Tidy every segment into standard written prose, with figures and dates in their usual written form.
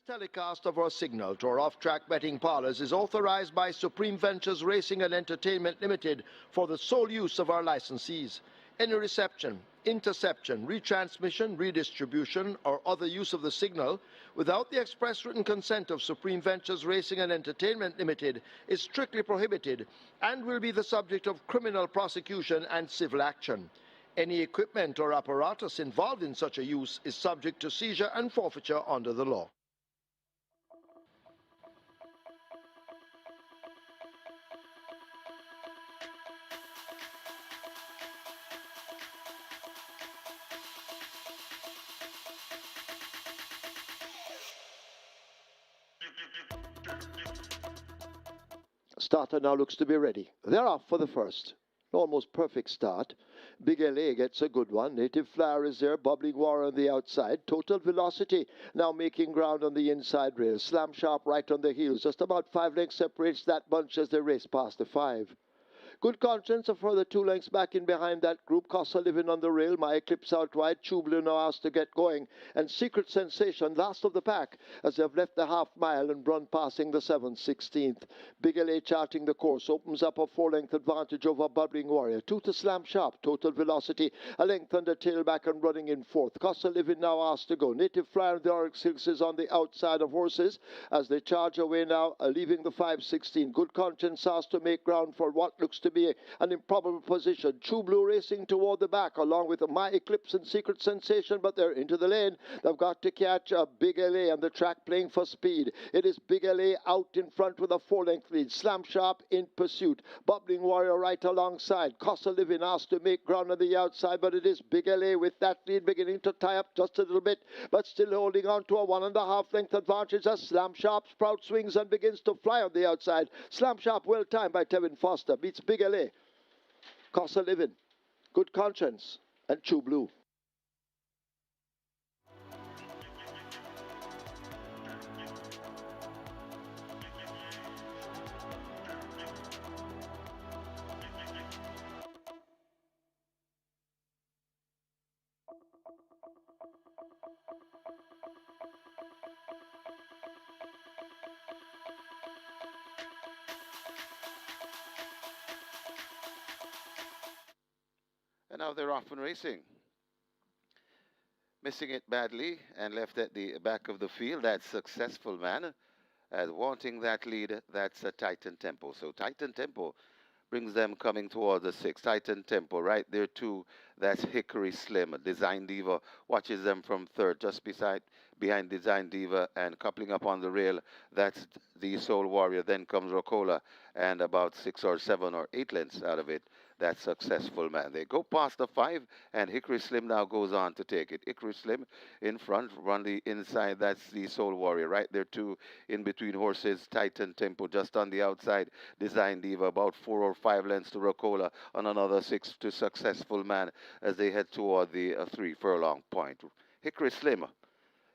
Telecast of our signal to our off-track betting parlors is authorized by Supreme Ventures Racing and Entertainment Limited for the sole use of our licensees. Any reception, interception, retransmission, redistribution, or other use of the signal without the express written consent of Supreme Ventures Racing and Entertainment Limited is strictly prohibited and will be the subject of criminal prosecution and civil action. Any equipment or apparatus involved in such a use is subject to seizure and forfeiture under the law. Starter now looks to be ready. They're off for the first. Almost perfect start. Big LA gets a good one. Native Flyer is there. Bubbling War on the outside. Total Velocity now making ground on the inside rail. Slam Sharp right on the heels. Just about 5 lengths separates that bunch as they race past the 5. Good Conscience a further 2 lengths back in behind that group. Costa Living on the rail. My Eclipse out wide. Chublu now asked to get going. And Secret Sensation last of the pack as they've left the half mile and run passing the 7th, 16th. Big LA charting the course. Opens up a 4-length advantage over Bubbling Warrior. 2 to Slam Sharp. Total Velocity a length under tailback and running in 4th. Costa Living now asked to go. Native Flyer and the Oryx Hills is on the outside of horses as they charge away now, leaving the 5-16. Good Conscience asked to make ground for what looks to be an improbable position. True Blue racing toward the back along with My Eclipse and Secret Sensation, but they're into the lane. They've got to catch a Big LA on the track playing for speed. It is Big LA out in front with a 4-length lead. Slam Sharp in pursuit. Bubbling Warrior right alongside. Costa Living asked to make ground on the outside, but it is Big LA with that lead beginning to tie up just a little bit, but still holding on to a 1.5 length advantage as Slam Sharp sprout swings and begins to fly on the outside. Slam Sharp well timed by Tevin Foster beats Big LA. Costa Living, Good Conscience, and True Blue. And now they're off and racing. Missing it badly and left at the back of the field. That's Successful Man. Wanting that lead, that's a Titan Tempo. So Titan Tempo brings them coming toward the 6. Titan Tempo right there too. That's Hickory Slim. Design Diva watches them from 3rd, just behind Design Diva and coupling up on the rail. That's the Soul Warrior. Then comes Rocola and about 6 or 7 or 8 lengths out of it. That Successful Man. They go past the 5, and Hickory Slim now goes on to take it. Hickory Slim in front, run the inside. That's the Soul Warrior right there too. In between horses, Titan Tempo just on the outside. Design Diva about 4 or 5 lengths to Rocola on another 6 to Successful Man as they head toward the 3 furlong point. Hickory Slim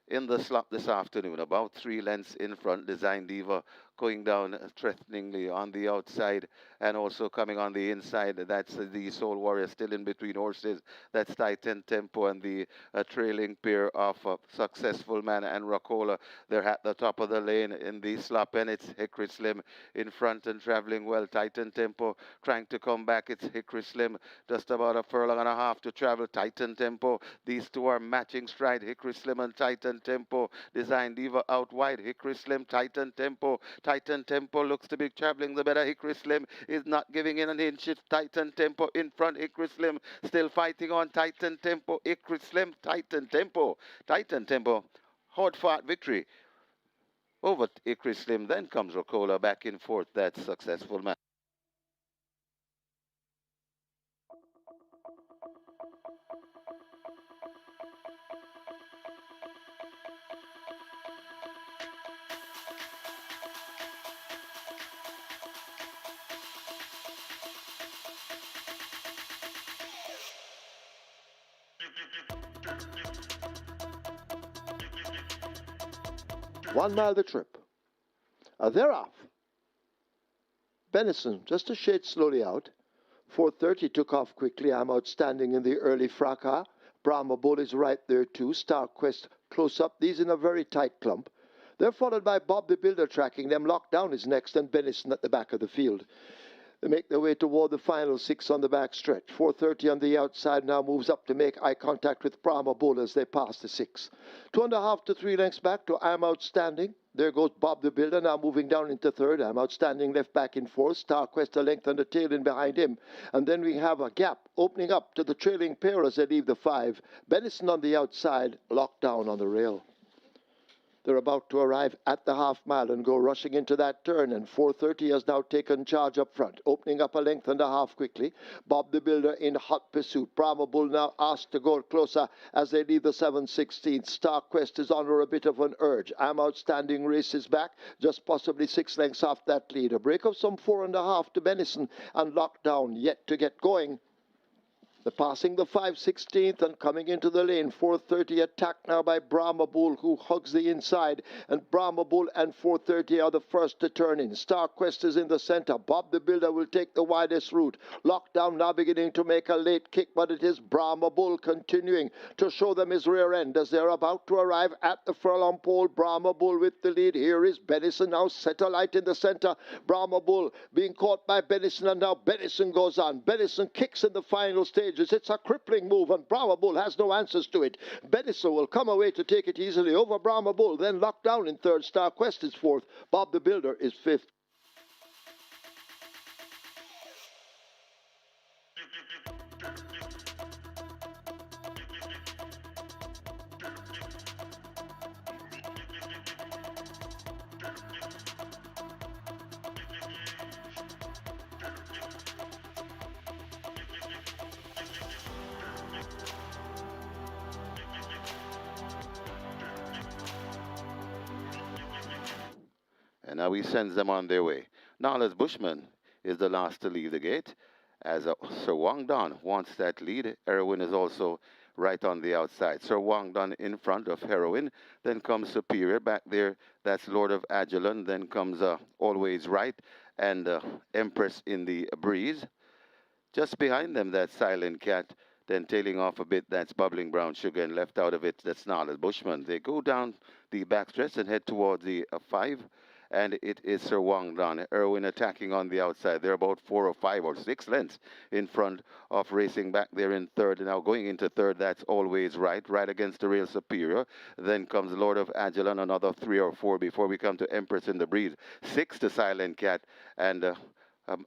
in the slot this afternoon, about 3 lengths in front. Design Diva going down threateningly on the outside and also coming on the inside. That's the Soul Warrior still in between horses. That's Titan Tempo and the trailing pair of Successful Man and Rocola. They're at the top of the lane in the slop, and it's Hickory Slim in front and traveling well. Titan Tempo trying to come back. It's Hickory Slim just about a furlong and a half to travel. Titan Tempo. These two are matching stride. Hickory Slim and Titan Tempo. Design Diva out wide. Hickory Slim, Titan Tempo. Titan Tempo looks to be traveling the better. Hickory Slim is not giving in an inch. It's Titan Tempo in front. Hickory Slim still fighting on. Titan Tempo. Hickory Slim. Titan Tempo. Titan Tempo. Hard-fought victory over Hickory Slim. Then comes Rocola back in 4th. That's Successful Man. One mile the trip. They're off. Benison just a shade slowly out. 4:30 took off quickly. I'm outstanding in the early fracas. Brahma Bull is right there too. Star Quest close up. These in a very tight clump. They're followed by Bob the Builder tracking them. Lockdown is next, and Benison at the back of the field. They make their way toward the final 6 on the back stretch. 4:30 on the outside now moves up to make eye contact with Brahma Bull as they pass the 6. 2.5 to 3 lengths back to I'm Outstanding. There goes Bob the Builder now moving down into third. I'm Outstanding left back in fourth. Star Quest a length and a tail in behind him. And then we have a gap opening up to the trailing pair as they leave the 5. Benison on the outside, locked down on the rail. They're about to arrive at the half mile and go rushing into that turn, and 4:30 has now taken charge up front, opening up a length and a half quickly. Bob the Builder in hot pursuit. Brahma Bull now asked to go closer as they leave the 7:16. Star Quest is under a bit of an urge. I'm Outstanding races back, just possibly 6 lengths off that lead. A break of some 4.5 to Benison, and Lockdown yet to get going. They're passing the 5/16th and coming into the lane. 4:30 attacked now by Brahma Bull, who hugs the inside. And Brahma Bull and 4:30 are the first to turn in. Star Quest is in the center. Bob the Builder will take the widest route. Lockdown now beginning to make a late kick, but it is Brahma Bull continuing to show them his rear end as they're about to arrive at the furlong pole. Brahma Bull with the lead. Here is Benison now set alight in the center. Brahma Bull being caught by Benison, and now Benison goes on. Benison kicks in the final stage. It's a crippling move, and Brahma Bull has no answers to it. Benison will come away to take it easily over Brahma Bull, then locked down in third. Star Quest is fourth. Bob the Builder is fifth. And now he sends them on their way. Nala's Bushman is the last to leave the gate, as Sir Wang Don wants that lead. Heroin is also right on the outside. Sir Wang Don in front of Heroin. Then comes Superior back there. That's Lord of Agilon. Then comes Always Right and Empress in the Breeze. Just behind them, that Silent Cat. Then tailing off a bit, that's Bubbling Brown Sugar, and left out of it, that's Nala's Bushman. They go down the backstretch and head towards the 5. And it is Sir Wang Don. Irwin attacking on the outside. They're about 4 or 5 or 6 lengths in front of racing back there in third. And now going into third, that's Always Right, right against the rail Superior. Then comes Lord of Agilon, another 3 or 4 before we come to Empress in the Breeze. 6 to Silent Cat, and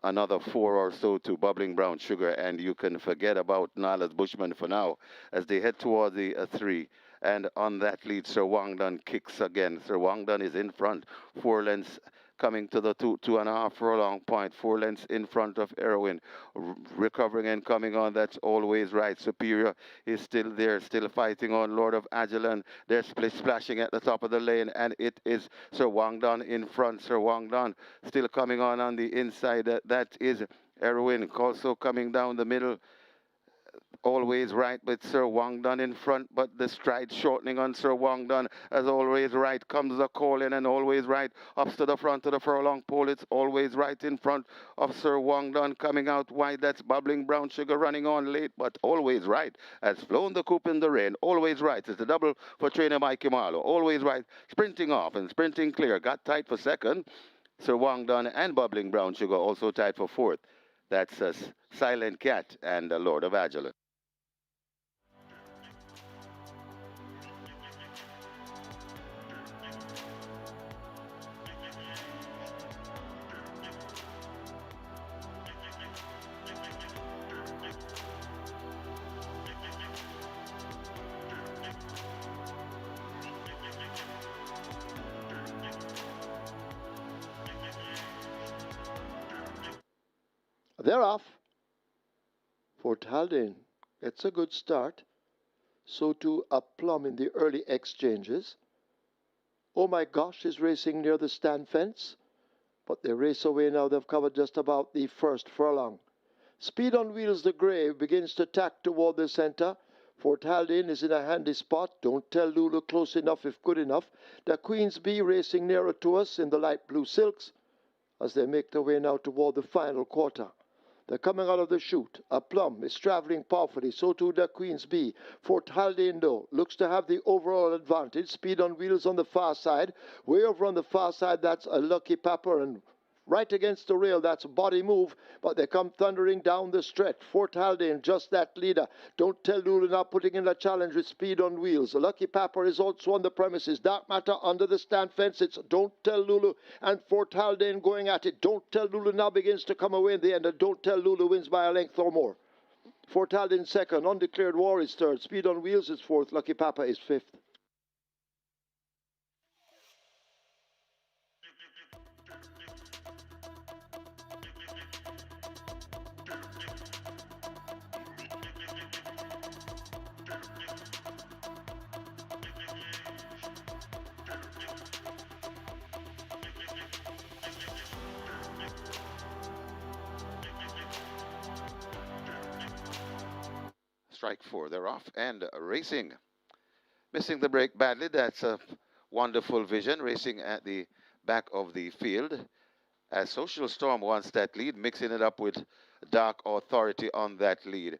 another 4 or so to Bubbling Brown Sugar. And you can forget about Nala's Bushman for now as they head toward the 3. And on that lead, Sir Wang Don kicks again. Sir Wang Don is in front. 4 lengths coming to the 2.5 furlong point. 4 lengths in front of Heroin. Recovering and coming on. That's Always Right. Superior is still there, still fighting on Lord of Agilon. They're splashing at the top of the lane. And it is Sir Wang Don in front. Sir Wang Don still coming on the inside. That is Heroin also coming down the middle. Always Right with Sir Wang Don in front, but the stride shortening on Sir Wang Don. As Always Right comes the call in, and Always Right up to the front of the furlong pole. It's Always Right in front of Sir Wang Don coming out wide. That's Bubbling Brown Sugar running on late, but Always Right has flown the coop in the rain. Always Right is the double for trainer Mikey Marlowe. Always Right sprinting off and sprinting clear. Got tight for second. Sir Wang Don and Bubbling Brown Sugar also tied for fourth. That's Silent Cat and Lord of Agilon. They're off. Fort Haldane gets a good start. So too a Plum in the early exchanges. Oh My Gosh is racing near the stand fence. But they race away now. They've covered just about the first furlong. Speed on Wheels the Grey begins to tack toward the center. Fort Haldane is in a handy spot. Don't tell Lulu close enough if good enough. The Queen's Bee racing nearer to us in the light blue silks as they make their way now toward the final quarter. They're coming out of the chute. A Plum is traveling powerfully. So too the Queen's Bee. Fort Haldane, though, looks to have the overall advantage. Speed on wheels on the far side. Way over on the far side, that's a Lucky Pepper. And right against the rail, that's a Body Move. But they come thundering down the stretch. Fort Haldane, just that leader. Don't Tell Lulu now putting in a challenge with Speed on wheels. Lucky Pepper is also on the premises. Dark Matter under the stand fence. It's Don't Tell Lulu and Fort Haldane going at it. Don't Tell Lulu now begins to come away in the end. And Don't Tell Lulu wins by a length or more. Fort Haldane second. Undeclared War is third. Speed on wheels is fourth. Lucky Pepper is fifth. Strike four. They're off and racing. Missing the break badly. That's a wonderful vision. Racing at the back of the field. As Social Storm wants that lead, mixing it up with Dark Authority on that lead.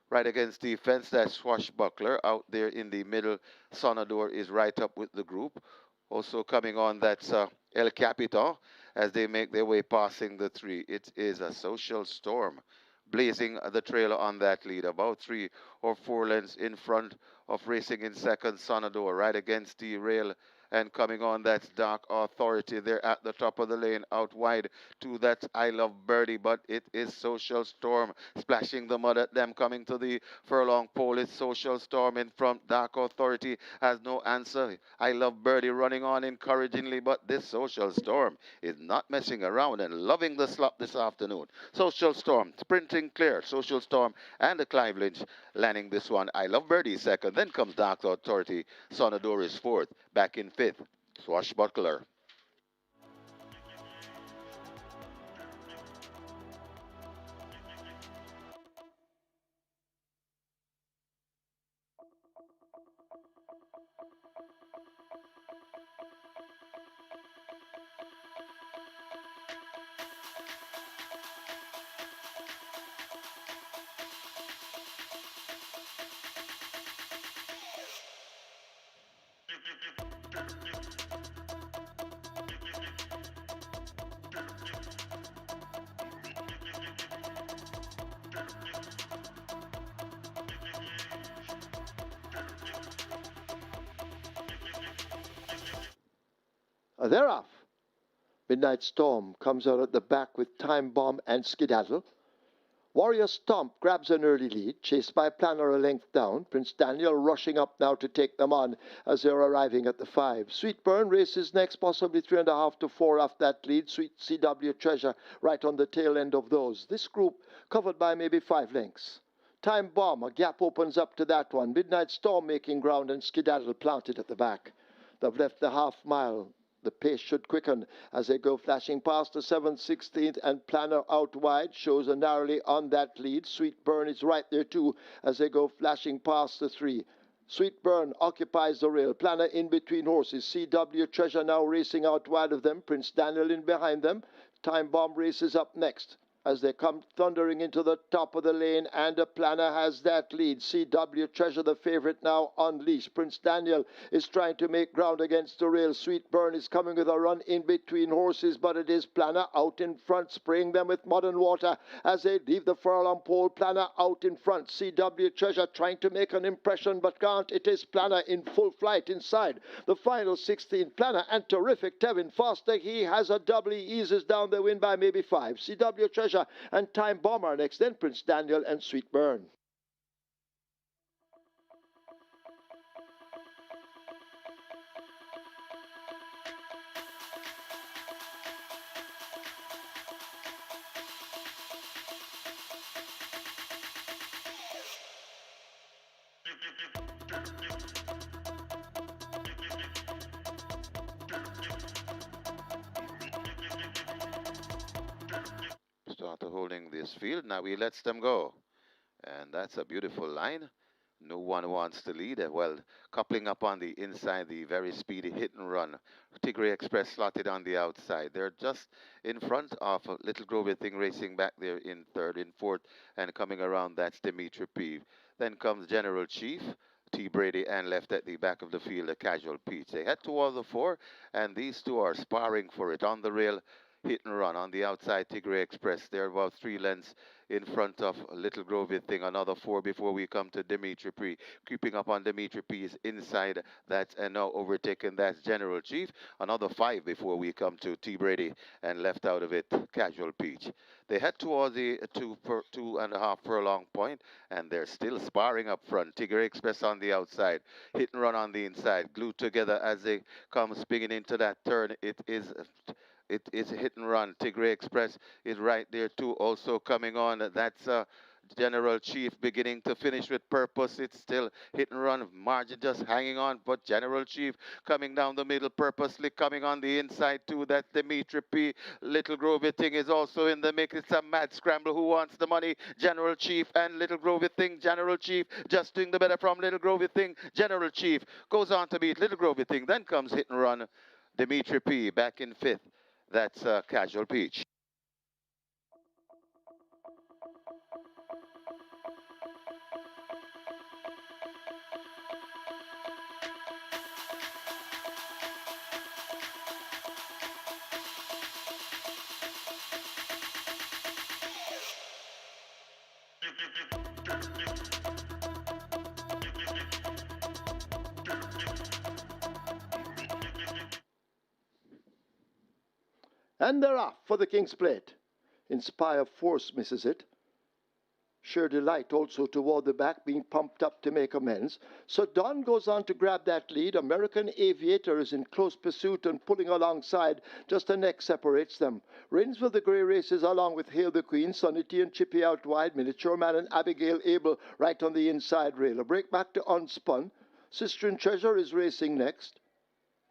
Right against the fence, that Swashbuckler out there in the middle. Sonador is right up with the group. Also coming on, that's El Capitan as they make their way passing the three. It is a Social Storm blazing the trail on that lead, about 3 or 4 lengths in front of racing in second. Sonador right against the rail. And coming on, that's Dark Authority. They're at the top of the lane, out wide to that I Love Birdie, but it is Social Storm splashing the mud at them. Coming to the furlong pole, it's Social Storm in front. Dark Authority has no answer. I Love Birdie running on encouragingly, but this Social Storm is not messing around and loving the slop this afternoon. Social Storm sprinting clear. Social Storm and the Clive Lynch landing this one. I Love Birdie second. Then comes Dark Authority. Sonador is fourth. Back in fifth, Swashbuckler. They're off. Midnight Storm comes out at the back with Time Bomb and Skedaddle. Warrior Stomp grabs an early lead, chased by Planner a length down. Prince Daniel rushing up now to take them on as they're arriving at the 5. Sweetburn races next, possibly 3.5 to 4 off that lead. Sweet CW Treasure right on the tail end of those. This group covered by maybe 5 lengths. Time Bomb, a gap opens up to that one. Midnight Storm making ground and Skedaddle planted at the back. They've left the half mile. The pace should quicken as they go flashing past the 7th, 16th, and Planner out wide shows a narrowly on that lead. Sweetburn is right there too as they go flashing past the 3. Sweetburn occupies the rail. Planner in between horses. CW Treasure now racing out wide of them. Prince Daniel in behind them. Time Bomb races up next as they come thundering into the top of the lane, and the Planner has that lead. CW Treasure, the favourite, now unleashed. Prince Daniel is trying to make ground against the rail. Sweetburn is coming with a run in between horses, but it is Planner out in front, spraying them with mud and water as they leave the furlong pole. Planner out in front. CW Treasure trying to make an impression, but can't. It is Planner in full flight inside the final 16. Planner and terrific Tevin Foster. He has a double. He eases down the win by maybe 5. CW Treasure and Time Bomber next, then Prince Daniel and Sweetburn. Start holding this field. Now he lets them go. And that's a beautiful line. No one wants to lead. Well, coupling up on the inside, the very speedy hit and run. Tigray Express slotted on the outside. They're just in front of Little Grovey Thing racing back there in third, in fourth, and coming around, that's Dimitri P. Then comes General Chief, T. Brady, and left at the back of the field, a Casual Peach. They head towards the four, and these two are sparring for it on the rail. Hit and run on the outside, Tigray Express. They're about 3 lengths in front of Little Grovey Thing. Another 4 before we come to Dimitri P. Creeping up on Dimitri P is inside. That's and now overtaken. That's General Chief. Another 5 before we come to T. Brady, and left out of it, Casual Peach. They head towards the 2.5 furlong point, and they're still sparring up front. Tigray Express on the outside. Hit and run on the inside. Glued together as they come spinning into that turn. It is a hit and run. Tigray Express is right there too, also coming on. That's General Chief beginning to finish with purpose. It's still hit and run. Margin just hanging on, but General Chief coming down the middle, purposely coming on the inside too. That's Dimitri P. Little Grovey Thing is also in the mix. It's a mad scramble. Who wants the money? General Chief and Little Grovey Thing. General Chief just doing the better from Little Grovey Thing. General Chief goes on to beat Little Grovey Thing. Then comes hit and run. Dimitri P. back in fifth. That's Casual Peach. And they're off for the King's Plate. Inspire Force misses it. Sheer Delight also toward the back, being pumped up to make amends. So Don goes on to grab that lead. American Aviator is in close pursuit and pulling alongside. Just a neck separates them. Rainsville the Grey races along with Hail the Queen, Sonny T and Chippy out wide. Miniature Man and Abigail Abel right on the inside rail. A break back to Unspun. Sister and Treasure is racing next.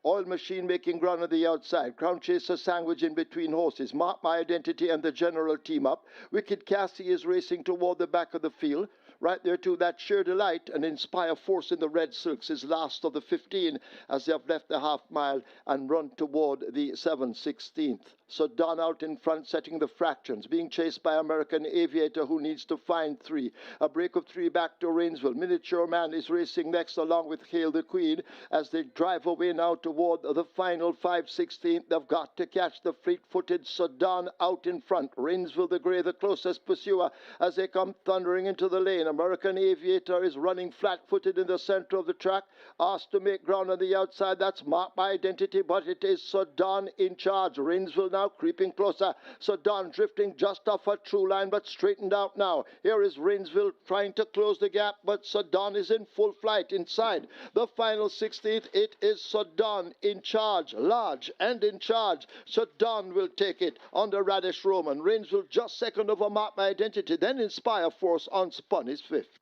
Oil Machine making ground on the outside. Crown Chaser sandwich in between horses. Mark My Identity and the General team up. Wicked Cassie is racing toward the back of the field. Right there too, that Sheer Delight and Inspire Force in the red silks is last of the 15 as they have left the half mile and run toward the 7/16. So Don out in front setting the fractions, being chased by American Aviator who needs to find 3. A break of 3 back to Rainsville. Miniature Man is racing next along with Hail the Queen as they drive away now toward the final 5/16. They've got to catch the fleet-footed Sudan out in front. Rainsville the Grey, the closest pursuer as they come thundering into the lane. American Aviator is running flat-footed in the center of the track, asked to make ground on the outside. That's Mark My Identity, but it is Sudan in charge. Rainsville now creeping closer. Sudan drifting just off a true line, but straightened out now. Here is Rainsville trying to close the gap, but Sudan is in full flight inside the final 16th. It is Sudan in charge, large and in charge. Sudan will take it under Radish Roman. Rainsville just second over Mark My Identity. Then Inspire Force Unspun is fifth.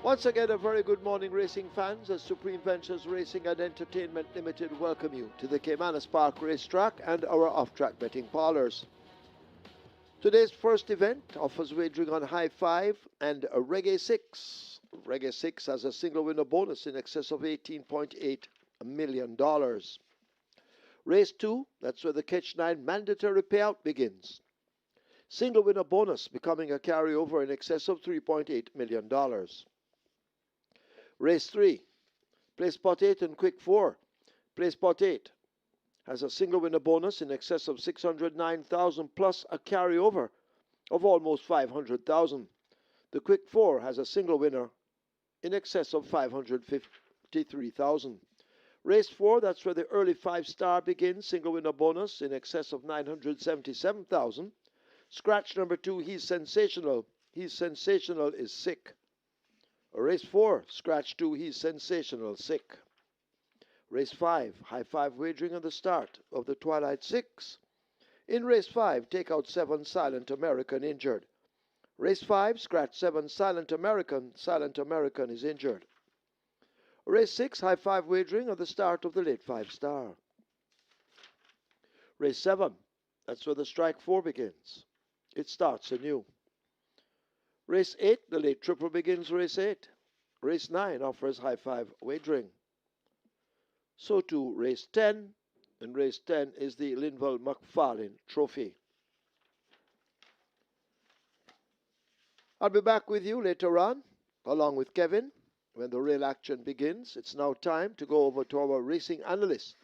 Once again, a very good morning, racing fans, as Supreme Ventures Racing and Entertainment Limited welcome you to the Caymanas Park Racetrack and our off-track betting parlors. Today's first event offers wagering on High Five and a Reggae 6 Reggae 6 has a single winner bonus in excess of $18.8 million. Race 2, that's where the Catch 9 mandatory payout begins. Single winner bonus becoming a carryover in excess of $3.8 million. Race 3, play spot 8 and quick 4. Play spot 8 has a single winner bonus in excess of 609,000 plus a carryover of almost 500,000. The quick 4 has a single winner in excess of 553,000. Race 4, that's where the early 5-star begins, single winner bonus in excess of 977,000. Scratch number 2, he's sensational. He's sensational is sick. Race 4, scratch 2, he's sensational, sick. Race 5, high 5 wagering on the start of the Twilight 6. In race 5, take out 7, Silent American injured. Race 5, scratch 7, Silent American is injured. Race 6, high 5 wagering on the start of the late 5-star. Race 7, that's where the strike 4 begins. It starts anew. Race 8, the late triple begins race 8. Race 9 offers high 5 wagering. So too race 10, and race 10 is the LINVAL MCFARLANE Trophy. I'll be back with you later on, along with Kevin, when the real action begins. It's now time to go over to our racing analyst,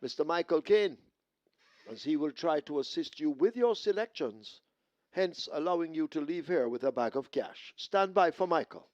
Mr. Michael Kane, as he will try to assist you with your selections, hence allowing you to leave here with a bag of cash. Stand by for Michael.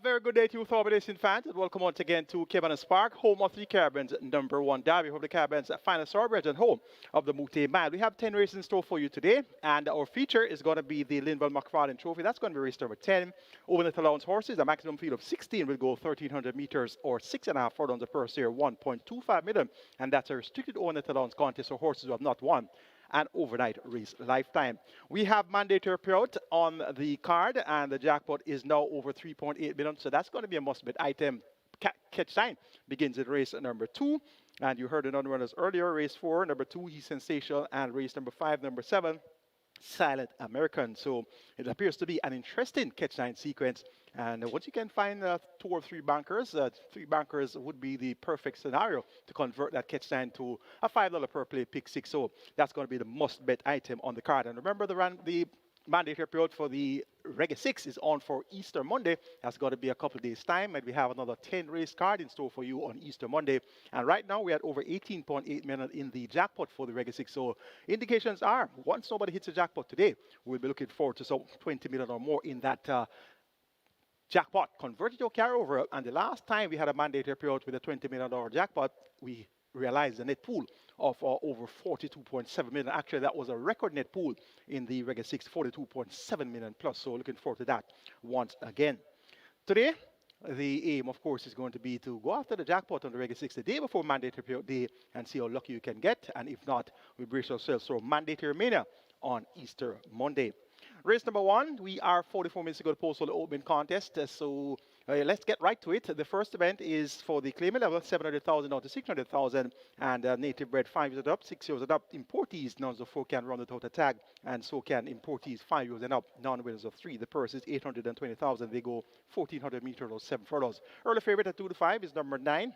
Very good day to you, Thorpe Racing fans, and welcome once again to Caymanas Park, home of the Caribbean's #1 derby, home of the Caribbean's finest thoroughbreds, and home of the Mute Mile. We have 10 races in store for you today, and our feature is going to be the LINVAL MCFARLANE Trophy. That's going to be race number 10. Over the allowance horses, a maximum field of 16 will go 1,300 meters or 6.5 furlongs of purse here, 1.25 million, and that's a restricted over allowance contest for horses who have not won an overnight race lifetime. We have mandatory payout on the card, and the jackpot is now over 3.8 million, so that's going to be a must-bet item. Catch 9 begins at race number 2, and you heard the non-runners earlier. Race 4, number 2, he's sensational, and race number 5, number 7, Silent American. So it appears to be an interesting Catch 9 sequence. And once you can find 2 or 3 bankers, 3 bankers would be the perfect scenario to convert that Catch 9 to a $5 per play pick 6. So that's going to be the must-bet item on the card. And remember, the mandatory period for the Reggae 6 is on for Easter Monday. That's got to be a couple of days' time, and we have another 10 race card in store for you on Easter Monday. And right now we're at over 18.8 million in the jackpot for the Reggae 6. So indications are, once nobody hits a jackpot today, we'll be looking forward to some 20 million or more in that jackpot. Converted your carryover, and the last time we had a mandatory period with a $20 million jackpot, we realized a net pool of over 42.7 million. Actually, that was a record net pool in the Reggae 6, 42.7 million plus. So looking forward to that once again. Today, the aim, of course, is going to be to go after the jackpot on the Reggae 6 the day before mandatory period day and see how lucky you can get. And if not, we brace ourselves for mandatory mania on Easter Monday. Race number 1, we are 44 minutes to go to post for the opening contest. So Let's get right to it. The first event is for the claiming level, 700,000 down to 600,000, and native bred 5 years and up, 6 years and up. Importees, none of 4 can run without a tag, and so can importees 5 years and up, non-winners of 3. The purse is 820,000. They go 1,400 meters or 7 furlongs. Early favorite at 2 to 5 is number 9,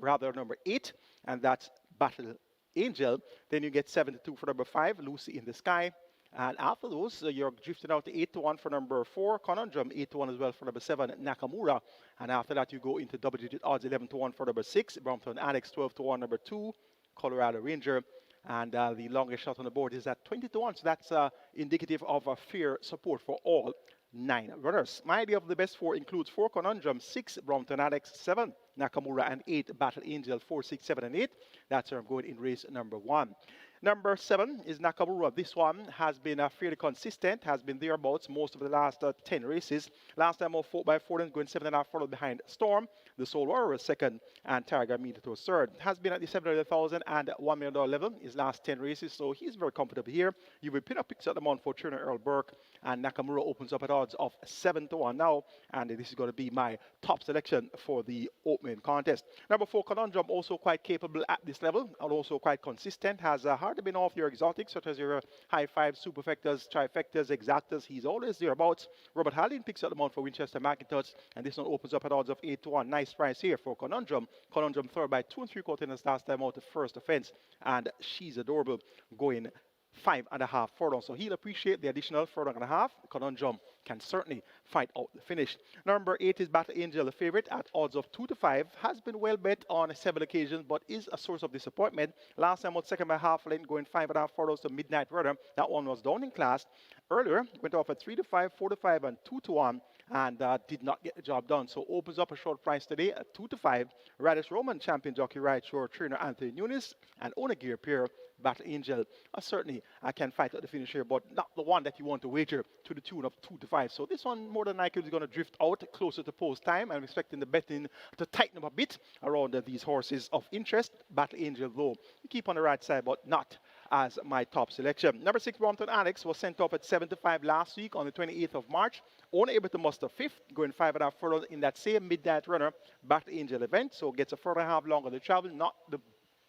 rather number 8, and that's Battle Angel. Then you get 7 to 2 for number 5, Lucy in the Sky. And after those, you're drifting out to 8 to 1 for number 4, Conundrum, 8 to 1 as well for number 7, Nakamura. And after that, you go into double-digit odds, 11 to 1 for number 6, Brompton Alex, 12 to 1, number 2, Colorado Ranger. And the longest shot on the board is at 20 to 1. So that's indicative of a fair support for all 9 runners. My idea of the best 4 includes 4 Conundrum, 6 Brompton Alex, 7 Nakamura, and 8 Battle Angel, 4, 6, 7, and 8. That's where I'm going in race number 1. Number 7 is Nakamura. This one has been fairly consistent, has been thereabouts most of the last 10 races. Last time off 4x4 and going 7.5 followed behind Storm. The Soul Warrior was second and Tiger Meter to a third. Has been at the 700,000 and $1 million level his last 10 races, so he's very comfortable here. You will pin up picks at the month for trainer Earl Burke, and Nakamura opens up at odds of 7 to 1 now, and this is going to be my top selection for the opening contest. Number 4 Conundrum, also quite capable at this level and also quite consistent, has hardly been off your exotics such as your high five, superfectas, trifectas, exactas. He's always thereabouts. Robert Haldane picks up the month for Winchester McIntosh, and this one opens up at odds of 8 to 1. Nice price here for Conundrum. Conundrum third by 2 3/4 last time out, the first offense, and she's adorable, going 5.5 furlongs. So he'll appreciate the additional furlong and a half. Conundrum can certainly fight out the finish. Number 8 is Battle Angel, the favorite at odds of 2 to 5. Has been well bet on several occasions, but is a source of disappointment. Last time out second by half length, going 5.5 furlongs to Midnight Runner. That one was down in class. Earlier, went off at 3 to 5, 4 to 5, and 2 to 1. And did not get the job done. So opens up a short price today at 2 to 5. Radish Roman champion jockey ride shore trainer Anthony Nunes and owner gear pair Battle Angel. Certainly I can fight at the finish here, but not the one that you want to wager to the tune of 2 to 5. So this one more than likely is going to drift out closer to post time. I'm expecting the betting to tighten up a bit around these horses of interest. Battle Angel though, you keep on the right side, but not as my top selection. Number 6 Brompton Alex was sent off at 7 to 5 last week on the 28th of March. Only able to muster 5th, going 5.5 furlongs in that same Midnight Runner Battle Angel event. So gets a furlong and a half longer to travel. Not the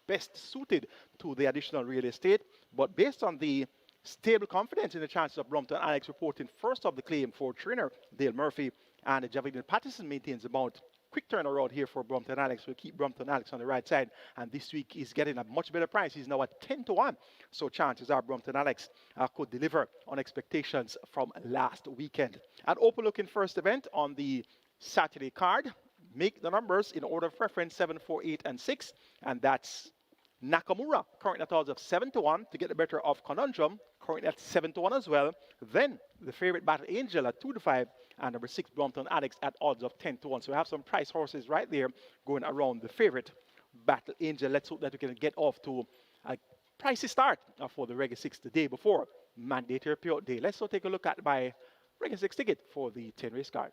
best suited to the additional real estate, but based on the stable confidence in the chances of Brompton Alex reporting first of the claim for trainer Dale Murphy, and Javidian Patterson maintains about quick turnaround here for Brompton Alex. We'll keep Brompton Alex on the right side, and this week he's getting a much better price. He's now at 10 to 1, so chances are Brompton Alex could deliver on expectations from last weekend. An open looking first event on the Saturday card. Make the numbers in order of preference 7, 4, 8, and 6, and that's Nakamura, currently at odds of 7 to 1 to get the better of Conundrum, currently at 7 to 1 as well. Then the favorite Battle Angel at 2 to 5, and number 6 Brompton Alex at odds of 10 to 1. So we have some price horses right there going around the favorite Battle Angel. Let's hope that we can get off to a pricey start for the Reggae 6 the day before mandatory payout day. Let's take a look at my Reggae 6 ticket for the 10 race card.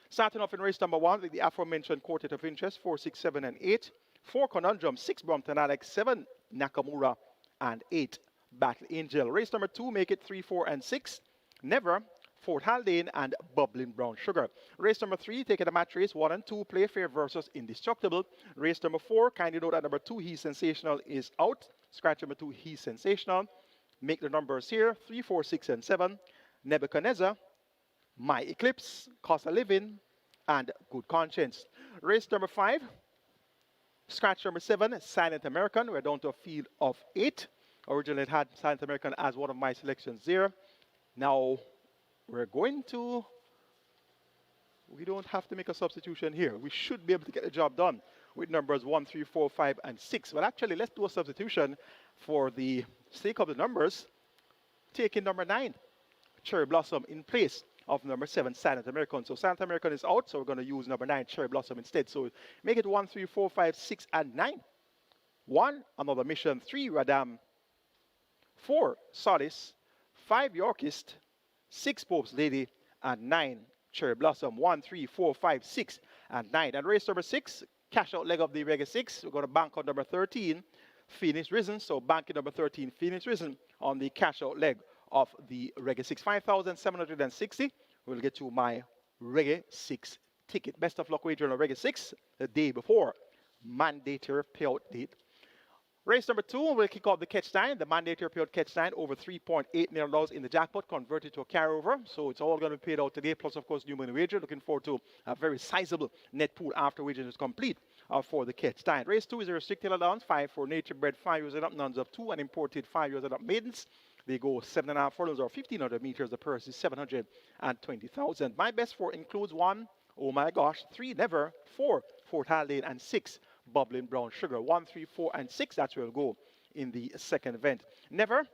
Starting off in race number 1 with the aforementioned quartet of interest, 4, 6, 7, and 8. 4 Conundrum, 6 Brompton Alex, 7 Nakamura, and 8 Battle Angel. Race number 2, make it 3, 4, and 6. Never, Fort Haldane, and Bubbling Brown Sugar. Race number 3, taking a match race 1 and 2, Play Fair versus Indestructible. Race number 4, kindly note that number 2, He's Sensational, is out. Scratch number 2, He's Sensational. Make the numbers here, 3, 4, 6, and 7. Nebuchadnezzar, My Eclipse, Cost of Living, and Good Conscience. Race number 5, scratch number 7, Silent American. We're down to a field of 8. Originally it had Silent American as one of my selections there. Now we're going to, we don't have to make a substitution here. We should be able to get the job done with numbers 1, 3, 4, 5, and 6. But actually, let's do a substitution for the sake of the numbers, taking number 9, Cherry Blossom, in place of number 7, Silent American. So Silent American is out, so we're going to use number 9, Cherry Blossom, instead. So make it 1, 3, 4, 5, 6, and 9. 1, Another Mission. 3, Radam. 4, Solace. 5, Yorkist. 6, Pope's Lady. And 9, Cherry Blossom. 1, 3, 4, 5, 6, and 9. And race number 6, cash out leg of the Reggae 6. We're going to bank on number 13, Phoenix Risen. So banking number 13, Phoenix Risen, on the cash out leg of the Reggae 6. 5,760. We'll get to my Reggae 6 ticket. Best of luck wager on Reggae 6 the day before mandatory payout date. Race number 2 will kick off the catch line. The mandatory payout catch line over $3.8 million in the jackpot converted to a carryover. So it's all going to be paid out today. Plus, of course, new money wager. Looking forward to a very sizable net pool after wager is complete for the catch line. Race 2 is a restricted allowance. 5 for nature bred 5 years and up, nuns of 2, and imported 5 years and up maidens. They go 7.5 furlongs or 1,500 meters. The purse is 720,000. My best 4 includes 1, oh my gosh, 3, never, 4, Fort Haldane, and 6, bubbling brown sugar. 1, 3, 4, and 6. That's where we'll go in the second event. Never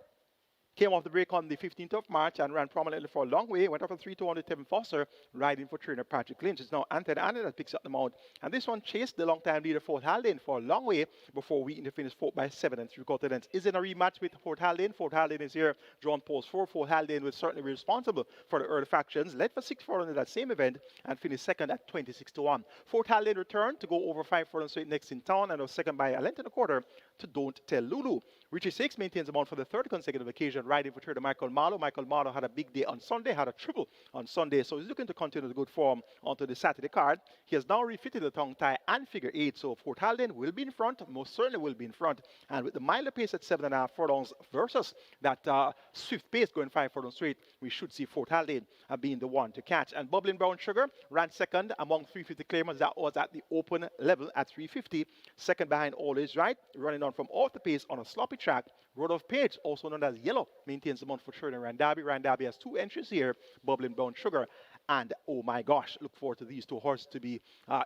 came off the break on the 15th of March and ran prominently for a long way. Went up for 3-2 on the Tevin Foster, riding for trainer Patrick Lynch. It's now Anthony Annie that picks up the mount. And this one chased the long-time leader Fort Haldane for a long way before Wheaton to finish 4th by 7 3/4 lengths. Is in a rematch with Fort Haldane. Fort Haldane is here, drawn post 4. Fort Haldane will certainly be responsible for the early fractions. Led for 6 furlongs in that same event and finished second at 26-1. Fort Haldane returned to go over 5 furlongs straight next in town and was second by a length and a quarter to Don't Tell Lulu. Richie 6 maintains the mount for the third consecutive occasion, riding for trader Michael Marlowe. Michael Marlowe had a big day on Sunday, had a triple on Sunday, so he's looking to continue the good form onto the Saturday card. He has now refitted the tongue tie and figure 8, so Fort Haldane will be in front, most certainly will be in front. And with the milder pace at 7.5 furlongs versus that swift pace going 5 furlongs straight, we should see Fort Haldane being the one to catch. And Bubbling Brown Sugar ran second among 350 claimants. That was at the open level at 350. Second behind All Is Right, running on from off the pace on a sloppy track. Road of Page, also known as Yellow, maintains the mount for trainer Randabi. Randabi has 2 entries here, Bubbling Brown Sugar and Oh My Gosh. Look forward to these 2 horses to be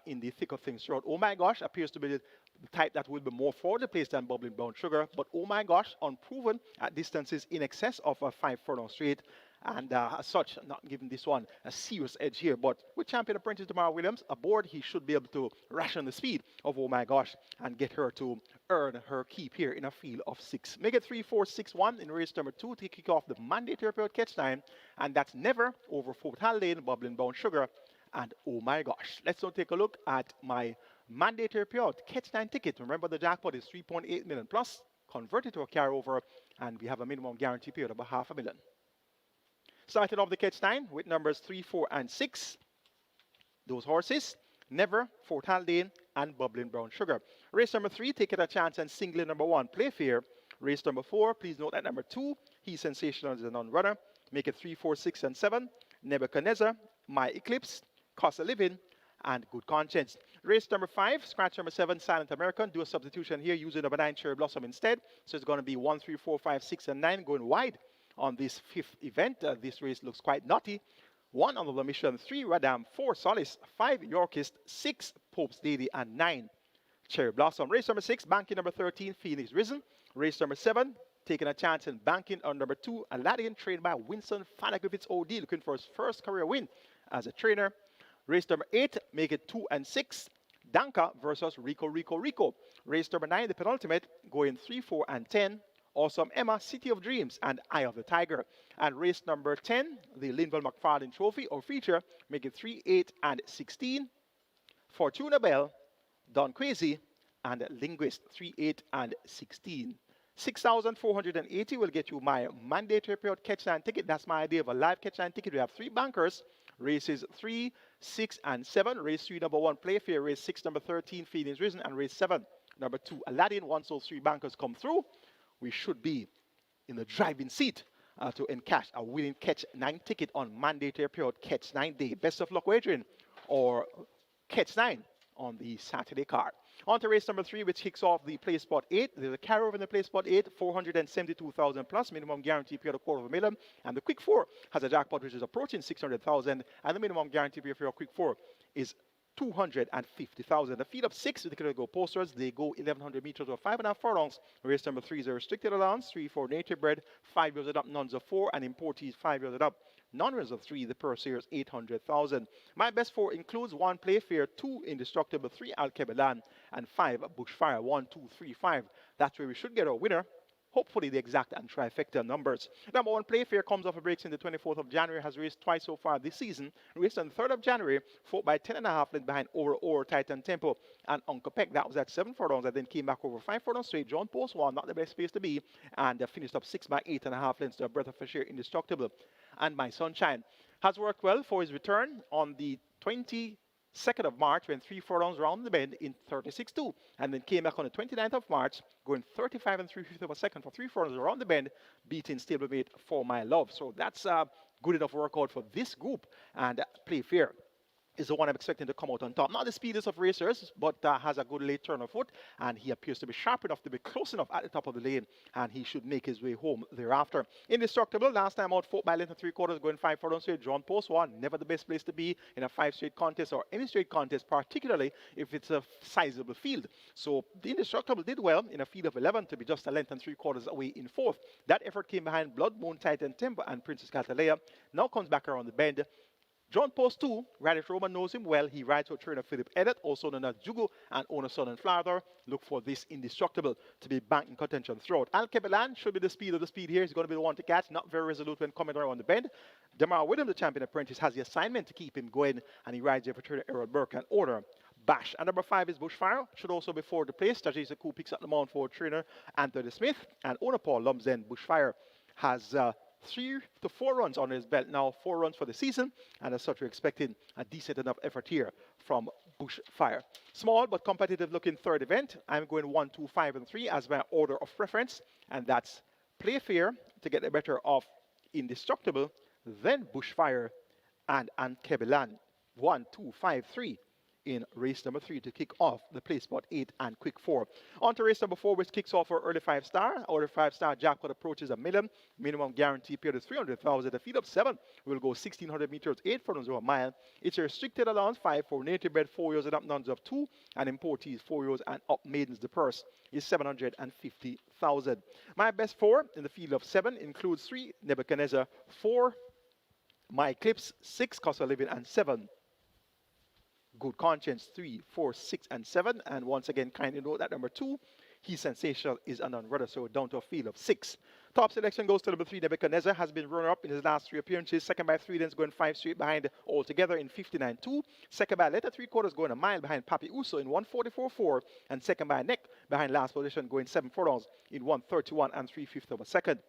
in the thick of things throughout. Oh My Gosh appears to be the type that will be more forward placed than Bubbling Brown Sugar, but Oh My Gosh, unproven at distances in excess of a 5 furlong straight. And as such, not giving this one a serious edge here. But with champion apprentice Tamara Williams aboard, he should be able to ration the speed of Oh My Gosh and get her to earn her keep here in a field of 6. Make it 3, 4, 6, 1 in race number 2 to kick off the mandatory period catch time. And that's never over Fort Haldane, Bubbling Brown Sugar, and Oh My Gosh. Let's now take a look at my mandatory period catch time ticket. Remember, the jackpot is 3.8 million plus, converted to a carryover, and we have a minimum guarantee period of about $500,000. Started off the catch line with numbers 3, 4, and 6. Those horses, Never, Fort Haldane, and Bubbling Brown Sugar. Race number 3, take it a chance and single number 1, Play Fair. Race number 4, please note that number 2, He's Sensational as a non-runner. Make it 3, 4, 6, and 7. Nebuchadnezzar, My Eclipse, Cost of Living, and Good Conscience. Race number 5, scratch number 7, Silent American. Do a substitution here using number 9, Cherry Blossom instead. So it's going to be 1, 3, 4, 5, 6, and 9 going wide on this 5th event. This race looks quite naughty. 1 on the mission, 3 Radam, 4 Solace, 5 Yorkist, 6 Pope's Lady, and 9 Cherry Blossom. Race number 6, banking number 13, Phoenix Risen. Race number 7, taking a chance in banking on number 2, Aladdin, trained by Winston Fanak with its OD, looking for his first career win as a trainer. Race number 8, make it 2 and 6, Danka versus Rico Rico Rico. Race number 9, the penultimate, going 3, 4, and 10. Awesome Emma, City of Dreams, and Eye of the Tiger. And race number 10, the LINVAL McFarlane Trophy or feature, make it 3, 8, and 16. Fortuna Bell, Don Quasi, and Linguist, 3, 8, and 16. 6,480 will get you my mandatory period catch line ticket. That's my idea of a live catch line ticket. We have 3 bankers, races 3, 6, and 7. Race 3, number 1, Play Fair. Race 6, number 13, Phoenix Risen. And race 7, number 2, Aladdin. Once those 3 bankers come through, we should be in the driving seat to encash a winning catch 9 ticket on mandatory period catch 9 day. Best of luck wagering or catch 9 on the Saturday card. On to race number 3, which kicks off the play spot 8. There's a carryover in the play spot 8, 472,000 plus, minimum guarantee period of $250,000. And the quick 4 has a jackpot which is approaching 600,000, and the minimum guarantee period for your quick 4 is 250,000. The field of 6, the go posters, they go 1,100 meters or 5.5 furlongs. Race number 3 is a restricted allowance, 3 for nature bred, 5 years and up, nuns of 4, and importees 5 years and up. Non-runners of 3, the purse here is 800,000. My best 4 includes 1 Play Fair, 2 Indestructible, 3 Al Kebelan, and 5 Bushfire, 1, 2, 3, 5. That's where we should get our winner hopefully the exact and trifecta numbers. Number 1, Playfair comes off a breaks in the 24th of January, has raced twice so far this season. Raced on the 3rd of January, fought by 10.5 lengths behind Over Titan Tempo and Uncle Peck. That was at 7 furlongs and then came back over 5 furlongs straight. John Post 1, not the best place to be, and finished up 6 by 8.5 lengths to a breath of fresh air, Indestructible. And My Sunshine has worked well for his return on the 22nd of March, went 3 furlongs round the bend in 36.2, and then came back on the 29th of March, going 35 3/5 of a second for 3 furlongs around the bend, beating stablemate For My Love. So that's good enough workout for this group, and Playfair is the one I'm expecting to come out on top. Not the speediest of racers, but has a good late turn of foot, and he appears to be sharp enough to be close enough at the top of the lane, and he should make his way home thereafter. Indestructible, last time out, fought by length and 3/4, going 5 furlongs straight. John Post 1, never the best place to be in a 5 straight contest or any straight contest, particularly if it's a sizable field. So the Indestructible did well in a field of 11 to be just a length and 3/4 away in 4th. That effort came behind Blood Moon, Titan Tempo, and Princess Catalea. Now comes back around the bend. John Post 2, Radish Roman knows him well. He rides for trainer Philip Edet, also known as Jugo, and owner Son and Florida. Look for this Indestructible to be back in contention throughout. Alkebelan should be the speed of the speed here. He's going to be the one to catch, not very resolute when coming around the bend. Demar William, the champion apprentice, has the assignment to keep him going, and he rides there for trainer Errol Burke and owner Bash. And number 5 is Bushfire, should also be forward to place. Strategic Coup picks up the mount for trainer Anthony Smith, and owner Paul Lumsden. Bushfire has 3 to 4 runs on his belt now, 4 runs for the season, and as such we're expecting a decent enough effort here from Bushfire. Small but competitive looking third event. I'm going 1, 2, 5, and 3 as my order of preference, and that's Playfair to get the better of Indestructible, then Bushfire and Ankebelan. 1, 2, 5, 3 in race number 3 to kick off the play spot 8 and quick 4. On to race number 4, which kicks off for early 5-star. Early 5-star jackpot approaches $1 million. Minimum guarantee period is 300,000. The feed of 7 will go 1,600 meters, 8 furlongs over a mile. It's a restricted allowance 5 for native bred 4 years and up, nuns of 2, and importees 4 years and up maidens. The purse is 750,000. My best 4 in the field of 7 includes 3 Nebuchadnezzar, 4 My Eclipse, 6 Cost of Living, and 7 Good Conscience. 3, 4, 6, and 7. And once again, kindly note that number 2, He's Sensational, is an unrudder, so down to a field of 6. Top selection goes to number 3, Nebuchadnezzar, has been runner-up in his last 3 appearances. Second by 3 lengths, going 5 straight behind altogether in 59.2. Second by letter 3/4, going a mile behind Papi Uso in 144.4. And second by neck behind last position, going 7 furlongs in 131 and 3/5 of a second.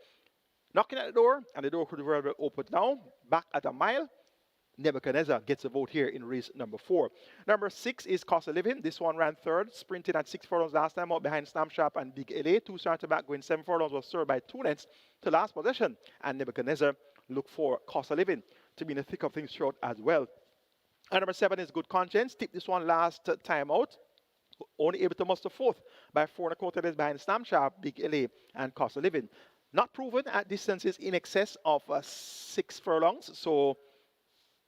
Knocking at the door, and the door could very well open now. Back at a mile, Nebuchadnezzar gets a vote here in race number 4. Number 6 is Cost of Living. This one ran 3rd, sprinted at 6 furlongs last time out behind Stamp Sharp and Big LA. 2 started back, going 7 furlongs, was served by 2 lengths to last position. And Nebuchadnezzar look for Cost of Living to be in the thick of things short as well. And number 7 is Good Conscience. Tipped this one last time out. Only able to muster 4th by 4 1/4 lengths behind Stamp Sharp, Big LA, and Cost of Living. Not proven at distances in excess of 6 furlongs. So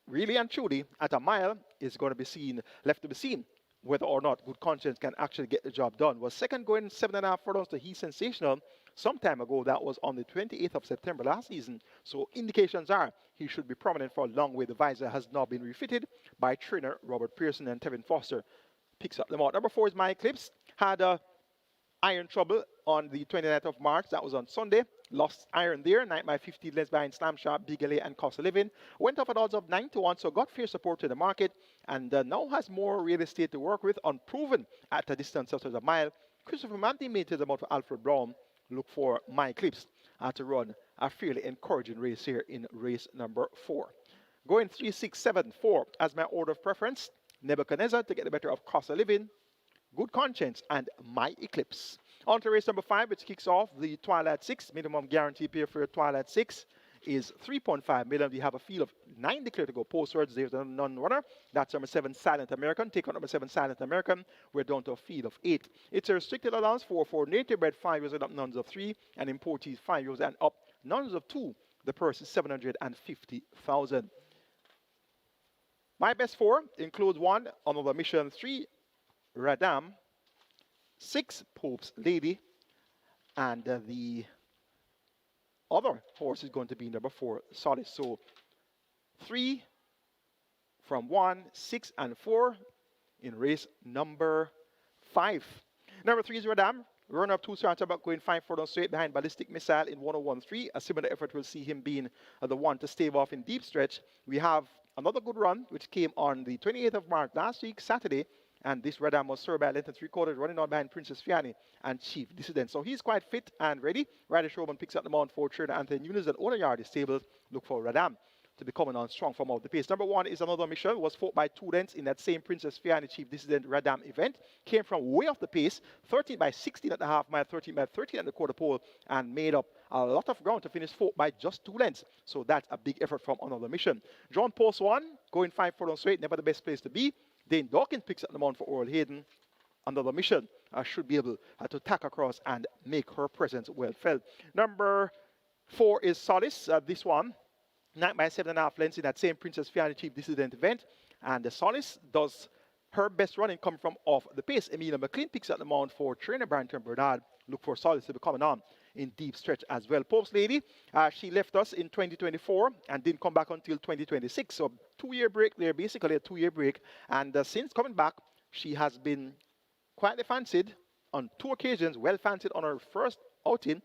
really and truly, at a mile, is going to be left to be seen whether or not Good Conscience can actually get the job done. Was second going 7.5 furlongs to He's Sensational some time ago. That was on the 28th of September last season. So indications are he should be prominent for a long way. The visor has now been refitted by trainer Robert Pearson, and Tevin Foster picks up the mount. Number 4 is My Eclipse. Had iron trouble on the 29th of March. That was on Sunday. Lost iron there. 9 by 15 lengths behind Slam Sharp, Big LA, and Cost of Living. Went off at odds of 9 to 1, so got fair support in the market, and now has more real estate to work with, unproven at a distance of a mile. Christopher Manty made it about for Alfred Brown. Look for My Eclipse to run a fairly encouraging race here in race number 4. Going 3, 6, 7, 4 as my order of preference. Nebuchadnezzar to get the better of Cost of Living, Good Conscience, and My Eclipse. On to race number 5, which kicks off the Twilight 6. Minimum guarantee period for Twilight 6 is 3.5 million. We have a field of 9 declared to go postwards. There's a non-runner. That's number 7, Silent American. Take on number 7, Silent American. We're down to a field of 8. It's a restricted allowance for native bred 5 years and up, nuns of 3, and importees 5 years and up, nuns of 2. The purse is 750,000. My best 4 includes 1, Honorable Mission, 3, Radam, 6, Pope's Lady, and the other horse is going to be number 4, Solace. So 3 from 1, 6, and 4 in race number 5. Number 3 is Radam. Runner-up 2 starter back going 5 furlongs straight behind Ballistic Missile in 101.3. A similar effort will see him being the one to stave off in deep stretch. We have another good run which came on the 28th of March last week, Saturday. And this Radam was served by a length and 3/4, running on behind Princess Fiani and Chief Dissident. So he's quite fit and ready. Ryder Showman picks up the mount for trainer Anthony Nunes and owner yard is stable. Look for Radam to be coming on strong from out the pace. Number 1 is Another Mission, was fought by 2 lengths in that same Princess Fiani Chief Dissident Radam event. Came from way off the pace, 13 by 16 at the half mile, 13 by 13 at the quarter pole, and made up a lot of ground to finish 4th by just 2 lengths. So that's a big effort from Another Mission. John Post 1, going 5 furlongs straight, never the best place to be. Dane Dawkins picks up the mount for Oral Hayden. Another Mission should be able to tack across and make her presence well felt. Number 4 is Solace. This one, 9 by 7.5 lengths in that same Princess Fiani Chief Dissident event. And the Solace does her best running coming from off the pace. Emilia McLean picks up the mount for trainer Barrington Bernard. Look for Solace to be coming on in deep stretch as well. Post Lady, she left us in 2024 and didn't come back until 2026. So 2-year break there, basically a 2-year break. And since coming back, she has been quietly fancied on 2 occasions, well fancied on her first outing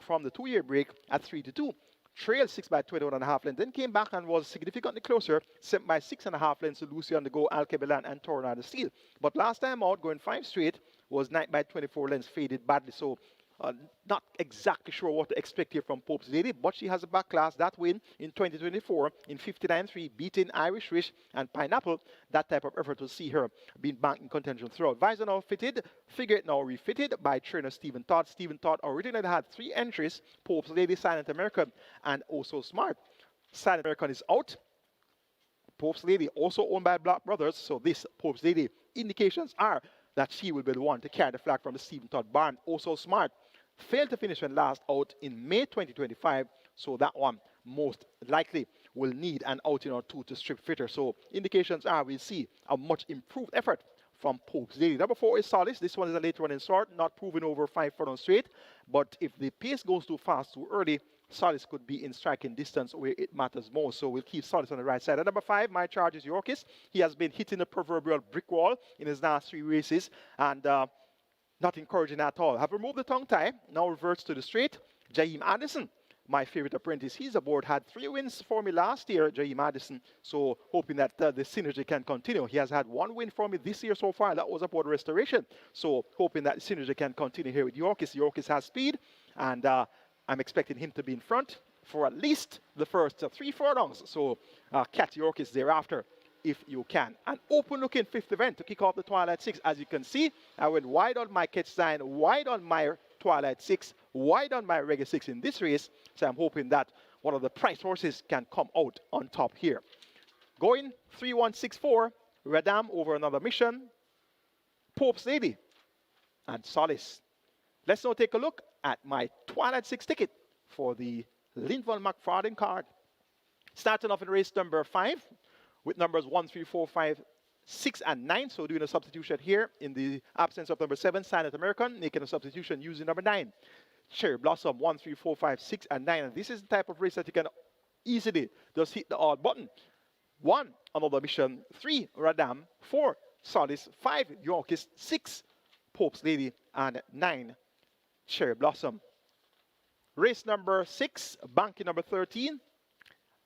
from the 2-year break at 3-2. Trailed 6 by 21.5 lengths, then came back and was significantly closer, 7 by 6.5 lengths to Lucy on the Go, Alkebelan, and Tornado Steel. But last time out, going 5 straight, was 9 by 24 lengths, faded badly. So not exactly sure what to expect here from Pope's Lady, but she has a back class. That win in 2024 in 59.3, beating Irish Wish and Pineapple. That type of effort will see her being back in contention throughout. Visor now fitted, Figure It now refitted by trainer Stephen Todd. Stephen Todd originally had 3 entries: Pope's Lady, Silent American, and Also Smart. Silent American is out. Pope's Lady also owned by Black Brothers, so this Pope's Lady indications are that she will be the one to carry the flag from the Stephen Todd barn. Also Smart failed to finish when last out in May 2025, so that one most likely will need an outing or 2 to strip fitter. So indications are we'll see a much improved effort from Pope's Lady. Number 4 is Solace. This one is a late running sort, not proven over 5 furlongs straight, but if the pace goes too fast, too early, Solace could be in striking distance where it matters most. So we'll keep Solace on the right side. At number 5, My Charge is Yorkis. He has been hitting the proverbial brick wall in his last 3 races, and not encouraging at all. Have removed the tongue tie, now reverts to the straight. Jaheim Addison, my favorite apprentice, he's aboard, had 3 wins for me last year, Jaheim Addison. So hoping that the synergy can continue. He has had 1 win for me this year so far, that was aboard Restoration. So hoping that the synergy can continue here with Yorkis. Yorkis has speed, and I'm expecting him to be in front for at least the first 3 furlongs. So catch Yorkis thereafter if you can. An open-looking 5th event to kick off the Twilight 6. As you can see, I went wide on my catch sign, wide on my Twilight 6, wide on my Reggae 6 in this race. So I'm hoping that one of the price horses can come out on top here. Going 3-1-6-4, Radam over Another Mission, Pope's Lady, and Solace. Let's now take a look at my Twilight 6 ticket for the LINVAL McFarlane card. Starting off in race number 5, with numbers 1, 3, 4, 5, 6, and 9. So doing a substitution here in the absence of number 7, Silent American, making a substitution using number 9. Cherry Blossom, 1, 3, 4, 5, 6, and 9. And this is the type of race that you can easily just hit the odd button. 1, Another Mission. 3, Radam. 4, Solace. 5, Yorkis. 6, Pope's Lady. And 9, Cherry Blossom. Race number 6, banking number 13,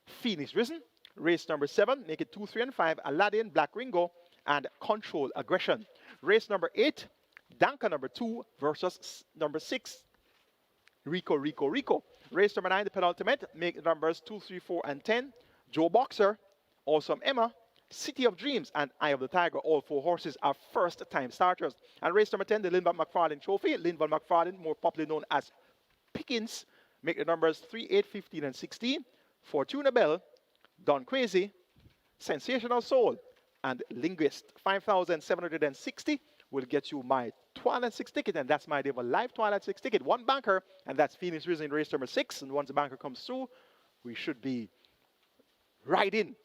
Phoenix Risen. Race number 7, make it 2, 3, and 5, Aladdin, Black Ringo, and Control Aggression. Race number 8, Danka number 2 versus number 6, Rico, Rico, Rico. Race number 9, the penultimate, make numbers 2, 3, 4, and 10, Joe Boxer, Awesome Emma, City of Dreams, and Eye of the Tiger. All 4 horses are first-time starters. And race number 10, the LINVAL McFarlane Trophy. LINVAL McFarlane, more popularly known as Pickens, make the numbers 3, 8, 15, and 16, Fortuna Bell, Don Crazy, Sensational Soul, and Linguist. 5,760 will get you my Twilight 6 ticket, and that's my day of a live Twilight 6 ticket. 1 banker, and that's Phoenix Risen in race number 6. And once the banker comes through, we should be right in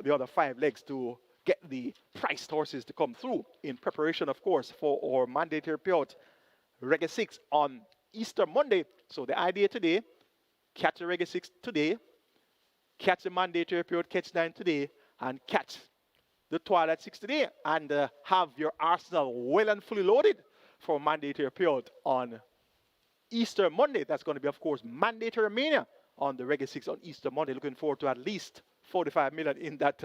the other 5 legs to get the priced horses to come through in preparation, of course, for our mandatory payout Reggae 6 on Easter Monday. So the idea today, catch the Reggae 6 today, catch the mandatory period, catch 9 today, and catch the Twilight 6 today, and have your arsenal well and fully loaded for mandatory period on Easter Monday. That's going to be, of course, mandatory mania on the Reggae 6 on Easter Monday. Looking forward to at least 45 million in that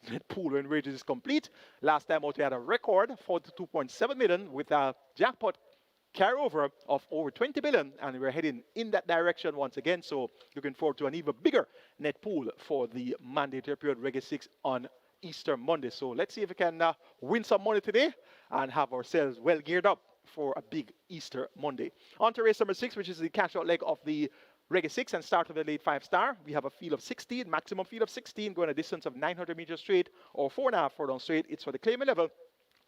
net pool when wages is complete. Last time out we had a record 42.7 million with a jackpot carryover of over 20 billion, and we're heading in that direction once again. So looking forward to an even bigger net pool for the mandatory period Reggae 6 on Easter Monday. So let's see if we can win some money today and have ourselves well geared up for a big Easter Monday. On to race number 6, which is the cash out leg of the Reggae 6 and start with the late 5-star. We have a field of 16, maximum field of 16, going a distance of 900 meters straight or 4.5 furlong straight. It's for the claiming level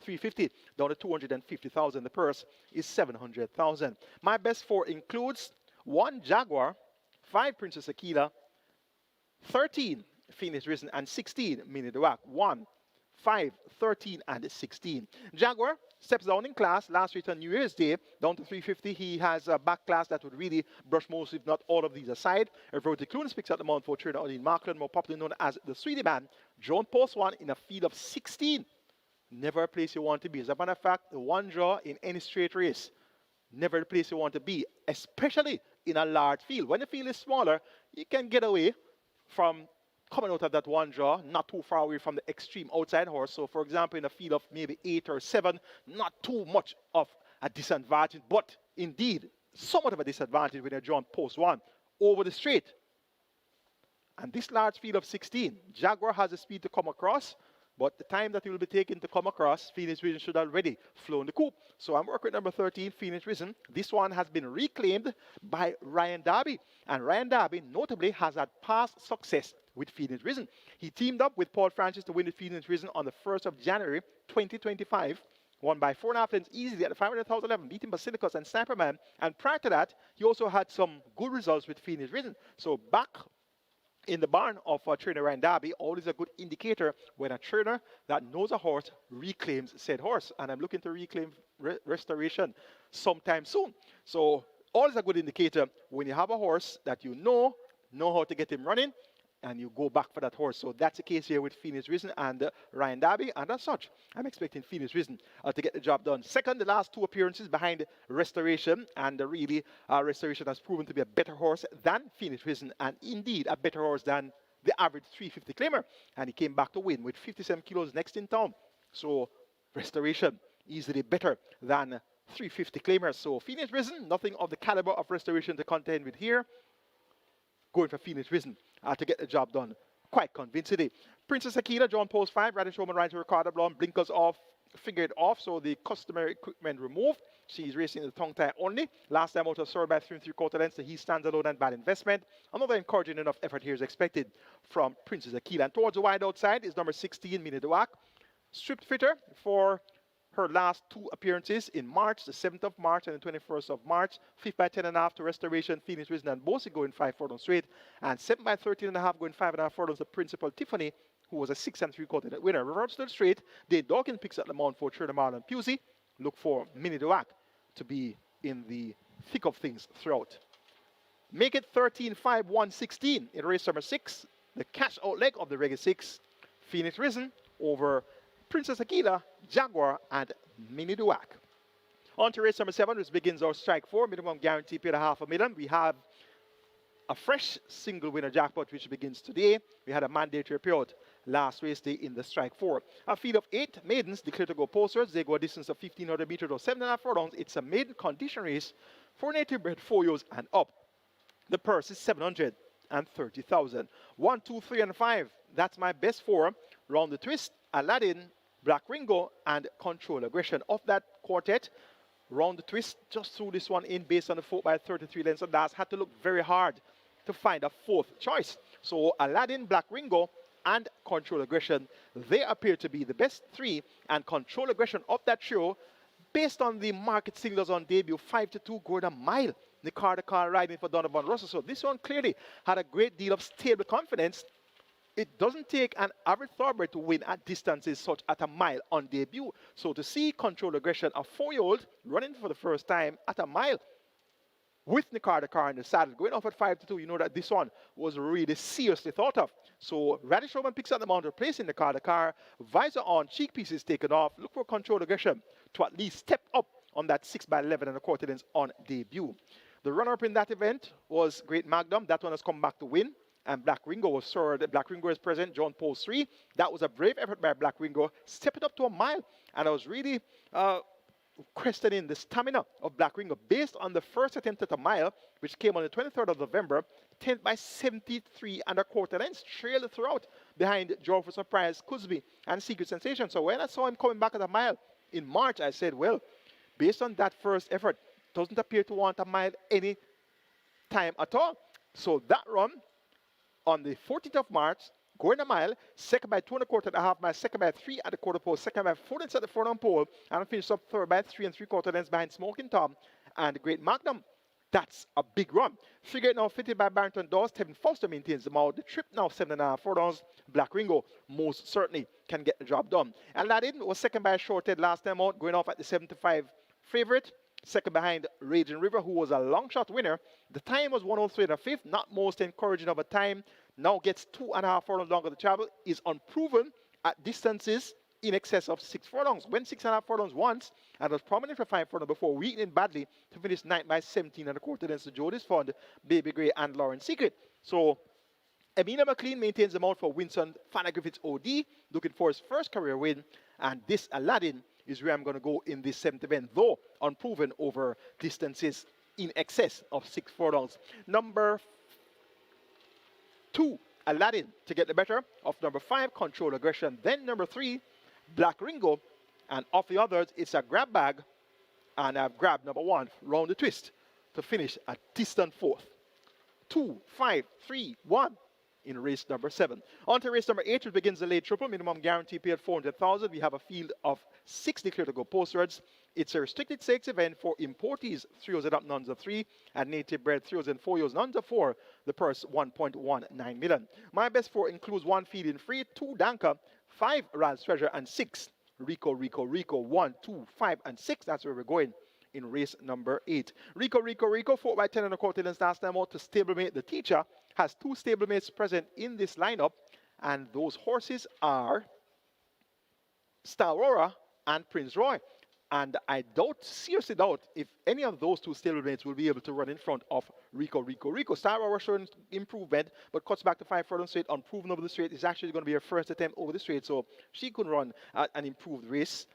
350 down to 250,000. The purse is 700,000. My best 4 includes 1 Jaguar, 5 Princess Akila, 13 Phoenix Risen, and 16 Mini Duac. 1, 5, 13, and 16. Jaguar steps down in class. Last race on New Year's Day, down to 350. He has a back class that would really brush most, if not all, of these aside. Everett Clunes picks up the mount for trainer Odin Markland, more popularly known as the Sweetie Man. John Post 1 in a field of 16. Never a place you want to be. As a matter of fact, the 1 draw in any straight race, never the place you want to be, especially in a large field. When the field is smaller, you can get away from coming out of that 1 draw, not too far away from the extreme outside horse. So, for example, in a field of maybe 8 or 7, not too much of a disadvantage, but indeed somewhat of a disadvantage when you're drawn post 1 over the straight. And this large field of 16, Jaguar has the speed to come across, but the time that it will be taken to come across, Phoenix Risen should already flown the coop. So I'm working with number 13, Phoenix Risen. This one has been reclaimed by Ryan Darby. And Ryan Darby notably has had past success with Phoenix Risen. He teamed up with Paul Francis to win the Phoenix Risen on the 1st of January 2025. Won by 4.5 lengths easily at the 500,000 level, beating Basilicus and Sniperman. And prior to that, he also had some good results with Phoenix Risen. So back in the barn of trainer Ryan Darby, always a good indicator when a trainer that knows a horse reclaims said horse. And I'm looking to reclaim Restoration sometime soon. So always a good indicator when you have a horse that you know how to get him running, and you go back for that horse. So that's the case here with Phoenix Risen and Ryan Darby. And as such, I'm expecting Phoenix Risen to get the job done. Second, the last 2 appearances behind Restoration. And really, Restoration has proven to be a better horse than Phoenix Risen. And indeed, a better horse than the average 350 claimer. And he came back to win with 57 kilos next in town. So Restoration easily better than 350 claimers. So Phoenix Risen, nothing of the caliber of Restoration to contend with here. Going for Phoenix Risen to get the job done quite convincingly. Princess Akila, John Post 5, Radish Roman Ryan to Ricardo Blonde, blinkers off, figured off, so the customary equipment removed. She's racing the tongue tie only. Last time out of served by 3 3/4 lengths, so he stands alone and bad investment. Another encouraging enough effort here is expected from Princess Akila. And towards the wide outside is number 16, Mini Duac. Stripped fitter for her last 2 appearances in March, the 7th of March and the 21st of March. 5th by 10.5 to Restoration, Phoenix Risen and Bossy going 5 furlong straight. And 7th by 13.5 going 5.5 furlongs to Principal Tiffany, who was a 6 3/4 winner. Reverse to the straight, Dave Dawkins picks up the mount for Trader Marlon Pusey. Look for Mini Duac to be in the thick of things throughout. Make it 13, 5, 1, 16 in race number 6. The cash out leg of the Reggae 6. Phoenix Risen over Princess Akila, Jaguar, and Mini Duac. On to race number 7, which begins our strike 4. Minimum guarantee paid $500,000. We have a fresh single winner jackpot, which begins today. We had a mandatory period last race day in the strike 4. A field of 8 maidens declared to go posters. They go a distance of 1,500 meters or 7.5 furlongs. It's a maiden condition race for native bred 4 years and up. The purse is 730,000. 1, 2, 3, and 5. That's my best 4. Round the twist, Aladdin, Black Ringo, and Control Aggression. Of that quartet, round the twist, just threw this one in based on the 4 by 33 lengths of Das. Had to look very hard to find a 4th choice. So Aladdin, Black Ringo, and Control Aggression, they appear to be the best 3. And Control Aggression of that trio, based on the market signals on debut, 5-2, going a mile. The car riding for Donovan Russell. So this one clearly had a great deal of stable confidence. It doesn't take an average thoroughbred to win at distances such at a mile on debut. So to see Control Aggression, a 4-year-old running for the first time at a mile with Car in the saddle, going off at 5-2, you know that this one was really seriously thought of. So Radish Roman picks up the mount, replacing Car, visor on, cheek pieces taken off. Look for Control Aggression to at least step up on that 6x11 and a quarter lengths on debut. The runner-up in that event was Great Magnum. That one has come back to win. And Black Ringo was third. Black Ringo is present, John Post 3. That was a brave effort by Black Ringo, stepping up to a mile. And I was really questioning the stamina of Black Ringo based on the first attempt at a mile, which came on the 23rd of November, 10th by 73 and a quarter lengths, trailed throughout behind Joe for Surprise, Cusby, and Secret Sensation. So when I saw him coming back at a mile in March, I said, well, based on that first effort, doesn't appear to want a mile any time at all. So that run on the 14th of March, going a mile, second by 2 1/4 and a half miles, second by 3 at the quarter pole, second by 4 lengths at the front on pole, and finished up third by 3 3/4 lengths behind Smoking Tom and Great Magnum. That's a big run. Figure now fitted by Barrington Dawes. Tevin Foster maintains the mount. The trip now 7.5 furlongs. Black Ringo most certainly can get the job done. And Aladdin was second by a short head last time out, going off at the 7-5 favorite. Second behind Raging River, who was a long shot winner. The time was 103 and a fifth, not most encouraging of a time. Now gets 2.5 furlongs longer to travel, is unproven at distances in excess of 6 furlongs. Went 6.5 furlongs once and was prominent for 5 furlongs before weakening badly to finish 9th by 17 and a quarter against the Jodie's Fund, Baby Gray, and Lauren Secret. So Amina McLean maintains the mount for Winston Fanna Griffith's OD, looking for his first career win. And this Aladdin is where I'm going to go in this 7th event, though unproven over distances in excess of 6 furlongs. Number 2, Aladdin, to get the better of number 5, Control Aggression. Then number 3, Black Ringo. And of the others, it's a grab bag. And I've grabbed number 1, Round the Twist, to finish a distant 4th. 2, 5, 3, 1. In race number 7. On to race number 8, which begins the late triple. Minimum guarantee paid 400,000. We have a field of 6 declared to go postwards. It's a restricted stakes event for importees, 3 years and up, nuns of 3, and native bred 3 years and 4 years, nuns of 4. The purse 1.19 million. My best 4 includes 1 feed-in free, 2 Danka, 5 Ralph's Treasure, and 6 Rico, 1, 2, 5, and 6. That's where we're going in race number 8. Rico, 4 by 10 and a quarter lengths last time out to stablemate the teacher. Has 2 stablemates present in this lineup, and those horses are Star Aurora and Prince Roy. And I seriously doubt if any of those 2 stablemates will be able to run in front of Rico. Star Aurora showing improvement, but cuts back to 5 furlongs straight, unproven over the straight. It's actually going to be her first attempt over the straight, so she could run an improved race.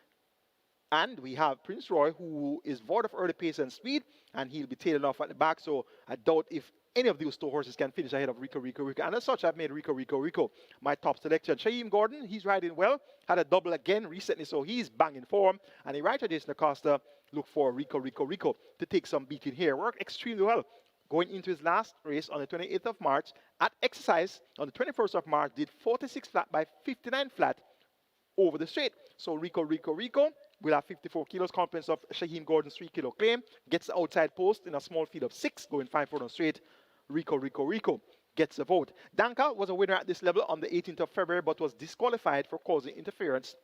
And we have Prince Roy, who is void of early pace and speed, and he'll be tailing off at the back, so I doubt if any of these 2 horses can finish ahead of Rico. And as such, I've made Rico my top selection. Shaheem Gordon, he's riding well. Had a double again recently, so he's banging form. And the rider, Jason Acosta, look for Rico to take some beating here. Worked extremely well. Going into his last race on the 28th of March. At exercise on the 21st of March, did 46 flat by 59 flat over the straight. So Rico will have 54 kilos, compliments of Shaheem Gordon's 3 kilo claim. Gets the outside post in a small field of 6, going 5 furlongs straight. Rico gets the vote. Danka was a winner at this level on the 18th of February, but was disqualified for causing interference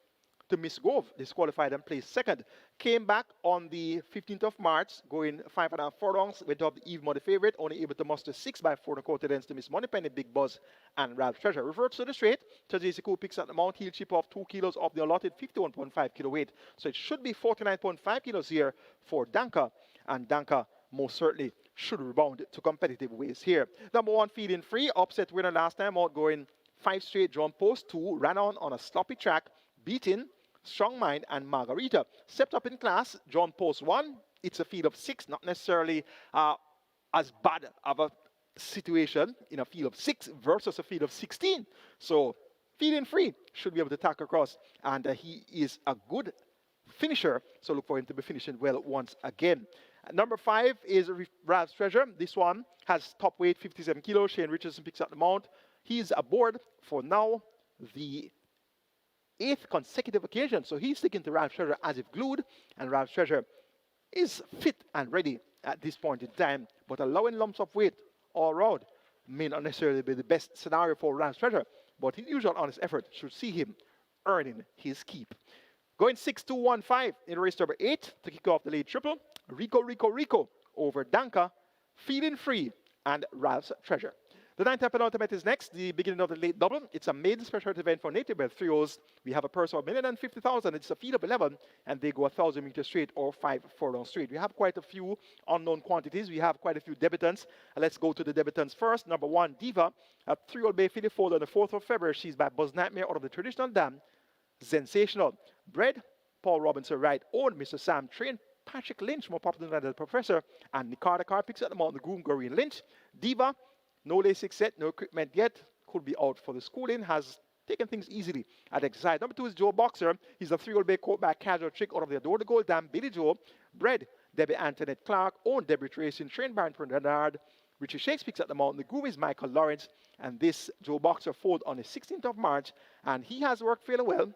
to Miss Grove, disqualified and placed second. Came back on the 15th of March, going 5.5 furlongs, went up the Eve Money favorite, only able to muster 6 by 4 1/4 lengths to Miss Moneypenny, Big Buzz, and Ralph's Treasure. Reverts to the straight. Tajisiku picks at the mount. He'll chip off 2 kilos of the allotted 51.5 kilo weight. So it should be 49.5 kilos here for Danka, and Danka most certainly should rebound to competitive ways here. Number 1, feed-in free, upset winner last time out, going 5 straight. John Post 2 ran on a sloppy track, beating Strong Mind and Margarita. Stepped up in class, John Post 1. It's a field of 6, not necessarily as bad of a situation in a field of 6 versus a field of 16. So feed-in free should be able to tack across, and he is a good finisher, so look for him to be finishing well once again. Number 5 is Ralph's Treasure. This one has top weight 57 kilos. Shane Richardson picks up the mount. He's aboard for now the 8th consecutive occasion. So he's sticking to Ralph's Treasure as if glued. And Ralph's Treasure is fit and ready at this point in time. But allowing lumps of weight all around may not necessarily be the best scenario for Ralph's Treasure. But his usual honest effort should see him earning his keep. Going 6-2-1-5 in race number 8 to kick off the late triple. Rico over Danka, feed-in free, and Ralph's Treasure. The 9th penultimate is next, the beginning of the late double. It's a maiden special event for native bred 3-0s. We have a purse of 1,050,000. It's a field of 11, and they go 1,000 meters straight or 5 furlongs straight. We have quite a few unknown quantities. We have quite a few debutants. Let's go to the debutants first. Number 1, Diva, a 3-year-old Bay filly foaled on the 4th of February. She's by Buzz Nightmare out of the traditional dam. Sensational. Bred, Paul Robinson, right, owned Mr. Sam, trained Patrick Lynch, more popular than the professor, and Nicardo Car picks at the mountain, the groom, Goreen Lynch. Diva, no LASIK set, no equipment yet, could be out for the schooling, has taken things easily at exercise. Number 2 is Joe Boxer. He's a 3-year-old Bay quarterback casual trick out of the Adore the Gold Dam. Billy Joe, bred Debbie Antoinette Clark, owned Debbie Racing, trained by Bernard. Richie Shakes picks at the mountain. The groom is Michael Lawrence, and this Joe Boxer foaled on the 16th of March, and he has worked fairly well.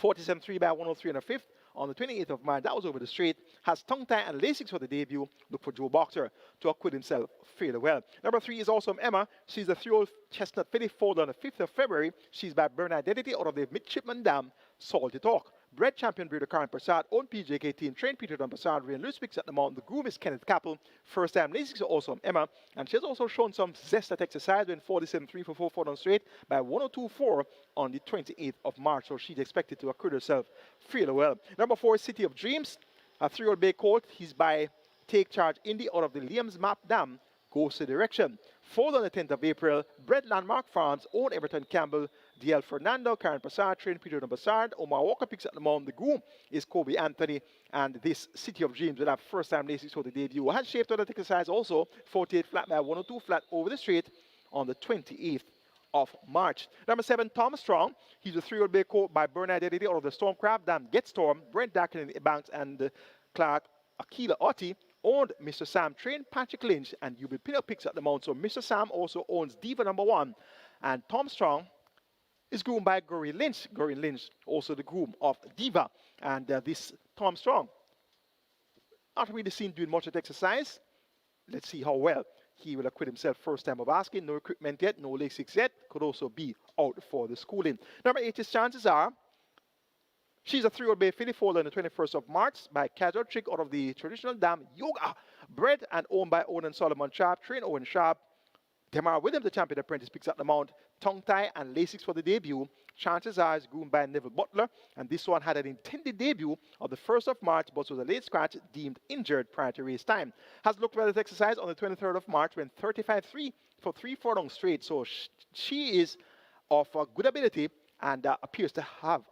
47.3 by 103 and a fifth. On the 28th of March, that was over the straight, has tongue tie and LASIK for the debut. Look for Joe Boxer to acquit himself fairly well. Number 3 is also Emma. She's a 3-year-old chestnut filly foaled on the 5th of February. She's by Bernard Identity out of the Midshipman Dam, Salty Talk. Bred champion breeder Karen Prasad, own PJK team, trained Peter Don Prasad, Rain Lewis picks at the mountain. The groom is Kenneth Capel. First time LASIK so also Emma. And she has also shown some zest at exercise when 47.3 for 4 furlongs straight by 102.4 on the 28th of March. So she's expected to acquit herself fairly well. Number 4 is City of Dreams, a 3-year-old Bay colt. He's by Take Charge Indy out of the Liam's Map Dam, Goes to Direction. Foaled on the 10th of April, bred Landmark Farms, own Everton Campbell, DL Fernando, Karen Prasad, trained Peter Bassard, Omar Walker picks at the mound. The groom is Kobe Anthony, and this City of Dreams will have first time LASIK for the debut. Has shaped on the exercise also, 48 flat by 102 flat over the straight on the 28th of March. Number 7, Tom Strong. He's a 3-year-old Bay colt by Bernard Identity out of the Stormcraft Dam, Get Storm, Brent Dakin in the Banks, and Clark Akila Otti. Owned Mr. Sam, trained Patrick Lynch, and Yubi Pinnock picks at the mount. So Mr. Sam also owns Diva number 1, and Tom Strong is groomed by Goreen Lynch. Goreen Lynch, also the groom of Diva. And this Tom Strong, not really seen doing much at exercise. Let's see how well he will acquit himself first time of asking. No equipment yet, no LASIK yet. Could also be out for the schooling. Number 8, his chances are, she's a 3-year-old Bay filly foaled on the 21st of March by Casual Trick out of the traditional dam, Yoga. Bred and owned by Owen Solomon Sharp, trained Owen Sharp. Tamara Williams, the champion apprentice, picks up the mount. Tongue tie and LASIK for the debut. Chances are it's groomed by Neville Butler, and this one had an intended debut of the 1st of March, but was a late scratch deemed injured prior to race time. Has looked well at exercise on the 23rd of March when 35.3 for 3 furlongs straight. So she is of good ability and appears to have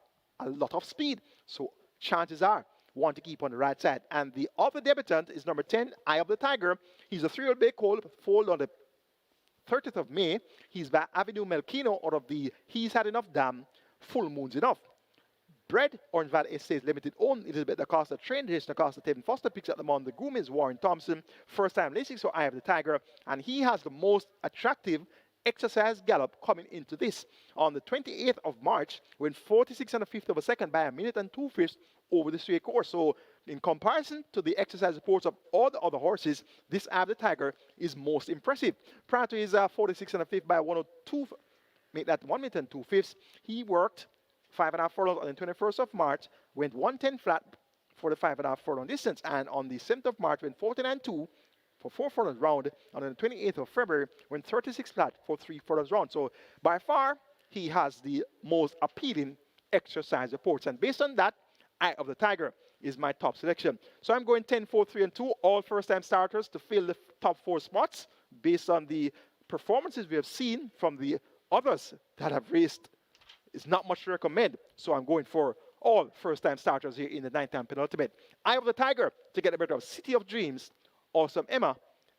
a lot of speed. So chances are one to keep on the right side. And the other debutant is number 10, Eye of the Tiger. He's a 3-year-old Bay colt, foaled on the 30th of May. He's by Avenue Melkino out of the He's Had Enough Dam, Full Moon's Enough. Bred Orange Valley Estates Limited, owned Elizabeth Acosta, trained Jason Acosta, Tevin Foster picks up the mount. The groom is Warren Thompson. First time LASIK, so Eye of the Tiger. And he has the most attractive exercise gallop coming into this on the 28th of March when 46 1/5 of a second by 1 minute and 2/5 over the straight course. So in comparison to the exercise reports of all the other horses, this Eye of the Tiger is most impressive. Prior to his 46 1/5 by 102, make that 1 minute and 2/5, he worked 5.5 furlongs on the 21st of March, went 110 flat for the 5.5 furlong distance, and on the 7th of March went 49.2 for 4 furlongs round, and on the 28th of February went 36 flat for 3 furlongs round. So by far, he has the most appealing exercise reports, and based on that, Eye of the Tiger is my top selection. So I'm going 10, 4, 3, and 2, all first-time starters to fill the top 4 spots based on the performances we have seen from the others that have raced. It's not much to recommend, so I'm going for all first-time starters here in the 9th penultimate. Eye of the Tiger to get a better of City of Dreams, Awesome Emma,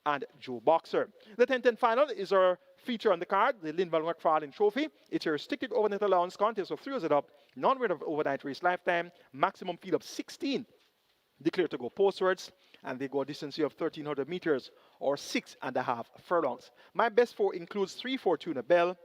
and Joe Boxer. The 10th and final is our feature on the card, the LINVAL McFarlane Trophy. It's a restricted overnight allowance contest of 3 years up, non-rate of overnight race lifetime, maximum field of 16 declared to go postwards, and they go a distance here of 1,300 meters or 6.5 furlongs. My best 4 includes 3 Fortuna Bell,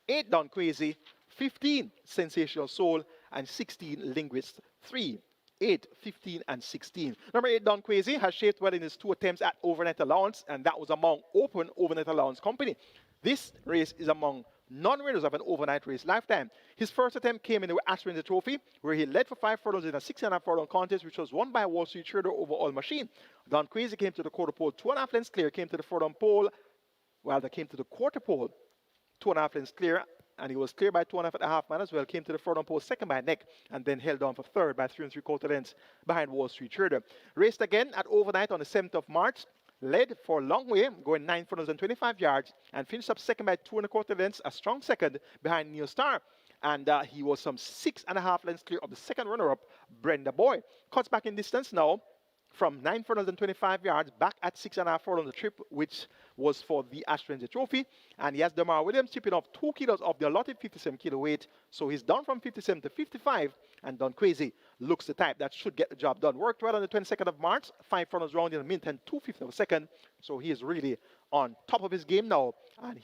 8 Don Crazy, 15 Sensational Soul, and 16 Linguist 3. 8, 15, and 16. Number 8, Don Crazy, has shaped well in his 2 attempts at overnight allowance, and that was among open overnight allowance company. This race is among non-winners of an overnight race lifetime. His first attempt came in the Ashwin Trophy, where he led for 5 furlongs in a 6.5 furlong contest, which was won by Wall Street Trader over All Machine. Don Crazy came to the quarter pole 2.5 lengths clear, came to the furlong pole Well, they came to the quarter pole, 2.5 lengths clear, and he was clear by 2.5 man as well. Came to the front pole second by neck, and then held on for third by 3 3/4 lengths behind Wall Street Trader. Raced again at overnight on the 7th of March. Led for a long way, going 9 furlongs and 25 yards, and finished up second by 2 1/4 lengths, a strong second behind Neil Star. And he was some 6.5 lengths clear of the second runner-up, Brenda Boy. Cuts back in distance now from 9 furlongs and 25 yards, back at 6.5 furlongs the trip, which was for the Ashrenzy Trophy. And he has Damar Williams chipping off 2 kilos of the allotted 57 kilo weight. So he's down from 57 to 55, and Don Crazy looks the type that should get the job done. Worked well on the 22nd of March, 5 furlongs round in a minute and 2/5 of a second. So he is really on top of his game now, and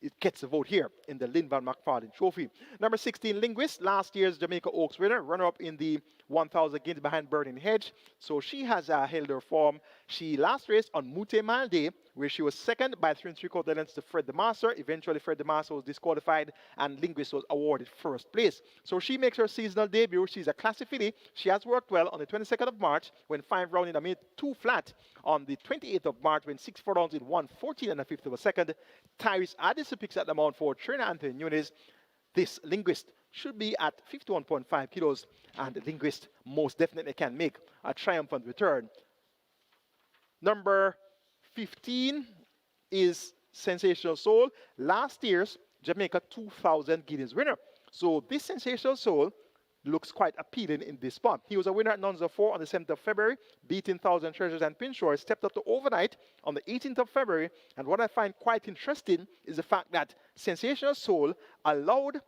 it gets a vote here in the LINVAL McFarlane Trophy. Number 16, Linguist, last year's Jamaica Oaks winner, runner-up in the 1,000 games behind Burning Hedge. So she has held her form. She last raced on Mute Mile Day, where she was second by 3 3/4 lengths to Fred the Master. Eventually, Fred the Master was disqualified, and Linguist was awarded first place. So she makes her seasonal debut. She's a classic filly. She has worked well on the 22nd of March, when 5 round in a minute, 2 flat. On the 28th of March, when 6 furlongs in 1/14 1/5 of a second. Tyrese Addison picks at the mount for Trina Anthony Nunes. This Linguist should be at 51.5 kilos, and the Linguist most definitely can make a triumphant return. Number 15 is Sensational Soul, last year's Jamaica 2000 Guineas winner. So this Sensational Soul looks quite appealing in this spot. He was a winner at Nonza 4 on the 7th of February, beating Thousand Treasures and Pinshore, stepped up to overnight on the 18th of February. And what I find quite interesting is the fact that Sensational Soul allowed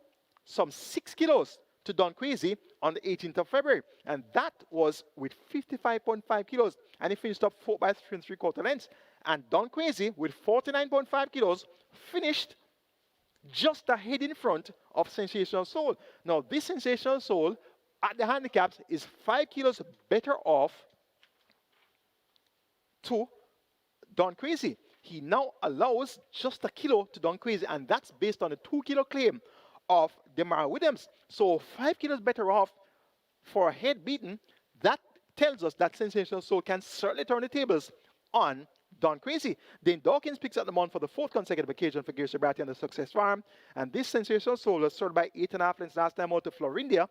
some 6 kilos to Don Crazy on the 18th of February. And that was with 55.5 kilos. And he finished up 4 by 3 3/4 lengths. And Don Crazy, with 49.5 kilos, finished just ahead in front of Sensational Soul. Now, this Sensational Soul at the handicaps is 5 kilos better off to Don Crazy. He now allows just a kilo to Don Crazy, and that's based on a 2 kilo claim of Damar Williams. So 5 kilos better off for a head beaten. That tells us that Sensational Soul can certainly turn the tables on Don Crazy. Dane Dawkins picks up the mount for the 4th consecutive occasion for Gear Sobriety and the Success Farm. And this Sensational Soul was sold by 8.5 lengths last time out to Florindia.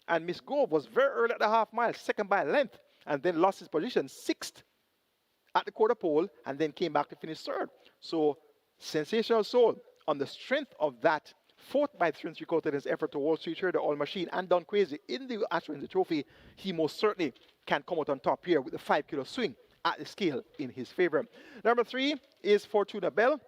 And Miss Grove was very early at the half mile, second by a length, and then lost his position, 6th at the quarter pole, and then came back to finish 3rd. So Sensational Soul, on the strength of that 4th by 3 3/4 lengths effort to Wall Street Trader, All Machine, and Don Crazy in the Ashrenzy Trophy, he most certainly can come out on top here with a 5 kilo swing at the scale in his favor. Number 3 is Fortuna Bell.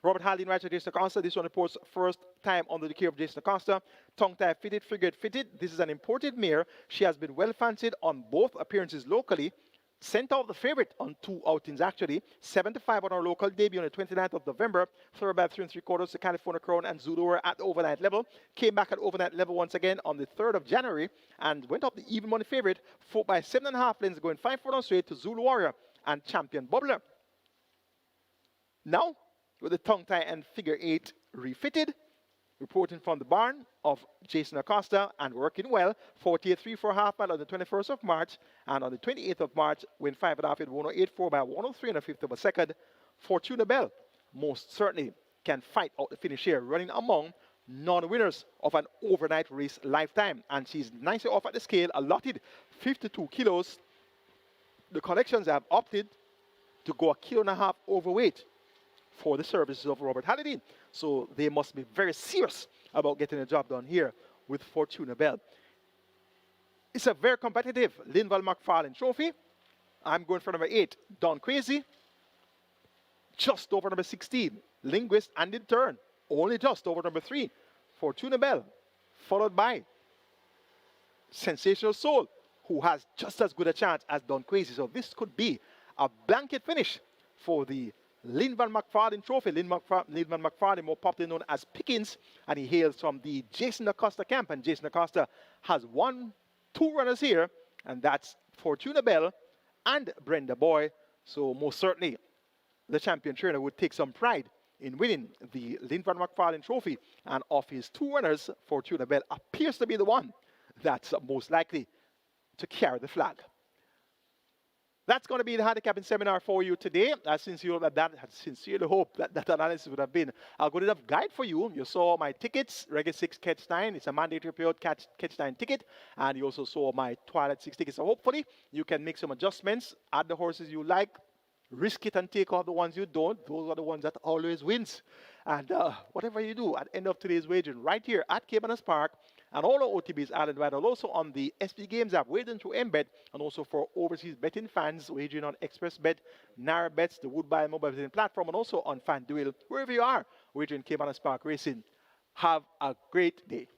Robert Haldane rides to Jason Acosta. This one reports first time under the care of Jason Acosta. Tongue tie fitted, figure fitted. This is an imported mare. She has been well fancied on both appearances locally. Sent out the favorite on 2 outings actually. 7-5 on our local debut on the 29th of November. Third by 3 3/4 to California Crown and Zulu at the overnight level. Came back at overnight level once again on the 3rd of January and went up the even money favorite. 4 by 7.5 lengths, going 5 furlongs straight to Zulu Warrior and Champion Bubbler. Now, with the tongue tie and figure 8 refitted, reporting from the barn of Jason Acosta and working well, 48.3 for a half mile on the 21st of March, and on the 28th of March, went 5.5 at 108.4 by 103 1/5 of a second. Fortuna Bell most certainly can fight out the finish here, running among non-winners of an overnight race lifetime. And she's nicely off at the scale, allotted 52 kilos. The collections have opted to go 1.5 kilos overweight for the services of Robert Haldane. So they must be very serious about getting the job done here with Fortuna Bell. It's a very competitive LINVAL McFarlane Trophy. I'm going for number 8, Don Crazy. Just over number 16, Linguist and in turn, only just over number 3, Fortuna Bell, followed by Sensational Soul, who has just as good a chance as Don Crazy. So this could be a blanket finish for the LINVAL McFarlane Trophy. LINVAL McFarlane, more popularly known as Pickens, and he hails from the Jason Acosta camp. And Jason Acosta has 2 runners here, and that's Fortuna Bell and Brenda Boy. So most certainly, the champion trainer would take some pride in winning the LINVAL McFarlane Trophy. And of his 2 runners, Fortuna Bell appears to be the one that's most likely to carry the flag. That's going to be the handicapping seminar for you today. I sincerely hope that analysis would have been a good enough guide for you. You saw my tickets, Reggae 6, Catch 9. It's a mandatory period Catch 9 ticket. And you also saw my Twilight 6 ticket. So hopefully you can make some adjustments, add the horses you like, risk it and take off the ones you don't. Those are the ones that always wins. And whatever you do at the end of today's wagering, right here at Caymanas Park, and all our OTBs added right, and also on the SP Games app, wagering through Embed, and also for overseas betting fans, wagering on Express Bet, Narrow Bets, the Woodbine mobile betting platform, and also on FanDuel, wherever you are, wagering Caymanas Park Racing. Have a great day.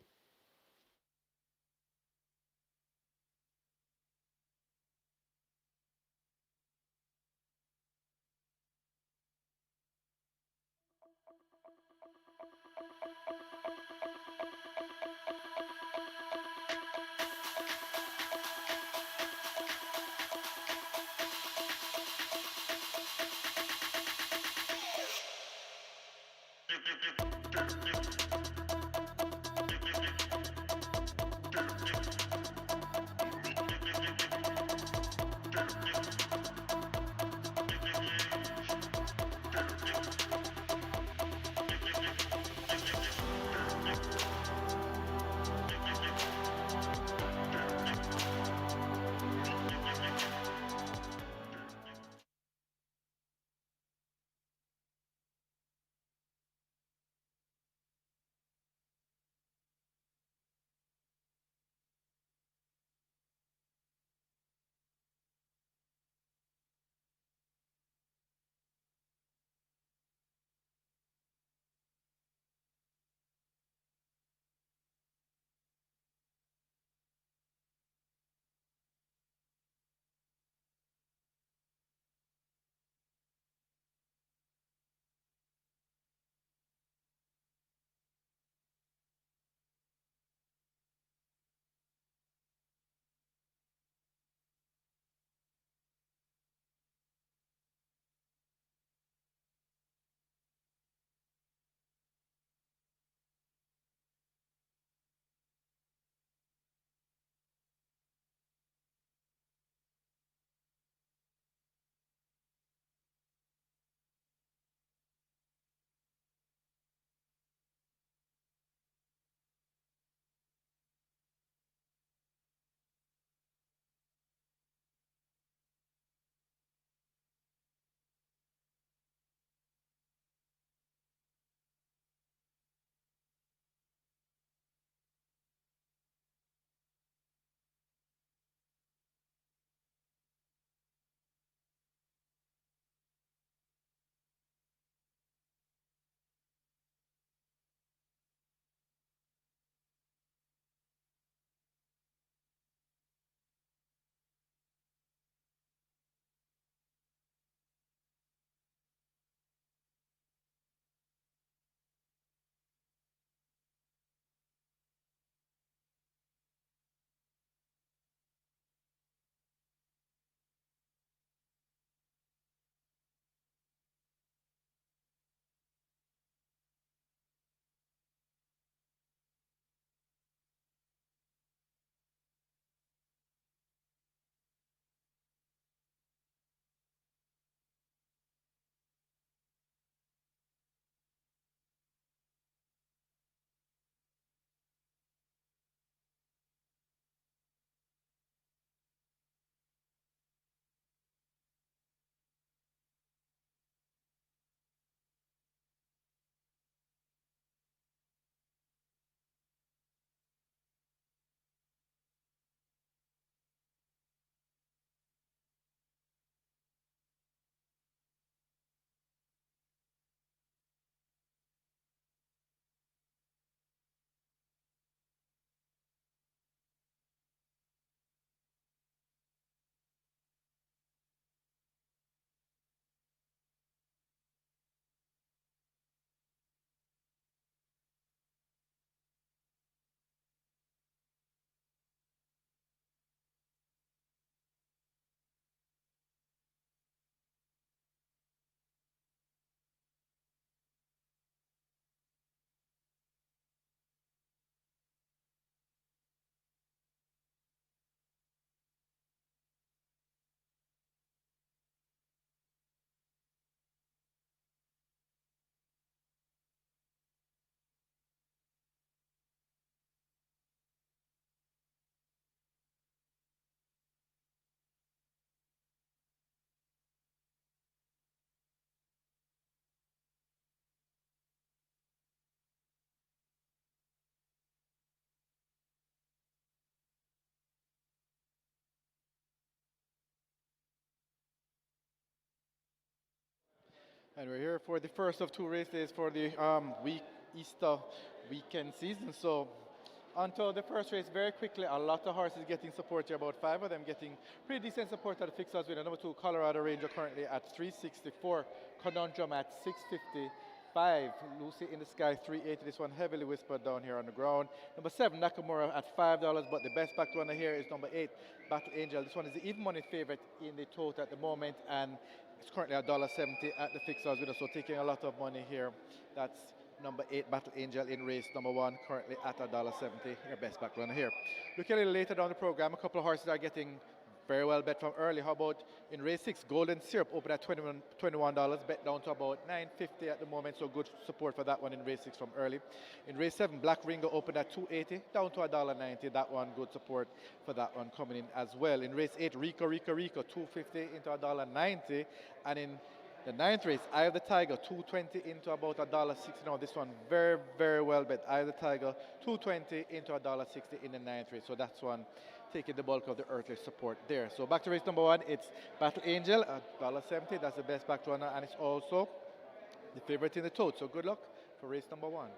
And we're here for the first of two races for the Easter weekend season. So onto the first race very quickly. A lot of horses getting support here, about five of them getting pretty decent support at the fixers with number two Colorado Ranger currently at 364, Conundrum at 655, Lucy in the Sky 380. This one heavily whispered down here on the ground. Number seven Nakamura at $5, but the best back runner here is number eight Battle Angel. This one is the even money favorite in the total at the moment, and it's currently $1.70 at the fixers with us, so taking a lot of money here. That's number 8 Battle Angel in race number 1, currently at $1.70, your best back runner here. Looking a little later down the program, a couple of horses are getting very well bet from early. How about in race 6, Golden Syrup open at $21, bet down to about $9.50 at the moment, so good support for that one in race 6 from early. In race 7, Black Ringo opened at $2.80, down to $1.90. That one, good support for that one coming in as well. In race 8, Rico, $2.50 into $1.90, and in the ninth race, Eye of the Tiger, 220 into about $1.60. Now this one very, very well bet. Eye of the Tiger, 220 into $1.60 in the ninth race. So that's one taking the bulk of the earthly support there. So back to race number 1, it's Battle Angel at $1.70. That's the best back runner, and it's also the favorite in the tote. So good luck for race number 1.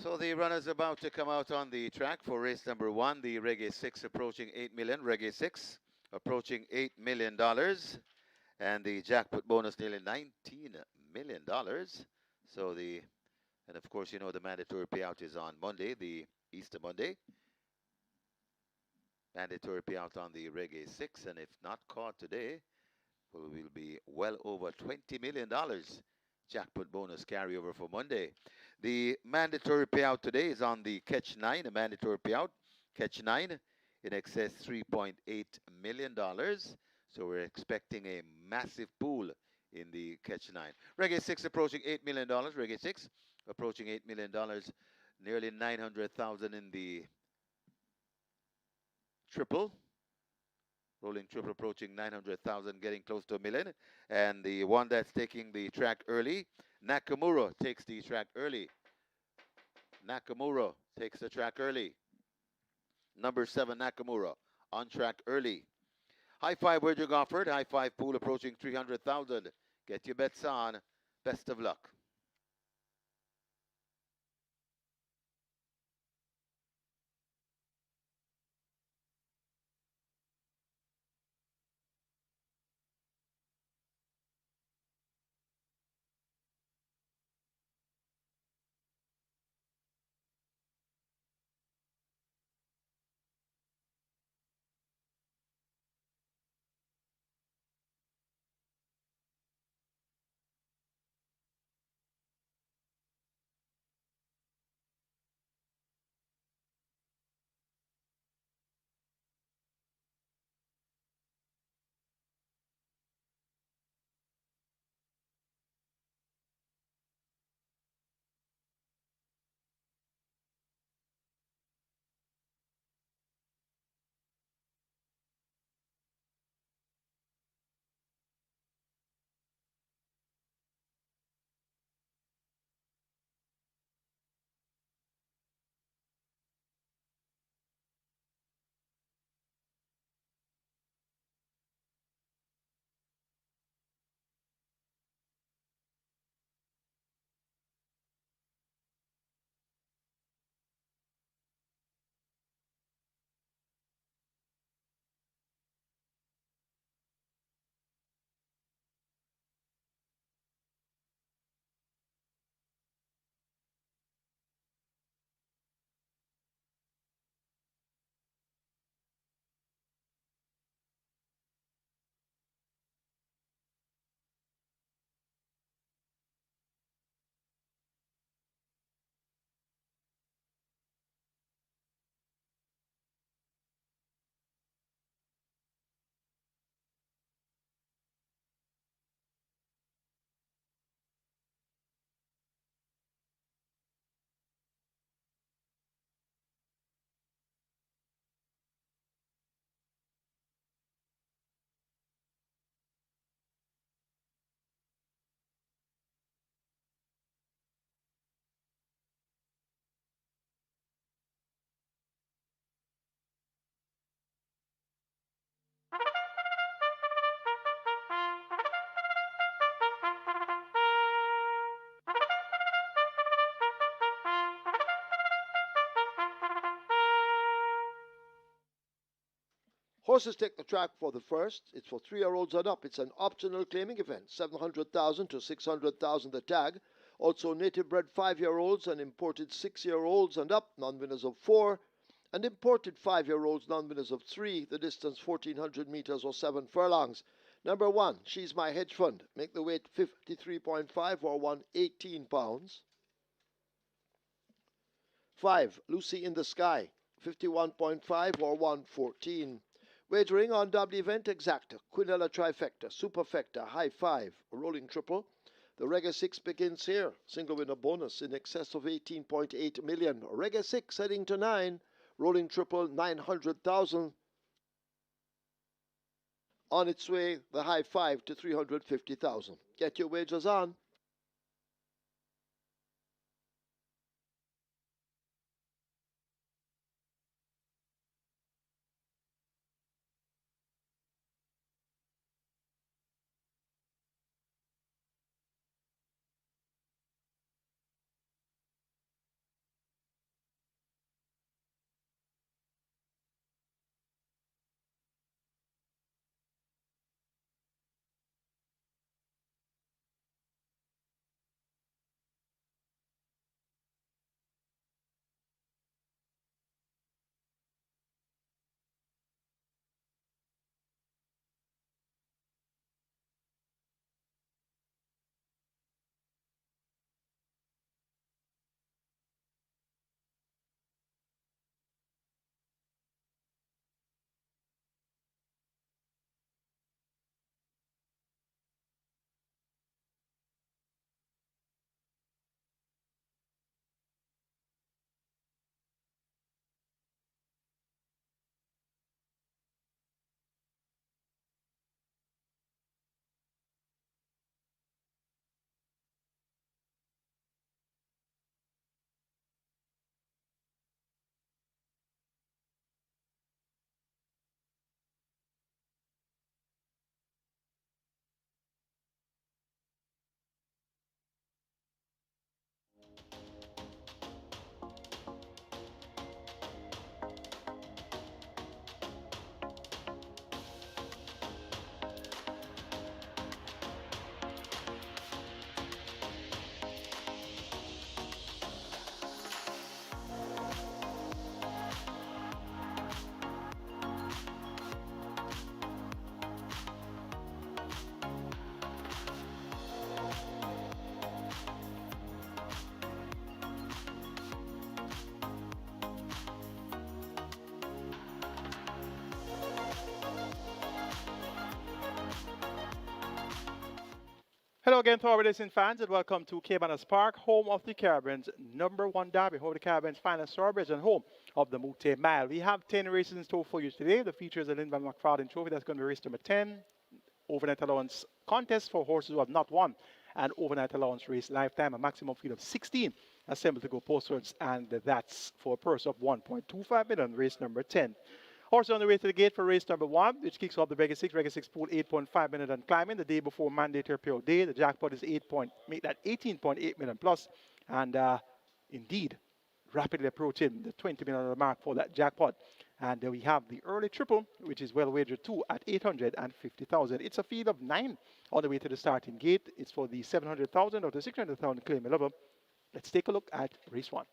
So the runners about to come out on the track for race number 1, the Reggae 6 approaching 8 million. Reggae 6 approaching $8 million, and the jackpot bonus nearly $19 million. So and of course, you know the mandatory payout is on Monday, the Easter Monday. Mandatory payout on the Reggae 6, and if not caught today, well, we'll be well over $20 million jackpot bonus carryover for Monday. The mandatory payout today is on the Catch 9, a mandatory payout. Catch 9 in excess $3.8 million. So we're expecting a massive pool in the Catch 9. Reggae 6 approaching $8 million. Reggae 6 approaching $8 million. Nearly 900,000 in the triple. Rolling triple approaching 900,000, getting close to a million. And the one that's taking the track early, Nakamura takes the track early. Nakamura takes the track early. Number 7, Nakamura, on track early. High five, Roger Gofford. High five pool approaching 300,000. Get your bets on. Best of luck. Horses take the track for the first. It's for 3-year-olds and up. It's an optional claiming event. 700,000 to 600,000 the tag. Also native bred 5-year-olds and imported 6-year-olds and up, non-winners of 4. And imported 5-year-olds, non-winners of 3. The distance 1,400 meters or 7 furlongs. Number 1, She's My Hedge Fund. Make the weight 53.5 or 118 pounds. 5, Lucy in the Sky. 51.5 or 114. Wagering on double event exacta, Quinella trifecta, superfecta, high 5, rolling triple. The Reggae 6 begins here. Single winner bonus in excess of 18.8 million. Reggae 6 heading to 9. Rolling triple 900,000. On its way, the high 5 to 350,000. Get your wagers on. Hello again to our racing fans and welcome to Caymanas Park, home of the Caribbean's #1 derby, home of the Caribbean's finest thoroughbreds and home of the Mute Mile. We have 10 races in store for you today. The features a LINVAL McFarlane Trophy, that's going to be race number 10, overnight allowance contest for horses who have not won, and overnight allowance race lifetime, a maximum field of 16 assembled to go postwards, and that's for a purse of 1.25 million, race number 10. Horses on the way to the gate for race number 1, which kicks off the Reggae 6. Reggae 6 pool 8.5 million and climbing. The day before mandatory period day, the jackpot is 18.8 million plus. And indeed, rapidly approaching the 20 million mark for that jackpot. And we have the early triple, which is well wagered too, at 850,000. It's a field of 9 on the way to the starting gate. It's for the 700,000 or the 600,000 claim level. Let's take a look at race 1.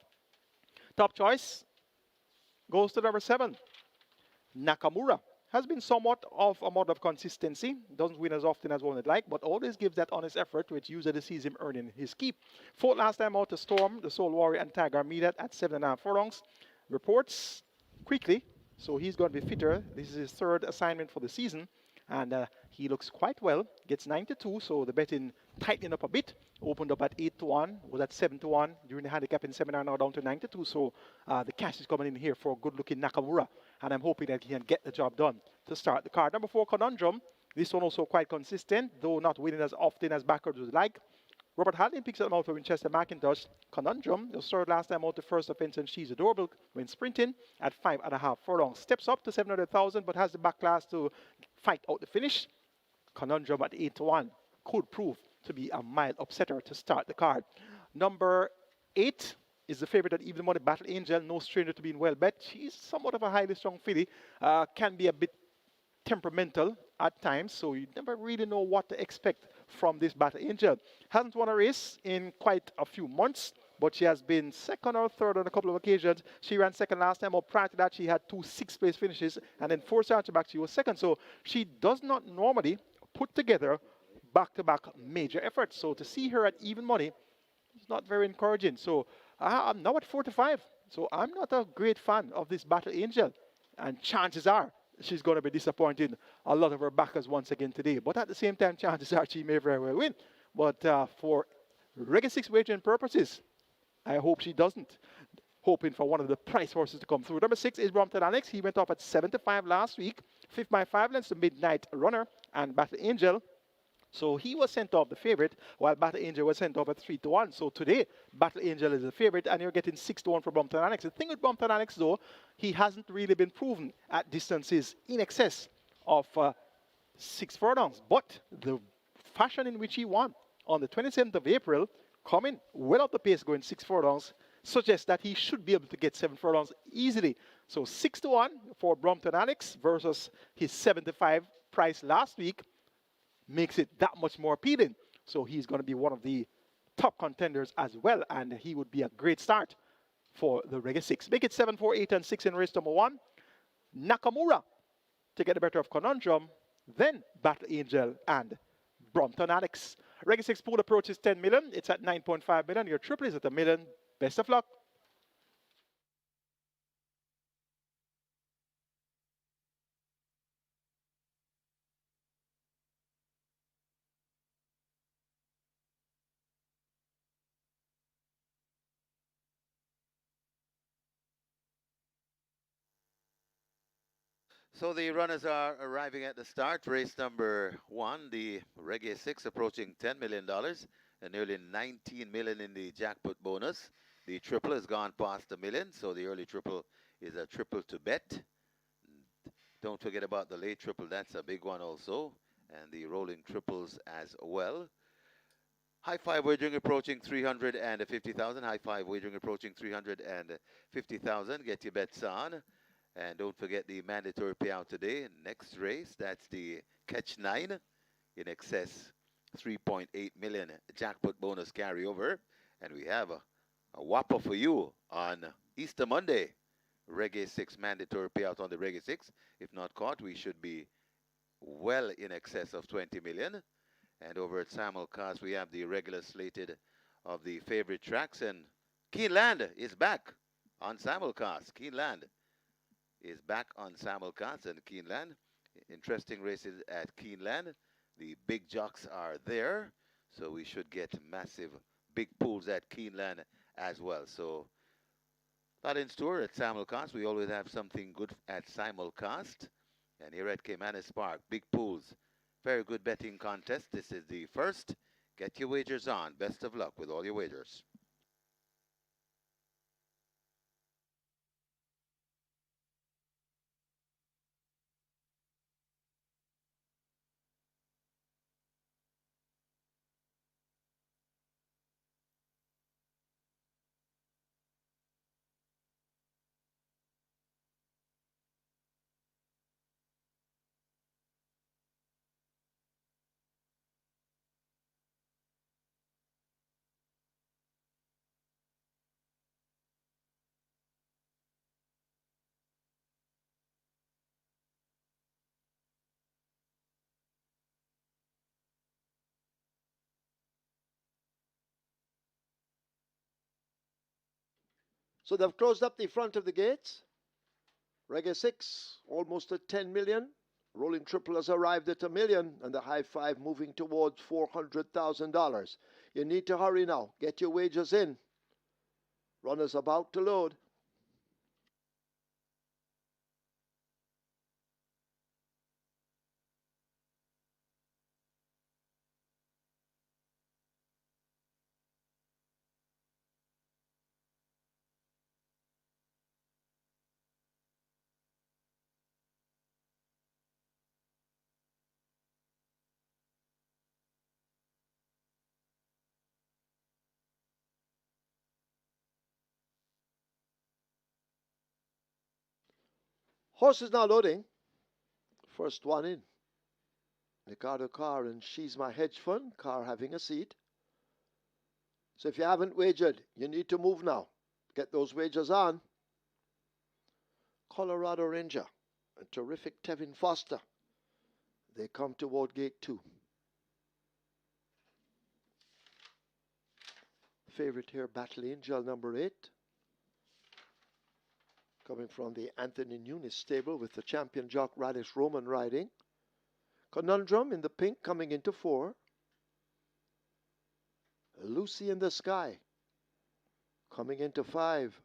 Top choice goes to number 7. Nakamura has been somewhat of a model of consistency. Doesn't win as often as one would like, but always gives that honest effort, which usually sees him earning his keep. Fourth last time out to Storm, the Soul Warrior, and Tiger meet at 7.5 furlongs. Reports quickly, so he's going to be fitter. This is his third assignment for the season, and he looks quite well. Gets 9-2, so the betting tightening up a bit. Opened up at 8-1, was at 7-1 during the handicapping seminar, now down to 9-2. So the cash is coming in here for a good-looking Nakamura, and I'm hoping that he can get the job done to start the card. Number 4, Conundrum. This one also quite consistent, though not winning as often as backwards would like. Robert Hadley picks it out for Winchester McIntosh. Conundrum, the third last time out, the first offense, and she's adorable when sprinting at 5.5 furlongs. Steps up to 700,000, but has the back class to fight out the finish. Conundrum at 8-1 could prove to be a mild upsetter to start the card. Number 8 is the favorite at even money, Battle Angel. No stranger to being well bet. She's somewhat of a highly strung filly. Can be a bit temperamental at times, so you never really know what to expect from this Battle Angel. Hasn't won a race in quite a few months, but she has been second or third on a couple of occasions. She ran second last time, or prior to that she had 2 sixth-place finishes, and then 4 starts back she was second. So she does not normally put together back-to-back major efforts. So to see her at even money is not very encouraging. So I'm now at 4-5. So I'm not a great fan of this Battle Angel, and chances are she's going to be disappointing a lot of her backers once again today. But at the same time, chances are she may very well win. But for Reggae 6 wagering purposes, I hope she doesn't. Hoping for one of the price horses to come through. Number 6 is Brompton Alex. He went off at 7-5 last week. 5th by 5 lengths to Midnight Runner and Battle Angel. So he was sent off the favorite, while Battle Angel was sent off at 3-1. So today, Battle Angel is the favorite, and you're getting 6-1 for Brompton Alex. The thing with Brompton Alex, though, he hasn't really been proven at distances in excess of 6 furlongs. But the fashion in which he won on the 27th of April, coming well up the pace, going 6 furlongs, suggests that he should be able to get 7 furlongs easily. So 6-1 for Brompton Alex versus his 7-5 price last week makes it that much more appealing. So he's going to be one of the top contenders as well, and he would be a great start for the Reggae 6. Make it 7, 4, 8, and 6 in race number 1. Nakamura to get the better of Conundrum, then Battle Angel and Brompton Alex. Reggae 6 pool approaches 10 million. It's at 9.5 million. Your triple is at $1 million. Best of luck. So the runners are arriving at the start. Race number 1, the Reggae 6 approaching $10 million and nearly 19 million in the jackpot bonus. The triple has gone past $1 million, so the early triple is a triple to bet. Don't forget about the late triple, that's a big one also, and the rolling triples as well. High five wagering approaching 350,000. High five wagering approaching 350,000. Get your bets on. And don't forget the mandatory payout today. Next race, that's the Catch 9 in excess 3.8 million jackpot bonus carryover. And we have a whopper for you on Easter Monday. Reggae 6 mandatory payout on the Reggae 6. If not caught, we should be well in excess of 20 million. And over at Simulcast, we have the regular slated of the favorite tracks. And Keeneland is back on Simulcast. Keeneland is back on Simulcast, and Keeneland. Interesting races at Keeneland. The big jocks are there. So we should get massive, big pools at Keeneland as well. So not in store at simulcast. We always have something good at simulcast. And here at Caymanas Park, big pools, very good betting contest. This is the first. Get your wagers on. Best of luck with all your wagers. So they've closed up the front of the gates. Reggae 6, almost at 10 million. Rolling Triple has arrived at 1 million, and the High Five moving towards $400,000. You need to hurry now. Get your wagers in. Runners about to load. Horse is now loading. First one in. Ricardo Carr and She's My Hedge Fund. Carr having a seat. So if you haven't wagered, you need to move now. Get those wagers on. Colorado Ranger and terrific Tevin Foster. They come toward gate 2. Favorite here, Battle Angel, number 8. Coming from the Anthony Nunes stable with the champion jock Radish Roman riding. Conundrum in the pink coming into 4. Lucy in the Sky coming into 5.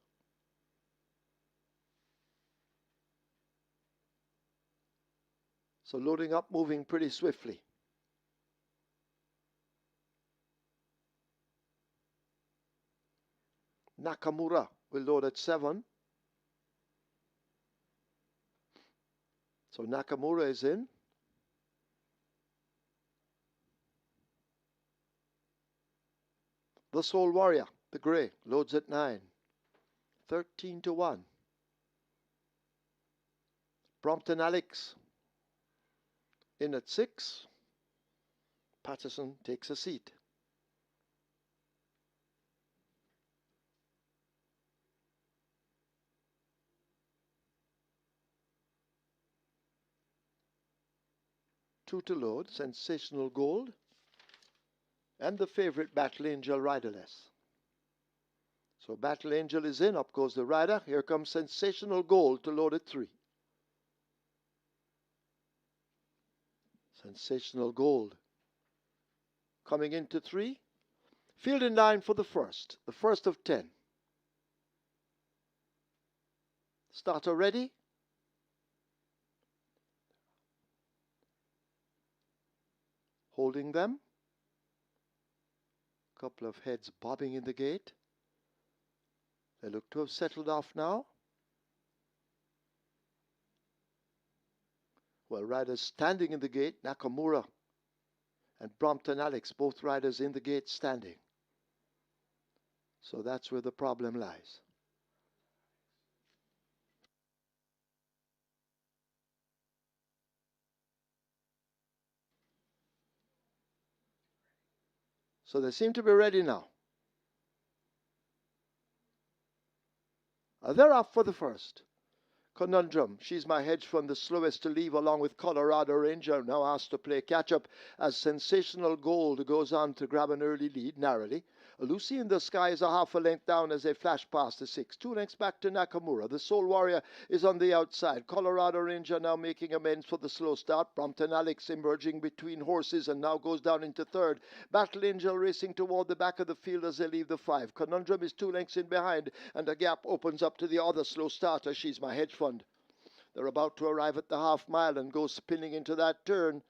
So loading up, moving pretty swiftly. Nakamura will load at 7. So Nakamura is in. The Soul Warrior, the grey, loads at 9. 13 to 1. Brompton Alex in at 6. Patterson takes a seat. Two to load, Sensational Gold, and the favorite Battle Angel riderless. So Battle Angel is in, up goes the rider. Here comes Sensational Gold to load at 3. Sensational Gold coming into 3. Field in line for the first of 10. Starter ready. Holding them. Couple of heads bobbing in the gate. They look to have settled off now. Well, riders standing in the gate, Nakamura and Brompton Alex, both riders in the gate standing. So that's where the problem lies. So they seem to be ready now. They're off for the first. Conundrum. She's My Hedge Fund, the slowest to leave, along with Colorado Ranger, now asked to play catch-up as Sensational Gold goes on to grab an early lead narrowly. Lucy in the Sky is a half a length down as they flash past the 6. 2 lengths back to Nakamura. The Soul Warrior is on the outside. Colorado Ranger now making amends for the slow start. Brompton Alex emerging between horses and now goes down into third. Battle Angel racing toward the back of the field as they leave the 5. Conundrum is 2 lengths in behind, and the gap opens up to the other slow starter. She's My Hedge Fund. They're about to arrive at the half mile and go spinning into that turn.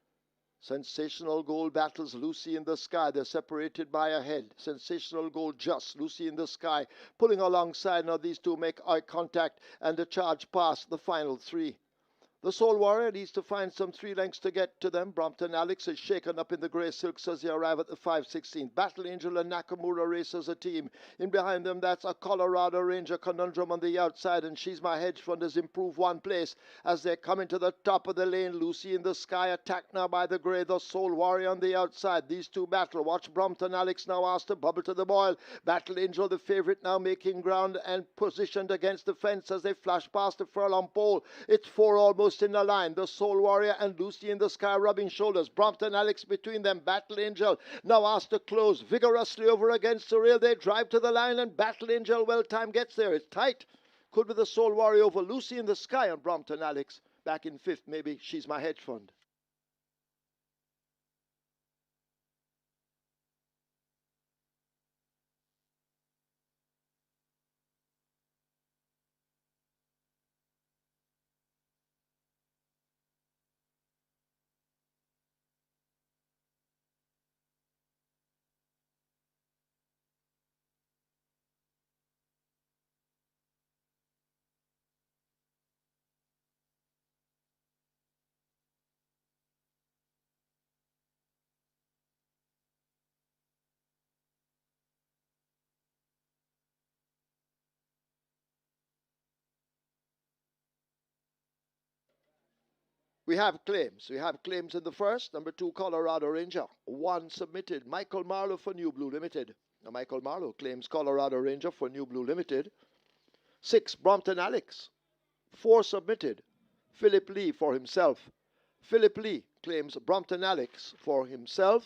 Sensational Gold battles Lucy in the Sky. They're separated by a head. Sensational Gold just Lucy in the Sky pulling alongside. Now these two make eye contact and the charge past the final 3. The Soul Warrior needs to find some 3 lengths to get to them. Brompton Alex is shaken up in the grey silks as they arrive at the 5:16. Battle Angel and Nakamura race as a team. In behind them, that's a Colorado Ranger Conundrum on the outside, and She's My Hedge Fund has improved 1 place as they come into the top of the lane. Lucy in the Sky attacked now by the grey. The Soul Warrior on the outside. These two battle. Watch Brompton Alex now asked to bubble to the boil. Battle Angel, the favourite, now making ground and positioned against the fence as they flash past the furlong pole. It's 4 almost in the line. The Soul Warrior and Lucy in the Sky rubbing shoulders. Brompton Alex between them. Battle Angel now asked to close vigorously over against the rail. They drive to the line and Battle Angel, well time gets there. It's tight. Could be the Soul Warrior over Lucy in the Sky and Brompton Alex. Back in 5th, maybe She's My Hedge Fund. We have claims. We have claims in the first. Number 2, Colorado Ranger. 1 submitted. Michael Marlowe for New Blue Limited. Now, Michael Marlowe claims Colorado Ranger for New Blue Limited. 6, Brompton Alex. 4 submitted. Philip Lee for himself. Philip Lee claims Brompton Alex for himself.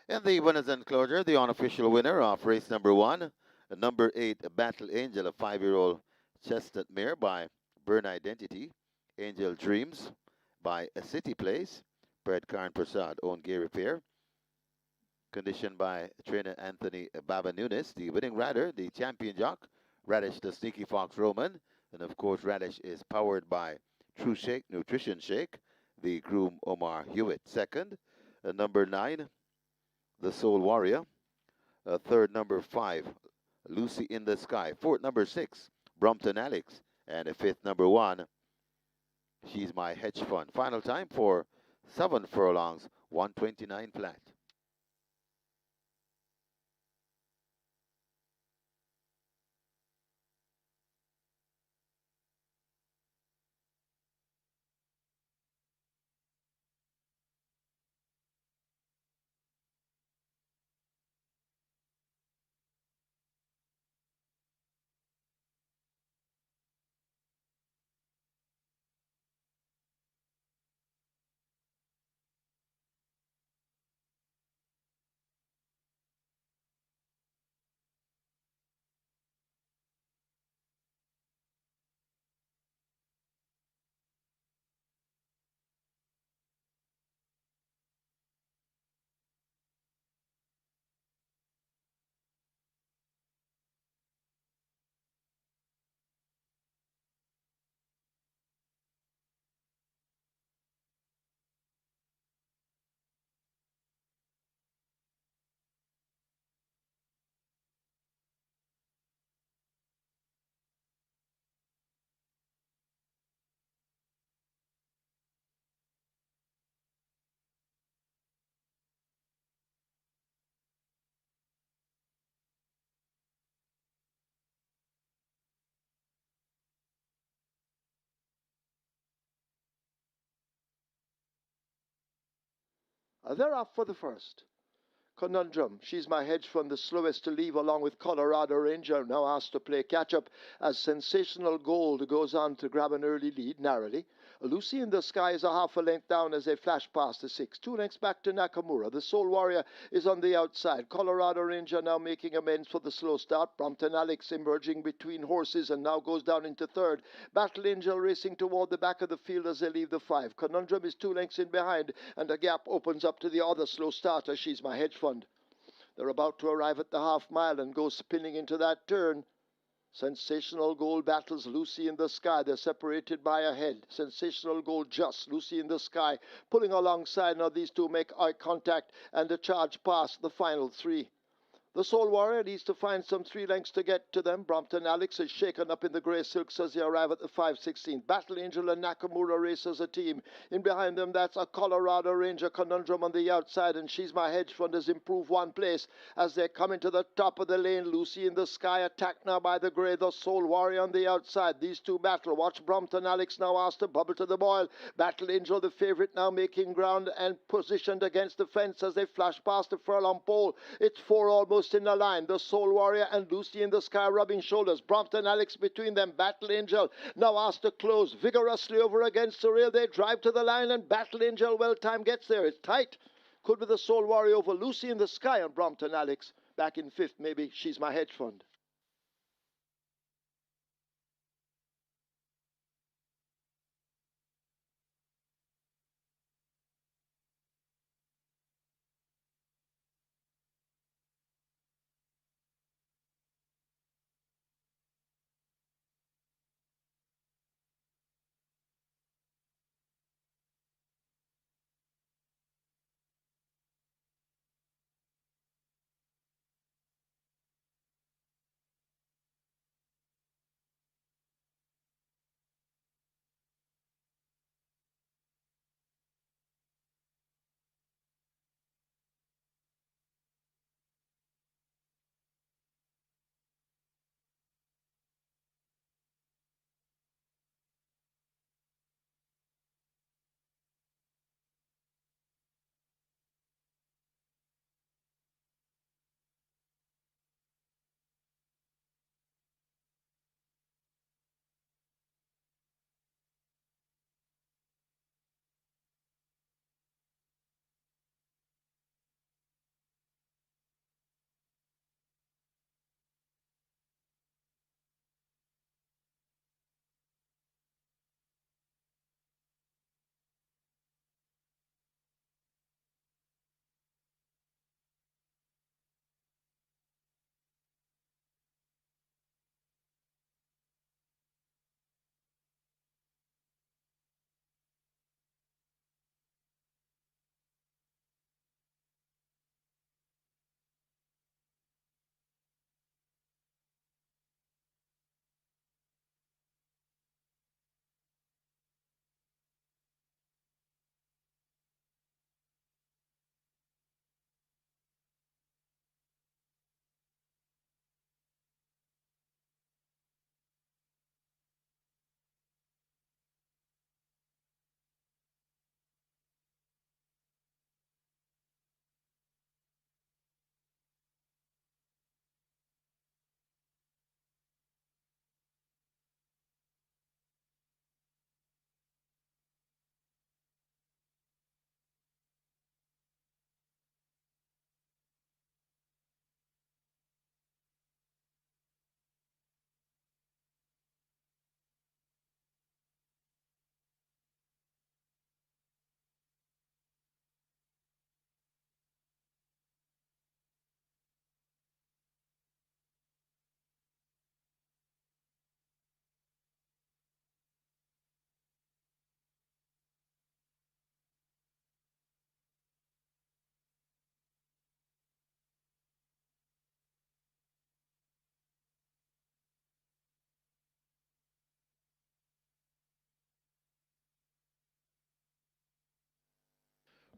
And the winners enclosure, the unofficial winner of race number 1, number 8, Battle Angel, a 5-year-old chestnut mare by Burn Identity, Angel Dreams by A City Place, Brad Karn Prasad, own Gear Repair, conditioned by trainer Anthony Baba Nunes. The winning rider, the champion jock, Radish the Sneaky Fox Roman. And of course, Radish is powered by True Shake Nutrition Shake. The groom Omar Hewitt second. Number 9, the Soul Warrior. Third, number 5, Lucy in the Sky. Fourth, number 6, Brompton Alex. And fifth, number 1, She's My Hedge Fund. Final time for 7 furlongs, 129 flat. They're off for the first. Conundrum. She's My Hedge Fund, the slowest to leave, along with Colorado Ranger, now asked to play catch-up as Sensational Gold goes on to grab an early lead, narrowly. Lucy in the Sky is a half a length down as they flash past the 6. 2 lengths back to Nakamura. The Soul Warrior is on the outside. Colorado Ranger now making amends for the slow start. Brompton Alex emerging between horses and now goes down into third. Battle Angel racing toward the back of the field as they leave the 5. Conundrum is 2 lengths in behind, and the gap opens up to the other slow starter. She's My Hedge Fund. They're about to arrive at the half mile and go spinning into that turn. Sensational Gold battles Lucy in the Sky. They're separated by a head. Sensational Gold just. Lucy in the Sky pulling alongside. Now these two make eye contact and the charge past the final 3. The Soul Warrior needs to find some 3 lengths to get to them. Brompton Alex is shaken up in the grey silks as they arrive at the 5:16. Battle Angel and Nakamura race as a team. In behind them, that's a Colorado Ranger. Conundrum on the outside, and She's My Hedge Fund has improved 1 place as they come into the top of the lane. Lucy in the Sky attacked now by the grey. The Soul Warrior on the outside. These two battle. Watch Brompton Alex now asked to bubble to the boil. Battle Angel, the favourite, now making ground and positioned against the fence as they flash past the furlong pole. It's 4 almost in the line. The Soul Warrior and Lucy in the Sky rubbing shoulders. Brompton Alex between them. Battle Angel now asked to close vigorously over against the rail. They drive to the line and Battle Angel, well time gets there. It's tight. Could be the Soul Warrior over Lucy in the Sky and Brompton Alex. Back in 5th, maybe She's My Hedge Fund.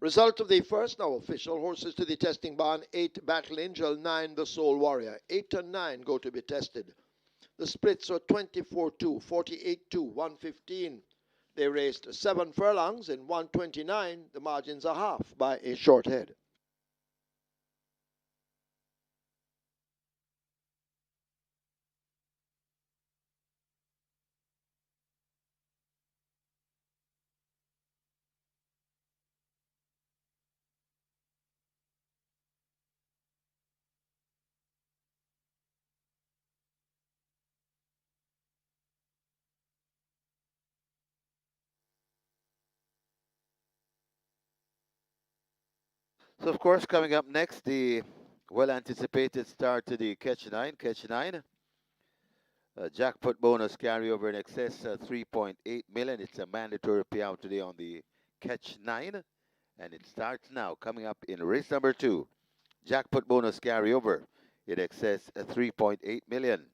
Result of the first, now official. Horses to the testing barn. 8 Battle Angel, 9 The Soul Warrior. 8 and 9 go to be tested. The splits are 24-2, 48-2, 115. They raced 7 furlongs in 129. The margins are half by a short head. So, of course, coming up next, the well anticipated start to the Catch 9. Catch 9. Jackpot bonus carryover in excess 3.8 million. It's a mandatory payout today on the Catch 9. And it starts now, coming up in race number 2. Jackpot bonus carryover in excess 3.8 million.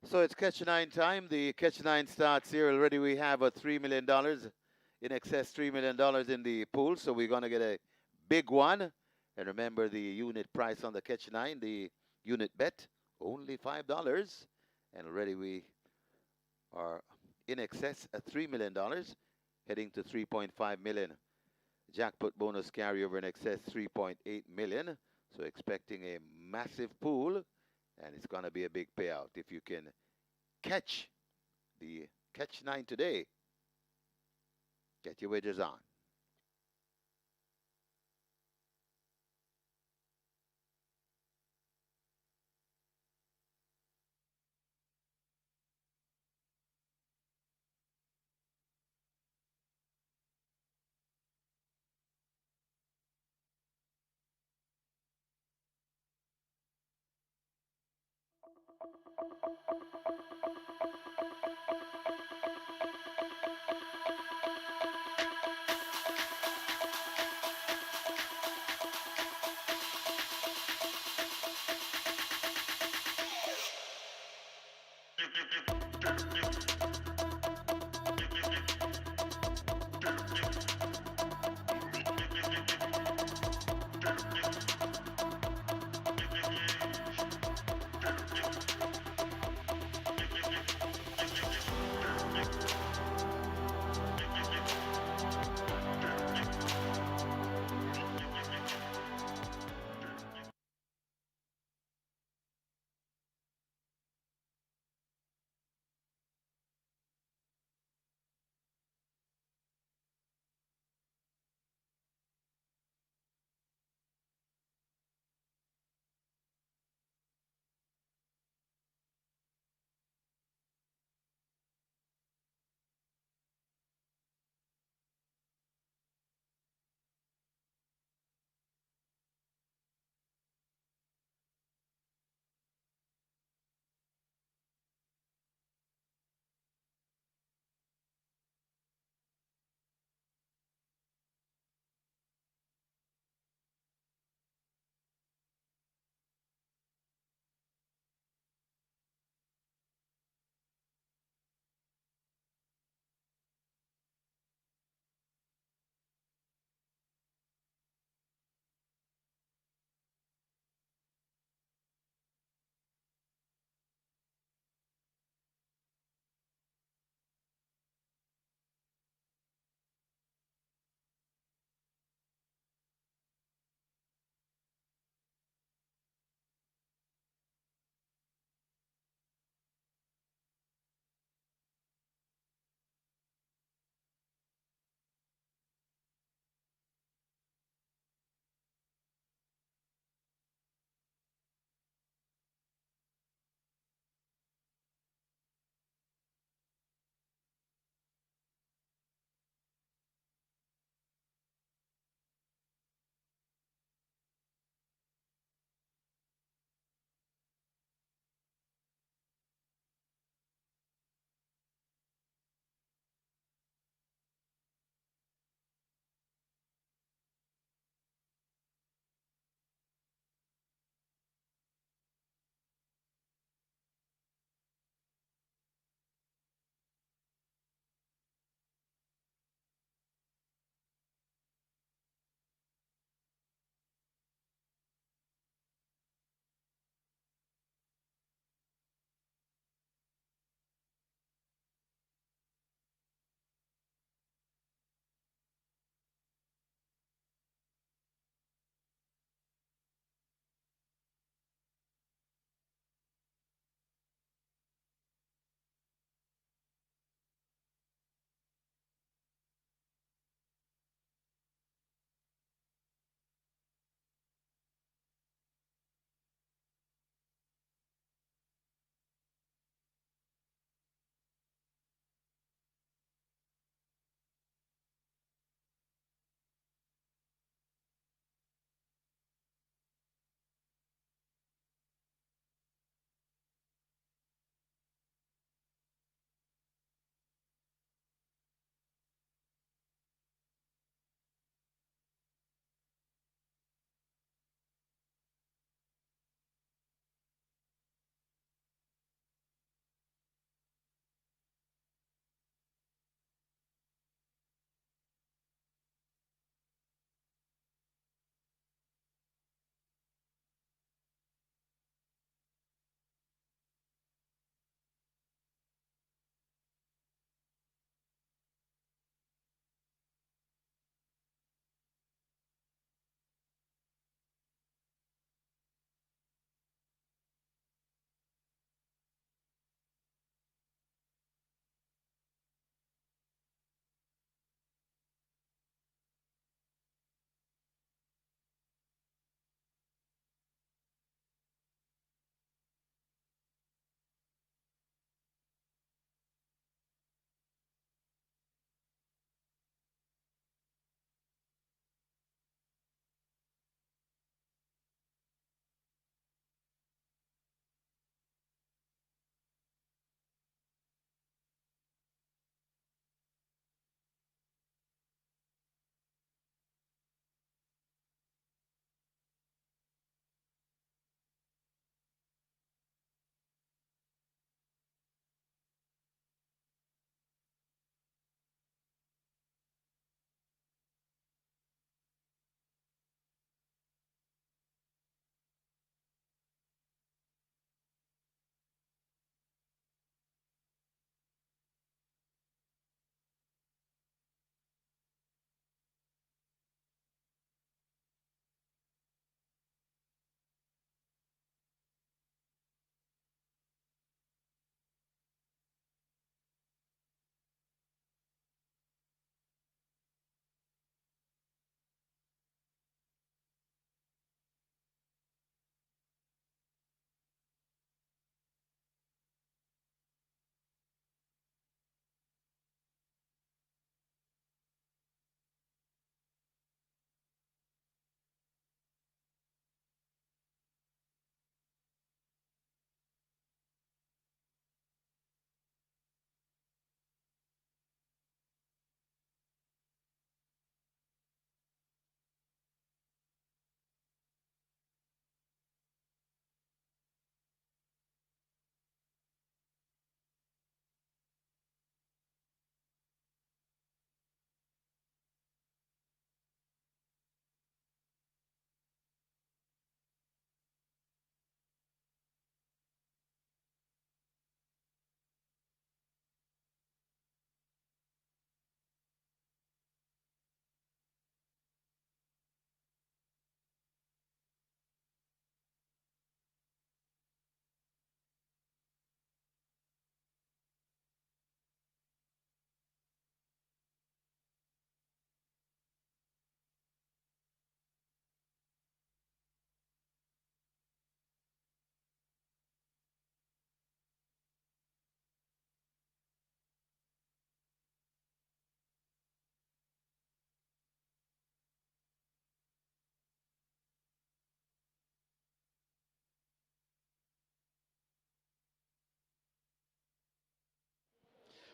So it's catch nine time. The catch nine starts here already. We have a $3 million in excess, $3 million in the pool. So we're gonna get a big one. And remember the unit price on the catch nine, the unit bet, only $5. And already we are in excess at $3 million, heading to 3.5 million. Jackpot bonus carryover in excess 3.8 million. So expecting a massive pool, and it's gonna be a big payout if you can catch the catch nine today. Get your wagers on.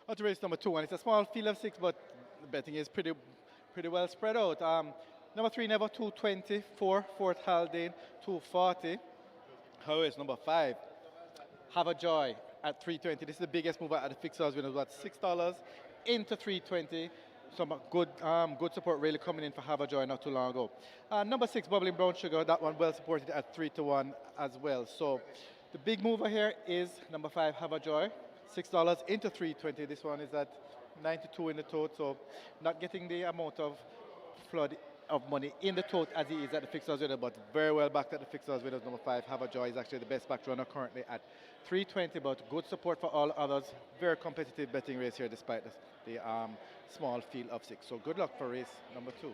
On to race number 2, and it's a small field of 6, but the betting is pretty well spread out. Number 3, Never 220, 4, Fort Haldane 240. How is number 5, Have a Joy at 320. This is the biggest mover at the fixers winners, about $6 into 320. Some good support really coming in for Have a Joy not too long ago. Number 6, Bubbling Brown Sugar, that one well supported at 3-1 as well. So the big mover here is number 5, Have a Joy, $6 into 320. This one is at 92 in the tote, so not getting the amount of flood of money in the tote as he is at the fixers winner, but very well backed at the fixers winners. Number 5, Have a Joy, is actually the best backed runner currently at 320, but good support for all others. Very competitive betting race here despite the small field of 6. So good luck for race number 2.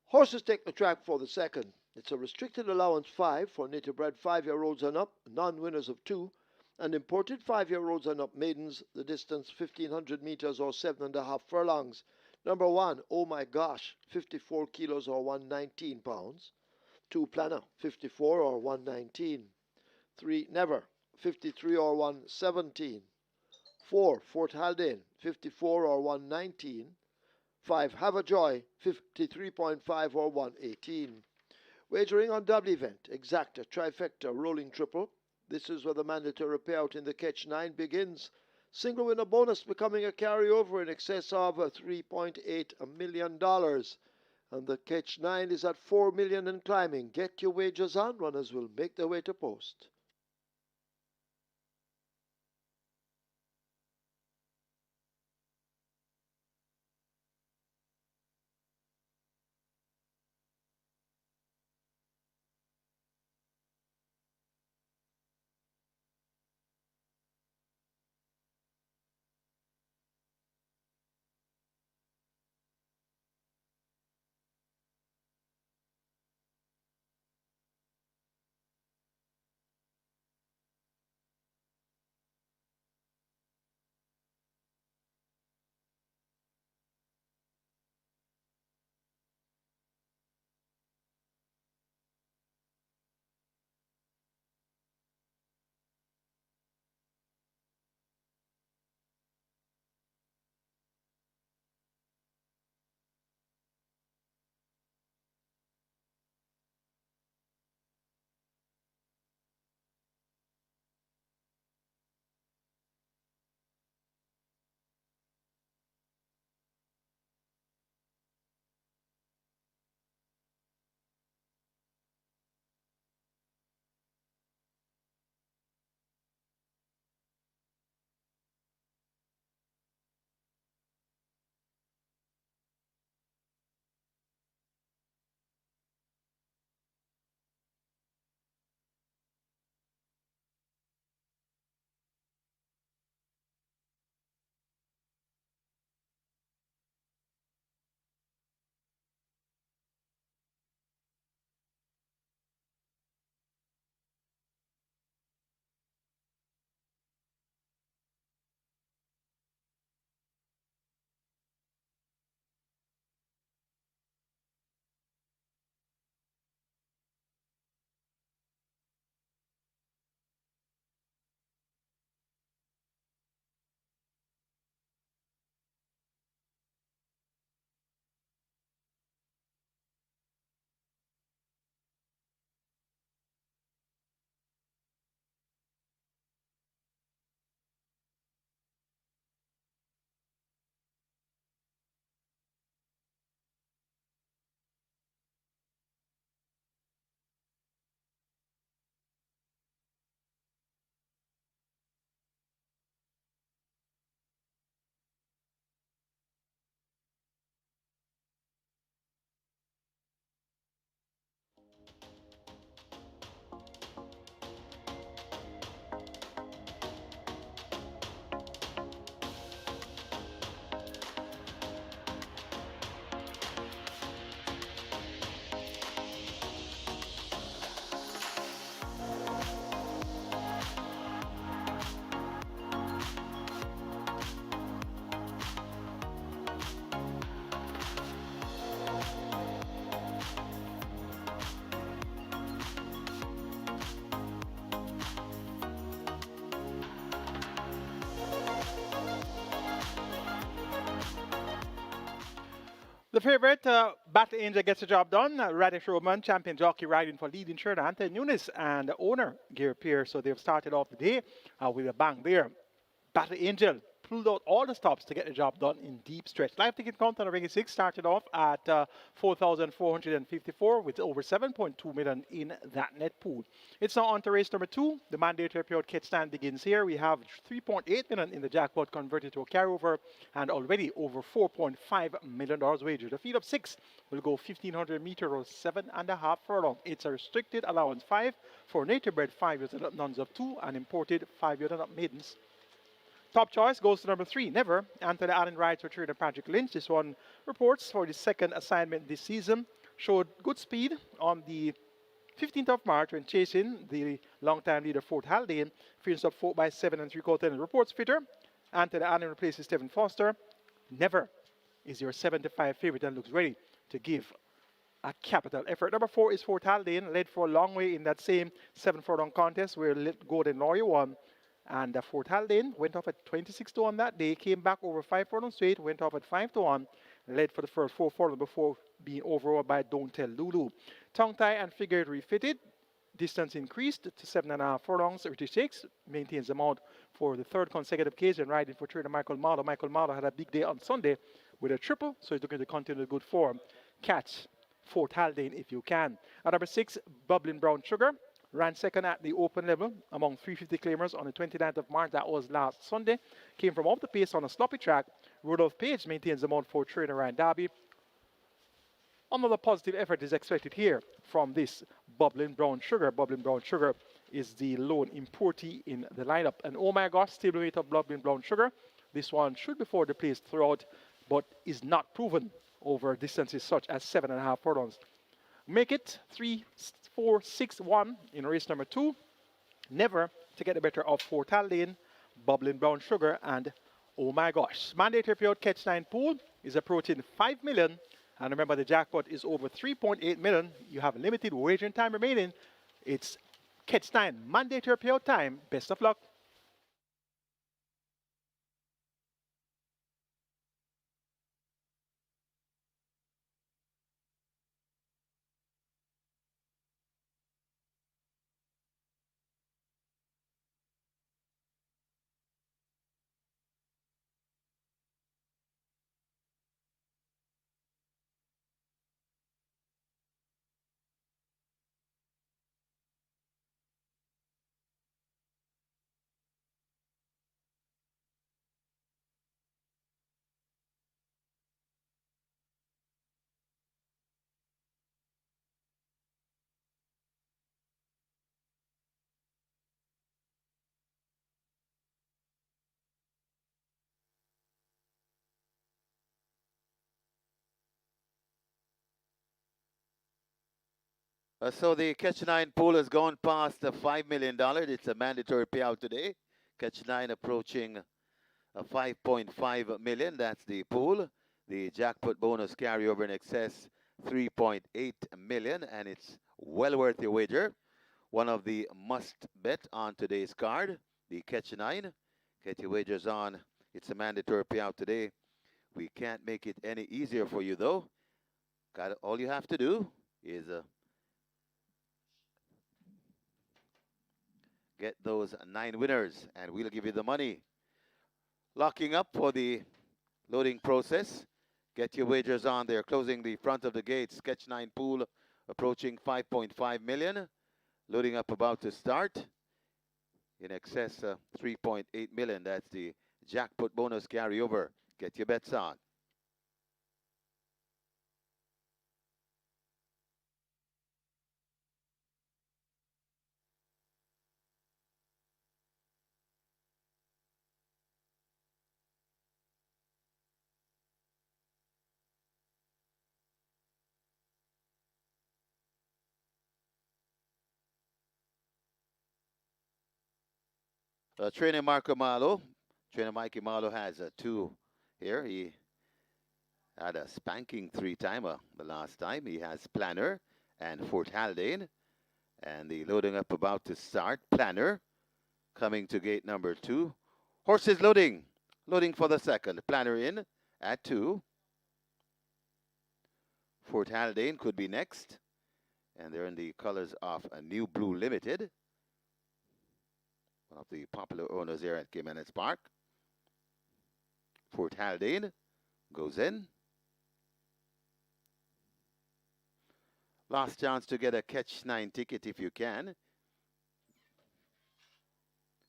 Horses take the track for the second. It's a restricted allowance 5 for native bred 5-year-olds and up, non-winners of 2, and imported 5-year-olds and up maidens, the distance 1,500 meters or 7.5 furlongs. Number 1, Oh My Gosh, 54 kilos or 119 pounds. 2, Planner, 54 or 119. 3, Never, 53 or 117. 4, Fort Haldane, 54 or 119. 5, Have a Joy, 53.5 or 118. Wagering on double event, exacta, trifecta, rolling triple. This is where the mandatory payout in the catch 9 begins. Single winner bonus becoming a carryover in excess of $3.8 million. And the catch 9 is at $4 million and climbing. Get your wagers on, runners will make their way to post. the favorite, Battle Angel gets the job done. Radish Roman, champion jockey, riding for leading trainer Anthony Nunes and the owner Gary Pierce. So they've started off the day with a bang there. Battle Angel pulled out all the stops to get the job done in deep stretch. Live ticket count on the regular 6 started off at 4,454 with over 7.2 million in that net pool. It's now on to race number 2. The mandatory period catch stand begins here. We have 3.8 million in the jackpot converted to a carryover and already over $4.5 million wagered. The field of 6 will go 1,500 meters or 7.5 furlong. It's a restricted allowance 5 for native bred 5 years and up nuns of 2 and imported 5 years and up maidens. Top choice goes to number 3, Never. Anthony Allen rides for trainer Patrick Lynch. This one reports for the second assignment this season. Showed good speed on the 15th of March when chasing the long-time leader Fort Haldane. Finished up 4 by 7 and 3/4 reports fitter. Anthony Allen replaces Stephen Foster. Never is your 75 favorite and looks ready to give a capital effort. Number 4 is Fort Haldane, led for a long way in that same 7 furlong contest where Golden Lawyer won. And Fort Haldane went off at 26-1 that day, came back over 5 furlong straight, went off at 5-1, led for the first 4 furlong before being overawed by Don't Tell Lulu. Tongue tie and figure refitted. Distance increased to 7.5 furlongs. British Stakes maintains the mount for the 3rd consecutive occasion, riding for trainer Michael Marlowe. Michael Marlowe had a big day on Sunday with a triple, so he's looking to continue the good form. Catch Fort Haldane if you can. At number 6, Bubbling Brown Sugar. Ran second at the open level among 350 claimers on the 29th of March. That was last Sunday. Came from off the pace on a sloppy track. Rudolph Page maintains the mount for trainer Ryan Darby. Another positive effort is expected here from this Bubbling Brown Sugar. Bubbling Brown Sugar is the lone importee in the lineup. And oh my gosh, stablemate of Bubbling Brown Sugar. This one should be for the place throughout, but is not proven over distances such as 7.5 furlongs. Make it 3, 4, 6, 1 in race number 2. Never to get the better of Fort Haldane, Bubbling Brown Sugar, and oh my gosh. Mandatory period catch 9 pool is approaching 5 million. And remember, the jackpot is over 3.8 million. You have limited wagering time remaining. It's catch 9 mandatory period time. Best of luck. So the Catch 9 pool has gone past the $5 million. It's a mandatory payout today. Catch 9 approaching 5.5 million. That's the pool. The jackpot bonus carryover in excess 3.8 million, and it's well worth your wager. One of the must bet on today's card, the Catch 9. Get your wagers on. It's a mandatory payout today. We can't make it any easier for you though. All you have to do is get those 9 winners, and we'll give you the money. Locking up for the loading process. Get your wagers on. They're closing the front of the gate. Sketch 9 pool approaching 5.5 million. Loading up about to start. In excess 3.8 million. That's the jackpot bonus carryover. Get your bets on. Trainer Marco Malo. Trainer Mikey Malo has 2 here. He had a spanking 3-timer the last time. He has Planner and Fort Haldane. And the loading up about to start. Planner coming to gate number 2. Horses loading. Loading for the second. Planner in at 2. Fort Haldane could be next. And they're in the colors of a New Blue Limited, one of the popular owners here at Caymanas Park. Fort Haldane goes in. Last chance to get a catch 9 ticket if you can.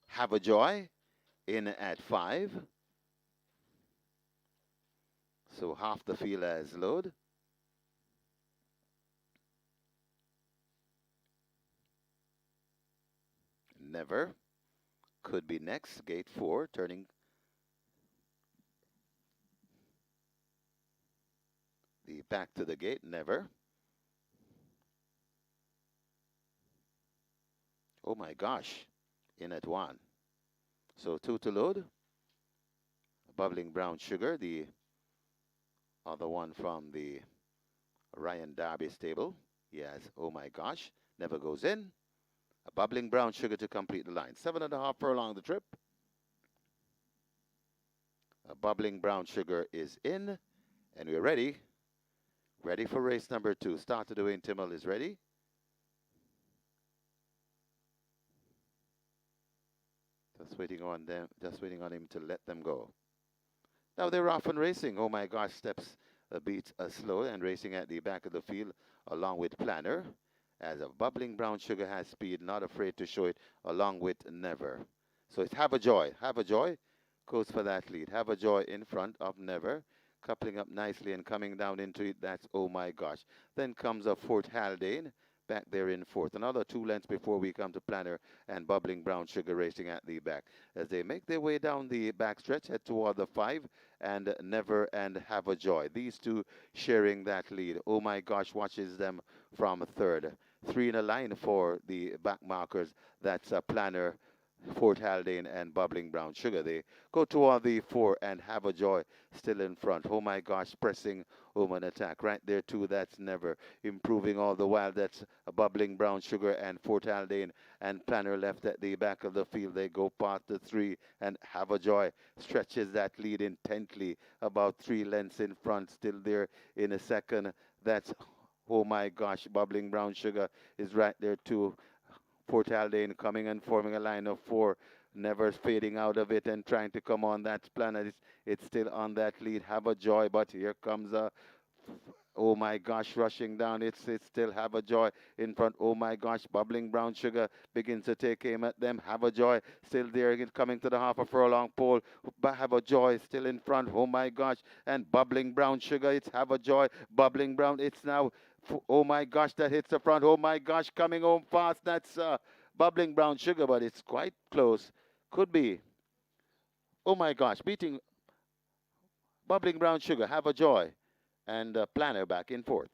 Have a Joy in at 5. So half the field has load. Never could be next. Gate 4 turning the back to the gate. Never. Oh my gosh. In at 1. So 2 to load. Bubbling Brown Sugar, the other one from the Ryan Darby stable. Yes, oh my gosh. Never goes in. A Bubbling Brown Sugar to complete the line. 7.5 furlong the trip. A Bubbling Brown Sugar is in. And we're ready. Ready for race number 2. Started Dwayne Timmel is ready. Just waiting on them. Just waiting on him to let them go. Now they're off and racing. Oh my gosh, steps a beat slow and racing at the back of the field along with Planner. As a Bubbling Brown Sugar has speed, not afraid to show it along with Never. So it's Have a Joy. Have a Joy goes for that lead. Have a Joy in front of Never. Coupling up nicely and coming down into it. That's Oh My Gosh. Then comes a Fort Haldane. Back there in fourth. Another 2 lengths before we come to Planner and Bubbling Brown Sugar racing at the back. As they make their way down the back stretch, head toward the 5 and Never and Have a Joy. These two sharing that lead. Oh My Gosh watches them from third. 3 in a line for the back markers. That's a Planner, Fort Haldane and Bubbling Brown Sugar. They go toward the 4 and Have a Joy still in front. Oh my gosh, pressing home an attack. Right there too, that's Never. Improving all the while, that's a Bubbling Brown Sugar and Fort Haldane and Planner left at the back of the field. They go past the 3 and Have a Joy stretches that lead intently. About 3 lengths in front, still there in a second. That's Oh my gosh, Bubbling Brown Sugar is right there too. Fort Haldane coming and forming a line of 4, Never fading out of it and trying to come on that planet. It's still on that lead. Have a Joy, but here comes a Oh my gosh, rushing down. It's still Have a Joy in front. Oh my gosh, Bubbling Brown Sugar begins to take aim at them. Have a Joy still there again, coming to the half a furlong pole. But Have a Joy still in front. Oh my gosh, and Bubbling Brown Sugar. It's Have a Joy. Bubbling Brown. It's now. Oh my gosh, that hits the front. Oh my gosh, coming home fast. That's Bubbling Brown Sugar, but it's quite close. Could be. Oh my gosh, beating Bubbling Brown Sugar. Have a Joy. And Planner back in fourth.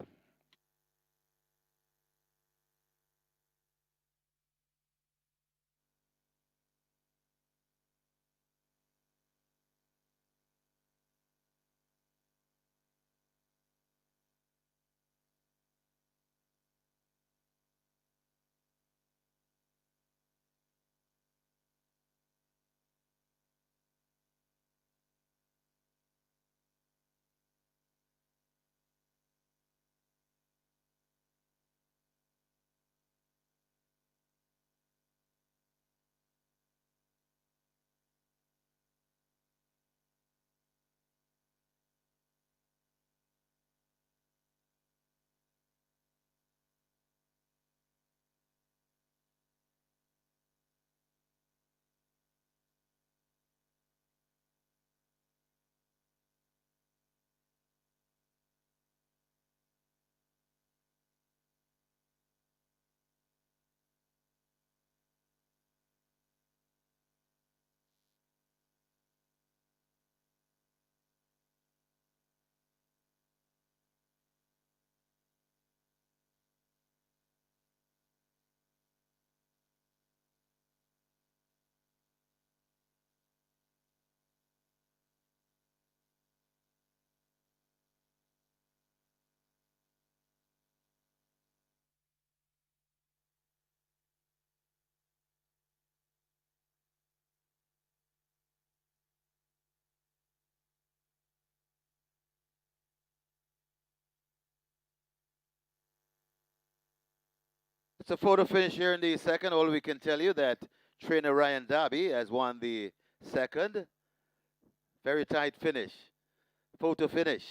It's a photo finish here in the second. All we can tell you that trainer Ryan Darby has won the second. Very tight finish. Photo finish.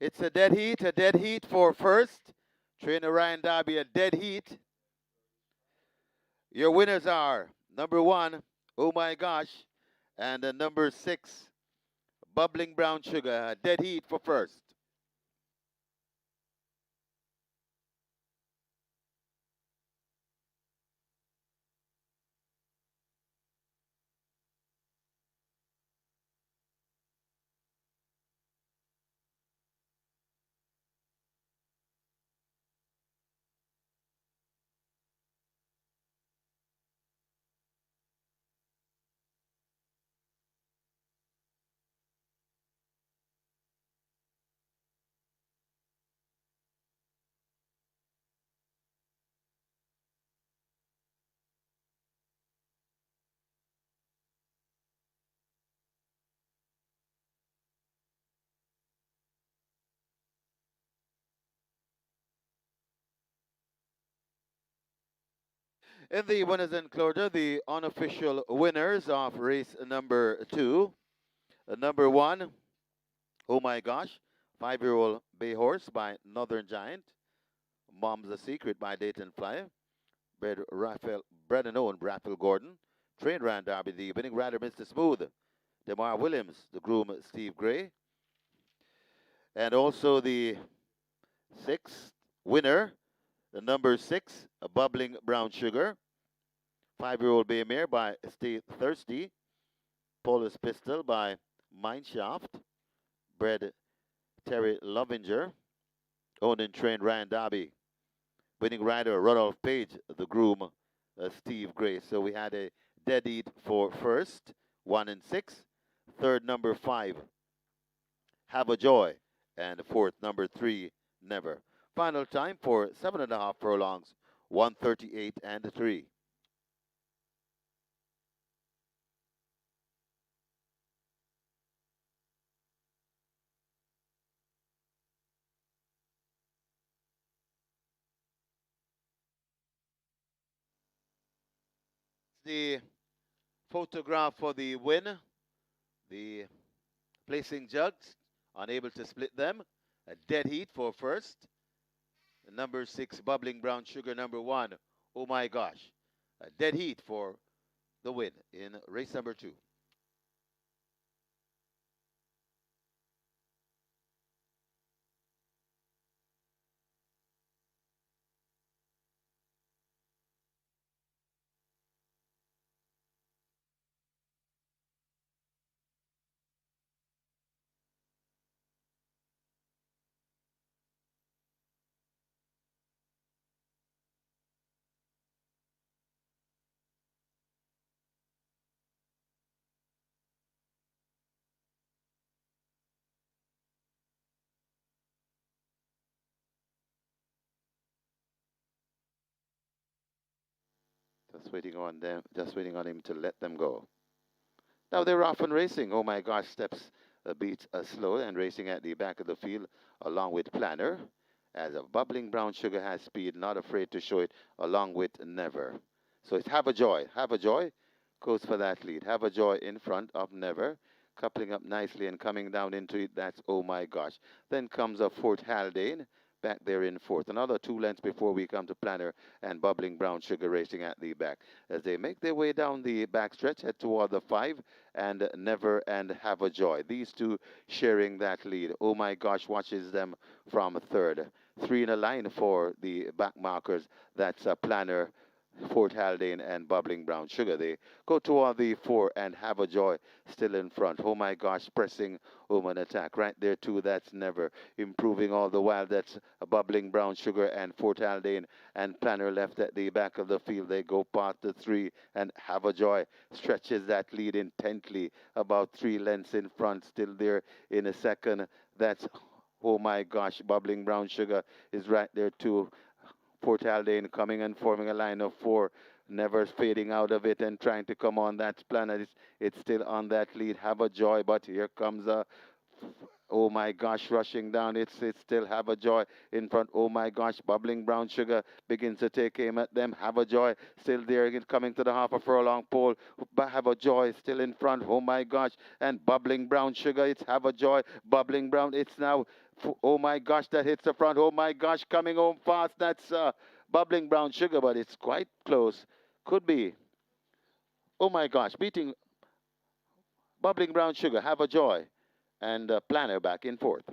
It's a dead heat for first. Trainer Ryan Darby, a dead heat. Your winners are number 1, Oh My Gosh, and number 6, Bubbling Brown Sugar, a dead heat for first. In the winners enclosure, the unofficial winners of race number 2. Number 1, Oh My Gosh, 5-year-old bay horse by Northern Giant. Mom's a Secret by Dayton Flyer. Bred and owned Raphael Gordon. Trained Ryan Darby, the winning rider, Mr. Smooth. DeMar Williams, the groom, Steve Gray. And also the 6th winner, the number 6, a Bubbling Brown Sugar. 5-year-old bay mare by Stay Thirsty. Paulus Pistol by Mineshaft. Bred Terry Lovinger. Owned and trained Ryan Darby. Winning rider Rudolph Page, the groom Steve Gray. So we had a dead heat for first, 1 and 6. Third, number 5, Have a Joy. And fourth, number 3, Never. Final time for 7.5 furlongs, 1:38 and 3. The photograph for the win. The placing jugs, unable to split them. A dead heat for first. Number 6, Bubbling Brown Sugar. Number 1, Oh My Gosh. A dead heat for the win in race number 2. Just waiting on him to let them go. Now they're off and racing. Oh My Gosh steps a beat slow and racing at the back of the field along with Planner. As a Bubbling Brown Sugar has speed, not afraid to show it along with Never. So it's Have a Joy. Have a Joy goes for that lead. Have a Joy in front of Never. Coupling up nicely and coming down into it, that's Oh My Gosh. Then comes a Fort Haldane back there in fourth. Another 2 lengths before we come to Planner and Bubbling Brown Sugar racing at the back. As they make their way down the back stretch, head toward the 5 and Never and Have a Joy. These two sharing that lead. Oh My Gosh watches them from third. 3 in a line for the back markers. That's Planner, Fort Haldane and Bubbling Brown Sugar. They go toward the four and Have a Joy still in front. Oh my gosh, pressing home an attack. Right there too, that's never improving all the while. That's a Bubbling Brown Sugar and Fort Haldane and Planner left at the back of the field. They go past the three and Have a Joy stretches that lead intently about 3 lengths in front. Still there in a second. That's Oh my gosh, Bubbling Brown Sugar is right there too. Port Haldane coming and forming a line of four, never fading out of it and trying to come on that planet. It's still on that lead. Have a Joy, but here comes a oh my gosh, rushing down. It's still Have a Joy in front. Oh my gosh, Bubbling Brown Sugar begins to take aim at them. Have a Joy still there, again, coming to the half a furlong pole. But Have a Joy still in front. Oh my gosh, and Bubbling Brown Sugar. It's Have a Joy. Bubbling Brown. It's now. Oh my gosh, that hits the front. Oh my gosh, coming home fast. That's Bubbling Brown Sugar, but it's quite close. Could be. Oh my gosh, beating Bubbling Brown Sugar. Have a Joy, and Planner back in fourth.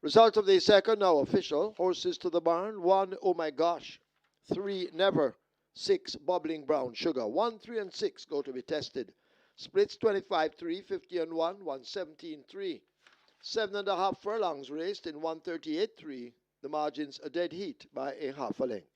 Result of the second now official. Horses to the barn. 1, Oh My Gosh. 3, Never. 6, Bubbling Brown Sugar. 1, 3, and 6 go to be tested. Splits 25-3, 50 and 1, 117-3. 7.5 furlongs raced in 138-3. The margins a dead heat by a half a length.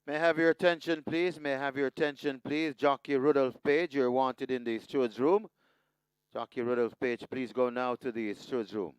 May I have your attention, please? May I have your attention, please? Jockey Rudolph Page, you're wanted in the steward's room. Jockey Rudolph Page, please go now to the steward's room.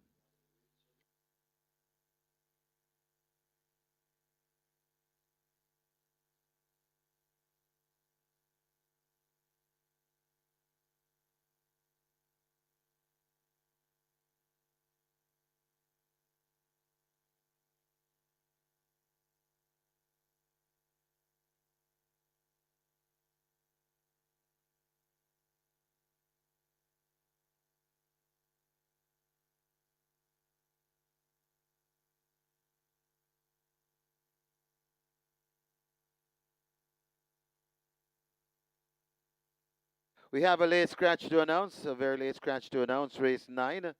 We have a late scratch to announce, a very late scratch to announce. Race 9,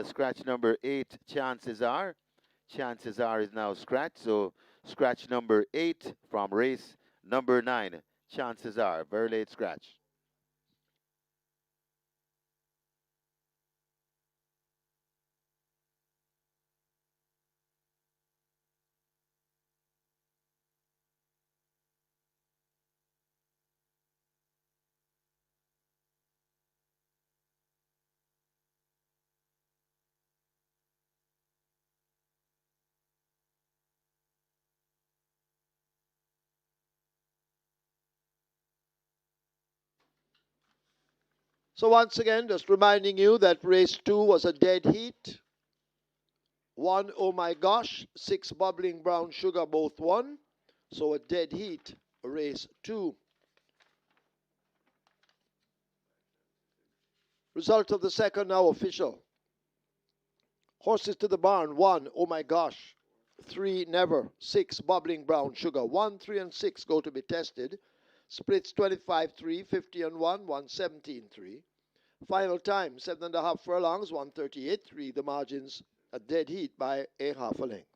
scratch number 8, Chances Are. Chances Are is now scratched, so scratch number 8 from race number 9. Chances Are, very late scratch. So once again, just reminding you that race 2 was a dead heat. 1, oh my gosh, 6 bubbling brown sugar both won. So a dead heat, race 2. Result of the second now official. Horses to the barn. 1, oh my gosh. 3, never. 6, bubbling brown sugar. 1, 3, and 6 go to be tested. Splits 25-3, 50 and 1, 117-3. Final time, 7.5 furlongs, 138.3. The margins a dead heat by a half a length.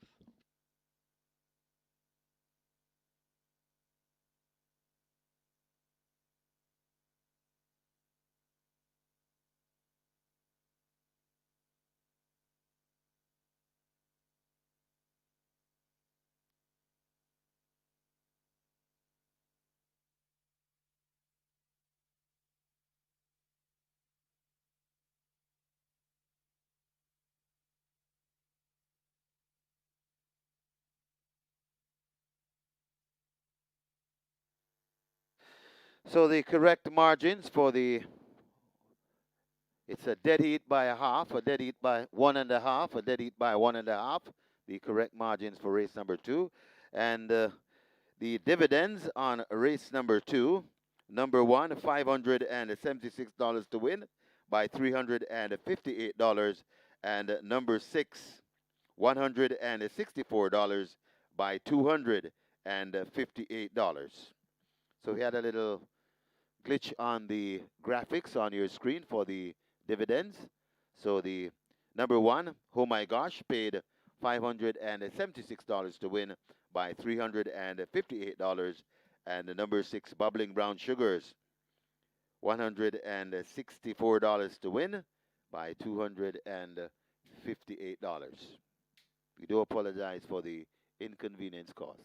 So the correct margins for it's a dead heat by a half, a dead heat by 1.5, a dead heat by 1.5. The correct margins for race number 2. And the dividends on race number 2. Number 1, $576 to win by $358. And number 6, $164 by $258. So we had a little glitch on the graphics on your screen for the dividends. So the number 1, oh my gosh, paid $576 to win by $358. And the number 6, bubbling brown sugars, $164 to win by $258. We do apologize for the inconvenience caused.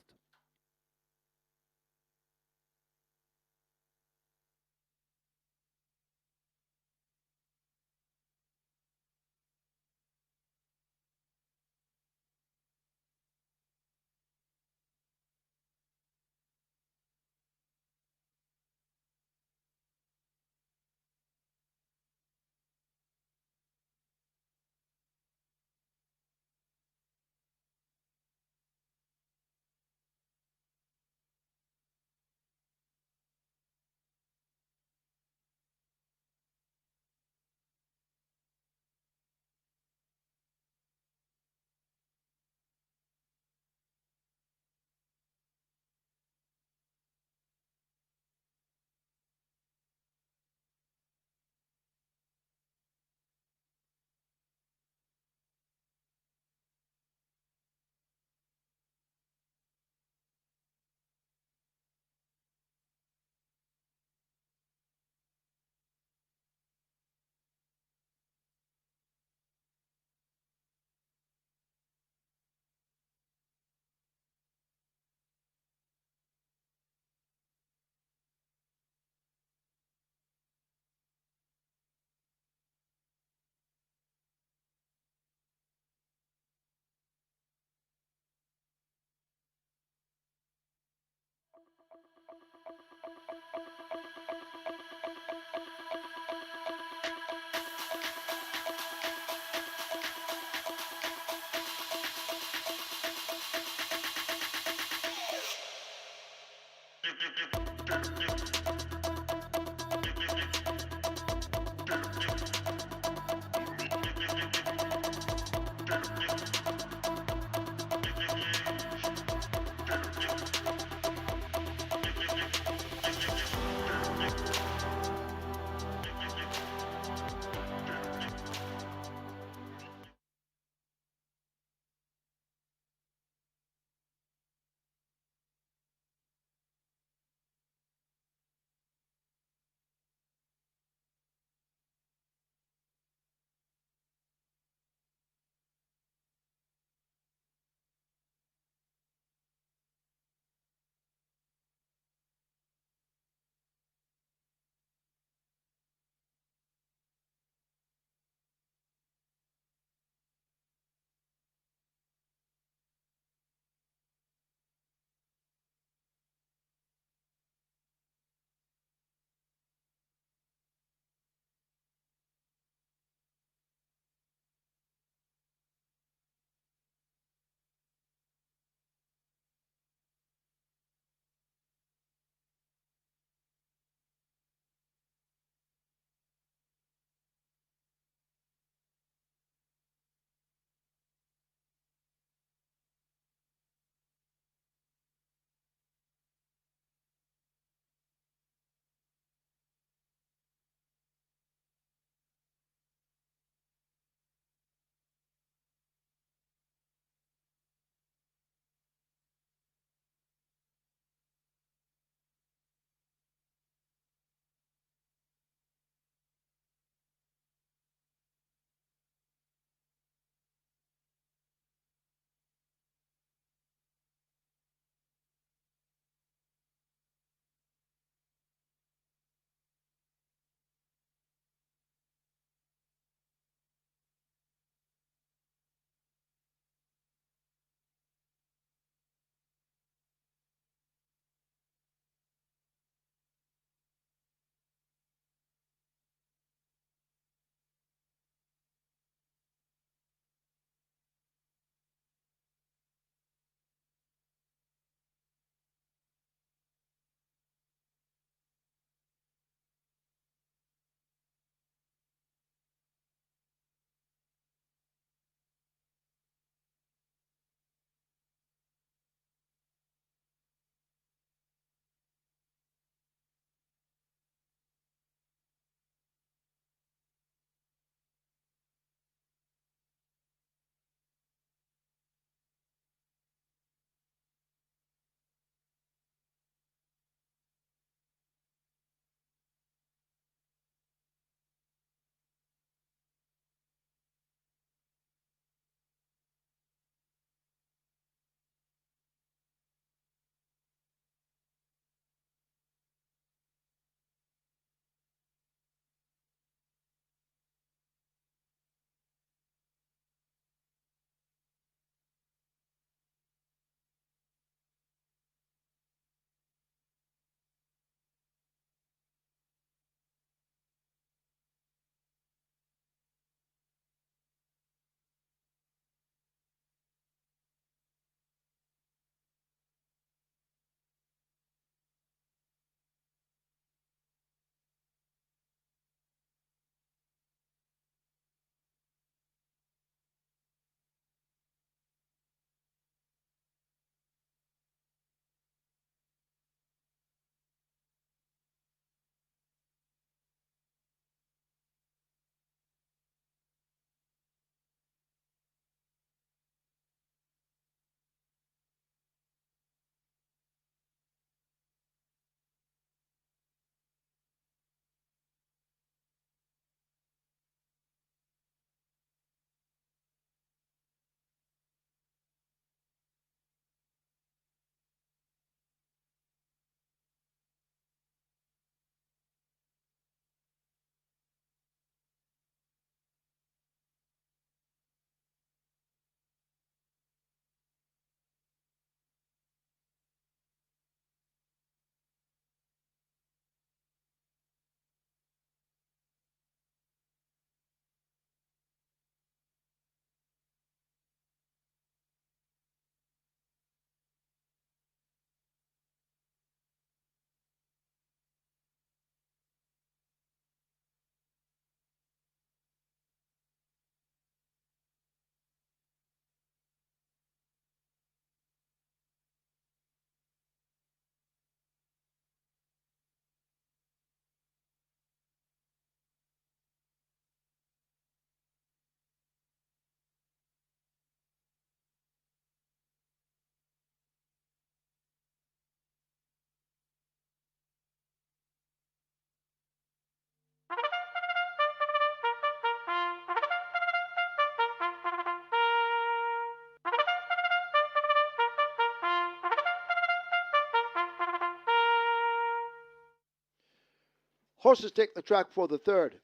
Horses take the track for the third.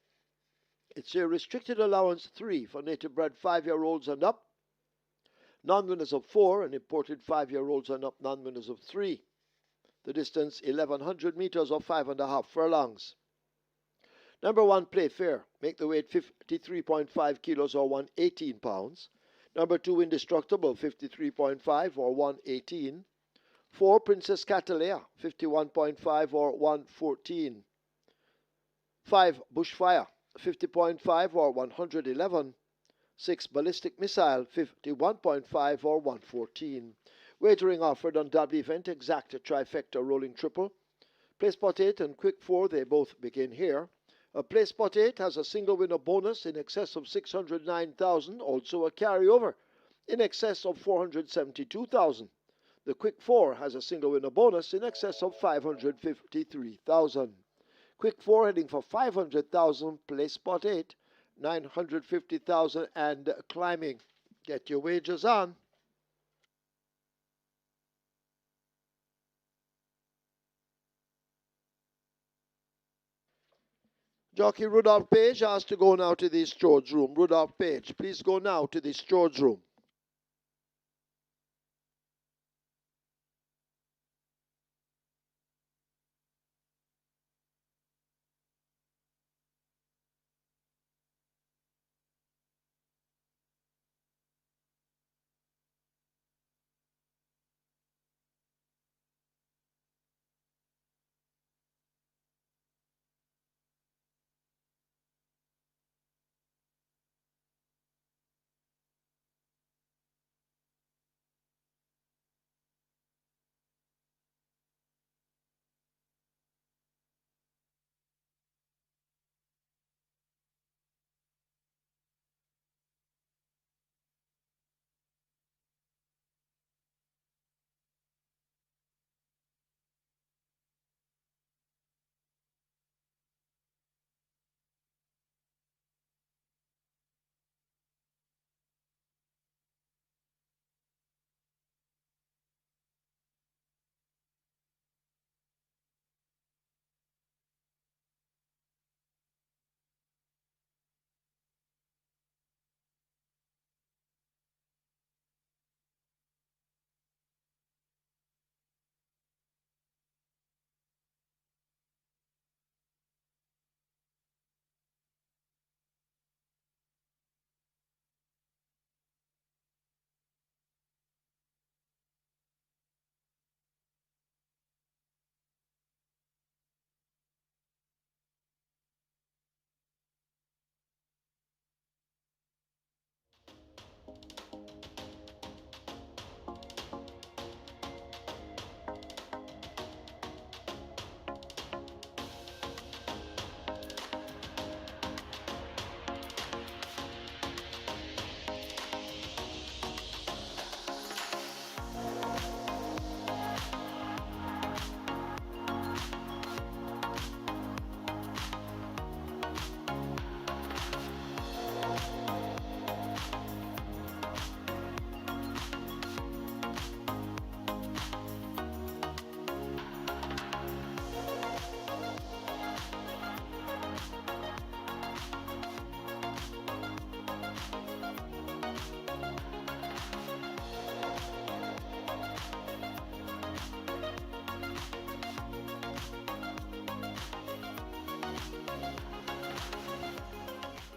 It's a restricted allowance 3 for native bred 5-year-olds and up, non-winners of 4, and imported 5-year-olds and up, non-winners of 3. The distance 1100 meters or 5.5 furlongs. Number 1, Play Fair. Make the weight 53.5 kilos or 118 pounds. Number 2, Indestructible, 53.5 or 118. 4, Princess Catalea, 51.5 or 114. 5, Bushfire, 50.5 or 111. 6, Ballistic Missile, 51.5 or 114. Wagering offered on W event, exact trifecta rolling triple. Play Spot 8 and Quick 4, they both begin here. Play Spot 8 has a single winner bonus in excess of 609,000, also a carryover in excess of 472,000. The Quick 4 has a single winner bonus in excess of 553,000. Quick 4 heading for 500,000, Play Spot 8, 950,000 and climbing. Get your wagers on. Jockey Rudolph Page asked to go now to the storage room. Rudolph Page, please go now to the storage room.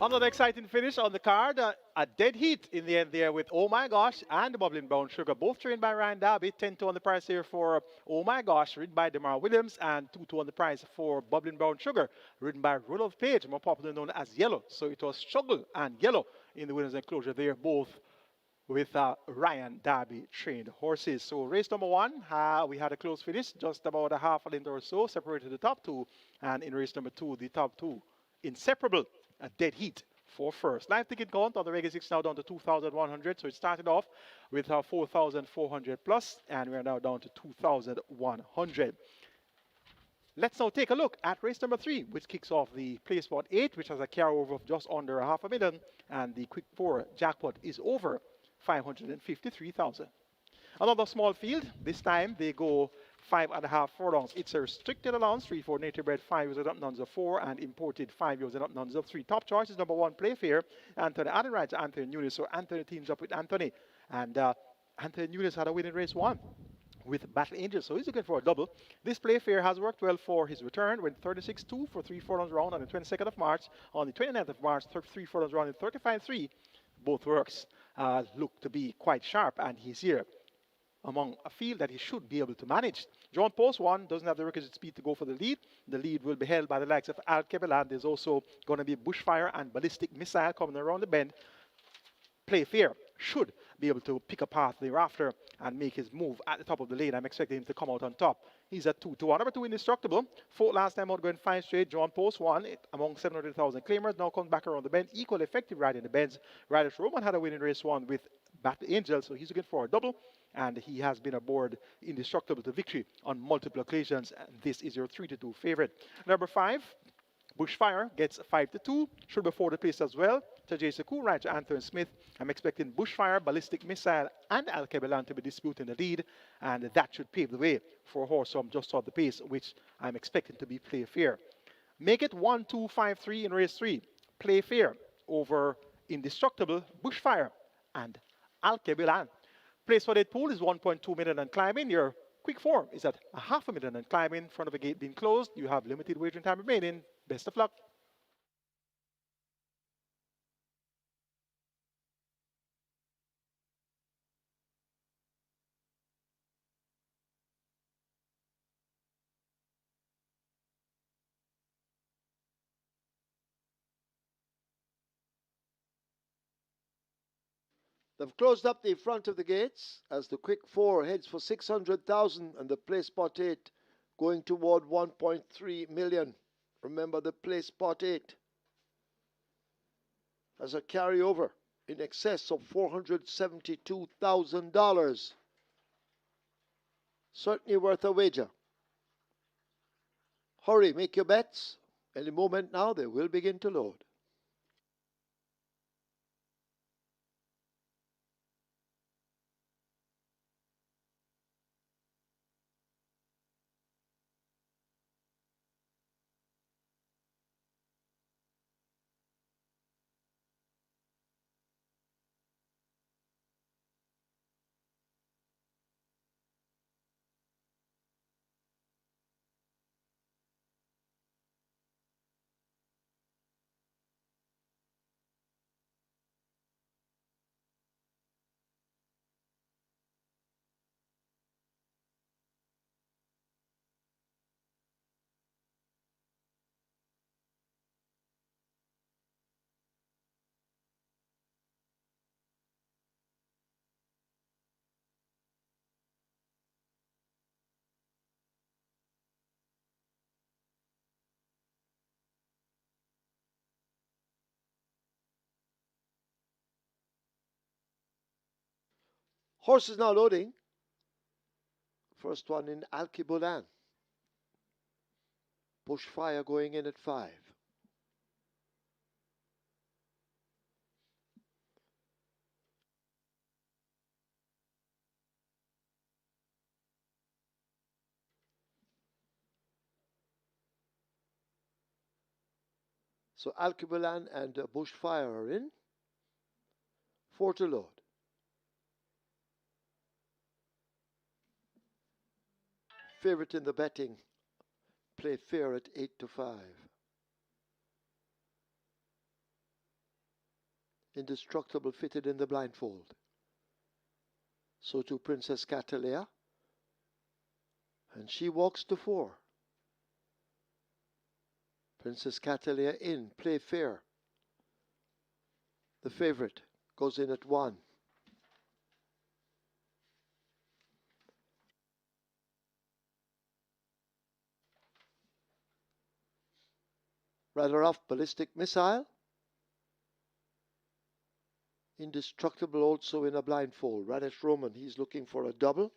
Another exciting finish on the card. A dead heat in the end there with Oh My Gosh and the Bubbling Brown Sugar, both trained by Ryan Darby. 10-2 on the price here for Oh My Gosh, ridden by Demar Williams, and 2-2 on the price for Bubbling Brown Sugar, ridden by Rudolph Page, more popularly known as Yellow. So it was Struggle and Yellow in the winners' enclosure there, both with Ryan Darby trained horses. So race number 1, we had a close finish, just about a half a length or so, separated the top two. And in race number 2, the top two inseparable. A dead heat for first. Live ticket count on the regular 6 now down to 2,100. So it started off with 4,400 plus, and we're now down to 2,100. Let's now take a look at race number 3, which kicks off the Play Spot 8, which has a carryover of just under $500,000, and the Quick 4 jackpot is over 553,000. Another small field. This time they go 5.5 furlongs. It's a restricted allowance, 3-4 native bred, 5 years and up, nuns of 4, and imported 5 years and up, nuns of 3. Top choice is number 1, Playfair. Anthony added right to Anthony Nunes, so Anthony teams up with Anthony. And Anthony Nunes had a win in race 1 with Battle Angel, so he's looking for a double. This Playfair has worked well for his return, went 36-2 for 3 furlongs round on the 22nd of March. On the 29th of March, 3 furlongs round in 35-3. Both works look to be quite sharp, and he's here among a field that he should be able to manage. John Post 1 doesn't have the requisite speed to go for the lead. The lead will be held by the likes of Alkebelan. There's also going to be Bushfire and Ballistic Missile coming around the bend. Playfair should be able to pick a path thereafter and make his move at the top of the lane. I'm expecting him to come out on top. He's at 2-1. Number 2, Indestructible. 4th last time out, going 5 straight. John Post 1 among 700,000 claimers. Now comes back around the bend. Equal effective ride in the bends. Riders Roman had a win in race 1 with Battle Angel, so he's looking for a double. And he has been aboard Indestructible to victory on multiple occasions. And this is your 3-2 favorite. Number 5. Bushfire gets 5-2, should be 4th place as well. Tajay Saku, Rancher Anthony Smith. I'm expecting Bushfire, Ballistic Missile, and Alkebelan to be disputing the lead, and that should pave the way for a horse from just off the pace, which I'm expecting to be Playfair. Make it 1-2-5-3 in race 3. Playfair over Indestructible, Bushfire, and Alkebelan. Place for that pool is 1.2 million and climbing. Your quick form is at 500,000 and climbing. Front of a gate being closed. You have limited wagering time remaining. Best of luck. They've closed up the front of the gates as the quick 4 heads for 600,000 and the place spot 8 going toward 1.3 million. Remember, the place spot 8 has a carryover in excess of $472,000. Certainly worth a wager. Hurry, make your bets. Any moment now, they will begin to load. Horse is now loading. First one in Alkebelan. Bushfire going in at 5. So Alkebelan and Bushfire are in. 4 to load. Favorite in the betting, Playfair at 8-5. Indestructible fitted in the blindfold. So to Princess Catalea. And she walks to 4. Princess Catalea in, Playfair. The favorite goes in at 1. Rather off, Ballistic Missile. Indestructible also in a blindfold. Radish Roman, he's looking for a double.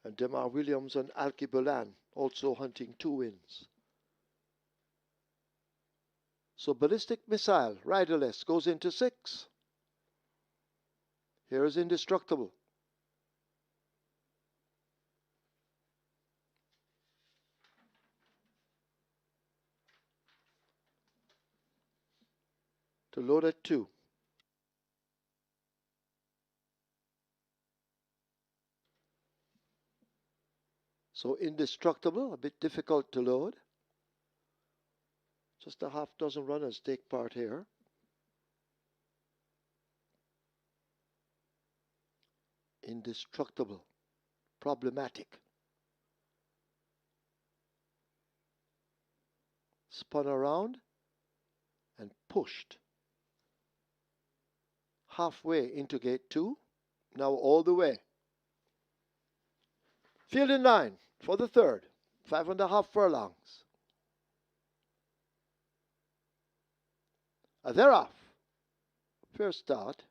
And Demar Williams and Alkebelan also hunting 2 wins. So Ballistic Missile, riderless, goes into 6. Here is Indestructible. to load at 2. So Indestructible, a bit difficult to load. Just a half dozen runners take part here. Indestructible, problematic. Spun around and pushed. Halfway into gate 2, now all the way. Field in line for the third, 5.5 furlongs. They're off. Fair start.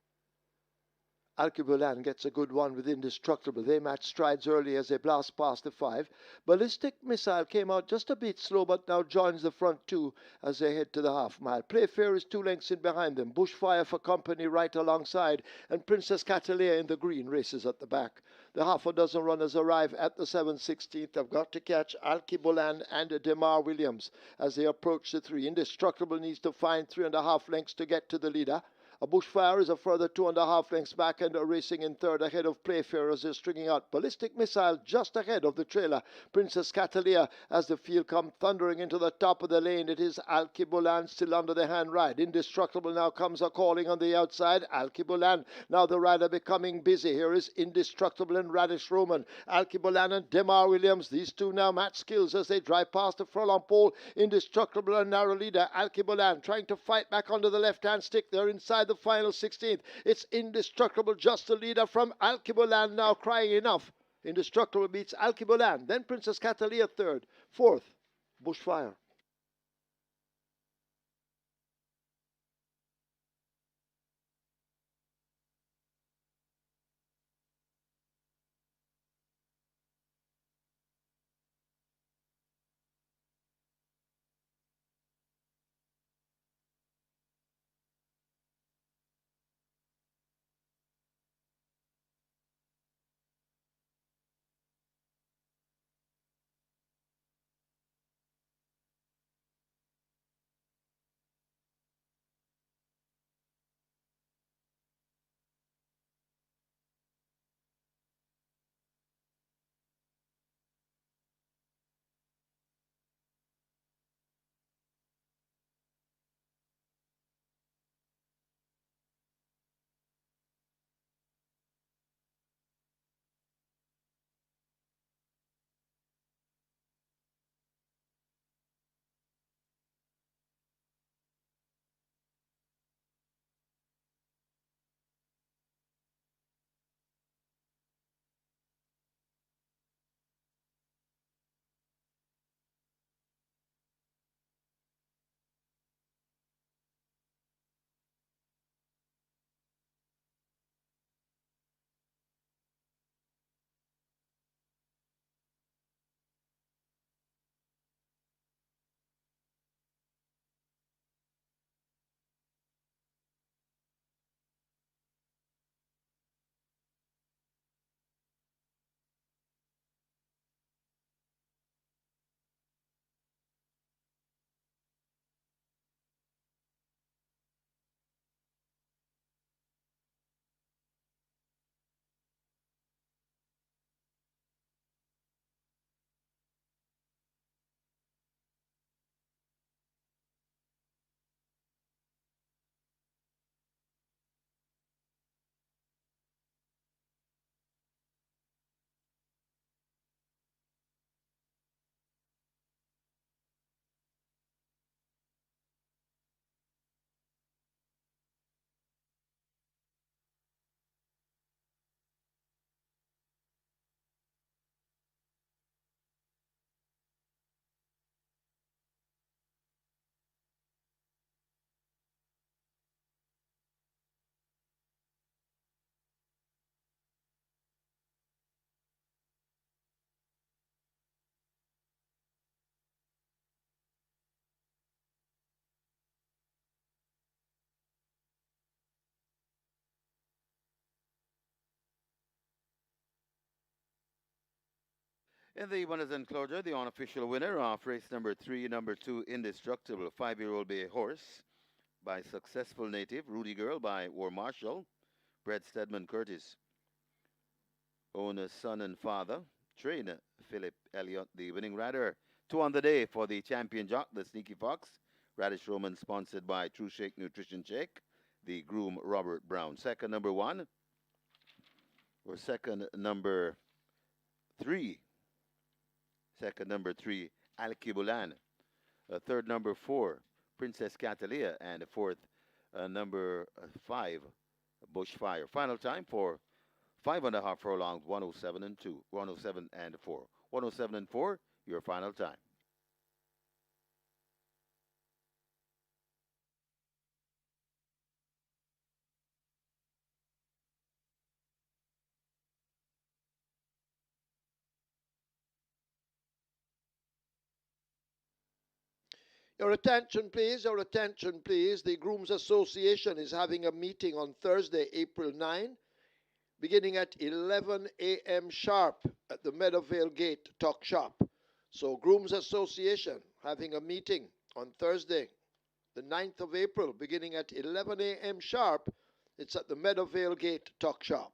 Alkebulan gets a good one with Indestructible. They match strides early as they blast past the 5. Ballistic Missile came out just a bit slow, but now joins the front 2 as they head to the half mile. Playfair is 2 lengths in behind them. Bushfire for company right alongside, and Princess Catalea in the green races at the back. The half a dozen runners arrive at the 7/16th. They've got to catch Alkebulan and Demar Williams as they approach the 3. Indestructible needs to find 3.5 lengths to get to the leader. A Bushfire is a further 2.5 lengths back and racing in third ahead of Playfair as they're stringing out. Ballistic Missile just ahead of the trailer. Princess Catalea as the field come thundering into the top of the lane. It is Alkebulan still under the hand ride. Indestructible now comes a calling on the outside. Alkebulan now the rider becoming busy. Here is Indestructible and Radish Roman. Alkebulan and Demar Williams. These two now match skills as they drive past the furlong pole. Indestructible and narrow leader. Alkebulan trying to fight back under the left-hand stick. They're inside the final 16th. It's Indestructible, just the leader from Alkebulan now crying enough. Indestructible beats Alkebulan. Then Princess Catalea third. Fourth, Bushfire. In the winners enclosure, the unofficial winner of race number 3, number 2, Indestructible, 5-year-old bay horse, by Successful Native, Rudy Girl by War Marshall, Brett Stedman Curtis, Owner, Son and Father, Trainer Philip Elliott, the winning rider. 2 on the day for the champion jock, the Sneaky Fox, Radish Roman, sponsored by True Shake Nutrition Shake, the groom Robert Brown. Second, number 1, or second, number 3. Second, number 3, Alkibulan. Third, number 4, Princess Catalia. And fourth, number 5, Bushfire. Final time for 5.5 furlongs, 107 and 2, 107 and 4. 107 and 4, your final time. Your attention, please. Your attention, please. The Grooms Association is having a meeting on Thursday, April 9, beginning at 11 a.m. sharp at the Meadowvale Gate Tuck Shop. So, Grooms Association having a meeting on Thursday, the 9th of April, beginning at 11 a.m. sharp. It's at the Meadowvale Gate Tuck Shop.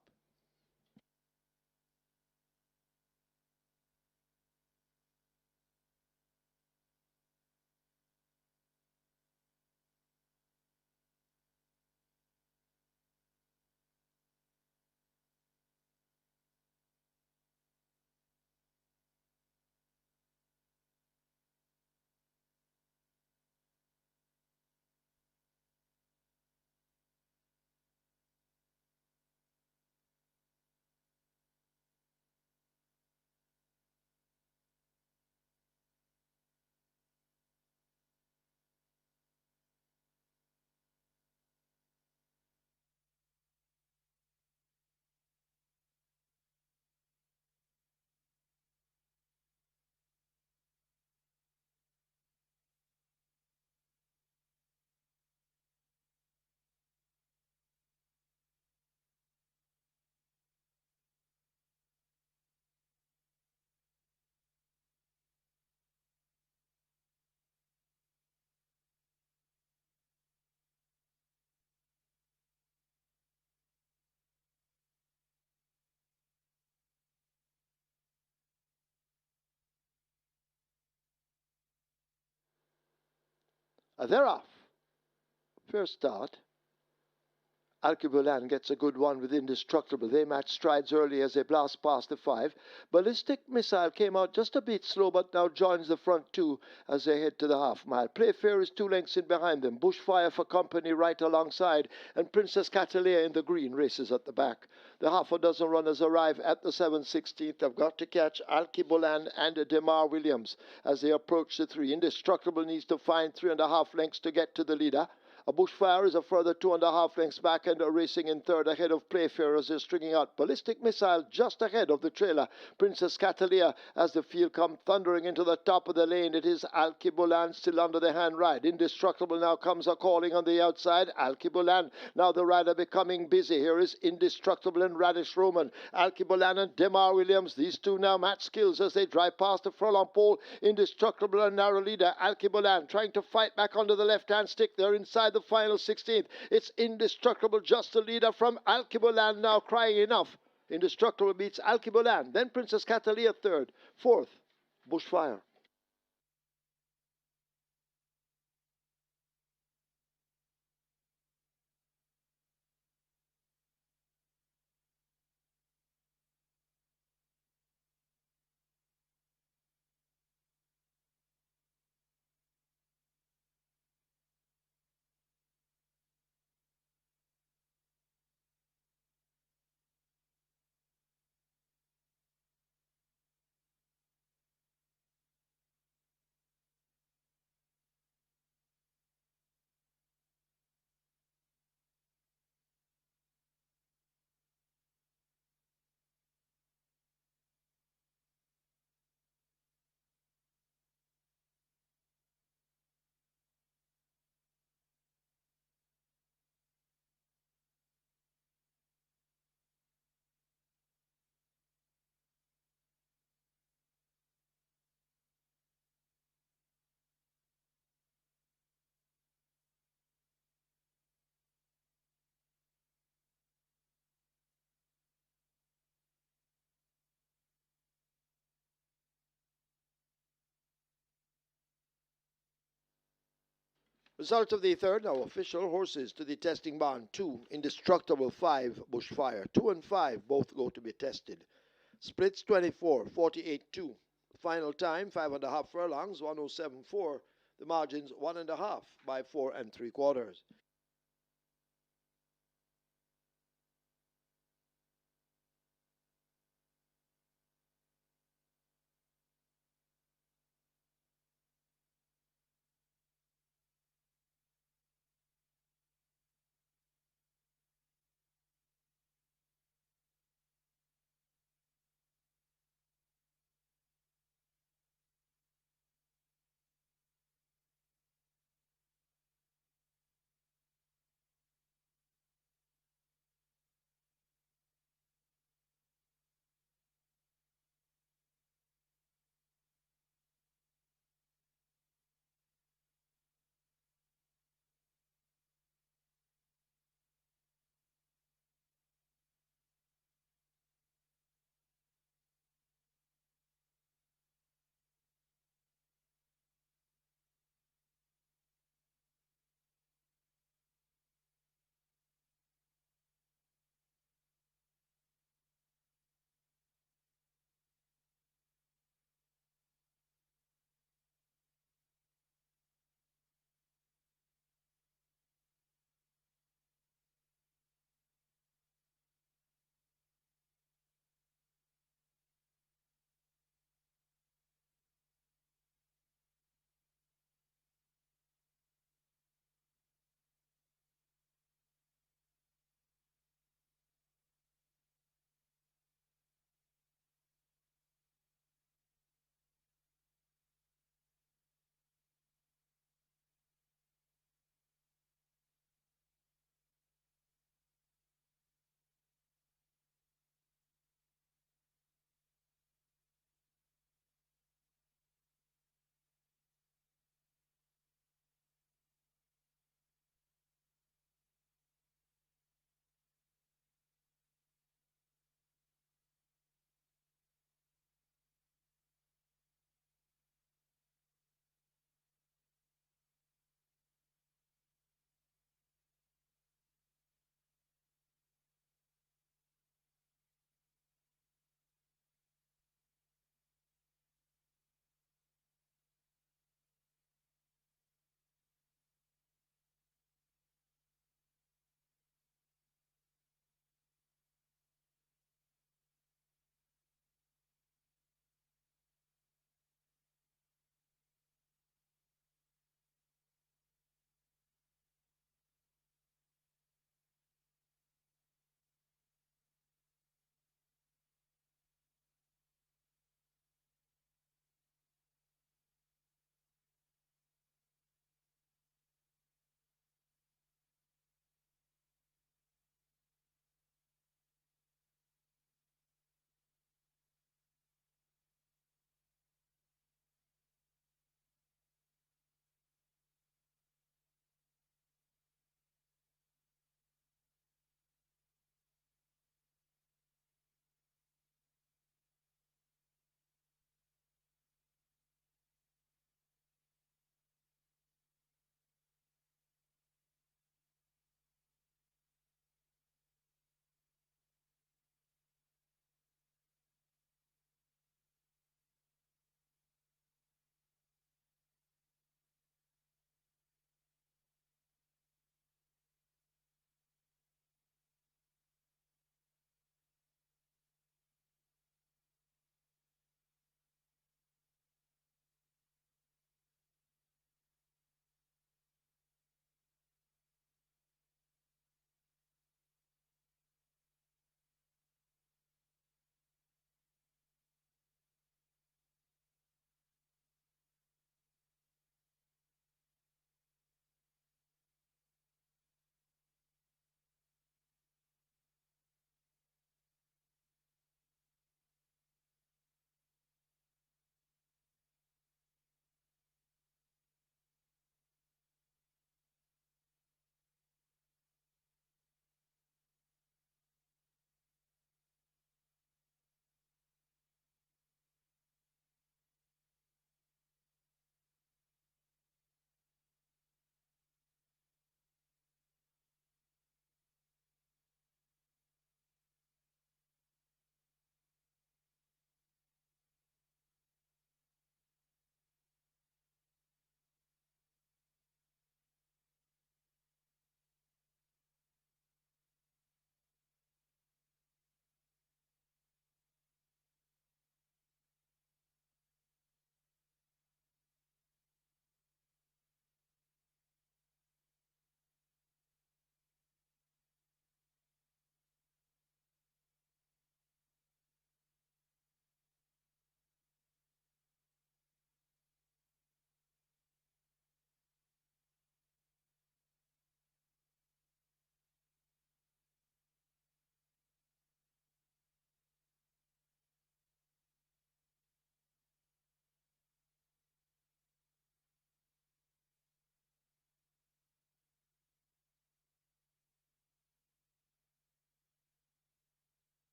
They're off. First start. Alkebulan gets a good one with Indestructible. They match strides early as they blast past the 5. Ballistic Missile came out just a bit slow, but now joins the front 2 as they head to the half mile. Playfair is 2 lengths in behind them. Bushfire for company right alongside, and Princess Catalina in the green races at the back. The half a dozen runners arrive at the 7/16th. They've got to catch Alkebulan and Demar Williams as they approach the 3. Indestructible needs to find 3.5 lengths to get to the leader. A Bushfire is a further 2.5 lengths back and racing in third ahead of Playfair as they're stringing out. Ballistic Missile just ahead of the trailer. Princess Catalina as the field come thundering into the top of the lane. It is Alkebulan still under the hand ride. Indestructible now comes a calling on the outside. Alkebulan now the rider becoming busy. Here is Indestructible and Radish Roman. Alkebulan and Demar Williams. These two now match skills as they drive past the furlong pole. Indestructible and narrow leader. Alkebulan trying to fight back under the left-hand stick. They're inside the final 16th. It's Indestructible, just the leader from Alkebulan now crying enough. Indestructible beats Alkebulan. Then Princess Catalina third. Fourth, Bushfire. Result of the third, now official. Horses to the testing barn. 2, Indestructible. 5, Bushfire. 2 and 5 both go to be tested. Splits 24, 48-2. Final time, 5.5 furlongs, 107.4. The margins 1.5 by 4 3/4.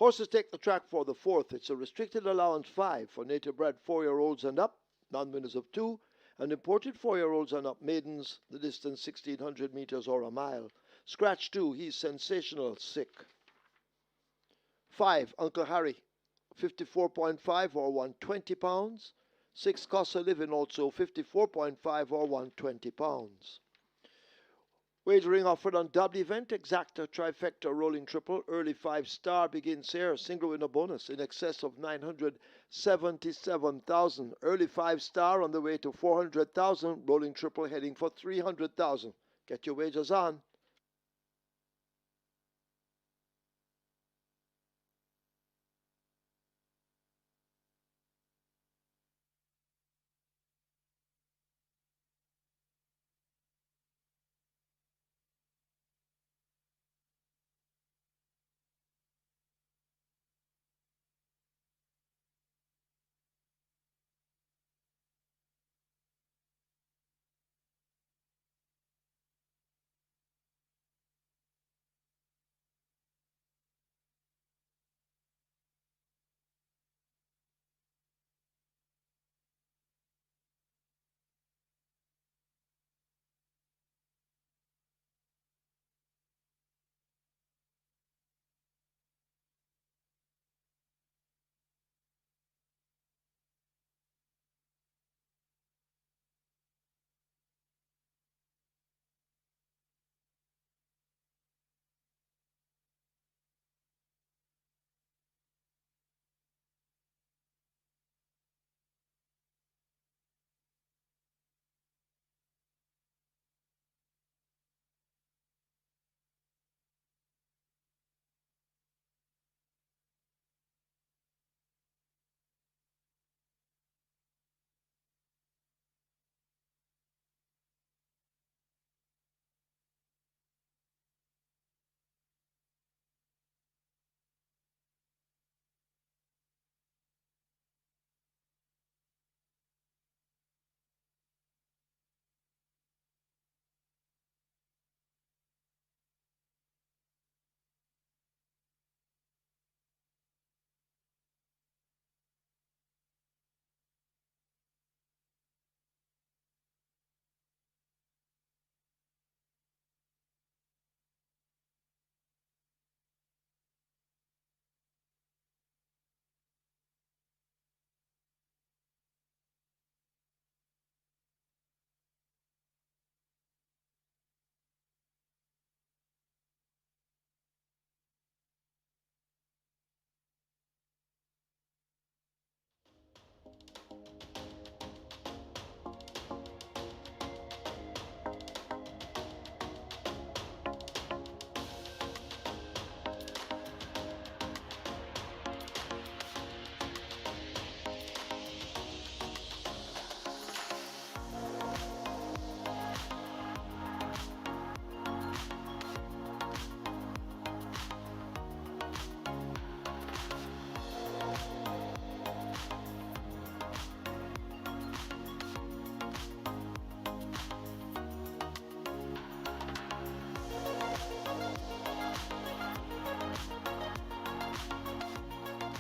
Horses take the track for the fourth. It's a restricted allowance 5 for native bred 4-year-olds and up, non-winners of 2, and imported 4-year-olds and up maidens, the distance 1,600 meters or a mile. Scratch 2, he's sensational, sick. 5, Uncle Harry, 54.5 or 120 pounds. 6, Cost of Living also 54.5 or 120 pounds. Wagering offered on double event, exacta, trifecta, rolling triple, early 5-star begins here, single winner bonus in excess of 977,000. Early 5-star on the way to 400,000, rolling triple heading for 300,000. Get your wagers on.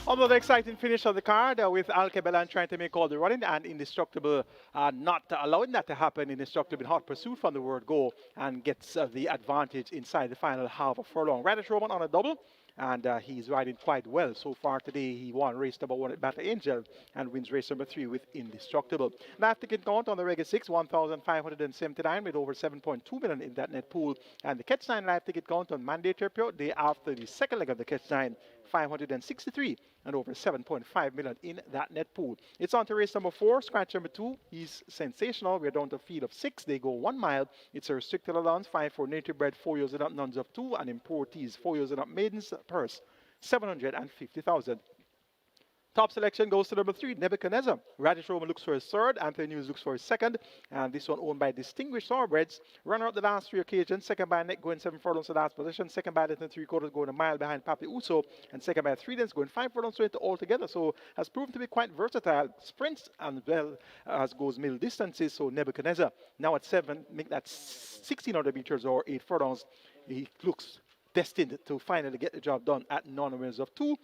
Another exciting finish of the card with Alkebelan trying to make all the running and Indestructible not allowing that to happen. Indestructible in hot pursuit from the word go and gets the advantage inside the final half of furlong. Radish Roman on a double, and he's riding quite well so far today. He won race number 1 at Battle Angel and wins race number 3 with Indestructible. Live ticket count on the Reggae 6, 1,579 with over 7.2 million in that net pool. And the Catch 9 live ticket count on mandatory period day after the second leg of the Catch 9, 563 and over 7.5 million in that net pool. It's on to race number 4, scratch number 2. He's sensational. We're down to a field of 6. They go 1 mile. It's a restricted allowance, 5 for native bred, 4 years and up, nuns of 2, and importees, 4 years and up, maidens, purse, 750,000. Top selection goes to number 3, Nebuchadnezzar. Radish Roman looks for his third. Anthony News looks for his second. And this one owned by Distinguished Thoroughbreds. Runner up the last 3 occasions. Second by Neck going 7 furlongs to last position. Second by Less Than 3/4 going a mile behind Papi Uso. And second by 3 lengths going 5 furlongs to altogether. So has proven to be quite versatile. Sprints and well as goes middle distances. So Nebuchadnezzar now at 7, make that 1,600 meters or 8 furlongs. He looks destined to finally get the job done at non-winners of 2.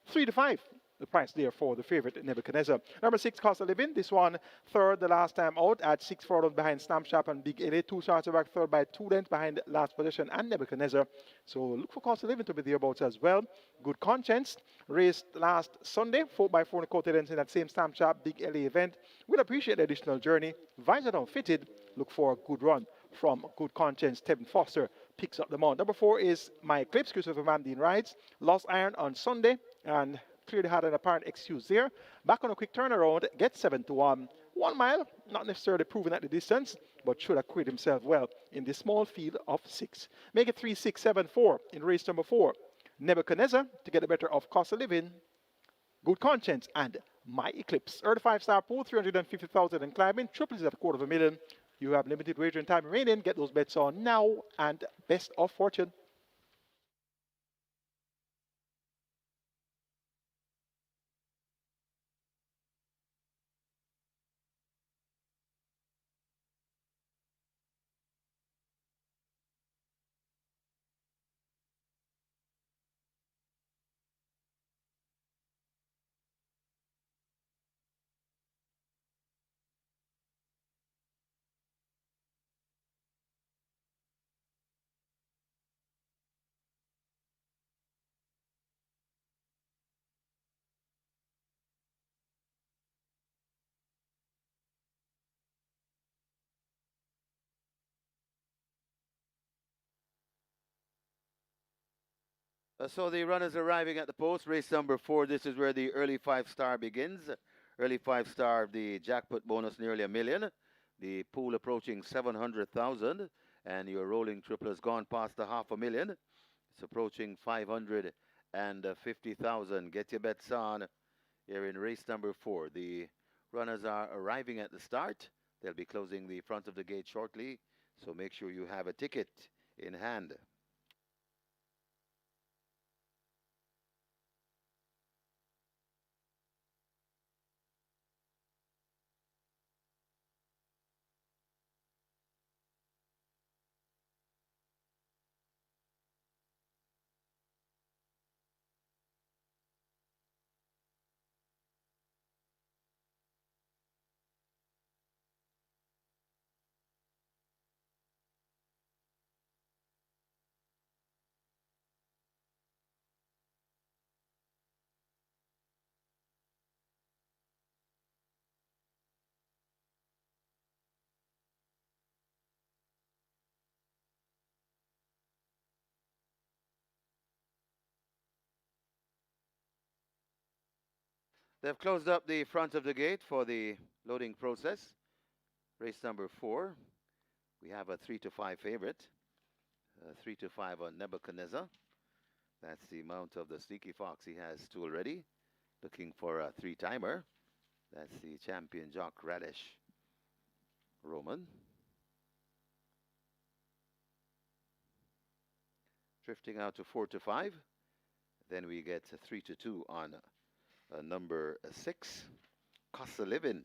3 to 5. The price there for the favorite Nebuchadnezzar. Number 6, Cost of Living. This one third the last time out at 6 furlongs behind Snapshot and Big LA. 2 starts back third by 2 lengths behind last position and Nebuchadnezzar. So look for Cost of Living to be thereabouts as well. Good Conscience raced last Sunday 4 by 4 and a quarter lengths in that same Snapshot Big LA event. We'll appreciate the additional journey. Visor down fitted. Look for a good run from Good Conscience. Tevin Foster picks up the mount. Number 4 is My Eclipse. Christopher Mamdine rides. Lost iron on Sunday and clearly had an apparent excuse there. Back on a quick turnaround, gets 7 to 1. 1 mile, not necessarily proven at the distance, but should acquit himself well in this small field of 6. Make it 3, 6, 7, 4 in race number 4. Nebuchadnezzar to get the better of Cost of Living, Good Conscience, and My Eclipse. Early 5-star pool, 350,000 and climbing. Triples at $250,000. You have limited wagering time remaining. Get those bets on now, and best of fortune. So the runners arriving at the post, race number 4. This is where the early 5-star begins. Early 5-star, the jackpot bonus nearly $1 million. The pool approaching 700,000, and your rolling triple has gone past the $500,000. It's approaching 550,000. Get your bets on here in race number 4. The runners are arriving at the start. They'll be closing the front of the gate shortly, so make sure you have a ticket in hand. They've closed up the front of the gate for the loading process. Race number 4. We have a 3 to 5 favorite. 3 to 5 on Nebuchadnezzar. That's the mount of the Sneaky Fox. He has 2 already. Looking for a 3-timer. That's the champion jock Radish Roman. Drifting out to 4 to 5. Then we get a 3 to 2 on number 6. Cost of Living.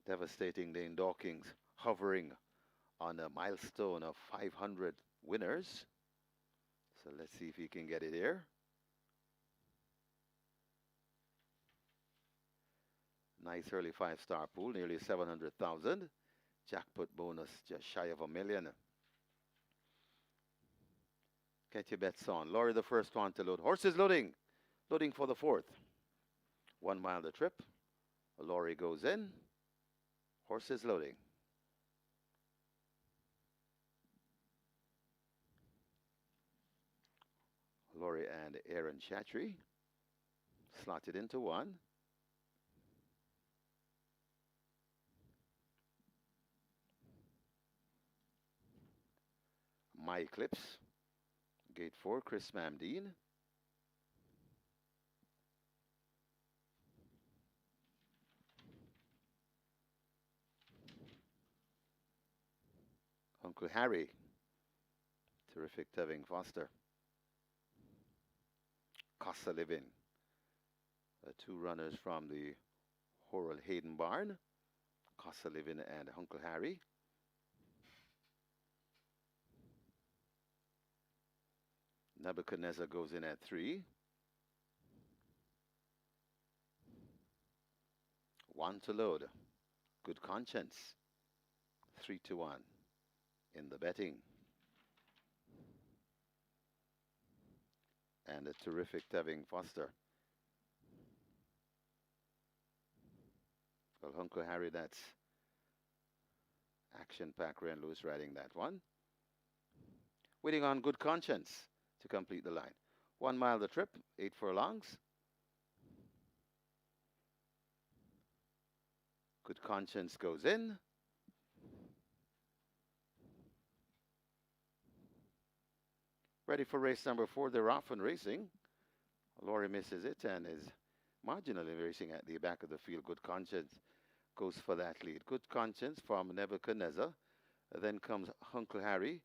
Devastating Dane Dawkins, hovering on a milestone of 500 winners. So let's see if he can get it here. Nice early 5-star pool, nearly 700,000. Jackpot bonus just shy of $1 million. Get your bets on. Laurie, the first one to load. Horses loading. Loading for the 4th. 1 mile the trip. Laurie goes in. Horses loading. Laurie and Aaron Chatry slotted into 1. My Eclipse. Gate 4, Chris Mamdine. Uncle Harry. Terrific Tevin Foster. Cost of Living. 2 runners from the Horal Hayden barn. Cost of Living and Uncle Harry. Nebuchadnezzar goes in at 3. 1 to load. Good conscience. 3-1 in the betting. And a terrific Tevin Foster. Well, Uncle Harry, that's action pack Ren Lewis riding that one. Waiting on Good Conscience to complete the line. 1 mile the trip, 8 furlongs. Good Conscience goes in. Ready for race number 4. They're off and racing. Laurie misses it and is marginally racing at the back of the field. Good Conscience goes for that lead. Good Conscience from Nebuchadnezzar. Then comes Uncle Harry.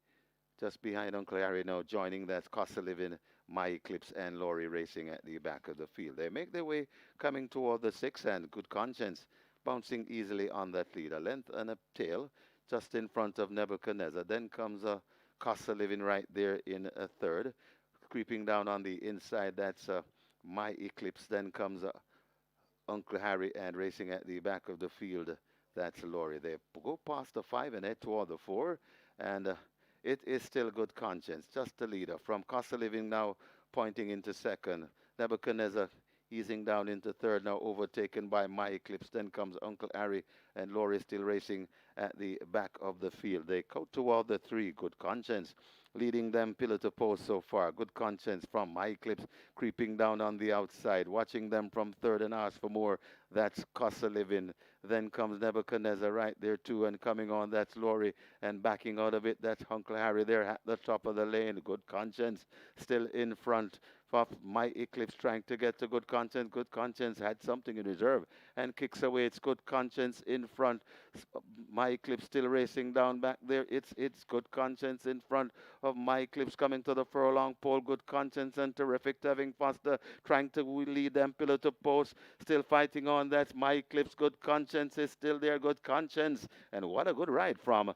Just behind Uncle Harry now joining. That's Costa Living, My Eclipse, and Laurie racing at the back of the field. They make their way coming toward the 6, and Good Conscience bouncing easily on that lead. A length and a tail just in front of Nebuchadnezzar. Then comes Costa Living right there in a third. Creeping down on the inside, that's My Eclipse. Then comes Uncle Harry, and racing at the back of the field, that's Laurie. They go past the 5 and head toward the 4, and it is still Good Conscience, just the leader. From Costa Living now pointing into second. Nebuchadnezzar easing down into third, now overtaken by My Eclipse. Then comes Uncle Harry, and Laurie still racing at the back of the field. They go toward the 3, Good Conscience, leading them pillar to post so far. Good Conscience from My Eclipse creeping down on the outside, watching them from third and ask for more. That's Costa Living. Then comes Nebuchadnezzar right there too, and coming on, that's Laurie, and backing out of it, that's Uncle Harry there at the top of the lane. Good Conscience still in front of My Eclipse, trying to get to Good Conscience. Good Conscience had something in reserve and kicks away. It's Good Conscience in front. My Eclipse still racing down back there. It's Good Conscience in front of My Eclipse coming to the furlong pole. Good Conscience and Terrific Tevin Foster trying to lead them pillar to post. Still fighting on. That's My Eclipse. Good Conscience is still there. Good Conscience. And what a good ride from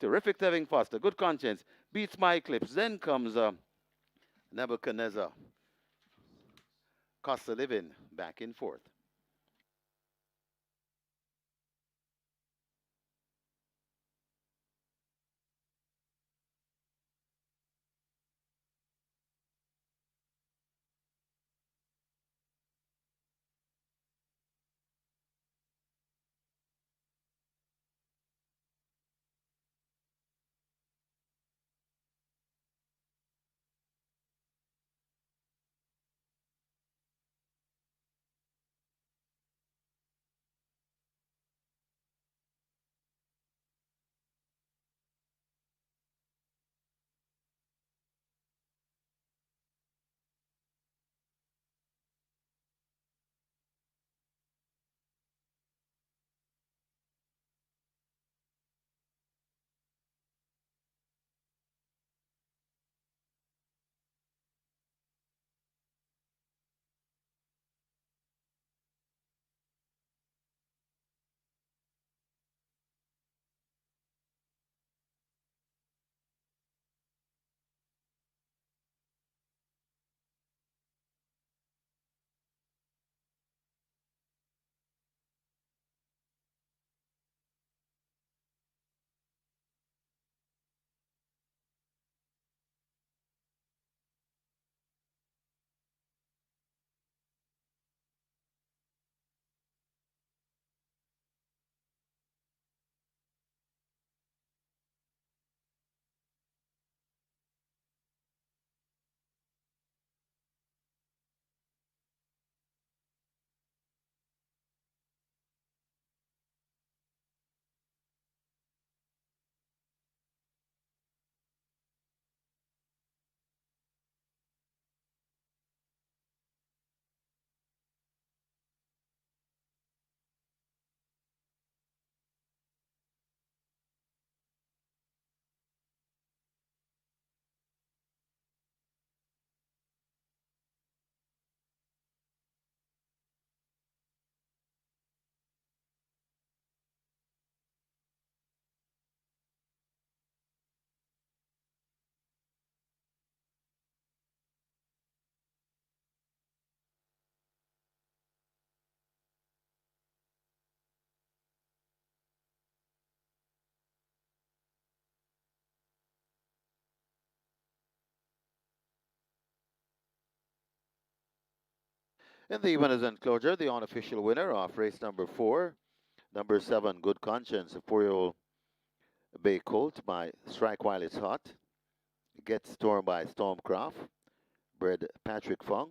Terrific Tevin Foster. Good Conscience beats My Eclipse. Then comes Nebuchadnezzar. Costa Living back in fourth. In the winners enclosure, the unofficial winner of race number 4, number 7, Good Conscience, a 4-year-old Bay Colt by Strike While It's Hot, Gets Stormed by Stormcraft, bred Patrick Fung,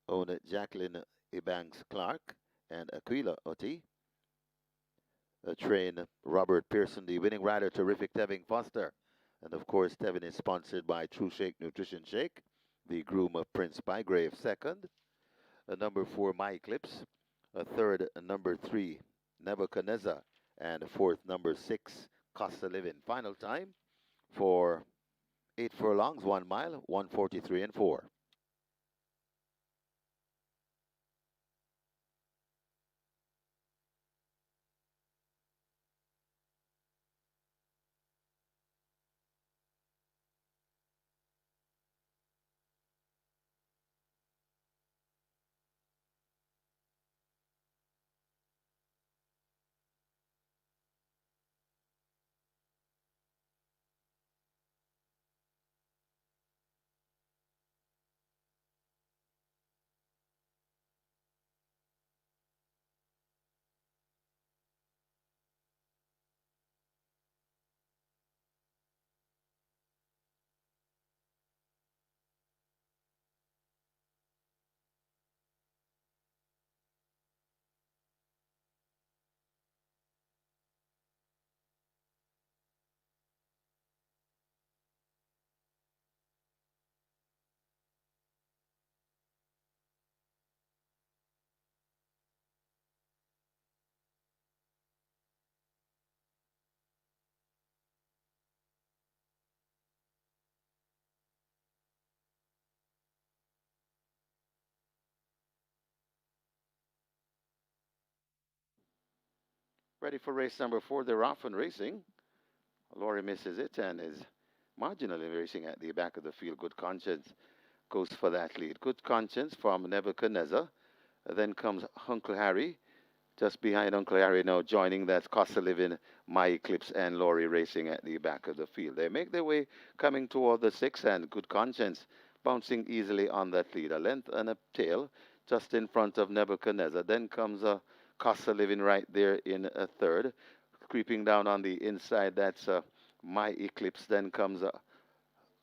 owned Jacqueline Ebanks Clark and Aquila Oti, trained Robert Pearson, the winning rider, terrific Tevin Foster. And of course, Tevin is sponsored by True Shake Nutrition Shake, the groom of Prince Bygrave second, number 4, My Eclipse, third, number 3, Nebuchadnezzar, and fourth, number 6, Costa Living. Final time for 8 furlongs, 1 mile, 1:43 and 4. Ready for race number 4, they're off and racing. Laurie misses it and is marginally racing at the back of the field. Good Conscience goes for that lead. Good Conscience from Nebuchadnezzar. Then comes Uncle Harry. Just behind Uncle Harry now joining, that's Costa Living, My Eclipse, and Laurie racing at the back of the field. They make their way coming toward the 6, and Good Conscience bouncing easily on that lead. A length and a tail just in front of Nebuchadnezzar. Then comes Costa Living right there in a third. Creeping down on the inside, that's My Eclipse. Then comes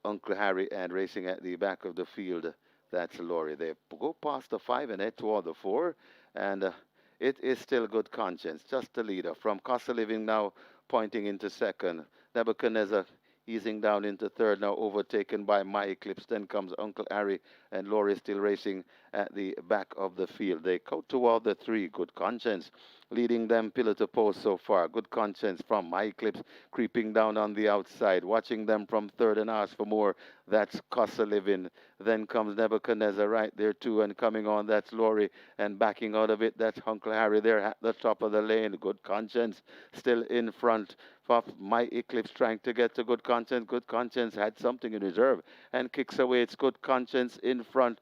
Uncle Harry, and racing at the back of the field, that's Laurie. They go past the 5 and head toward the 4, and it is still Good Conscience, just the leader. From Costa Living now pointing into second. Nebuchadnezzar easing down into third, now overtaken by My Eclipse. Then comes Uncle Harry, and Laurie still racing at the back of the field. They go toward the 3, Good Conscience, leading them pillar to post so far. Good Conscience from My Eclipse creeping down on the outside, watching them from third and ask for more. That's Costa Living. Then comes Nebuchadnezzar right there too, and coming on, that's Laurie, and backing out of it, that's Uncle Harry there at the top of the lane. Good Conscience still in front of My Eclipse, trying to get to Good Conscience. Good Conscience had something in reserve and kicks away. It's Good Conscience in front.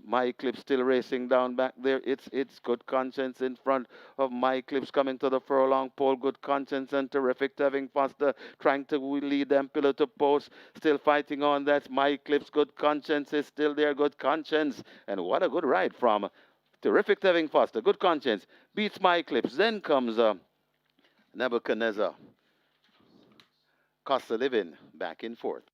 My Eclipse still racing down back there. It's Good Conscience in front of My Eclipse coming to the furlong pole. Good Conscience and Terrific Tevin Foster trying to lead them pillar to post. Still fighting on. That's My Eclipse. Good Conscience is still there. Good Conscience. And what a good ride from Terrific Tevin Foster. Good Conscience beats My Eclipse. Then comes Nebuchadnezzar. Costa Living back in fourth.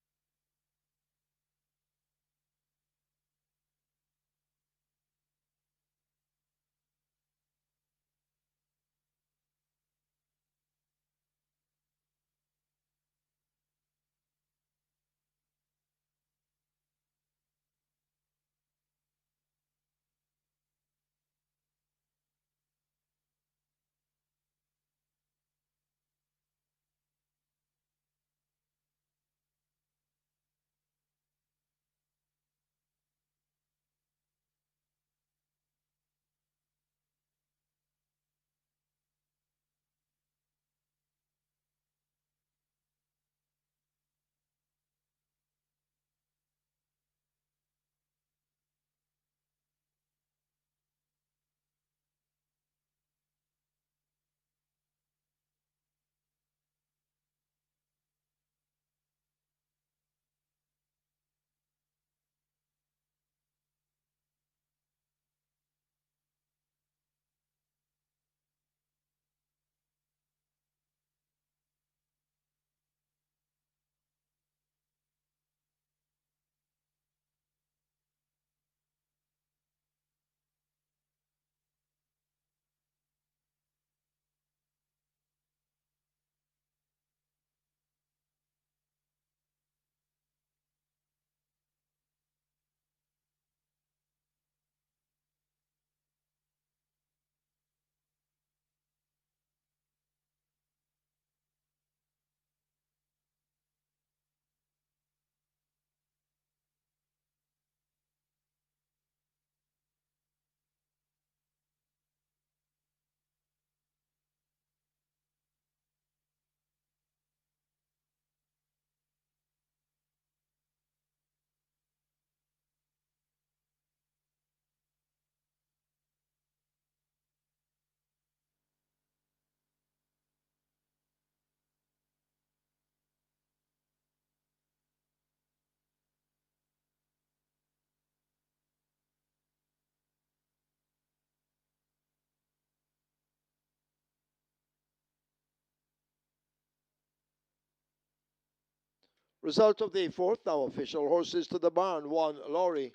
Result of the fourth, now official. Horses to the barn. 1, Laurie.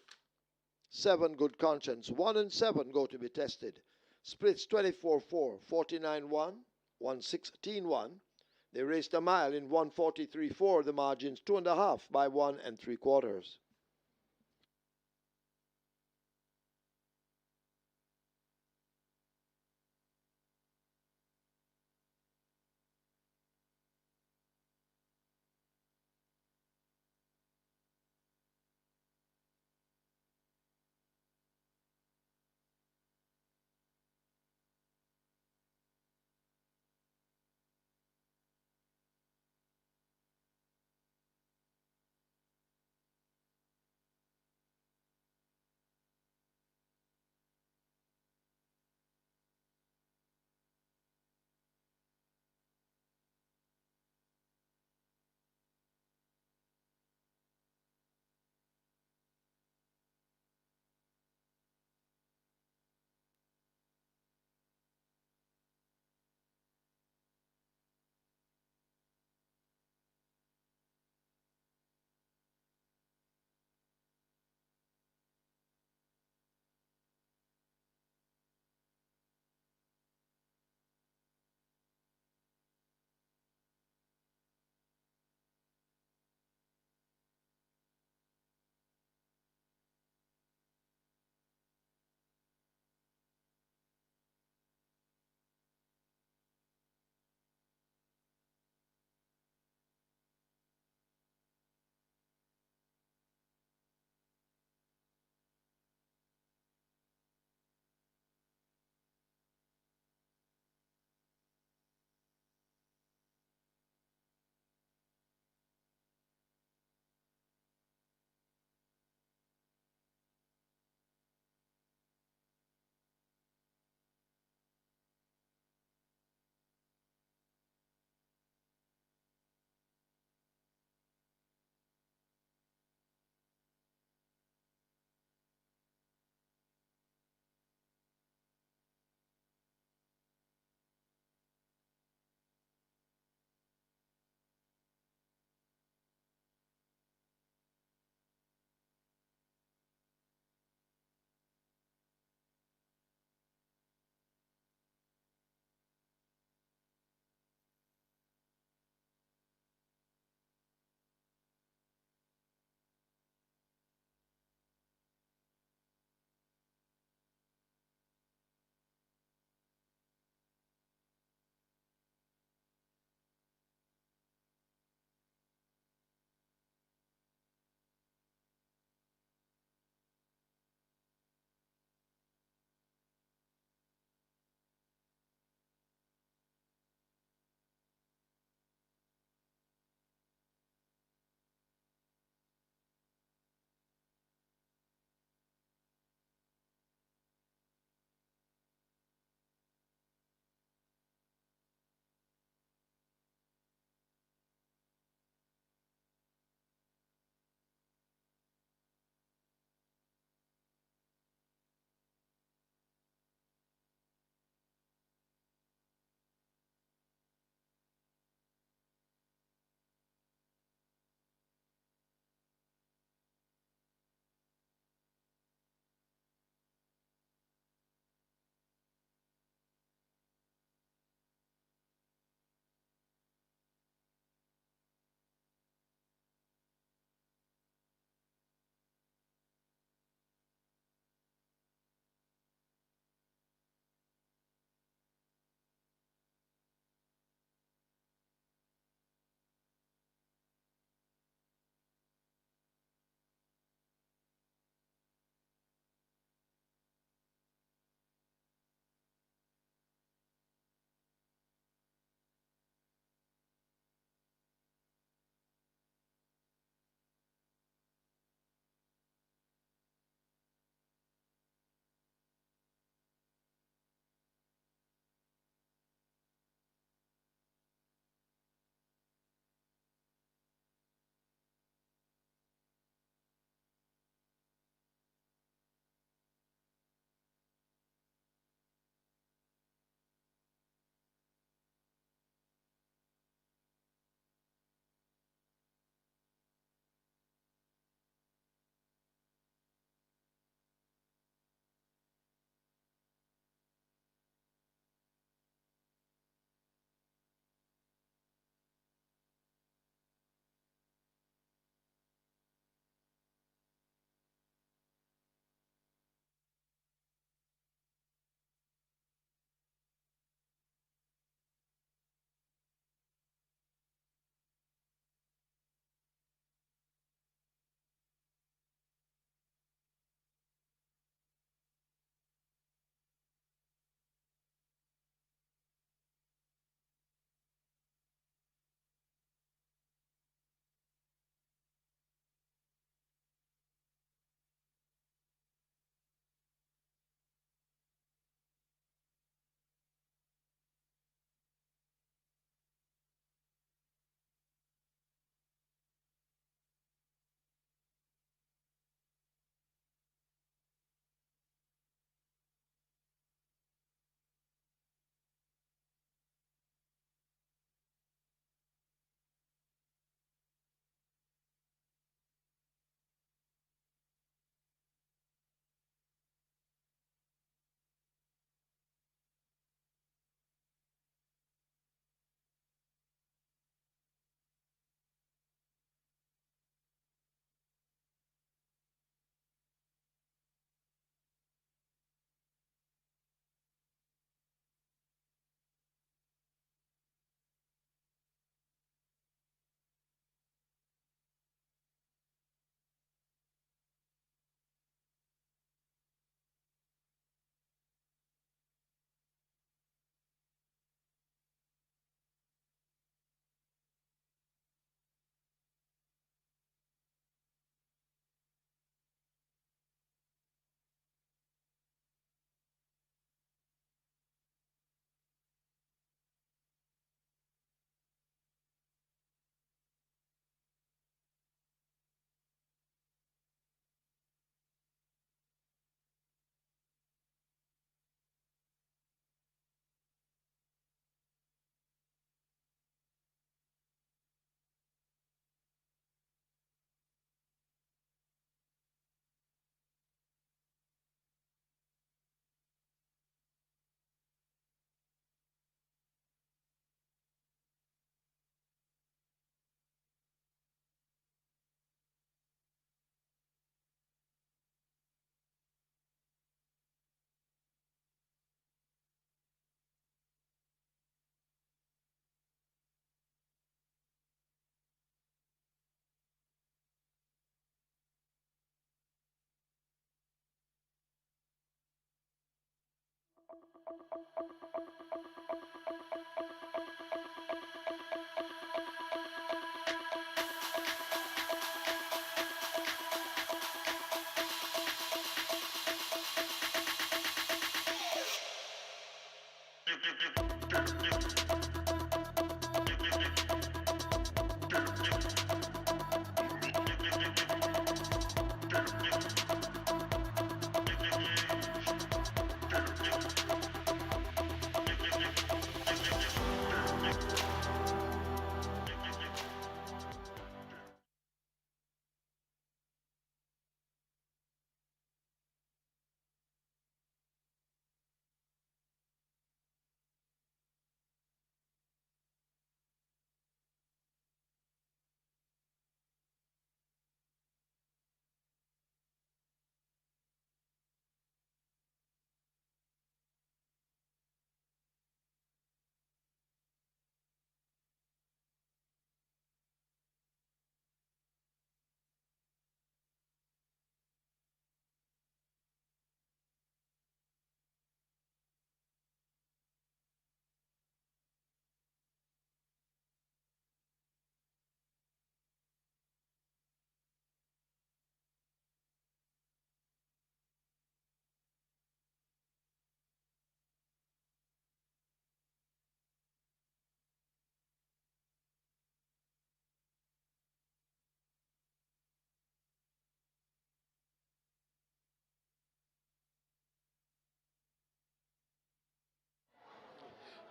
7, Good Conscience. 1 and 7 go to be tested. Splits 24-4, 49-1, 116-1. They raced a mile in 143.4. The margins 2.5 by 1 3/4.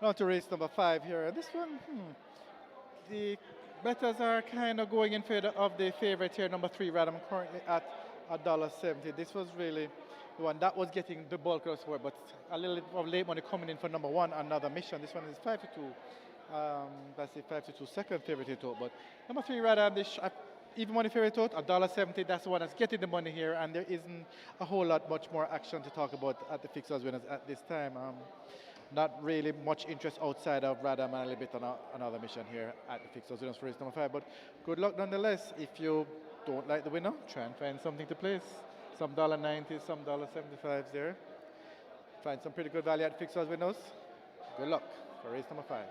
Now to race number 5 here. This one, the bettors are kind of going in favor of the favorite here, number 3, Radam, currently at $1.70. This was really the one that was getting the bulk of the support, but a little bit of late money coming in for number 1, Another Mission. This one is 5 to 2. That's the 5 to 2 second favorite to total. But number 3, Radam, even money favorite total, $1.70. That's the one that's getting the money here, and there isn't a whole lot much more action to talk about at the fixers winners at this time. Not really much interest outside of Radam and a little bit on Another Mission here at the fixers winners for race number 5. But good luck nonetheless. If you don't like the winner, try and find something to place. Some $1.90, some $1.75 there. Find some pretty good value at fixers winners. Good luck for race number 5.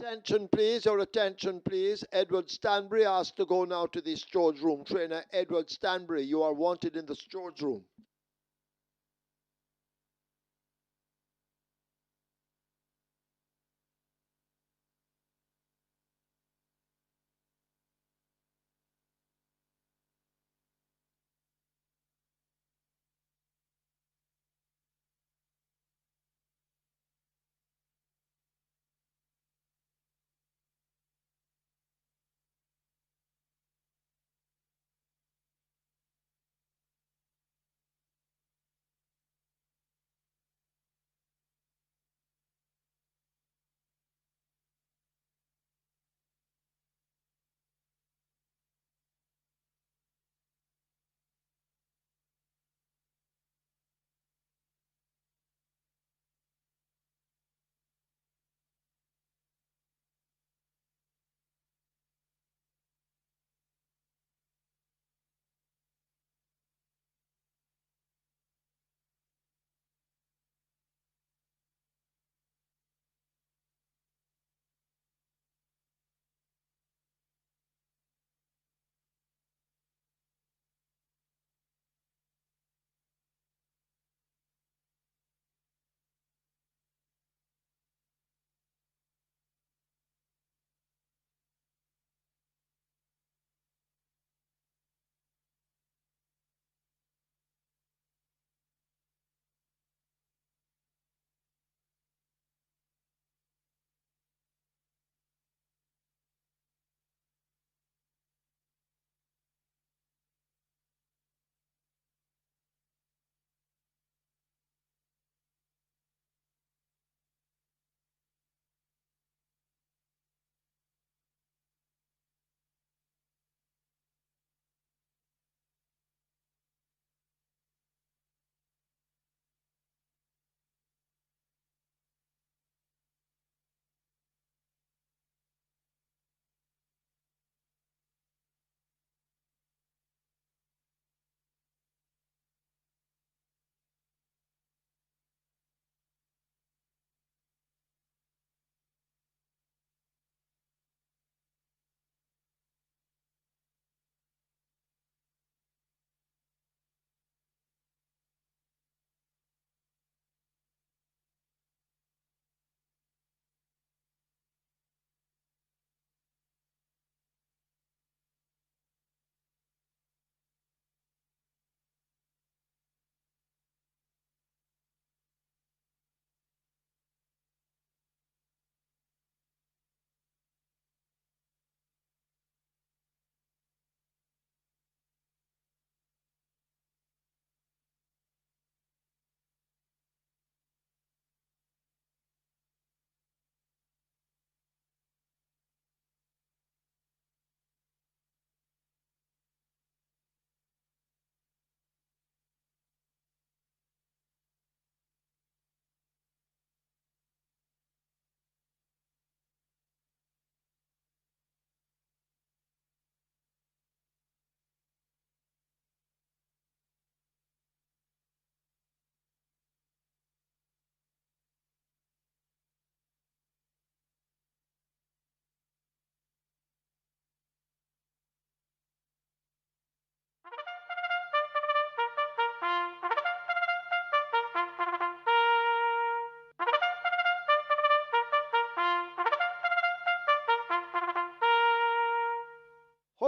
Attention, please. Your attention, please. Edward Stanbury asked to go now to the storage room. Trainer Edward Stanbury, you are wanted in the storage room.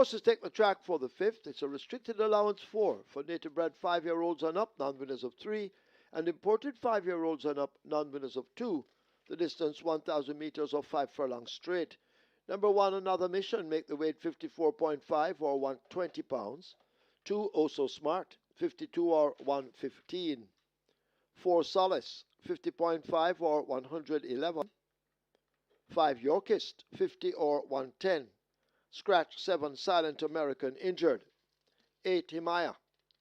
horses take the track for the 5th. It's a restricted allowance 4 for native bred 5-year-olds and up, non-winners of 3, and imported 5-year-olds and up, non-winners of 2. The distance 1,000 meters or 5 furlongs straight. Number 1, Another Mission, make the weight 54.5 or 120 pounds. 2, Oh So Smart, 52 or 115. 4, Solace, 50.5 or 111. 5, Yorkist, 50 or 110. Scratch 7, Silent American, injured. 8, Himaya,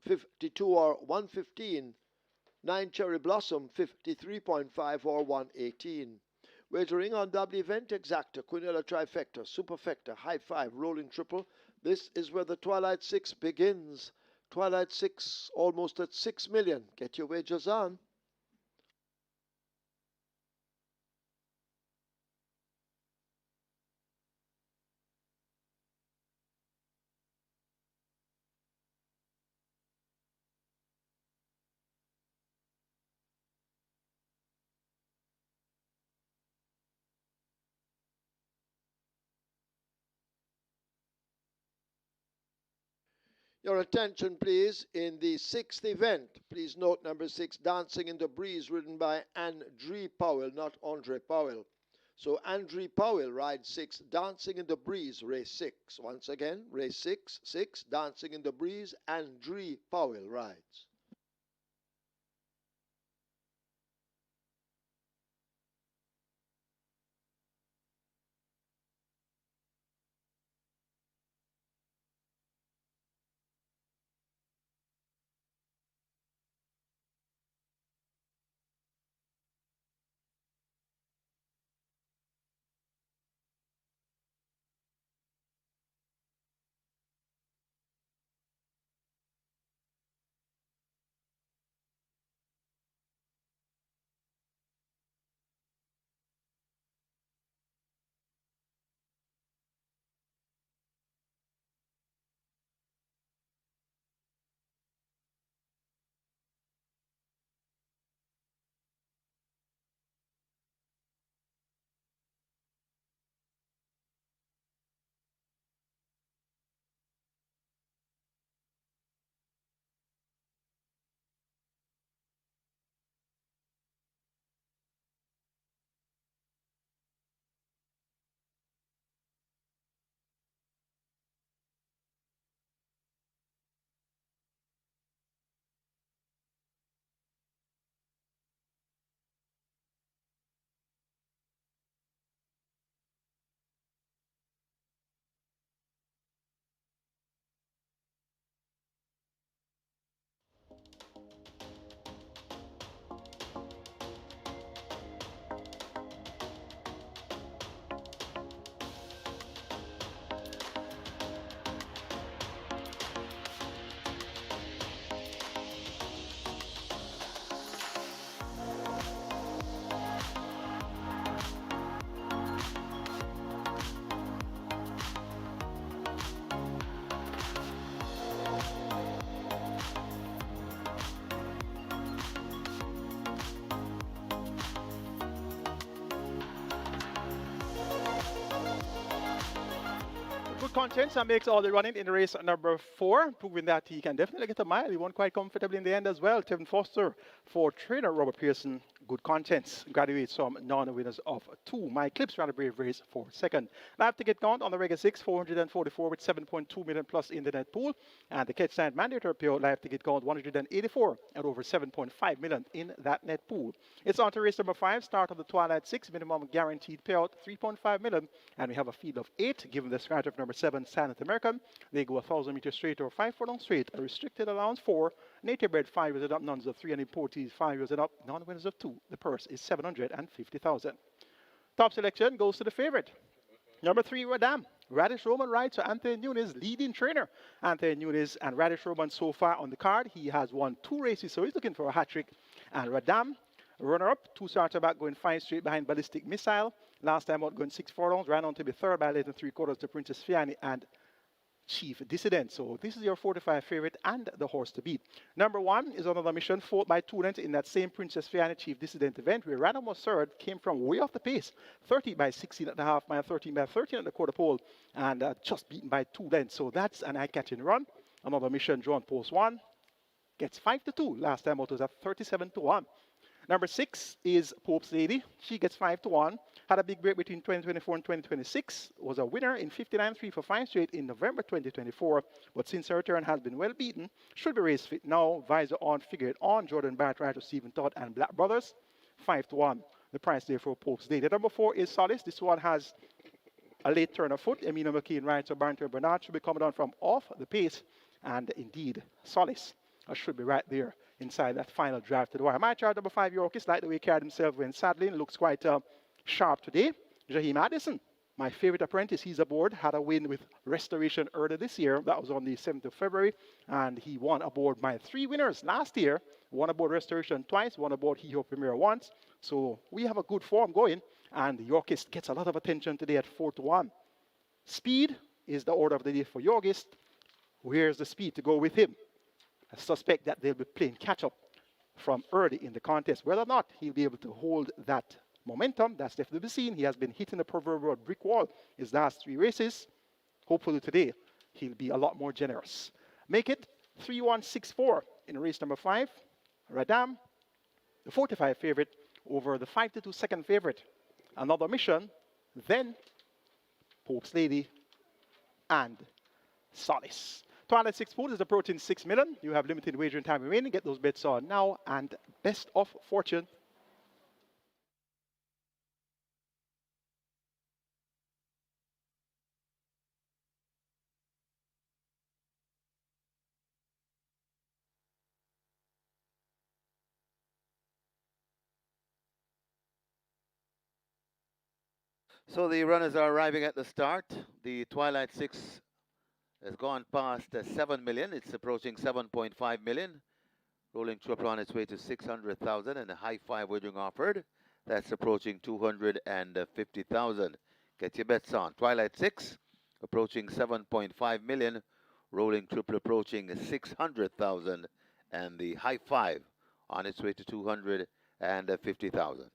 52 or 115. 9, Cherry Blossom, 53.5 or 118. Wagering on double event exacta, Quinella trifecta, superfecta, high 5, rolling triple. This is where the Twilight 6 begins. Twilight 6 almost at 6 million. Get your wagers on. Your attention, please, in the 6th event. Please note number 6, Dancing in the Breeze, ridden by Andre Powell, not Andre Powell. So Andre Powell rides 6, Dancing in the Breeze, race 6. Once again, race 6, Dancing in the Breeze, Andre Powell rides. Good contents and makes all the running in race number 4, proving that he can definitely get a mile. He won quite comfortably in the end as well. Tevin Foster for trainer Robert Pearson. Good contents. Graduates from non-winners of 2. My Clips ran a brave race for 2nd. Live ticket count on the regular 6, 444 with 7.2 million plus in the net pool. And the catch stand mandatory payout live ticket count 184 and over 7.5 million in that net pool. It's on to race number 5, start of the Twilight 6, minimum guaranteed payout 3.5 million. And we have a field of 8, given the start of number 7, Silent American. They go 1,000 meters straight or 5 furlong straight. A restricted allowance 4, native bred 5 years and up, none of 3, and imported 5 years and up, non-winners of 2. The purse is 750,000. Top selection goes to the favorite. Number 3, Radam. Radish Roman rides for Anthony Nunes, leading trainer. Anthony Nunes and Radish Roman so far on the card. He has won 2 races, so he's looking for a hat-trick. And Radam, runner-up, 2 starter back, going 5 straight behind Ballistic Missile. Last time out going 6 furlongs, ran on to be 3rd by late and 3/4 to Princess Fiani and Chief Dissident. So this is your 45 favorite and the horse to beat. Number 1 is another mission, fought by 2 lengths in that same Princess Fiana Chief Dissident event, where Random was third, came from way off the pace, 30 by 16 at the half mile, 13 by 13 at the quarter pole, and just beaten by 2 lengths. So that's an eye-catching run. Another mission drawn post 1, gets 5-2. Last time out was at 37-1. Number 6 is Pope's Lady. She gets 5-1. Had a big break between 2024 and 2026. Was a winner in 59.3 for 5 straight in November 2024. But since her return has been well beaten, should be race fit now. Visor on, figure it on. Jordan Bartright, Stephen Todd, and Black Brothers. 5-1. The price there for Pope's Lady. Number 4 is Solace. This one has a late turn of foot. Emina McKean rides so Barrington Bernard should be coming on from off the pace. And indeed, Solace should be right there inside that final drive to the wire. My chart number 5, Yorkis, like the way he carried himself when saddling, looks quite sharp today. Jaheim Addison, my favorite apprentice, he's aboard, had a win with Restoration earlier this year. That was on the 7th of February, and he won aboard my 3 winners last year. Won aboard Restoration twice, won aboard He Ho Premier once. So we have a good form going, and Yorkist gets a lot of attention today at 4-1. Speed is the order of the day for Yorkist. Where's the speed to go with him? I suspect that they'll be playing catch-up from early in the contest. Whether or not he'll be able to hold that momentum, that's definitely to be seen. He has been hitting the proverbial brick wall his last 3 races. Hopefully today, he'll be a lot more generous. Make it 3-1-6-4 in race number 5. Radam, the 45 favorite, over the 5-2 second favorite. Another mission, then Pope's Lady and Solace. Twilight 6 Pool is approaching 6 million. You have limited wagering time remaining. Get those bets on now, and best of fortune. So the runners are arriving at the start. The Twilight 6 has gone past 7 million. It's approaching 7.5 million. Rolling triple on its way to 600,000, and a high 5 wagering offered. That's approaching 250,000. Get your bets on. Twilight 6 approaching 7.5 million. Rolling triple approaching 600,000, and the high 5 on its way to 250,000.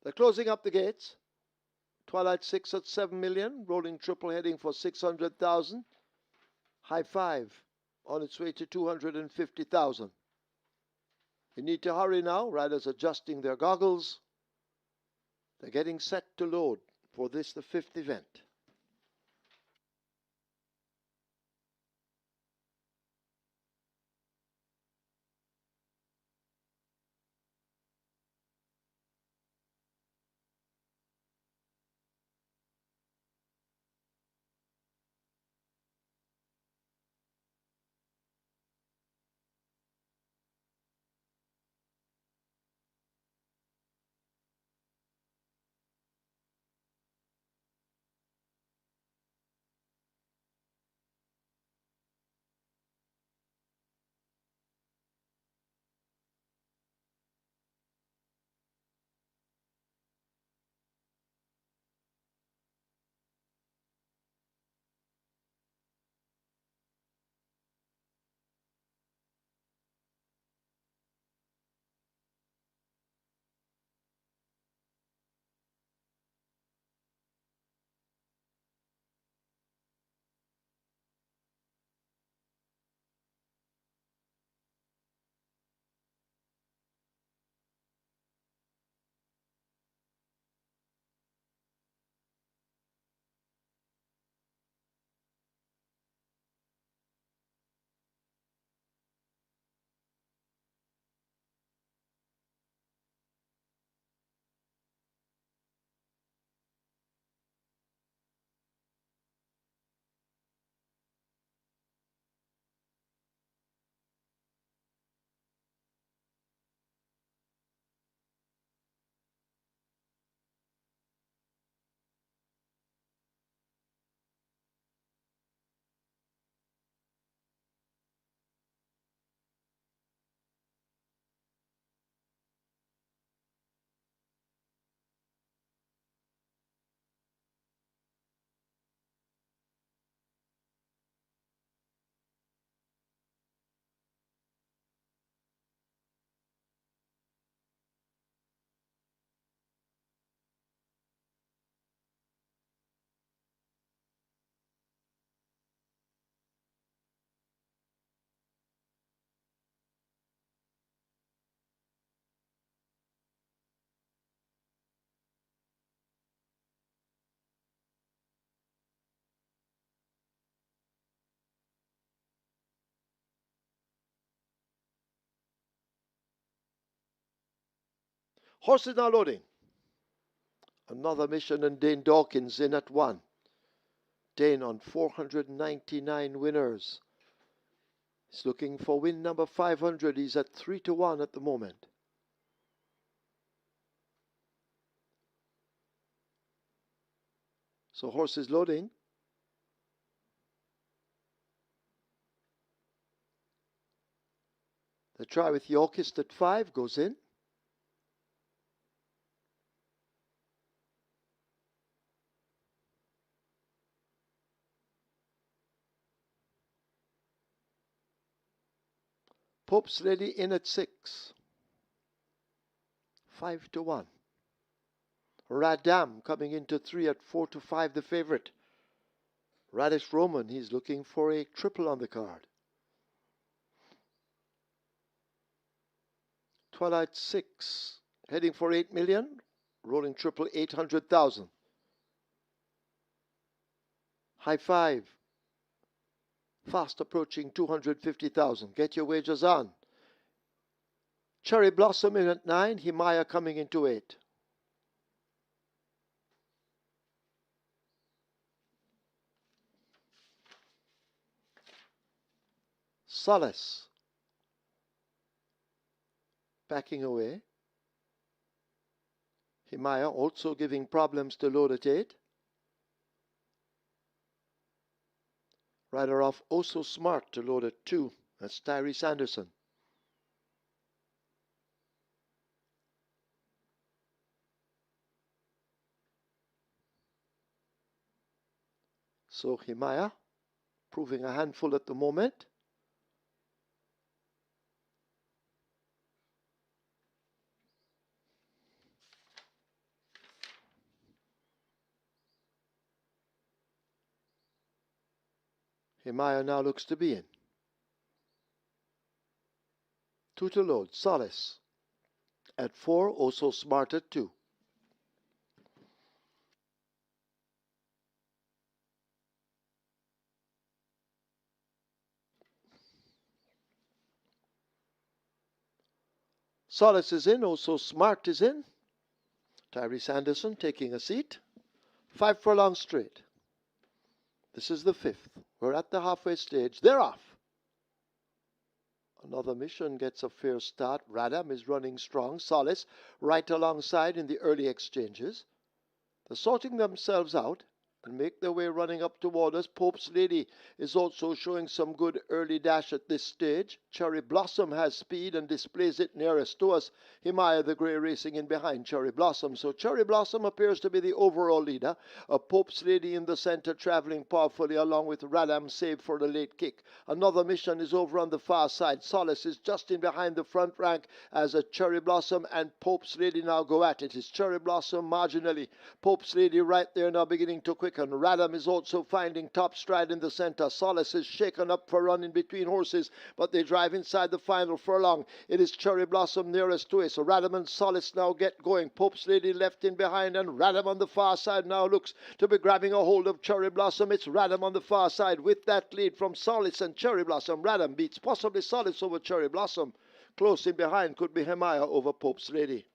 They're closing up the gates. Twilight 6 at 7 million. Rolling triple heading for 600,000. High 5 on its way to 250,000. You need to hurry now. Riders adjusting their goggles. They're getting set to load for this, the 5th event. Horses now loading. Another mission and Dane Dawkins in at 1. Dane on 499 winners. He's looking for win number 500. He's at 3-1 at the moment. So horses loading. The try with Yorkist at 5 goes in. Pope's Lady in at 6. 5-1. Radam coming into 3 at 4-5, the favorite. Radish Roman, he's looking for a triple on the card. Twilight 6, heading for 8 million. Rolling triple 800,000. High 5, fast approaching 250,000. Get your wagers on. Cherry Blossom in at 9, Himaya coming into 8. Solace backing away. Himaya also giving problems to load at 8. Rider off Oh So Smart to load at 2. That's Tyrese Anderson. So Himaya proving a handful at the moment. Himaya now looks to be in. 2 to load. Solace at 4. Also Smart at 2. Solace is in. Also Smart is in. Tyrese Anderson taking a seat. 5 furlong straight. This is the 5th. We're at the halfway stage. They're off. Another mission gets a fair start. Radam is running strong. Solace right alongside in the early exchanges. They're sorting themselves out and make their way running up toward us. Pope's Lady is also showing some good early dash at this stage. Cherry Blossom has speed and displays it nearest to us. Himaya the Grey racing in behind Cherry Blossom. So Cherry Blossom appears to be the overall leader. Pope's Lady in the center traveling powerfully along with Radam save for the late kick. Another mission is over on the far side. Solace is just in behind the front rank as a Cherry Blossom and Pope's Lady now go at it. It's Cherry Blossom marginally. Pope's Lady right there now beginning to quicken. Radam is also finding top stride in the center. Solace is shaken up for running between horses, but they drive inside the final furlong. It is Cherry Blossom nearest to it. So Radam and Solace now get going. Pope's Lady left in behind, and Radam on the far side now looks to be grabbing a hold of Cherry Blossom. It's Radam on the far side with that lead from Solace and Cherry Blossom. Radam beats possibly Solace over Cherry Blossom. Close in behind could be Himaya over Pope's Lady.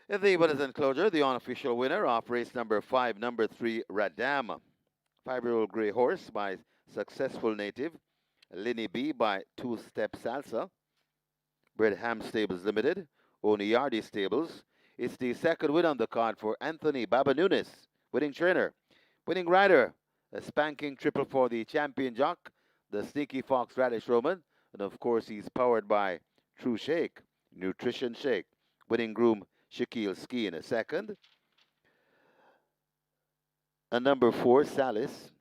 In the winners enclosure, the unofficial winner of race number 5, number 3, Radam. 5-year-old Grey Horse by Successful Native. Linny B by Two Step Salsa. Bredham Stables Limited. Oniardi Stables. It's the second win on the card for Anthony Baba Nunes. Winning trainer. Winning rider. A spanking triple for the champion jock, the Sneaky Fox Radish Roman. And of course, he's powered by True Shake, Nutrition Shake. Winning groom Shaquille Ski in a second. A number 4, Salis.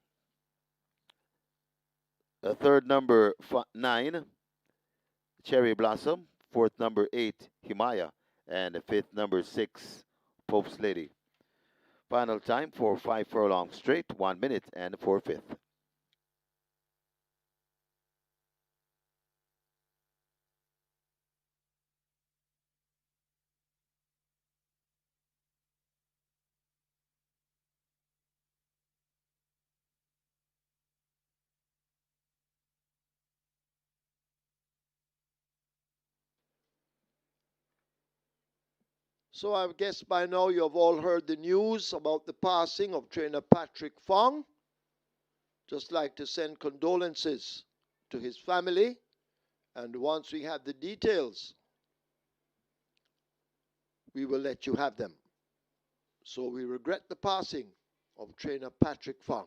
A third number 9, Cherry Blossom. Fourth number 8, Himaya. And the fifth number 6, Pope's Lady. Final time for 5 furlongs straight, 1 minute and 4/5. So I guess by now you have all heard the news about the passing of trainer Patrick Fong. Just like to send condolences to his family. And once we have the details, we will let you have them. So we regret the passing of trainer Patrick Fong.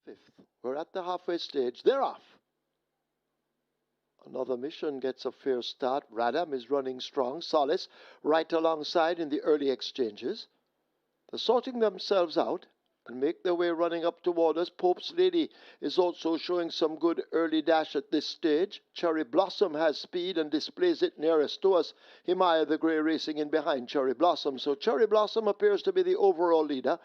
Fifth. We're at the halfway stage. They're off. Another mission gets a fair start. Radam is running strong. Solace right alongside in the early exchanges. They're sorting themselves out and make their way running up toward us. Pope's Lady is also showing some good early dash at this stage. Cherry Blossom has speed and displays it nearest to us. Himaya the Grey racing in behind Cherry Blossom. So Cherry Blossom appears to be the overall leader.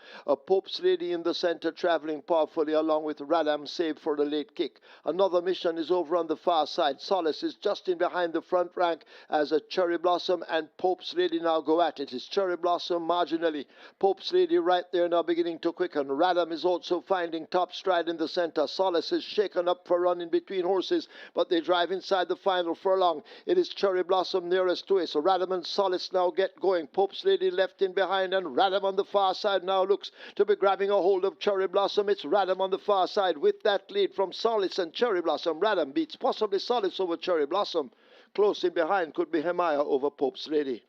Pope's Lady in the center traveling powerfully along with Radam save for the late kick. Another mission is over on the far side. Solace is just in behind the front rank as a Cherry Blossom and Pope's Lady now go at it. It's Cherry Blossom marginally. Pope's Lady right there now beginning to quicken. Radam is also finding top stride in the center. Solace is shaken up for running between horses, but they drive inside the final furlong. It is Cherry Blossom nearest to it. So Radam and Solace now get going. Pope's Lady left in behind, and Radam on the far side now looks to be grabbing a hold of Cherry Blossom. It's Radam on the far side with that lead from Solace and Cherry Blossom. Radam beats possibly Solace over Cherry Blossom. Close in behind could be Hemaya over Pope's Lady.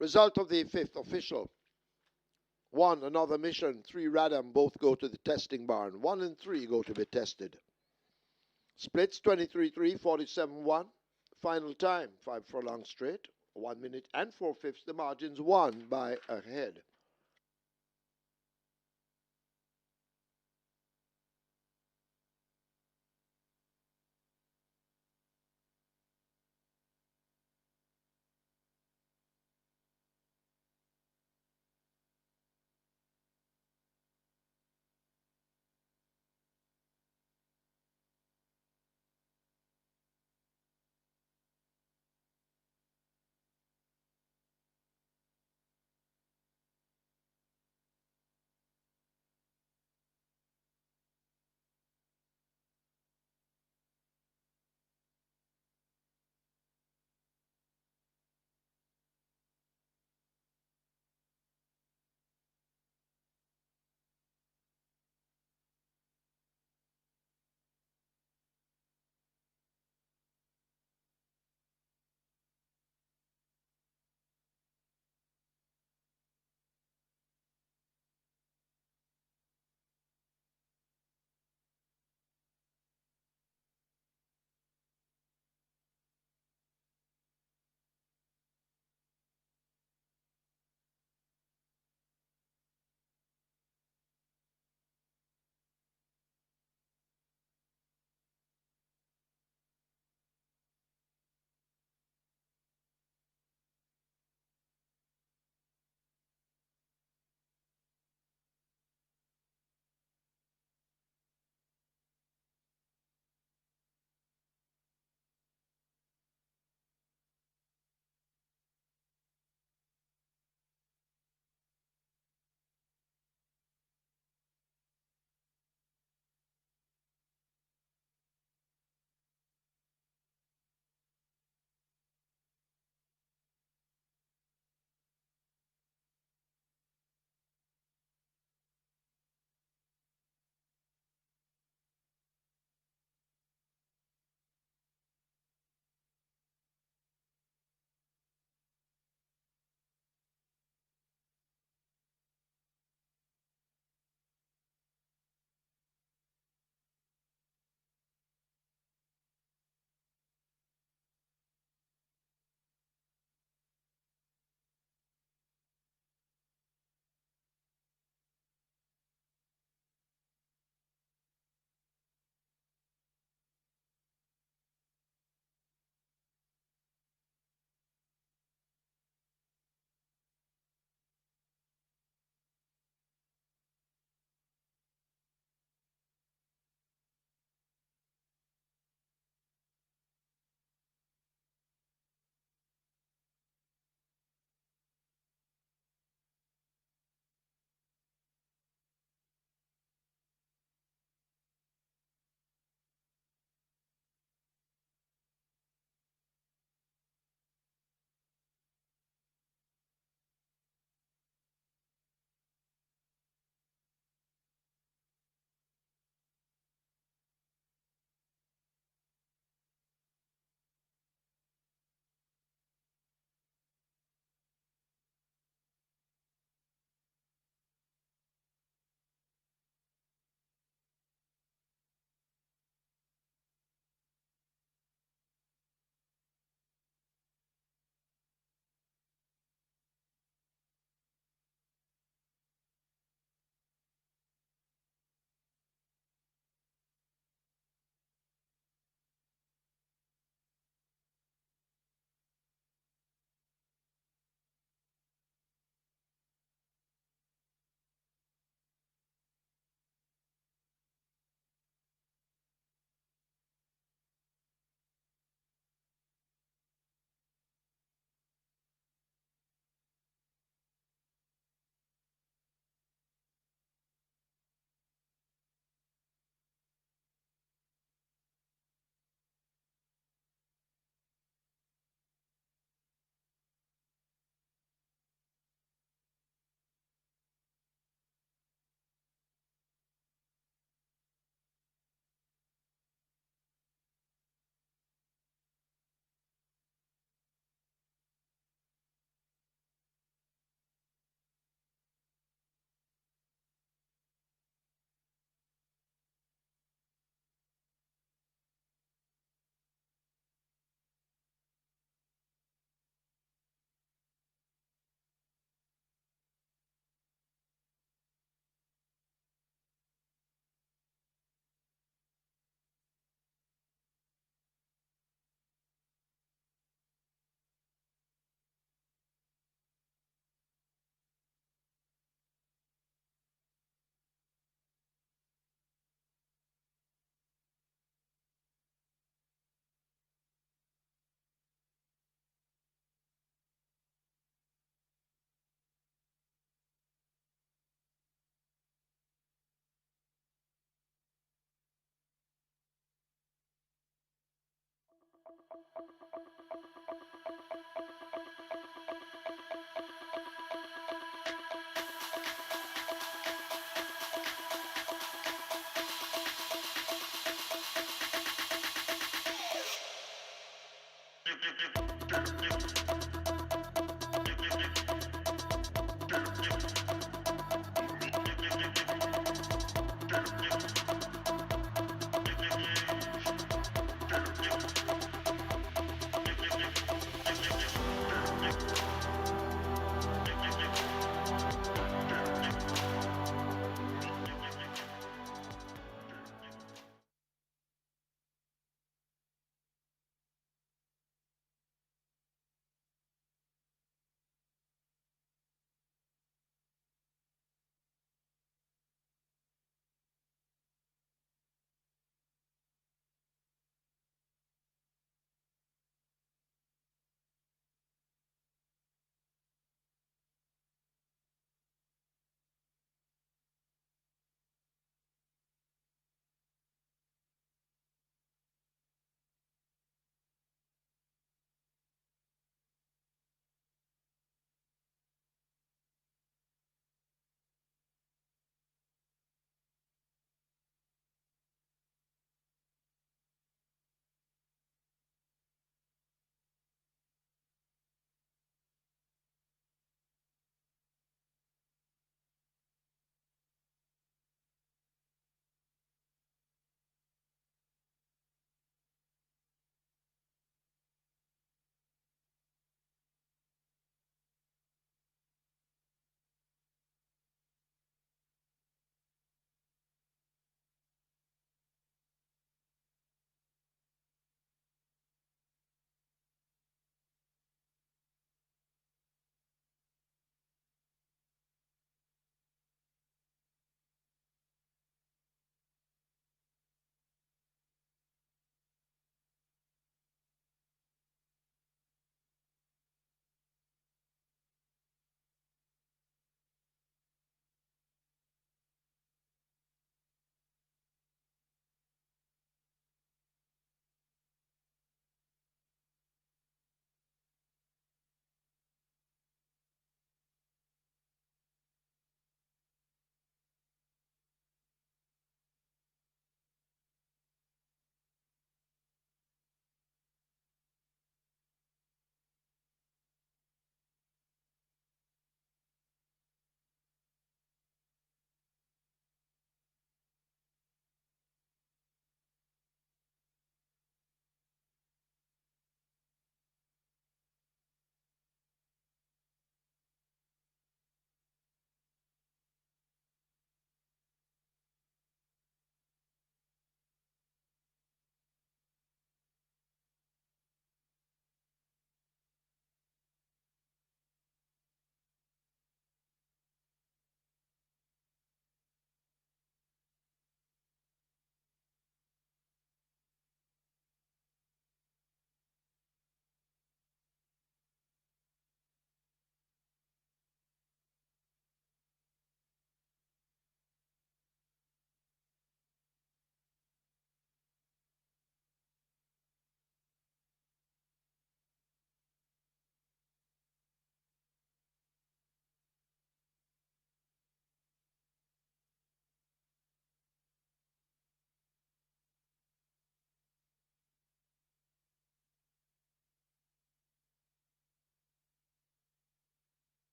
Result of the fifth official. 1, another mission. 3, Radam, both go to the testing barn. 1 and 3 go to be tested. Splits 23-3, 47-1. Final time, 5 furlongs straight. 1 minute and 4/5. The margins won by a head.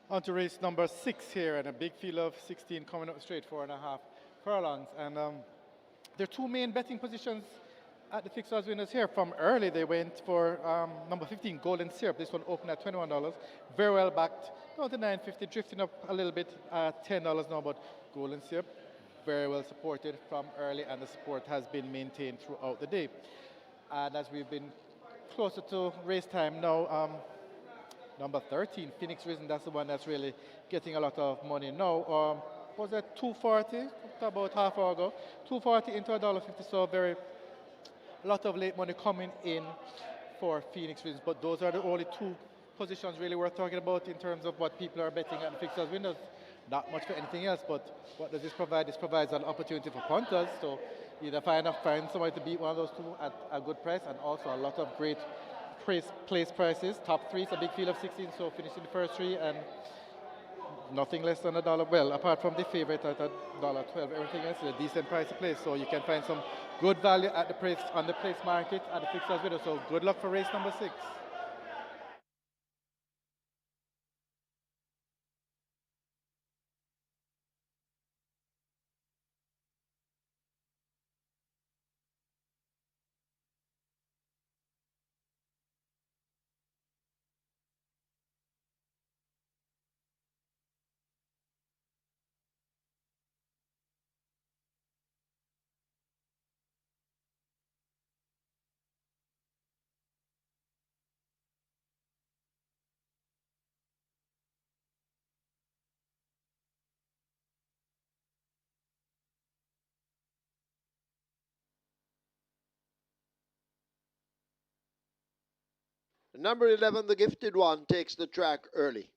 On to race number 6 here, and a big field of 16 coming up straight 4.5 furlongs. And there are two main betting positions at the fixed odds winners here. From early, they went for number 15, Golden Syrup. This one opened at $21. Very well backed, down to 9.50, drifting up a little bit at $10 now, but Golden Syrup, very well supported from early, and the support has been maintained throughout the day. And as we've been closer to race time now, number 13, Phoenix Risen, that's the one that's really getting a lot of money now. Was that 240 about half hour ago? 240 into $1.50, so a lot of late money coming in for Phoenix Risen. But those are the only two positions really worth talking about in terms of what people are betting at the fixed odds winners. Not much for anything else, but what does this provide? This provides an opportunity for punters to either find somebody to beat one of those two at a good price, and also a lot of great place prices. Top three is a big field of 16, so finishing the first three and nothing less than $1. Well, apart from the favorite at $1.12, everything else is a decent price to place. So you can find some good value at the place on the place market at the fixed odds winner. So good luck for race number 6. Number 11, the gifted one, takes the track early.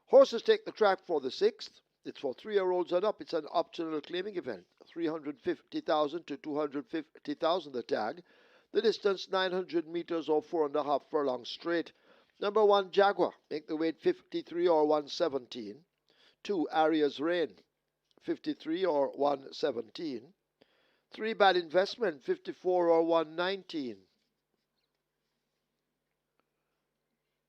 Horses take the track for the 6th. It's for 3-year-olds and up. It's an optional claiming event. 350,000 to 250,000 the tag. The distance 900 meters or 4.5 furlongs straight. Number 1, Jaguar. Make the weight 53 or 117. 2, Aria's Rain. 53 or 117. 3, Bad Investment. 54 or 119.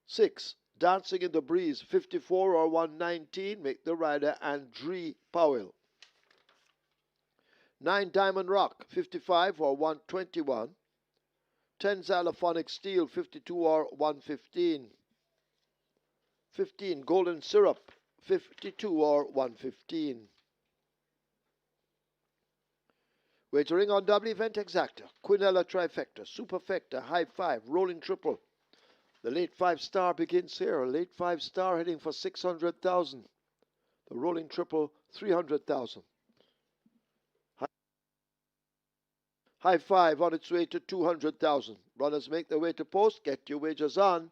6, Dancing in the Breeze, 54 or 119, make the rider Andre Powell. 9, Diamond Rock, 55 or 121. 10, Xylophonic Steel, 52 or 115. 15, Golden Syrup, 52 or 115. Wagering on double event exacta, Quinella Trifecta, Superfecta, High Five, Rolling Triple. The late 5-star begins here. Late 5-star heading for 600,000. The rolling triple, 300,000. High Five on its way to 200,000. Runners make their way to post. Get your wagers on.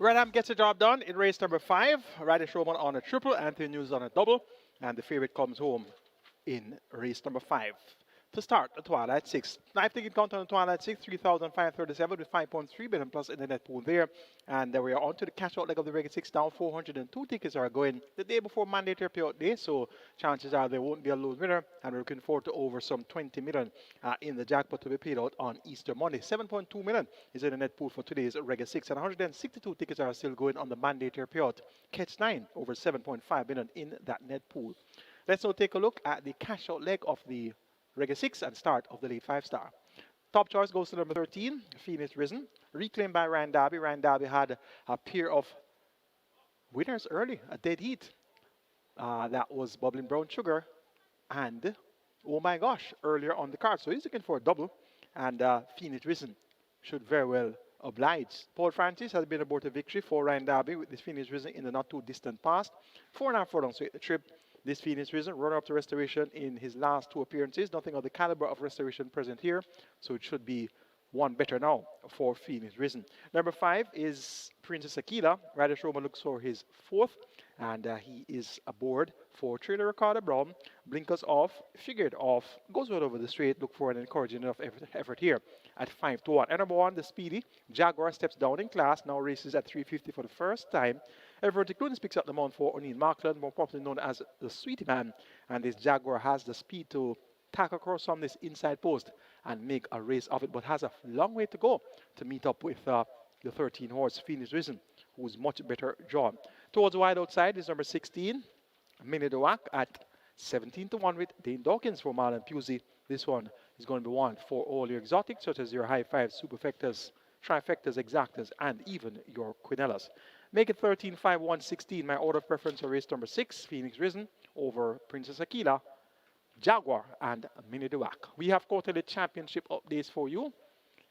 Redham gets the job done in race number 5. Ryder Showman on a triple, Anthony News on a double, and the favorite comes home in race number 5. To start, the Twilight 6. Knife ticket count on the Twilight 6, 3,537 with 5.3 billion plus in the net pool there. And we are on to the cash out leg of the regular 6 down. 402 tickets are going the day before mandatory payout day, so chances are there won't be a lone winner. And we're looking forward to over some 20 million in the jackpot to be paid out on Easter Monday. 7.2 million is in the net pool for today's regular 6, and 162 tickets are still going on the mandatory payout. Catch 9 over 7.5 million in that net pool. Let's now take a look at the cash out leg of the regular 6 and start of the late 5-star. Top choice goes to number 13, Phoenix Risen. Reclaimed by Ryan Darby. Ryan Darby had a pair of winners early, a dead heat. That was Bubbling Brown Sugar and, oh my gosh, earlier on the card. So he's looking for a double. And Phoenix Risen should very well oblige. Paul Francis has been aboard a victory for Ryan Darby with this Phoenix Risen in the not too distant past. 4.5 furlongs to hit the trip. This Phoenix Risen, runner up to Restoration in his last 2 appearances. Nothing of the caliber of Restoration present here. So it should be one better now for Phoenix Risen. Number 5 is Princess Akila. Radish Roma looks for his 4th. And he is aboard for Trader Ricardo Brown. Blinkers off, figured off, goes well over the straight. Look for an encouraging enough effort here at 5-1. And number 1, the Speedy. Jaguar steps down in class, now races at 350 for the first time. Everett Clunes picks up the mount for O'Neill Markland, more popularly known as the Sweetie Man. And this Jaguar has the speed to tack across from this inside post and make a race of it, but has a long way to go to meet up with the 13-horse Phoenix Risen, who's much better drawn. Towards the wide outside is number 16, Minnie Dewak at 17-1 with Dane Dawkins for Marlon Pusey. This one is going to be one for all your exotics, such as your high five, superfectas, trifectas, exactas, and even your quinellas. Make it 13, 5, 1, 16. My order of preference for race number 6, Phoenix Risen, over Princess Akila, Jaguar, and Minnie Dewak. We have quarterly championship updates for you.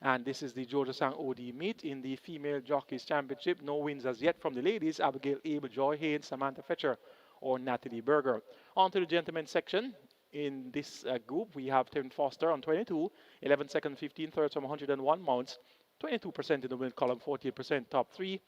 And this is the Georgia Sang OD meet in the Female Jockeys Championship. No wins as yet from the ladies. Abigail Abel, Joy Haynes, Samantha Fetcher, or Natalie Berger. On to the gentlemen's section. In this group, we have Tim Foster on 22, 11 seconds, 15 thirds from 101 mounts, 22% in the win column, 48% top 3,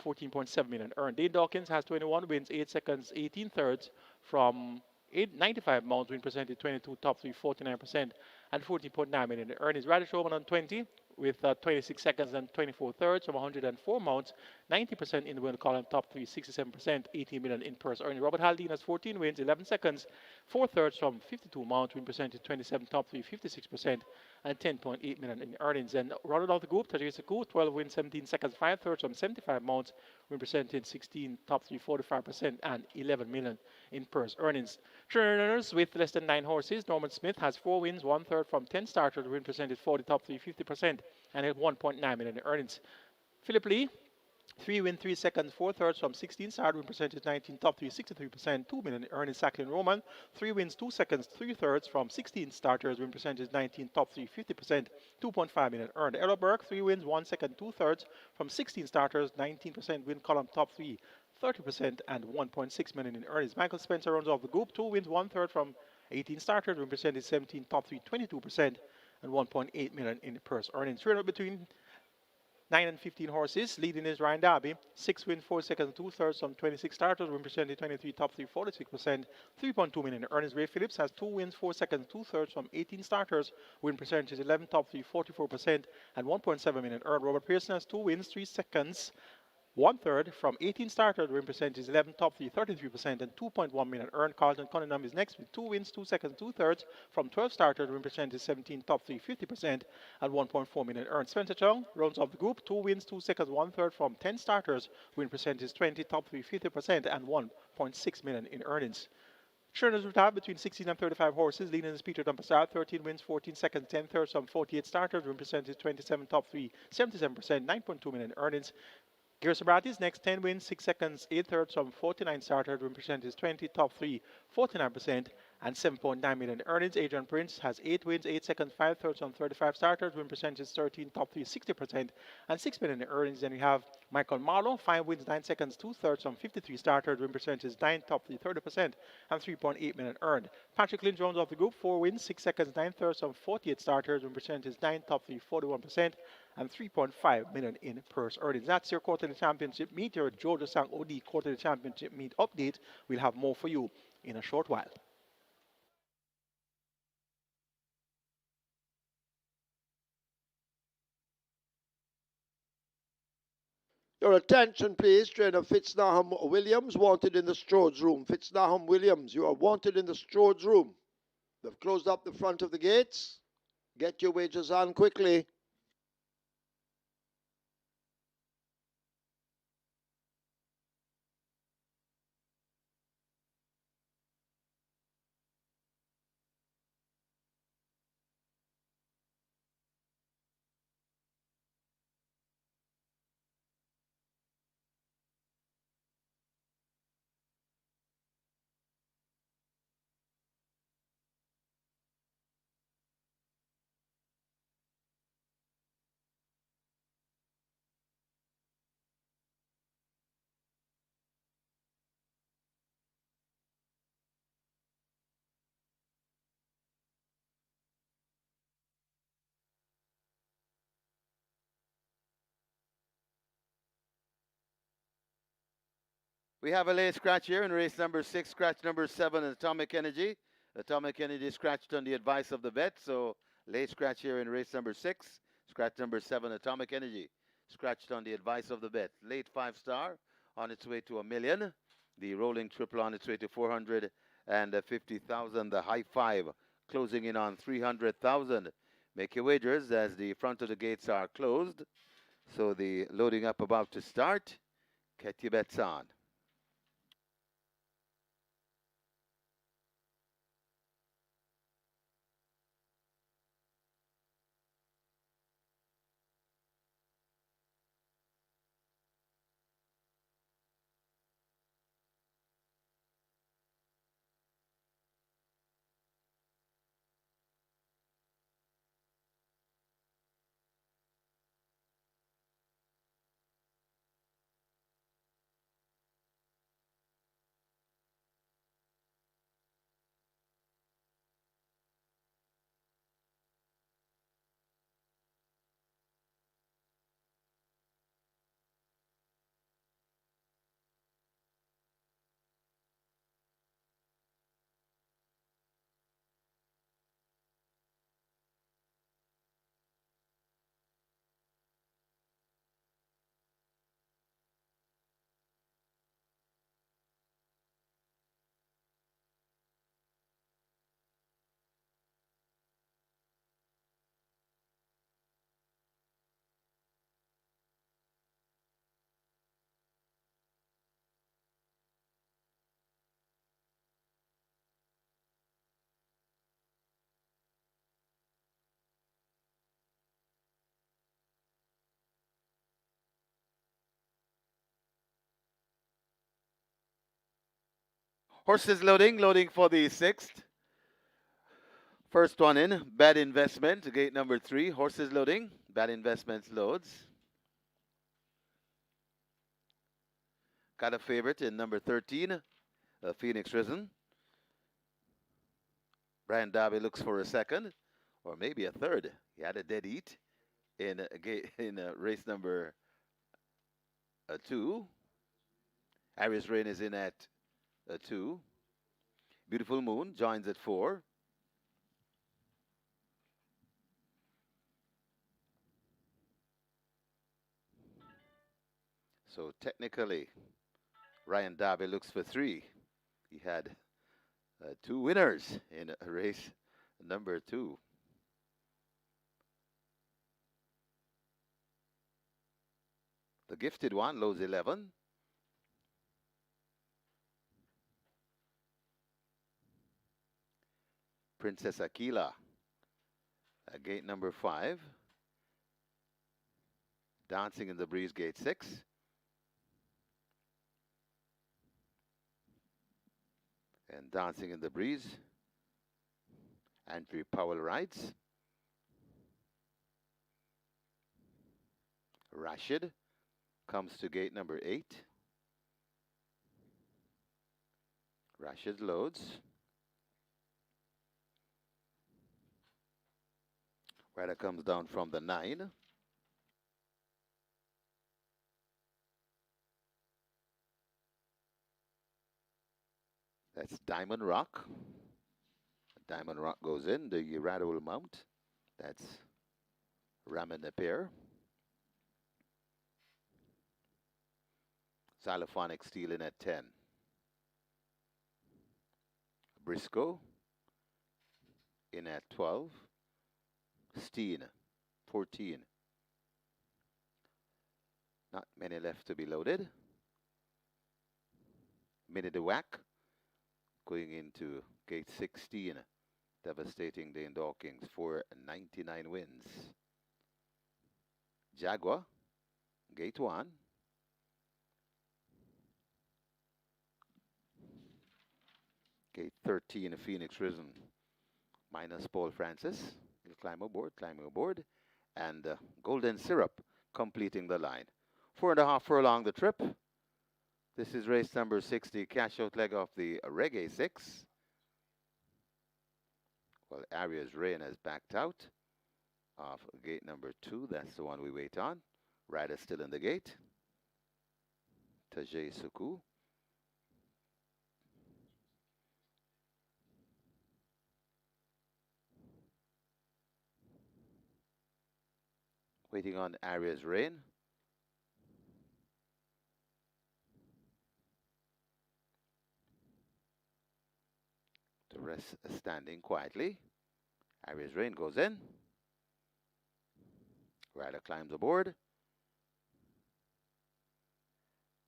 14.7 million earned. Dane Dawkins has 21 wins, 8 seconds, 18 thirds from 95 mounts, win percentage 22, top 3, 49%, and 14.9 million earned. Is Radish Roman on 20 with 26 seconds and 24 thirds from 104 mounts, 90% in the win column, top 3, 67%, 18 million in purse earning. Robert Haldane has 14 wins, 11 seconds, 4 thirds from 52 mounts, win percentage 27, top 3, 56%, and 10.8 million in earnings. And rounded out the group, Tajisa Ku, 12 wins, 17 seconds, 5 thirds from 75 mounts, win percentage 16, top 3, 45%, and 11 million in purse earnings. Trainers with less than 9 horses, Norman Smith has 4 wins, 1 third from 10 starters, win percentage 40, top 3, 50%, and at 1.9 million in earnings. Philip Lee, 3 wins, 3 seconds, 4 thirds from 16 starters, win percentage 19, top 3, 63%, 2 million in earnings. Sacklin Roman, 3 wins, 2 seconds, 3 thirds from 16 starters, win percentage 19, top 3, 50%, 2.5 million earned. Ella Burke, 3 wins, 1 second, 2 thirds from 16 starters, 19% win column, top 3, 30%, and 1.6 million in earnings. Michael Spencer runs off the group, 2 wins, 1 third from 18 starters, win percentage 17, top 3, 22%, and 1.8 million in purse earnings. Trainer between 9 and 15 horses. Leading is Ryan Darby. 6 wins, 4 seconds, 2 thirds from 26 starters. Win percentage 23, top 3, 46%. 3.2 million in earnings. Ray Phillips has 2 wins, 4 seconds, 2 thirds from 18 starters. Win percentage 11, top 3, 44%. And 1.7 million earned. Robert Pearson has 2 wins, 3 seconds, 1 third from 18 starters, win percentage 11, top 3, 33%, and 2.1 million earned. Carlton Cunningham is next with 2 wins, 2 seconds, 2 thirds from 12 starters, win percentage 17, top 3, 50%, and 1.4 million earned. Spencer Chung rounds off the group, 2 wins, 2 seconds, 1 third from 10 starters, win percentage 20, top 3, 50%, and 1.6 million in earnings. Trainers would have between 16 and 35 horses. Leading is Peter Dumpasar, 13 wins, 14 seconds, 10 thirds from 48 starters, win percentage 27, top 3, 77%, 9.2 million earnings. Gerson Bratis next, 10 wins, 6 seconds, 8 thirds from 49 starters, win percentage 20, top 3, 49%, and 7.9 million earnings. Adrian Prince has 8 wins, 8 seconds, 5 thirds from 35 starters, win percentage 13, top 3, 60%, and 6 million in earnings. Then we have Michael Marlowe, 5 wins, 9 seconds, 2 thirds from 53 starters, win percentage 9, top 3, 30%, and 3.8 million earned. Patrick Lynch rounds off the group, 4 wins, 6 seconds, 9 thirds from 48 starters, win percentage 9, top 3, 41%, and 3.5 million in purse earnings. That's your quarterly championship meet, your Georgia Sang OD quarterly championship meet update. We'll have more for you in a short while. Your attention, please. Trainer Fitznaham Williams wanted in the Strode's room. Fitznaham Williams, you are wanted in the Strode's room. They've closed up the front of the gates. Get your wages on quickly. We have a late scratch here in race number 6, scratch number 7, Atomic Energy. Atomic Energy scratched on the advice of the vet, so late scratch here in race number 6, scratch number 7, Atomic Energy. Scratched on the advice of the vet. Late 5-star on its way to $1 million. The rolling triple on its way to 450,000. The high 5 closing in on 300,000. Make your wagers as the front of the gates are closed. So the loading up about to start. Get your bets on. Horses loading for the 6th. First one in, Bad Investment, gate number 3. Horses loading, Bad Investments loads. Got a favorite in number 13, Phoenix Risen. Brian Darby looks for a second, or maybe a third. He had a dead heat in race number 2. Harris Rain is in at 2. Beautiful Moon joins at 4. So technically, Ryan Darby looks for 3. He had 2 winners in race number 2. The gifted one loads 11. Princess Aquila, gate number 5. Dancing in the Breeze, gate 6. And Dancing in the Breeze, Andrew Powell rides. Rashid comes to gate number 8. Rashid loads. Rider comes down from the 9. That's Diamond Rock. Diamond Rock goes in. The rider will mount. That's Ramen Napier. Xylophonic Steel in at 10. Briscoe in at 12. Steen, 14. Not many left to be loaded. Minnie the Whack going into gate 16. Devastating Dane Dawkins for 99 wins. Jaguar, gate 1. Gate 13, Phoenix Risen, minus Paul Francis. He'll climb aboard. And Golden Syrup completing the line. 4.5 furlong the trip. This is race number 60, cash out leg of the Reggae 6. Well, Aria's Rain has backed out of gate number 2. That's the one we wait on. Rider still in the gate. Tajay Suku. Waiting on Arias Rain. The rest standing quietly. Arias Rain goes in. Rider climbs aboard.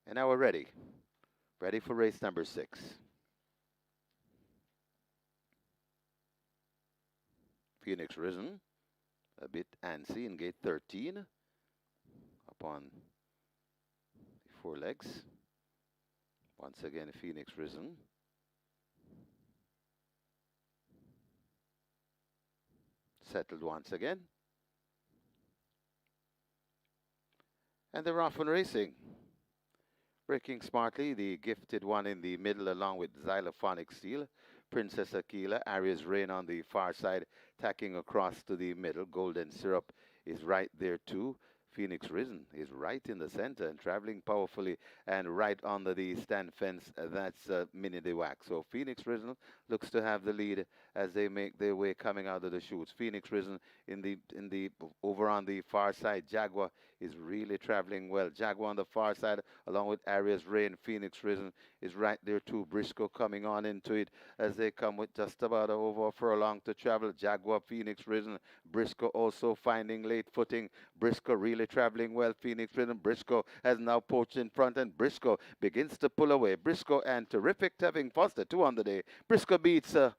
And now we're ready. Ready for race number 6. Phoenix Risen, a bit antsy in gate 13. Up on the 4 legs. Once again, Phoenix Risen. Settled once again. And they're off and racing. Braking smartly, the gifted one in the middle along with Xylophonic Steel. Princess Aquila, Arias Rain on the far side, tacking across to the middle. Golden Syrup is right there too. Phoenix Risen is right in the center and traveling powerfully and right under the stand fence. That's Mini de Wax. So Phoenix Risen looks to have the lead as they make their way coming out of the chutes. Phoenix Risen in the over on the far side. Jaguar is really traveling well. Jaguar on the far side along with Arias Rain. Phoenix Risen is right there too. Briscoe coming on into it as they come with just about over a furlong to travel. Jaguar, Phoenix Risen. Briscoe also finding late footing. Briscoe really traveling well. Phoenix Risen. Briscoe has now poached in front and Briscoe begins to pull away. Briscoe and Terrific having Foster 2 on the day. Briscoe beats the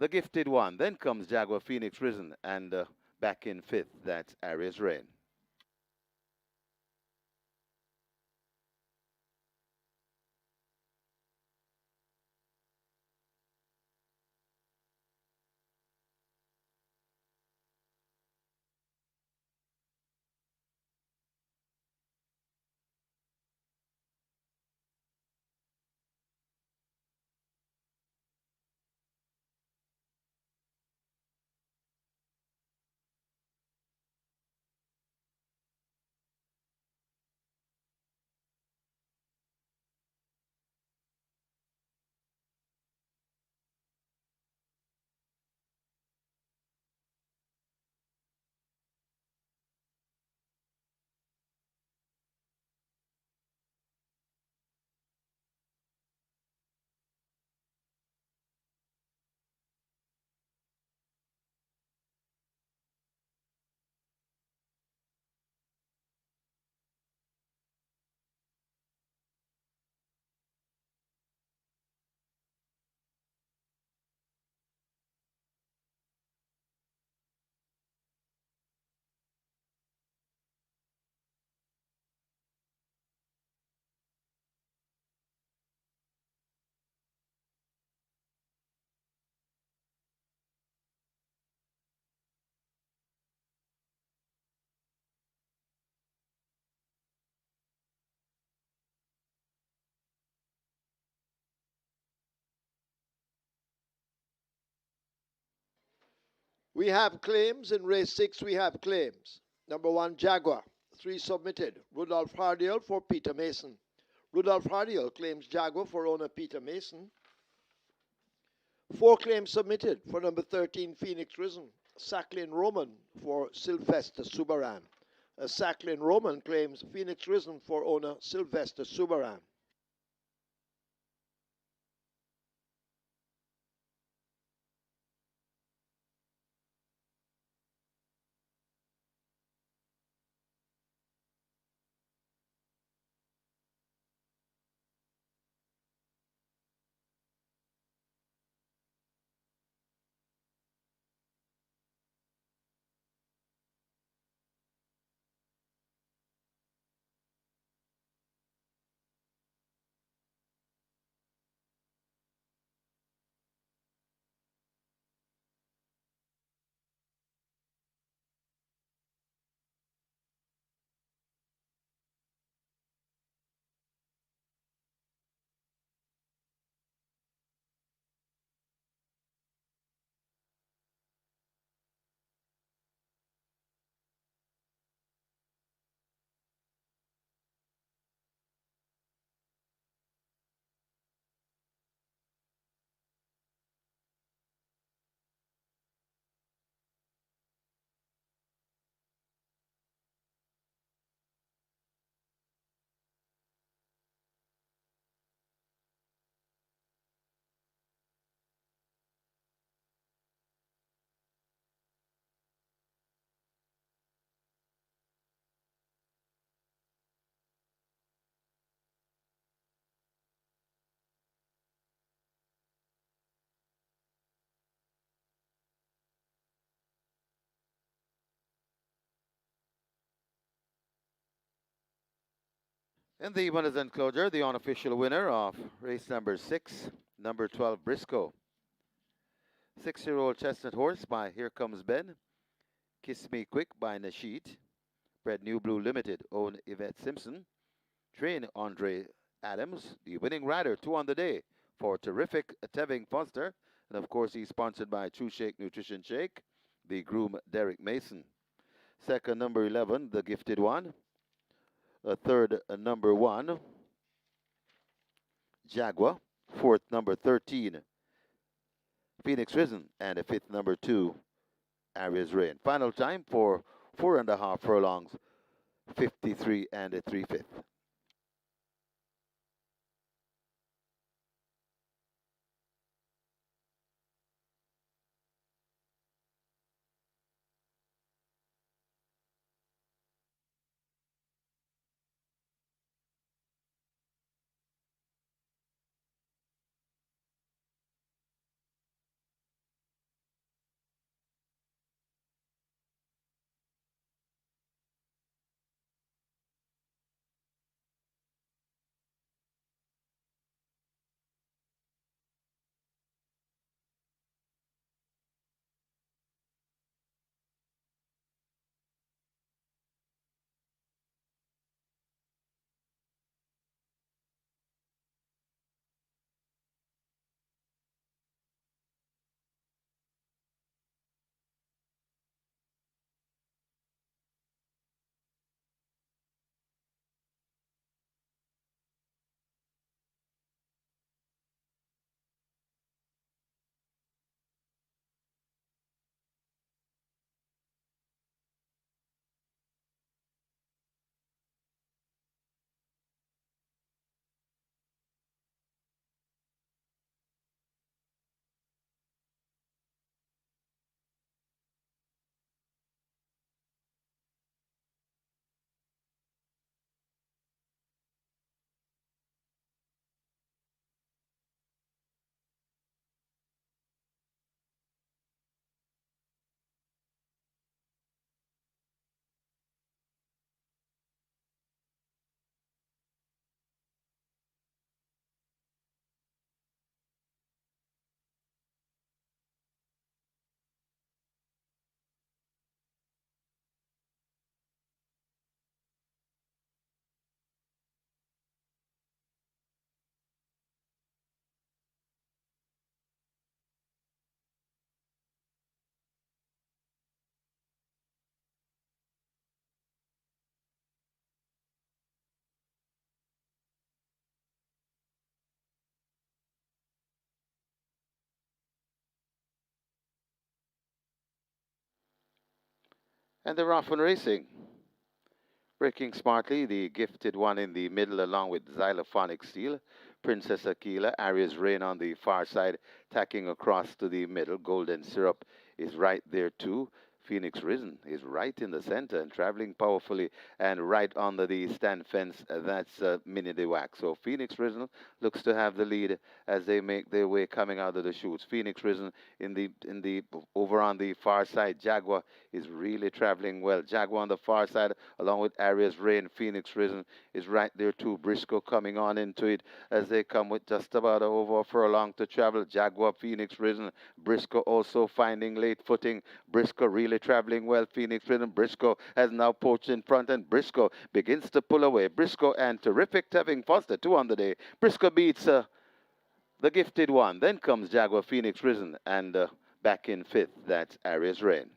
gifted one. Then comes Jaguar, Phoenix Risen, and back in 5th. That's Arias Rain. We have claims. In race 6, we have claims. Number 1, Jaguar. 3 submitted. Rudolph Hardiel for Peter Mason. Rudolph Hardiel claims Jaguar for owner Peter Mason. 4 claims submitted for number 13, Phoenix Risen. Sacklin Roman for Sylvester Subaran. Sacklin Roman claims Phoenix Risen for owner Sylvester Subaran. And the winners enclosure, the unofficial winner of race number 6, number 12 Briscoe. 6-year-old chestnut horse by Here Comes Ben. Kiss Me Quick by Nasheed. Bred New Blue Limited, owned Yvette Simpson. Train Andre Adams, the winning rider, 2 on the day for terrific Tevin Foster. And of course, he's sponsored by True Shake Nutrition Shake, the groom Derek Mason. Second, number 11, the gifted one. Third, number 1, Jaguar. Fourth, number 13, Phoenix Risen. And the fifth, number 2, Arias Rain. Final time for 4.5 furlongs, 53 and 3/5. And they're off and racing. Breaking smartly, the gifted one in the middle along with Xylophonic Steel. Princess Aquila, Arias Rain on the far side, tacking across to the middle. Golden Syrup is right there too. Phoenix Risen is right in the center and traveling powerfully and right under the stand fence. That's Mini de Wax. So Phoenix Risen looks to have the lead as they make their way coming out of the chutes. Phoenix Risen in the over on the far side. Jaguar is really traveling well. Jaguar on the far side along with Arias Rain. Phoenix Risen is right there too. Briscoe coming on into it as they come with just about over a furlong to travel. Jaguar, Phoenix Risen. Briscoe also finding late footing. Briscoe really traveling well. Phoenix Risen. Briscoe has now poached in front and Briscoe begins to pull away. Briscoe and terrific Tevin Foster, 2 on the day. Briscoe beats the gifted one. Then comes Jaguar, Phoenix Risen, and back in fifth, that's Arias Rain.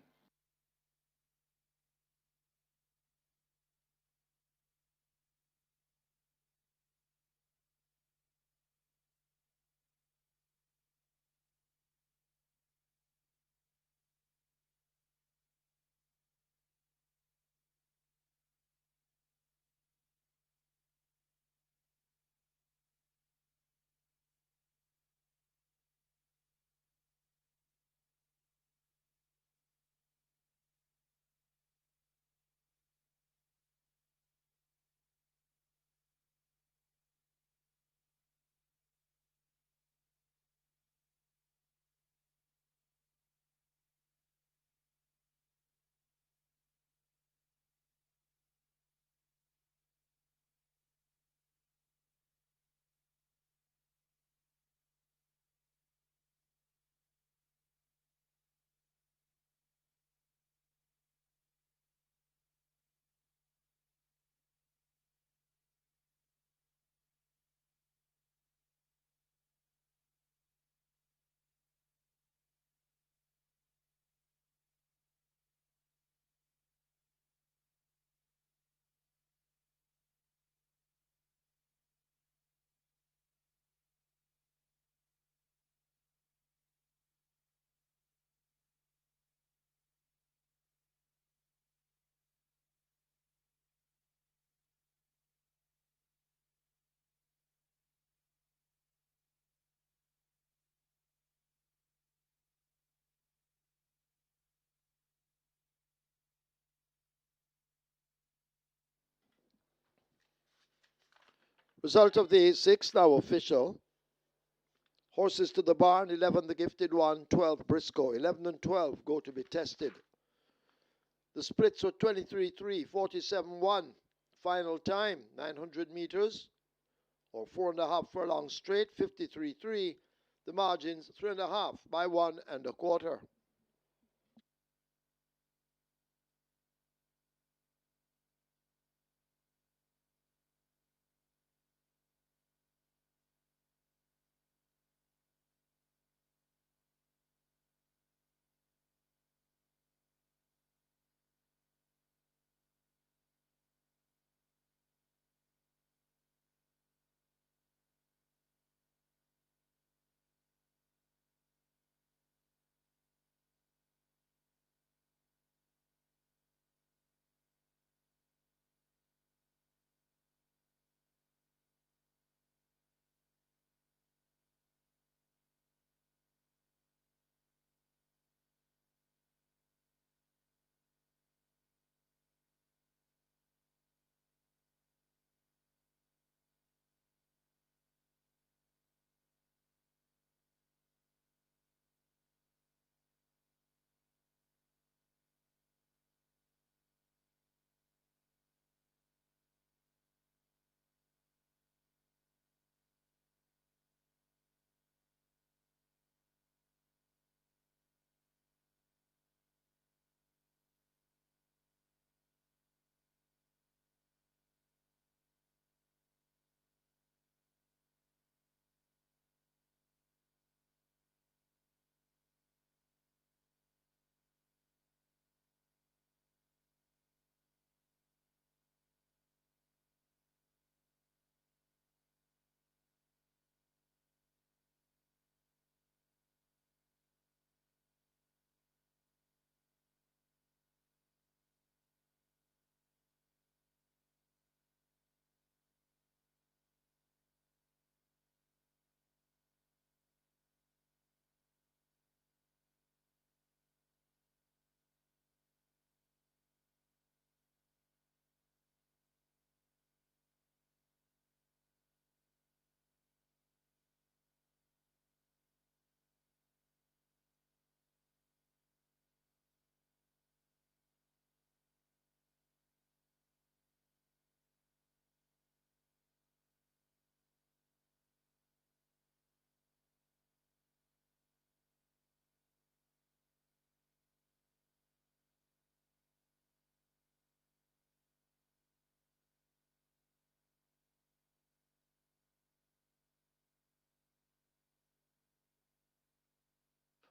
Result of the 6 now official. Horses to the barn, 11 the gifted one, 12 Briscoe. 11 and 12 go to be tested. The splits were 23-3, 47-1. Final time, 900 meters, or 4.5 furlongs straight, 53-3. The margins, 3.5 by 1.25.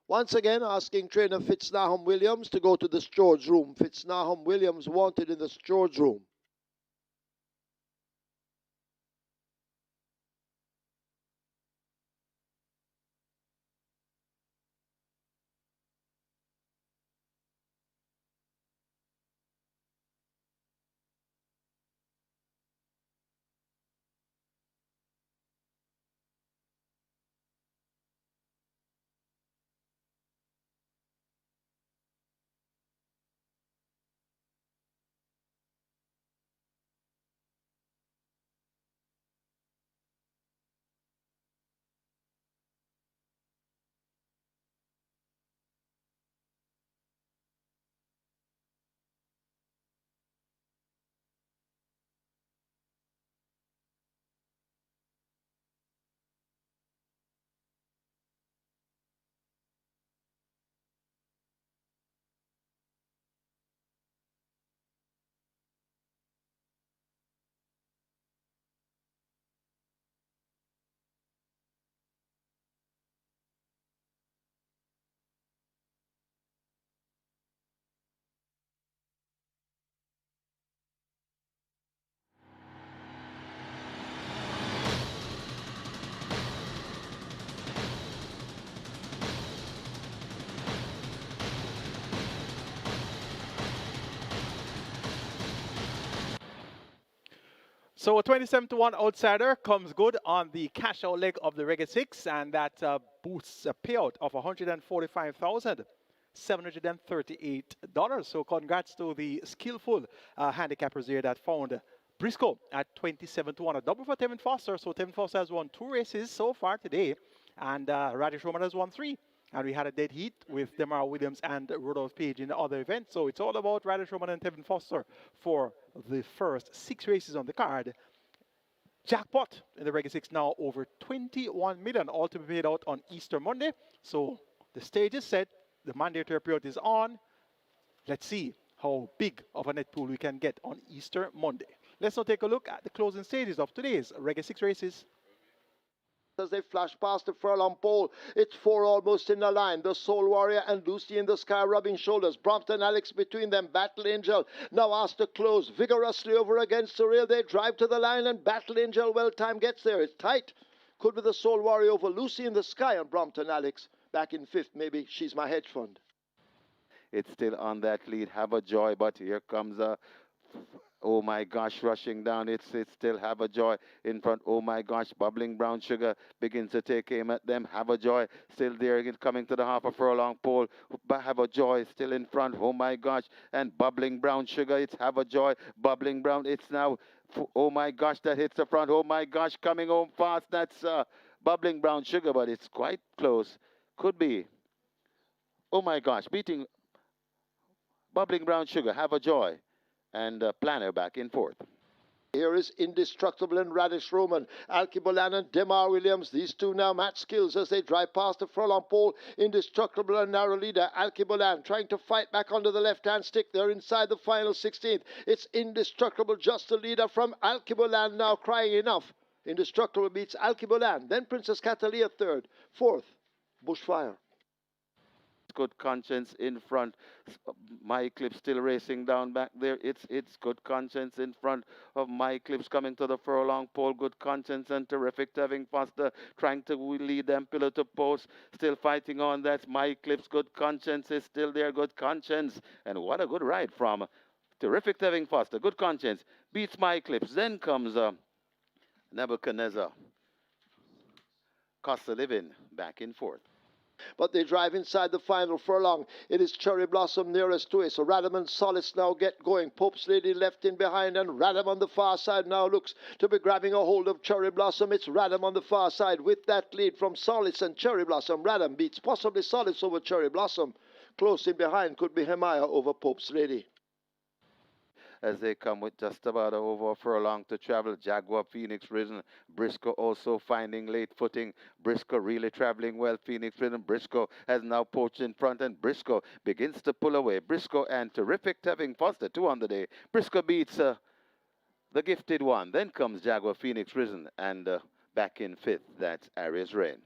Once again, asking trainer Fitznahum Williams to go to the storage room. Fitznahum Williams wanted in the storage room. So a 27-1 outsider comes good on the cash out leg of the Reggae 6, and that boosts a payout of $145,738. So congrats to the skillful handicappers here that found Briscoe at 27-1. A double for Tevin Foster. So Tevin Foster has won 2 races so far today. And Radish Roman has won 3. And we had a dead heat with Demar Williams and Rudolph Page in the other event. So it's all about Radish Roman and Tevin Foster for the first 6 races on the card. Jackpot in the Reggae 6 now over 21 million, all to be paid out on Easter Monday. So the stage is set, the mandatory period is on. Let's see how big of a net pool we can get on Easter Monday. Let's now take a look at the closing stages of today's Reggae 6 races. As they flash past the furlong pole, it's 4 almost in the line. The Soul Warrior and Lucy in the sky rubbing shoulders. Brompton Alex between them. Battle Angel now asked to close vigorously over against the rail. They drive to the line and Battle Angel, well time gets there. It's tight. Could be the Soul Warrior over Lucy in the sky and Brompton Alex. Back in 5th, maybe. She's my hedge fund. It's still on that lead. Have a joy, but here comes a... Oh my gosh, rushing down. It's still Have a Joy in front. Oh my gosh, Bubbling Brown Sugar begins to take aim at them. Have a Joy still there, coming to the half a furlong pole. But Have a Joy still in front. Oh my gosh, and Bubbling Brown Sugar. It's Have a Joy. Bubbling Brown. It's now. Oh my gosh, that hits the front. Oh my gosh, coming home fast. That's Bubbling Brown Sugar, but it's quite close. Could be. Oh my gosh, beating Bubbling Brown Sugar. Have a Joy. And Planner back in 4th. Here is Indestructible and Radish Roman. Alkebulan and Demar Williams. These two now match skills as they drive past the furlong pole. Indestructible and narrow leader. Alkebulan trying to fight back onto the left-hand stick. They're inside the final 16th. It's Indestructible just the leader from Alkebulan now crying enough. Indestructible beats Alkebulan. Then Princess Catalia 3rd. 4th, Bushfire. Good Conscience in front. My Clips still racing down back there. It's Good Conscience in front of My Clips coming to the furlong pole. Good Conscience and Terrific Tevin Foster trying to lead them pillar to post. Still fighting on. That's My Clips. Good Conscience is still there. Good Conscience. And what a good ride from Terrific Tevin Foster. Good Conscience beats My Clips. Then comes Nebuchadnezzar. Cost of Living back in 4th. But they drive inside the final furlong. It is Cherry Blossom nearest to it. So Radam and Solace now get going. Pope's Lady left in behind, and Radam on the far side now looks to be grabbing a hold of Cherry Blossom. It's Radam on the far side with that lead from Solace and Cherry Blossom. Radam beats possibly Solace over Cherry Blossom. Close in behind could be Hemaya over Pope's Lady. As they come with just about over a furlong to travel. Jaguar, Phoenix Risen. Briscoe also finding late footing. Briscoe really traveling well. Phoenix Risen. Briscoe has now poached in front, and Briscoe begins to pull away. Briscoe and Terrific Tevin Foster, 2 on the day. Briscoe beats the gifted one. Then comes Jaguar, Phoenix Risen, and back in 5th, that's Arias Rain.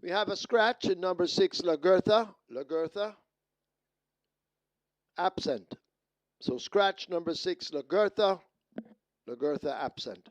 We have a scratch in number 6, Lagertha. Lagertha, absent. So scratch number 6, Lagertha. Lagertha, absent.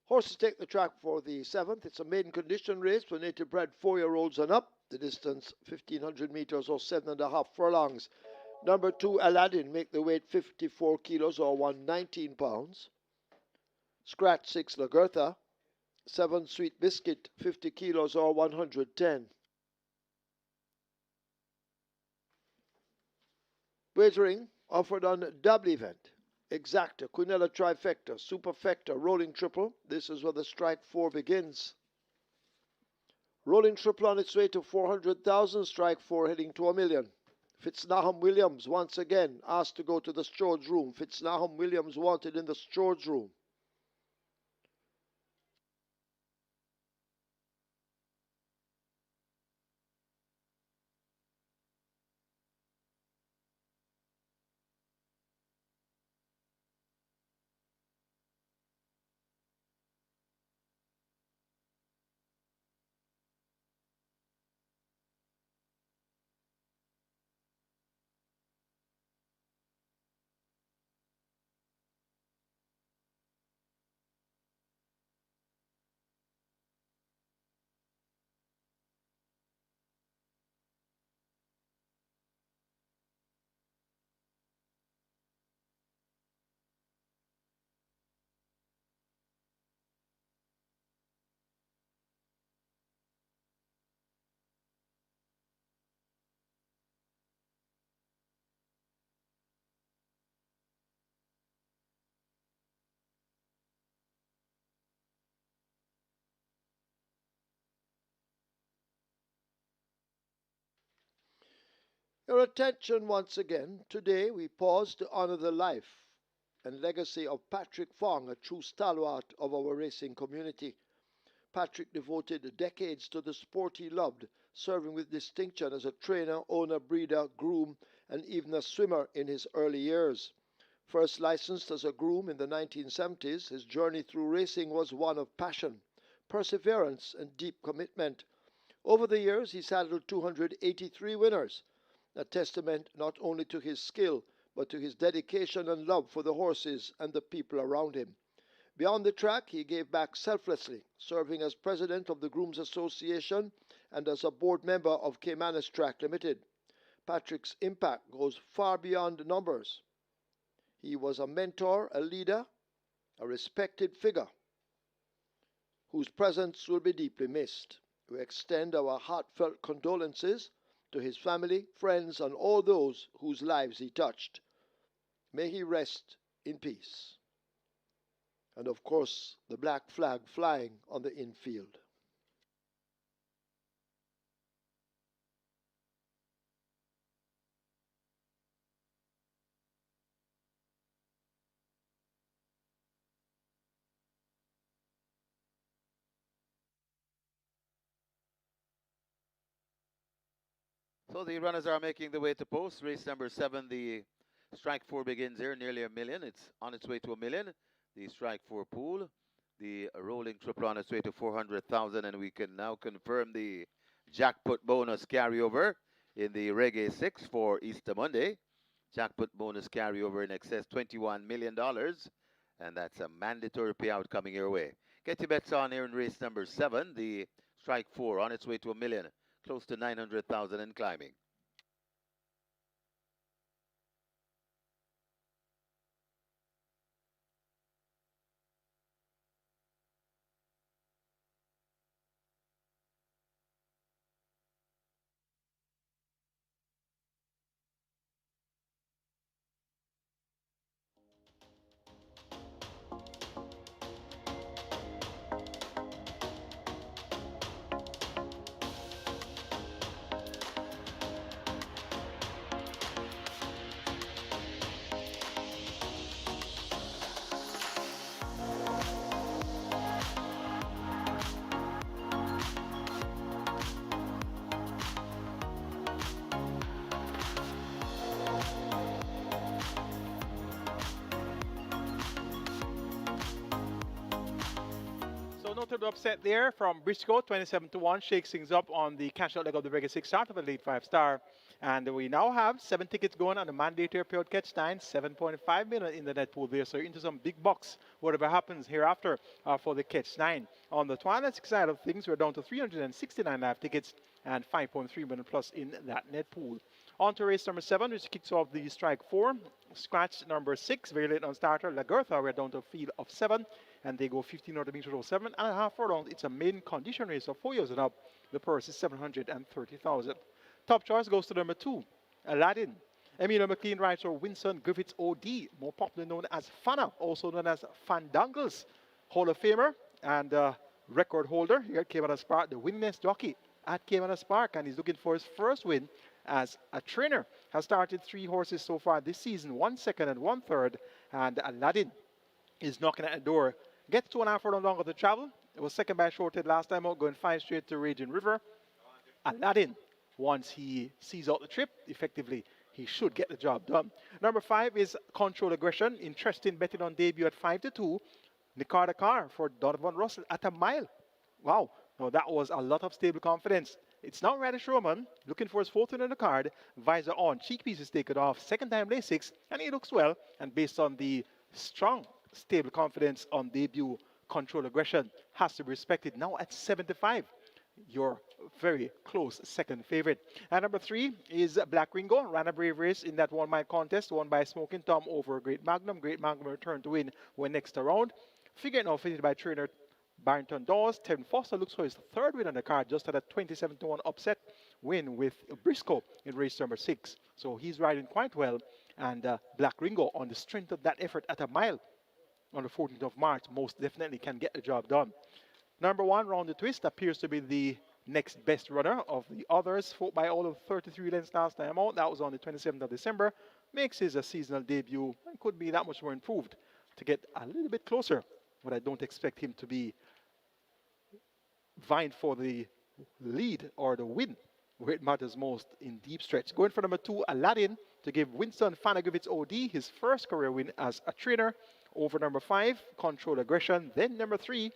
Horses take the track for the 7th. It's a maiden condition race for native bred 4-year-olds and up. The distance 1,500 meters or 7.5 furlongs. Number 2, Aladdin, make the weight 54 kilos or 119 pounds. Scratch 6, Lagertha. 7, Sweet Biscuit, 50 kilos or 110. Wagering offered on double event. Exacta, Quinella Trifecta, Superfecta, Rolling Triple. This is where the strike 4 begins. Rolling Triple on its way to 400,000, strike 4 heading to 1 million. Fitznahum Williams once again asked to go to the storage room. Fitznahum Williams wanted in the storage room. Your attention once again. Today we pause to honor the life and legacy of Patrick Fong, a true stalwart of our racing community. Patrick devoted decades to the sport he loved, serving with distinction as a trainer, owner, breeder, groom, and even a swimmer in his early years. First licensed as a groom in the 1970s, his journey through racing was one of passion, perseverance, and deep commitment. Over the years, he saddled 283 winners, a testament not only to his skill, but to his dedication and love for the horses and the people around him. Beyond the track, he gave back selflessly, serving as president of the Grooms Association and as a board member of Caymanas Track Limited. Patrick's impact goes far beyond numbers. He was a mentor, a leader, a respected figure whose presence will be deeply missed. We extend our heartfelt condolences to his family, friends, and all those whose lives he touched. May he rest in peace. And of course, the black flag flying on the infield. So the runners are making the way to post. Race number 7, the strike 4 begins here, nearly 1 million. It's on its way to 1 million. The strike 4 pool. The rolling triple on its way to 400,000, and we can now confirm the jackpot bonus carryover in the Reggae 6 for Easter Monday. Jackpot bonus carryover in excess $21 million, and that's a mandatory payout coming your way. Get your bets on here in race number 7, the Strike 4 on its way to $1 million, close to 900,000 and climbing. Notable upset there from Briscoe, 27-1, shakes things up on the cash-out leg of the Reggae 6 start of a late 5-star. And we now have 7 tickets going on the mandatory payout catch 9, 7.5 million in the net pool there. So into some big bucks, whatever happens hereafter for the catch 9. On the Twilight side of things, we're down to 369 live tickets and 5.3 million plus in that net pool. On to race number 7, which kicks off the Strike 4. Scratch number 6, very late on starter. Lagertha, we're down to a field of 7. And they go 1500 meters over 7.5 furlongs. It's a main condition race of 4 years and up. The purse is 730,000. Top choice goes to number 2, Aladdin. Emilio McLean rides for Winston Griffiths OD, more popularly known as Fana, also known as Fandangles. Hall of Famer and record holder here at Caymanas Park, the winningest jockey at Caymanas Park, and he's looking for his first win as a trainer. Has started 3 horses so far this season, 1 second and 1 third, and Aladdin is knocking at the door. Gets 2.5 furlongs longer to travel. It was second by Shorted last time out, going 5 straight to Raging River. Aladdin, once he sees out the trip, effectively, he should get the job done. Number 5 is Control Aggression. Interesting betting on debut at 5-2. Nicarda Car for Donovan Russell at a mile. Wow, now that was a lot of stable confidence. It's now Radish Roman, looking for his 4th win on the card. Visor on, cheek pieces taken off, second time lay 6, and he looks well. And based on the strong stable confidence on debut, Control Aggression has to be respected. Now at 75, your very close second favorite. And number 3 is Black Ringo. Ran a brave race in that 1 mile contest won by Smoking Tom over Great Magnum. Great Magnum returned to win when next around. Figure now fitted by trainer Barrington Dawes. Tevin Foster looks for his 3rd win on the card, just had a 27-1 upset win with Briscoe in race number 6. So he's riding quite well. And Black Ringo, on the strength of that effort at a mile on the 14th of March, most definitely can get the job done. Number 1, Round the Twist, appears to be the next best runner of the others. Fought by all of 33 lengths last time out. That was on the 27th of December. Makes his seasonal debut. And could be that much more improved to get a little bit closer. But I don't expect him to be vying for the lead or the win, where it matters most in deep stretch. Going for number 2, Aladdin, to give Winston Fanagrovitz OD his first career win as a trainer. Over number 5, Control Aggression. Then number 3,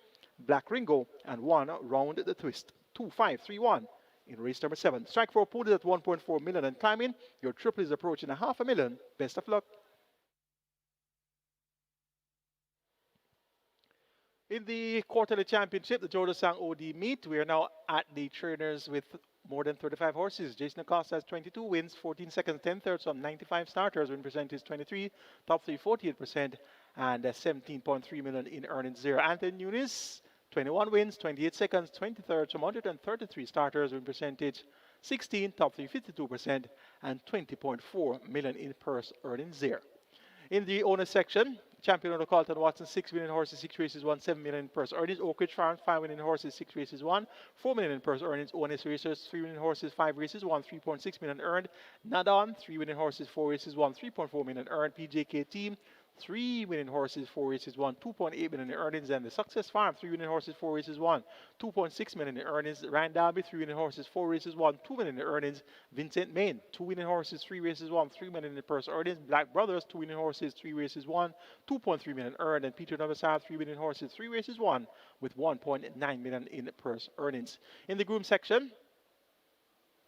Black Ringo. And 1, Round the Twist. 2, 5, 3, 1 in race number 7. Strike 4 pool is at 1.4 million and climbing. Your triple is approaching $500,000. Best of luck. In the quarterly championship, the Jordan Sang OD meet, we are now at the trainers with more than 35 horses. Jason Acosta has 22 wins, 14 seconds, 10 thirds on 95 starters. Win percentage 23, top 3 48%, and 17.3 million in earnings there. Anthony Nunes, 21 wins, 28 seconds, 20 thirds from 133 starters. Win percentage 16, top 3 52%, and 20.4 million in purse earnings there. In the owner section, champion owner Carlton Watson, 6 winning horses, 6 races, won 7 million in purse earnings. Oak Ridge Farms, 5 winning horses, 6 races, won 4 million in purse earnings. ONS Racers, 3 winning horses, 5 races, won 3.6 million earned. Nadon, 3 winning horses, 4 races, won 3.4 million earned. PJK Team, 3 winning horses, 4 races won, 2.8 million in earnings. And the Success Farm, 3 winning horses, 4 races won, 2.6 million in earnings. Ryan Darby, 3 winning horses, 4 races won, 2 million in earnings. Vincent Main, 2 winning horses, 3 races won, 3 million in purse earnings. Black Brothers, 2 winning horses, 3 races won, 2.3 million earned. And Peter Novasar, 3 winning horses, 3 races won, with 1.9 million in purse earnings. In the groom section,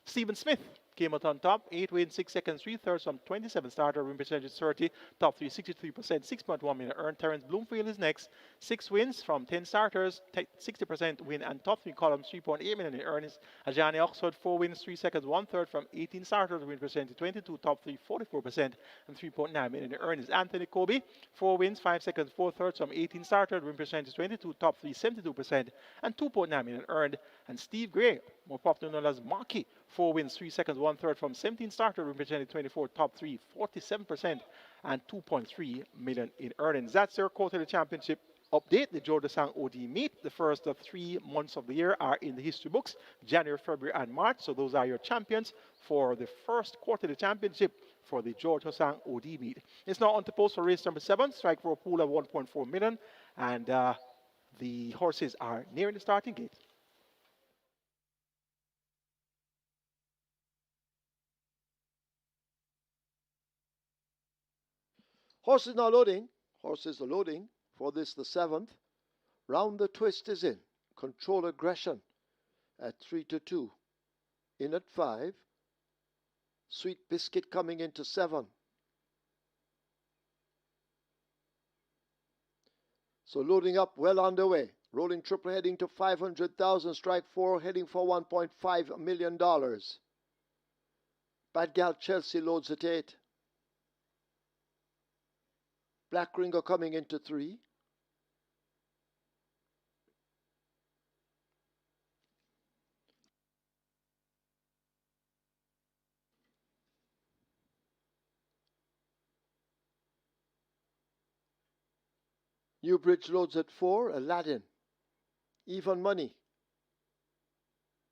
Stephen Smith came out on top, 8 wins, 6 seconds, 3 thirds from 27 starter, win percentage 30, top 3, 63%, 6.1 million earned. Terrence Bloomfield is next, 6 wins from 10 starters, 60% win, and top 3 columns, 3.8 million in earnings. Ajani Oxford, 4 wins, 3 seconds, 1 third from 18 starters, win percentage 22, top 3, 44%, and 3.9 million in earnings. Anthony Kobe, 4 wins, 5 seconds, 4 thirds from 18 starters, win percentage 22, top 3, 72%, and 2.9 million earned. And Steve Gray, more popular known as Marky, 4 wins, 3 seconds, 1 third from 17 starters, representing 24, top 3, 47%, and 2.3 million in earnings. That's your quarterly championship update. The Joe DeSang OD meet. The first of 3 months of the year are in the history books, January, February, and March. So those are your champions for the first quarterly championship for the George Hosang OD meet. It's now on to post for race number 7, strike for a pool of 1.4 million, and the horses are nearing the starting gate. Horses now loading. Horses are loading for this, the 7th. Round the twist is in. Control Aggression at 3-2. In at 5. Sweet Biscuit coming into 7. So loading up, well underway. Rolling Triple heading to 500,000. Strike 4 heading for $1.5 million. Bad Gal Chelsea loads at 8. Black Ringo coming into 3. Newbridge loads at 4. Aladdin. Even Money.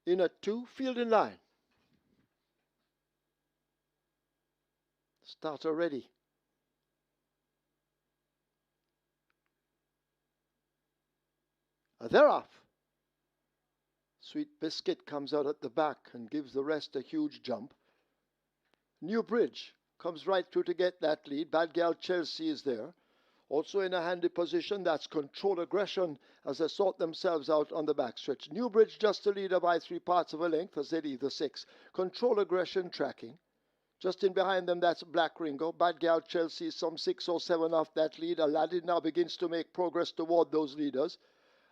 In at 2. Field in line. Starter ready. They're off. Sweet Biscuit comes out at the back and gives the rest a huge jump. Newbridge comes right through to get that lead. Bad Gal Chelsea is there. Also in a handy position, that's Control Aggression as they sort themselves out on the backstretch. Newbridge just a leader by 3 parts of a length as they leave the 6. Control Aggression tracking. Just in behind them, that's Black Ringo. Bad Gal Chelsea some 6 or 7 off that lead. Aladdin now begins to make progress toward those leaders.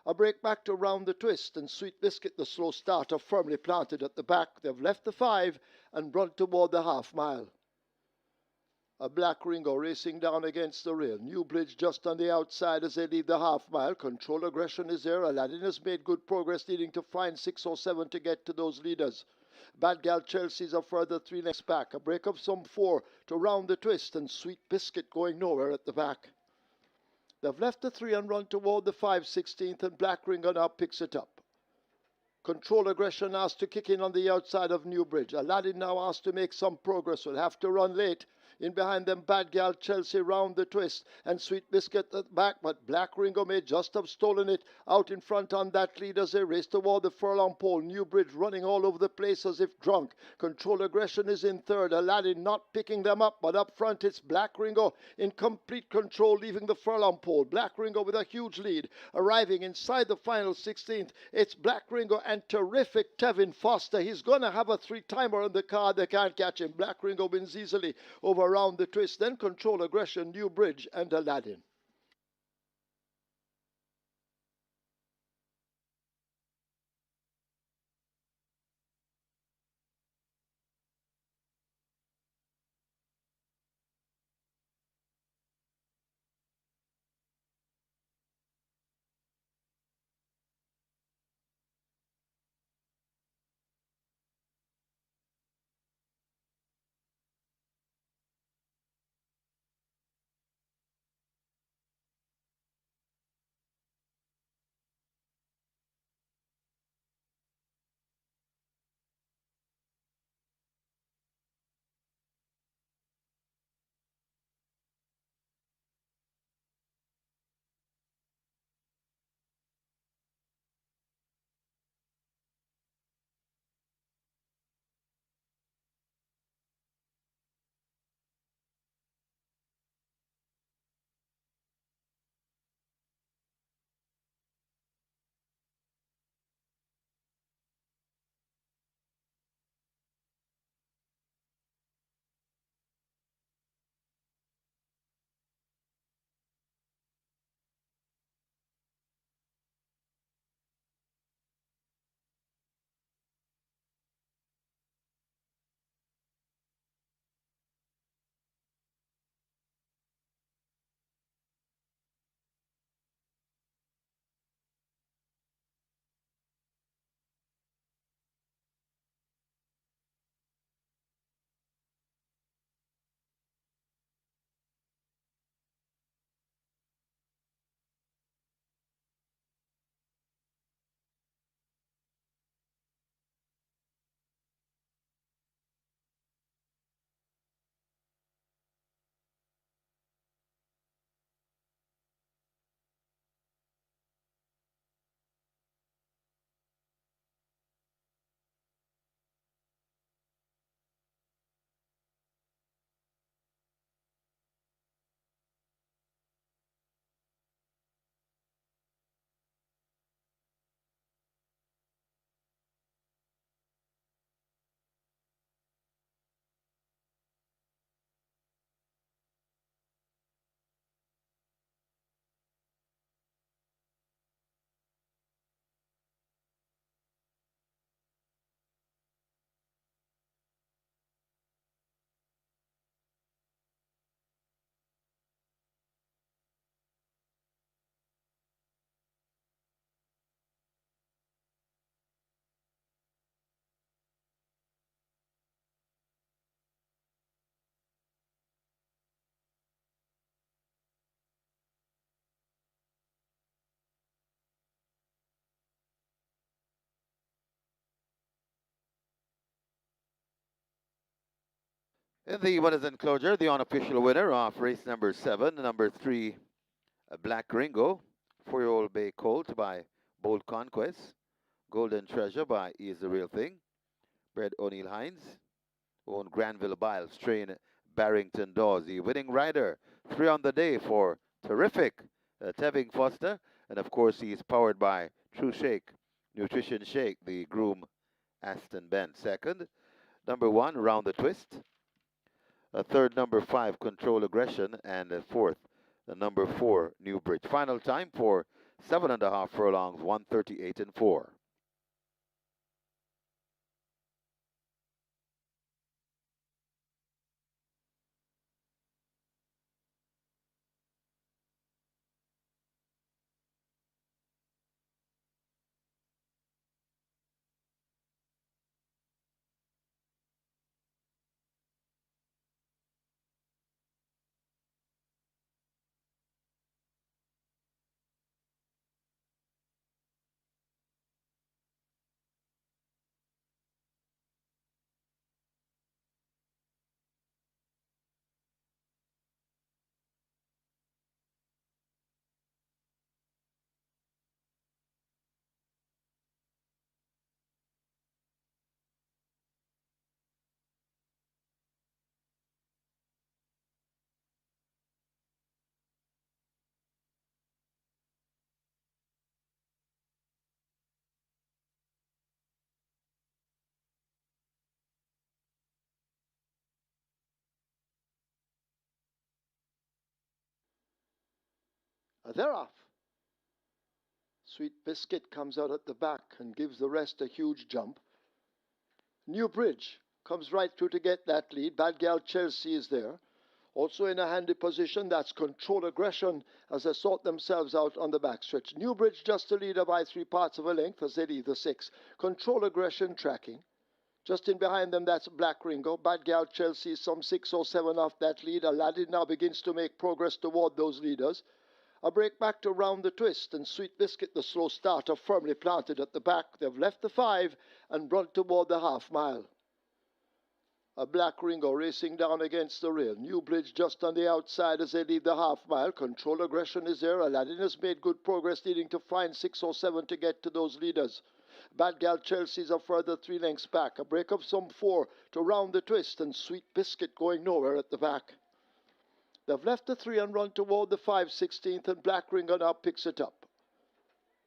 A break back to Round the Twist, and Sweet Biscuit, the slow starter, firmly planted at the back. They've left the 5 and run toward the half mile. A Black Ringo racing down against the rail. Newbridge just on the outside as they leave the half mile. Control Aggression is there. Aladdin has made good progress, needing to find 6 or 7 to get to those leaders. Bad Gal Chelsea's a further 3 lengths back. A break of some 4 to Round the Twist, and Sweet Biscuit going nowhere at the back. They've left the 3 and run toward the 5/16th, and Black Ringo now picks it up. Control Aggression asked to kick in on the outside of Newbridge. Aladdin now asked to make some progress. Will have to run late. In behind them, Bad Gal Chelsea Round the Twist, and Sweet Biscuit at the back, but Black Ringo may just have stolen it. Out in front on that lead as they race toward the furlong pole. Newbridge running all over the place as if drunk. Control Aggression is in 3rd. Aladdin not picking them up, but up front it's Black Ringo in complete control, leaving the furlong pole. Black Ringo with a huge lead. Arriving inside the final 16th, it's Black Ringo and terrific Tevin Foster. He's going to have a 3-timer on the card. They can't catch him. Black Ringo wins easily over Round the Twist, then Control Aggression, Newbridge, and Aladdin. In the winners enclosure, the unofficial winner of race number 7, number 3, Black Ringo, 4-year-old Bay Colt by Bold Conquest, Golden Treasure by He Is the Real Thing, bred O'Neill Hines, owned Granville Biles, train Barrington Dawes. The winning rider, 3 on the day for Terrific, Tevin Foster, and of course he's powered by True Shake, Nutrition Shake, the groom Aston Ben. Second, number 1, Round the Twist. Third, number 5, Control Aggression, and fourth, the number 4, New Bridge. Final time for 7.5 furlongs, 1:38 and 4. They're off. Sweet Biscuit comes out at the back and gives the rest a huge jump. New Bridge comes right through to get that lead. Bad Gal Chelsea is there. Also in a handy position, that's Control Aggression as they sort themselves out on the backstretch. New Bridge just a leader by 3/4 of a length as they lead the 6. Control Aggression tracking. Just in behind them, that's Black Ringo. Bad Gal Chelsea some 6 or 7 off that lead. Aladdin now begins to make progress toward those leaders. A break back to Round the Twist, and Sweet Biscuit, the slow starter, firmly planted at the back. They've left the 5 and run toward the half mile. A Black Ringo racing down against the rail. New Bridge just on the outside as they leave the half mile. Control Aggression is there. Aladdin has made good progress, needing to find 6 or 7 to get to those leaders. Bad Gal Chelsea's a further 3 lengths back. A break of some 4 to Round the Twist, and Sweet Biscuit going nowhere at the back. They've left the 3 and run toward the 5/16th, and Black Ringo now picks it up.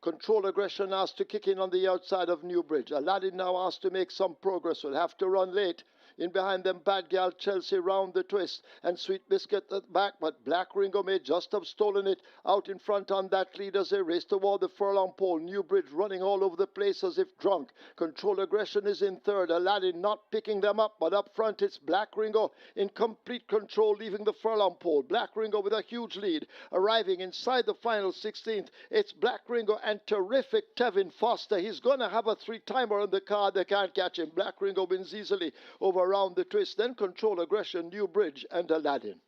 Control Aggression asked to kick in on the outside of New Bridge. Aladdin now asked to make some progress. Will have to run late. In behind them, Bad Gal Chelsea Round the Twist, and Sweet Biscuit at the back, but Black Ringo may just have stolen it. Out in front on that lead as they race toward the furlong pole. New Bridge running all over the place as if drunk. Control Aggression is in third. Aladdin not picking them up, but up front it's Black Ringo in complete control, leaving the furlong pole. Black Ringo with a huge lead. Arriving inside the final 16th, it's Black Ringo and Terrific Tevin Foster. He's going to have a 3-timer in the car. They can't catch him. Black Ringo wins easily over Round the Twist, then Control Aggression, New Bridge, and Aladdin.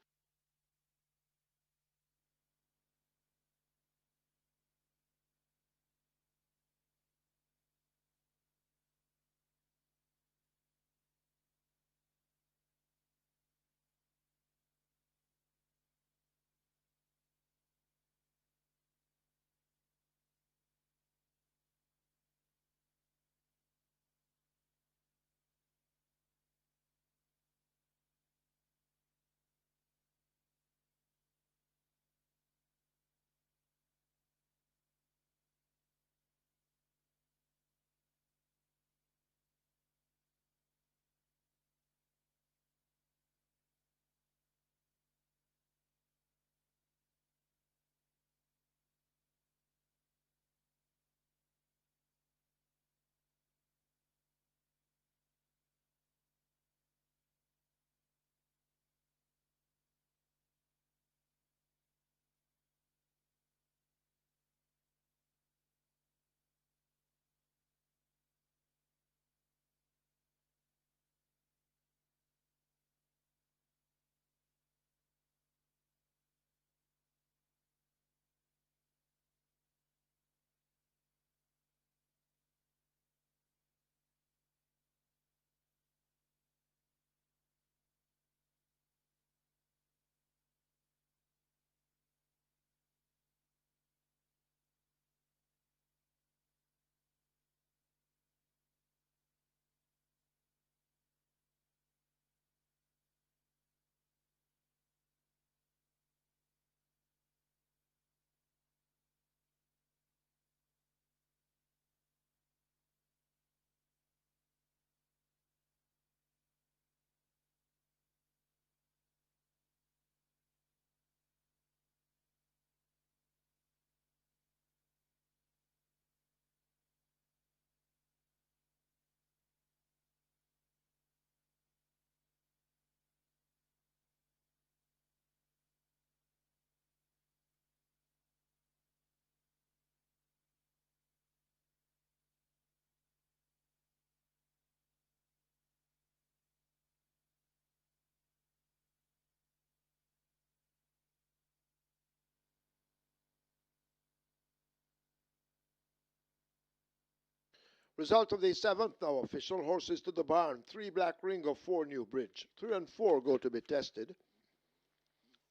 Result of the 7th now official. Horses to the barn. 3 Black Ringo, 4 New Bridge. 3 and 4 go to be tested.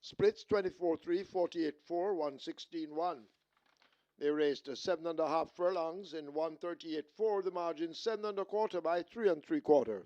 Splits 24-3, 48-4, 116-1. They raced 7.5 furlongs in 138.4. The margin 7.25 by 3 3/4.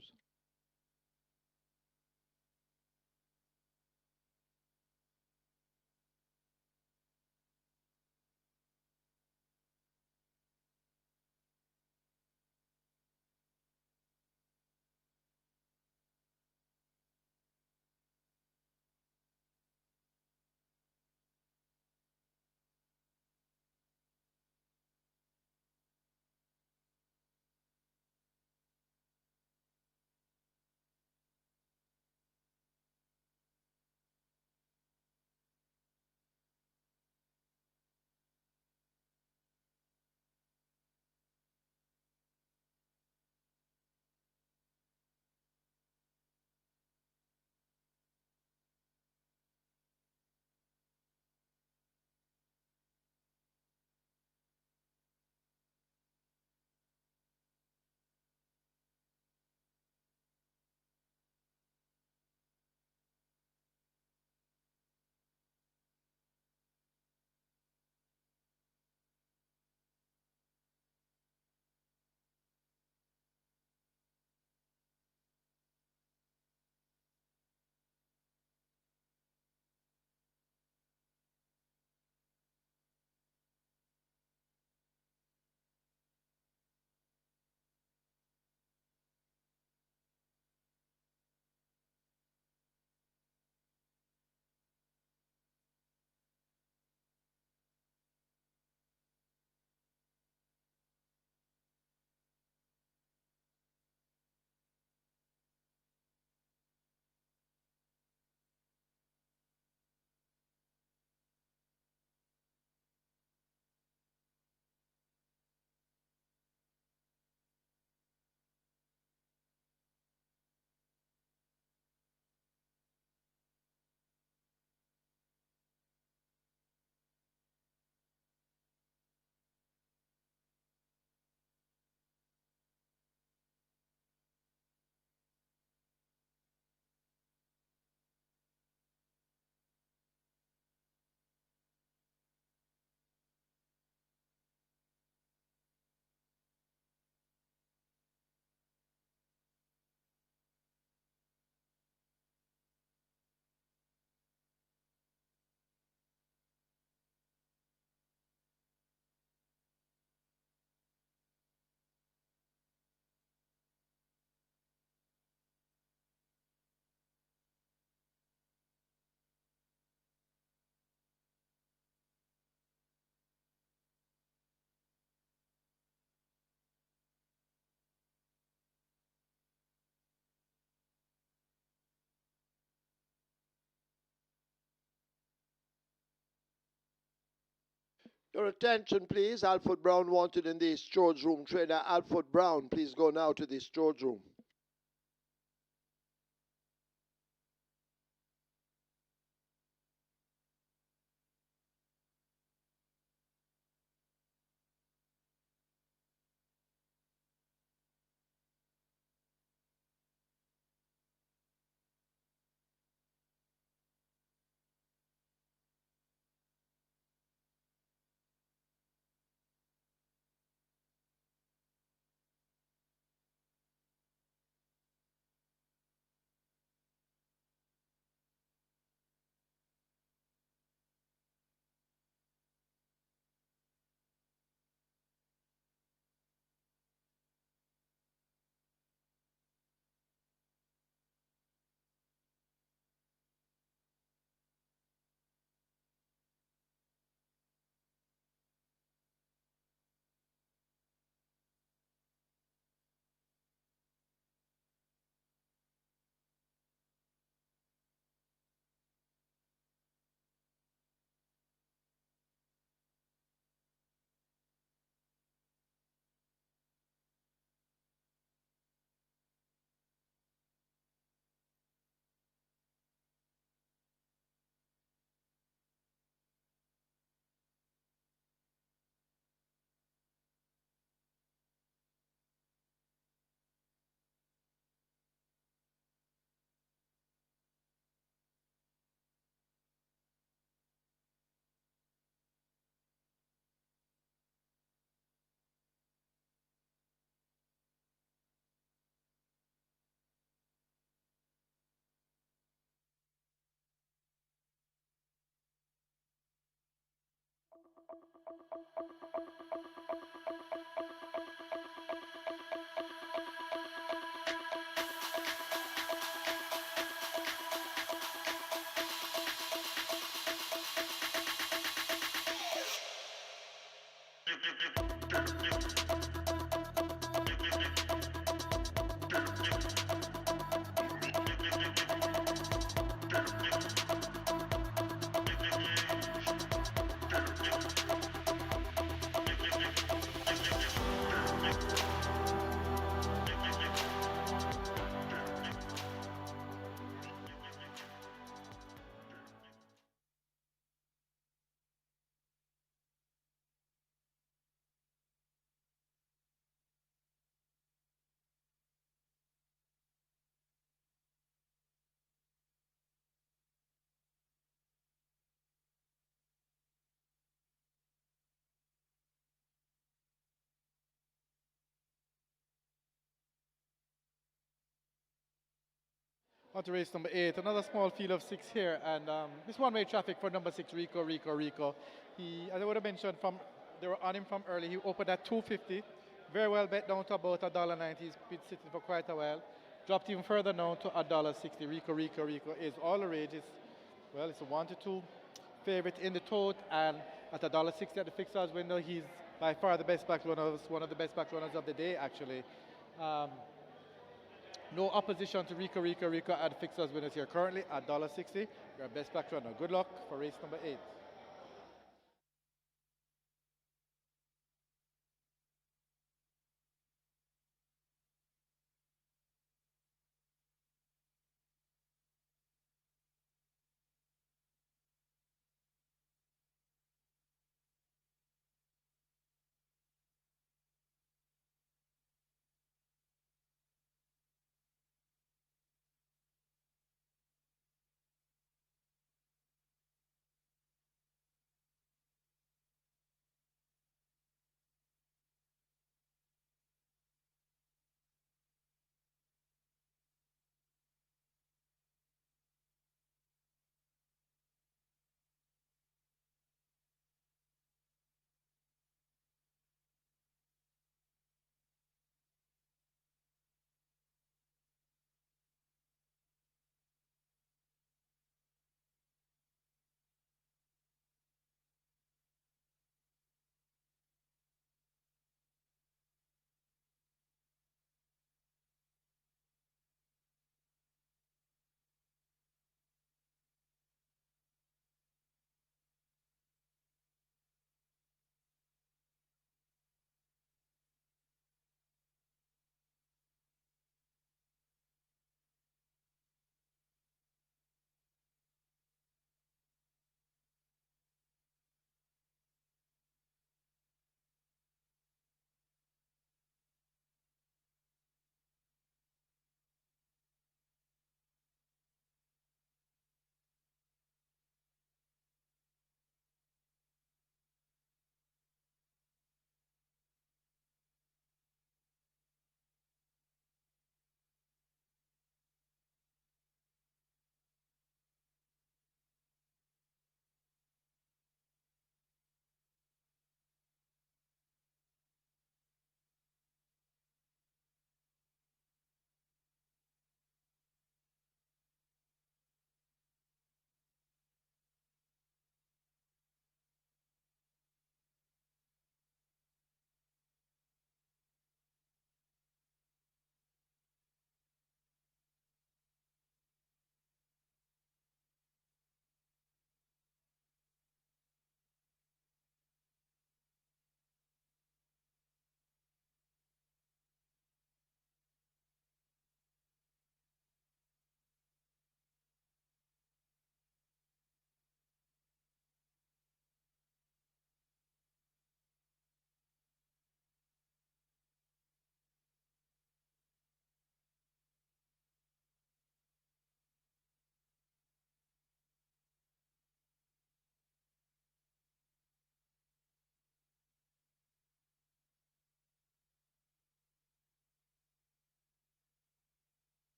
Your attention, please. Alfred Brown wanted in the storage room. Trainer Alfred Brown, please go now to the storage room. On to race number 8, another small field of 6 here, and this one-way traffic for number 6, Rico. He, as I would have mentioned, they were on him from early. He opened at 250, very well bet down to about $1.90. He's been sitting for quite a while. Dropped even further down to $1.60. Rico is all the rage. It's a 1 to 2 favorite in the tote, and at $1.60 at the fixers window, he's by far the best back runners, one of the best back runners of the day, actually. No opposition to Rico at the fixers winners here. Currently at $1.60, your best back runner. Good luck for race number 8.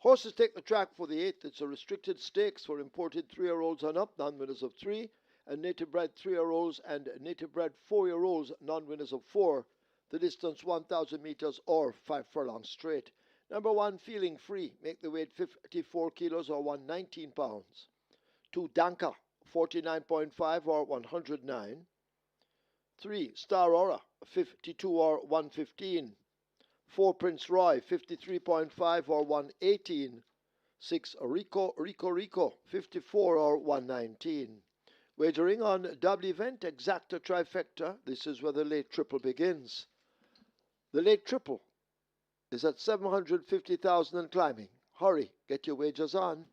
Horses take the track for the 8th. It's a restricted stakes for imported 3-year-olds and up, non-winners of 3, and native-bred 3-year-olds and native-bred 4-year-olds, non-winners of 4. The distance 1,000 meters or 5 furlongs straight. Number 1, Feeling Free. Make the weight 54 kilos or 119 pounds. 2, Danka, 49.5 or 109. 3, Star Aura, 52 or 115. 4, Prince Roy, 53.5 or 118. 6, Rico, 54 or 119. Wagering on double event, exacta trifecta. This is where the late triple begins. The late triple is at 750,000 and climbing. Hurry, get your wagers on.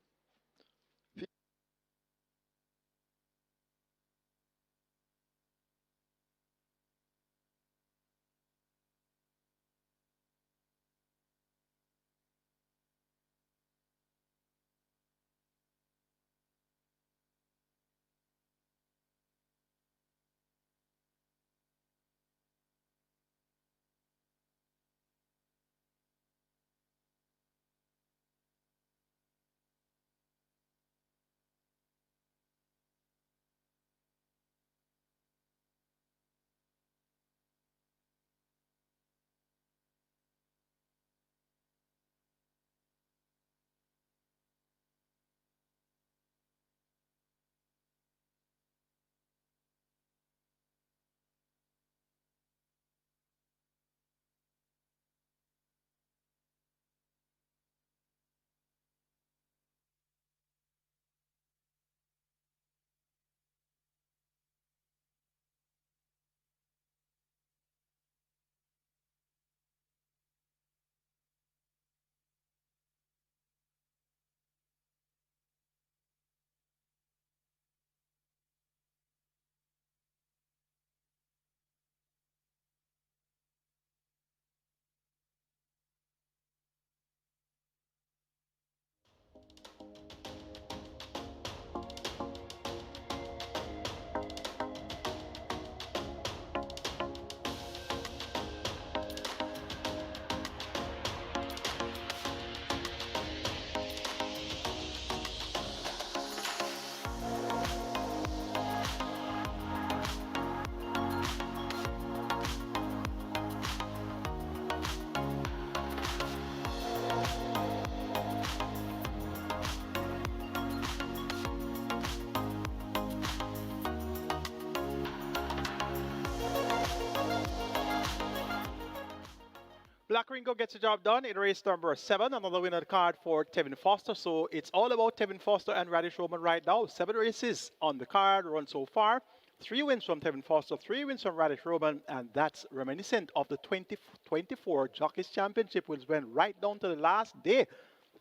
Black Ringo gets the job done in race number 7. Another winner of the card for Tevin Foster. So it's all about Tevin Foster and Radish Roman right now. 7 races on the card run so far. 3 wins from Tevin Foster, 3 wins from Radish Roman, and that's reminiscent of the 2024 Jockeys Championship, which went right down to the last day.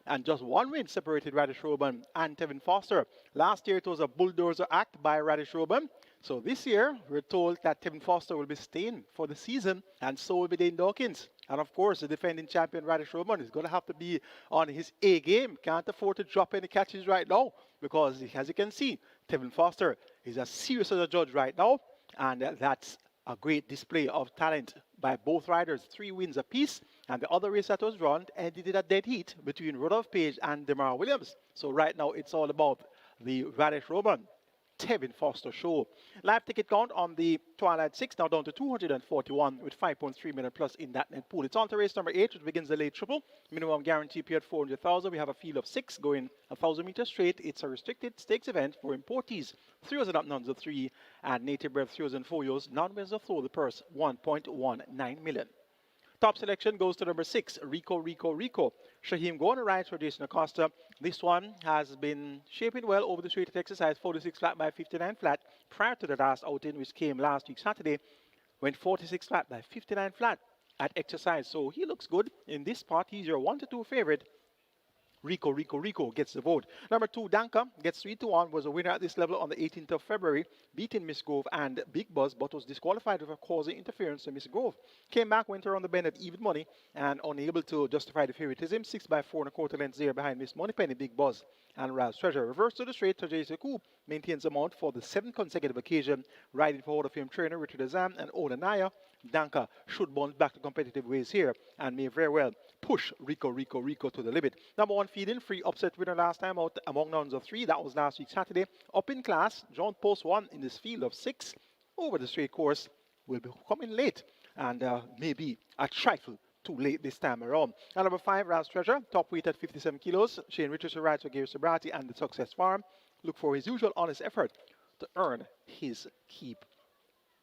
And just 1 win separated Radish Roman and Tevin Foster. Last year it was a bulldozer act by Radish Roman. So this year we're told that Tevin Foster will be staying for the season, and so will be Dane Dawkins. And of course, the defending champion Radish Roman is going to have to be on his A game. Can't afford to drop any catches right now because, as you can see, Tevin Foster is as serious as a judge right now. And that's a great display of talent by both riders. 3 wins apiece. And the other race that was run ended in a dead heat between Rudolph Page and Demar Williams. So right now it's all about the Radish Roman Tevin Foster show. Live ticket count on the Twilight 6 now down to 241 with 5.3 million plus in that net pool. It's on to race number 8, which begins the late triple. Minimum guarantee period 400,000. We have a field of 6 going 1,000 meters straight. It's a restricted stakes event for importees. 3 and up, nuns of 3, and native bred 3 and 4 years. Non-winners of 4, the purse 1.19 million. Top selection goes to number 6, Rico. Shaheem going to ride for Jason Acosta. This one has been shaping well over the straight exercise, 46 flat by 59 flat. Prior to the last outing, which came last week Saturday, went 46 flat by 59 flat at exercise. So he looks good in this spot. He's your 1-2 favorite. Rico gets the vote. Number 2, Danka gets 3-1, was a winner at this level on the 18th of February, beating Miss Grove and Big Buzz, but was disqualified for causing interference to Miss Grove. Came back, went around the bend at even money, and unable to justify the favoritism. 6 by 4 1/4 lengths there behind Miss Moneypenny, Big Buzz, and Ralph's Treasure. Reverse to the straight, Tajay Sekou maintains the mount for the 7th consecutive occasion, riding for Hall of Fame trainer Richard Azam and Ola Naya. Danka should bounce back to competitive ways here and may very well push Rico to the limit. Number one, Feeding Free, upset winner last time out among rounds of three. That was last week Saturday. Up in class, John Post won in this field of six over the straight course. Will be coming late and maybe a trifle too late this time around. And number five, Raz Treasure, top weight at 57 kilos. Shane Richardson rides for Gary Sobrati and the Success Farm. Look for his usual honest effort to earn his keep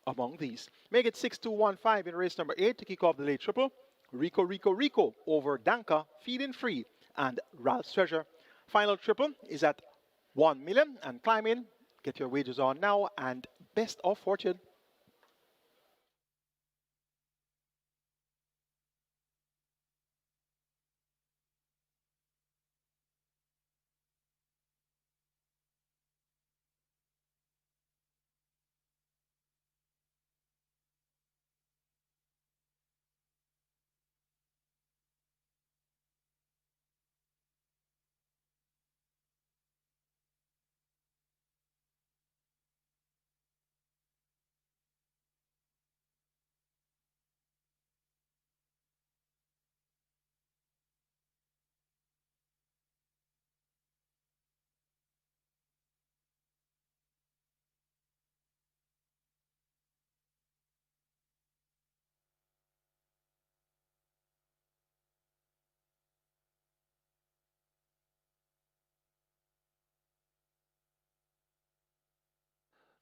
among these. Make it 6-2-1-5 in race number 8 to kick off the late triple. Rico over Danka, Feeding Free, and Ralph's Treasure. Final triple is at 1 million and climb in. Get your wages on now and best of fortune.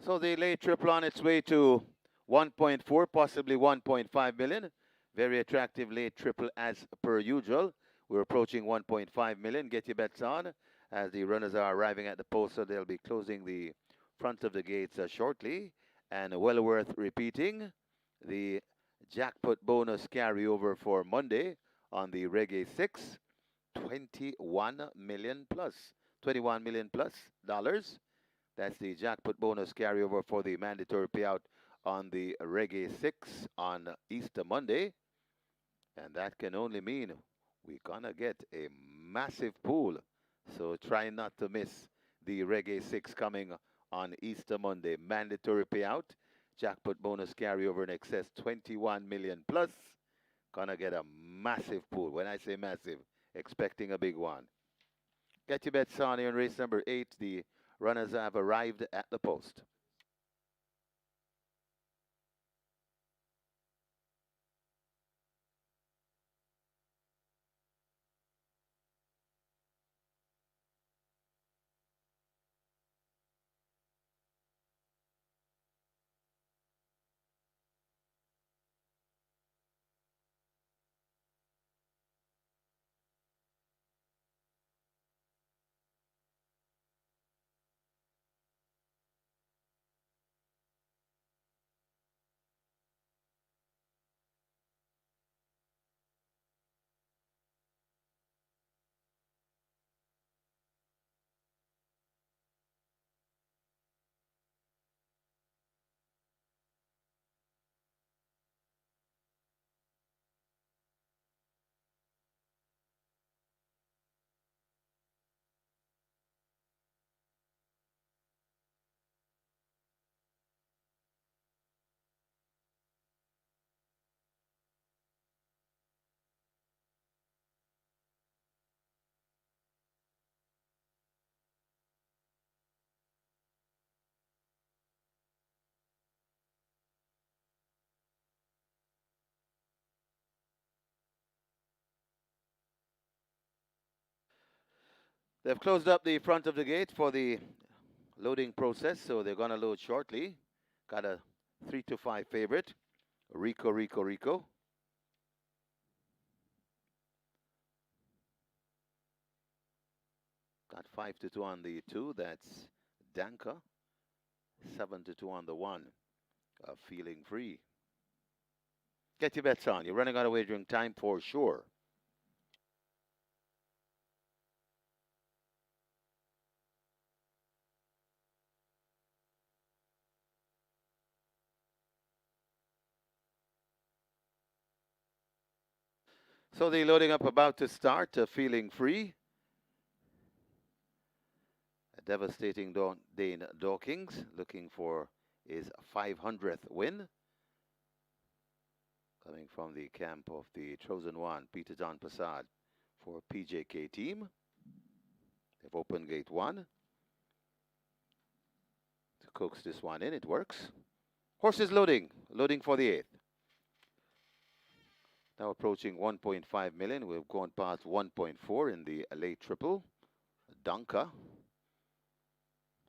So the late triple on its way to 1.4, possibly 1.5 million. Very attractive late triple as per usual. We're approaching 1.5 million. Get your bets on as the runners are arriving at the post, so they'll be closing the front of the gates shortly. And well worth repeating, the jackpot bonus carryover for Monday on the Reggae 6, 21 million plus. $21 million plus dollars. That's the jackpot bonus carryover for the mandatory payout on the Reggae 6 on Easter Monday. And that can only mean we're going to get a massive pool. So try not to miss the Reggae 6 coming on Easter Monday. Mandatory payout, jackpot bonus carryover in excess 21 million plus. Gonna get a massive pool. When I say massive, expecting a big one. Get your bets on here in race number 8. The runners have arrived at the post. They've closed up the front of the gate for the loading process, so they're going to load shortly. Got a 3-5 favorite, Rico. Got 5-2 on the 2, that's Danka. 7-2 on the 1, Feeling Free. Get your bets on. You're running out of wagering time for sure. So the loading up about to start, Feeling Free. A devastating Dane Dawkins looking for his 500th win. Coming from the camp of the chosen one, Peter John Prasad for PJK team. They've opened gate 1. To coax this one in, it works. Horses loading for the 8th. Now approaching 1.5 million. We've gone past 1.4 in the late triple. Donka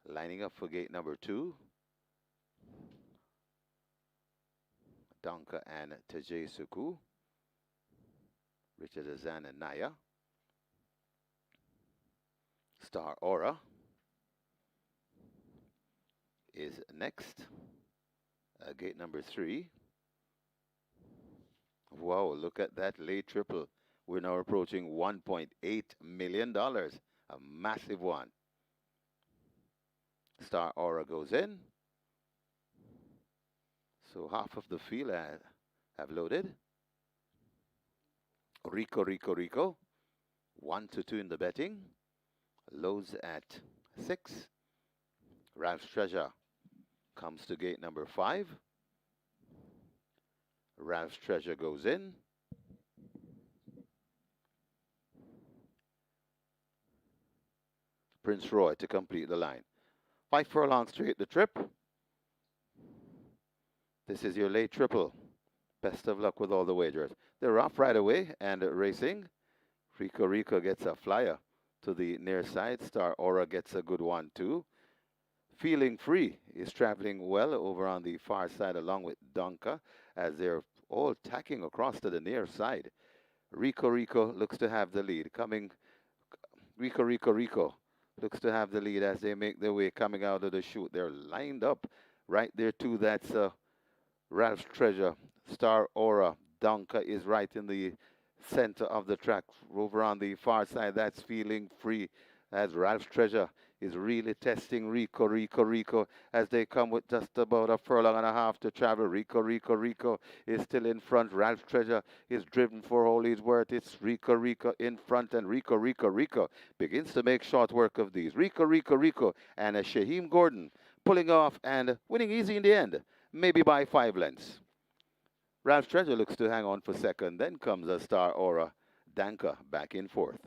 lining up for gate number 2. Donka and Tajay Suku. Richard Azan and Naya. Star Aura is next. Gate number 3. Wow, look at that late triple. We're now approaching $1.8 million. A massive one. Star Aura goes in. So half of the field have loaded. Rico, Rico, Rico. 1 to 2 in the betting. Loads at 6. Ralph's Treasure comes to gate number 5. Ralph's Treasure goes in. Prince Roy to complete the line. 5 furlongs straight the trip. This is your late triple. Best of luck with all the wagers. They're off right away and racing. Rico Rico gets a flyer to the near side. Star Aura gets a good one too. Feeling Free is traveling well over on the far side along with Donka as they're all tacking across to the near side. Rico Rico looks to have the lead. Rico Rico Rico looks to have the lead as they make their way coming out of the chute. They're lined up right there too. That's Ralph's Treasure. Star Aura. Donka is right in the center of the track. Over on the far side, that's Feeling Free as Ralph's Treasure is really testing Rico, Rico, Rico as they come with just about a furlong and a half to travel. Rico, Rico, Rico is still in front. Ralph's Treasure is driven for all he's worth. It's Rico, Rico in front, and Rico, Rico, Rico begins to make short work of these. Rico, Rico, Rico and Shaheem Gordon pulling off and winning easy in the end, maybe by 5 lengths. Ralph's Treasure looks to hang on for second. Then comes a Star Aura. Danka back in 4th.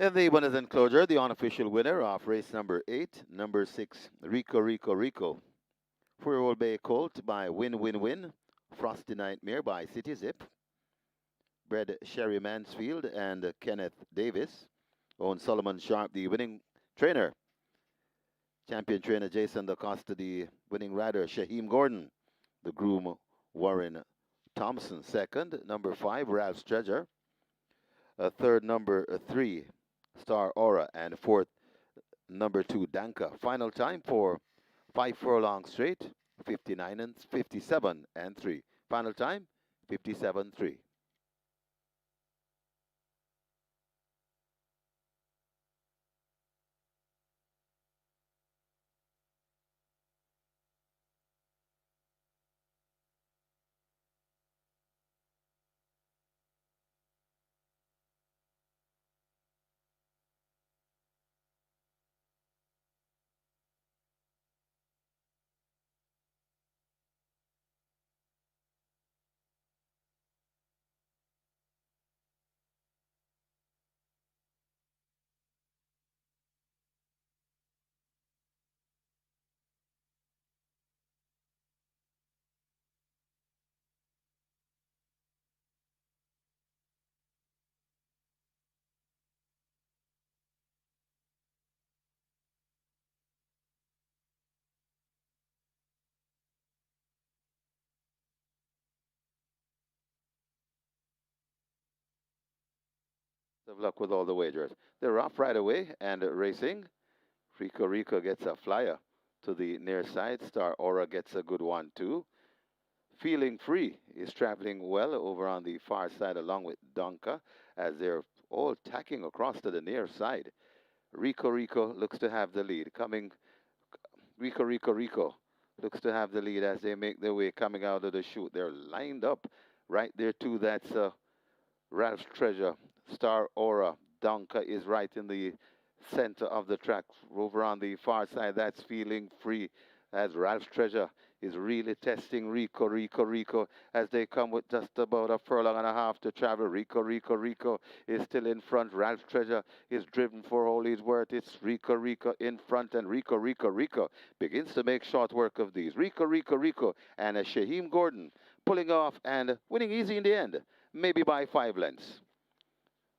In the winners enclosure, the unofficial winner of race number 8, number 6, Rico Rico Rico. 4-year-old Bay Colt by Win Win Win. Frosty Nightmare by City Zip. Bred Sherry Mansfield and Kenneth Davis. Own Solomon Sharp, the winning trainer. Champion trainer Jason DaCosta, the winning rider Shaheem Gordon. The groom Warren Thompson. Second, number 5, Ralph's Treasure. Third, number 3, Star Aura. And fourth, number 2, Danka. Final time for 5 furlong straight, 59 and 57 and 3. Final time, 57-3. Of luck with all the wagers. They're off right away and racing. Rico Rico gets a flyer to the near side. Star Aura gets a good one too. Feeling Free is traveling well over on the far side along with Donka as they're all tacking across to the near side. Rico Rico looks to have the lead. Rico Rico Rico looks to have the lead as they make their way coming out of the chute. They're lined up right there too. That's Ralph's Treasure, Star Aura. Donka is right in the center of the track. Over on the far side, that's Feeling Free as Ralph's Treasure is really testing Rico Rico Rico as they come with just about a furlong and a half to travel. Rico Rico Rico is still in front. Ralph's Treasure is driven for all he's worth. It's Rico Rico in front, and Rico Rico Rico begins to make short work of these. Rico Rico Rico and a Shaheem Gordon pulling off and winning easy in the end, maybe by 5 lengths.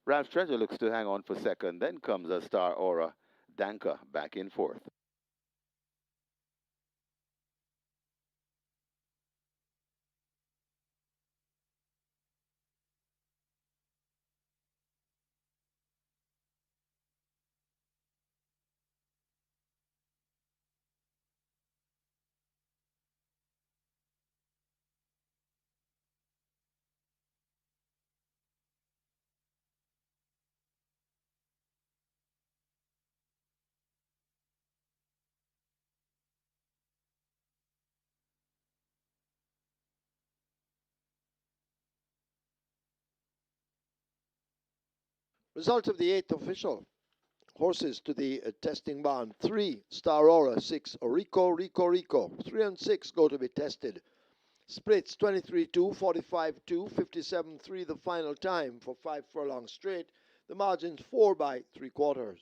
Ralph's Treasure looks to hang on for second. Then comes a Star Aura. Danka back in fourth. Result of the 8th official. Horses to the testing barn. 3, Star Aura. 6, Rico Rico Rico. 3 and 6 go to be tested. Splits 23-2, 45-2, 57-3 the final time for 5 furlong straight. The margins 4 by 3/4.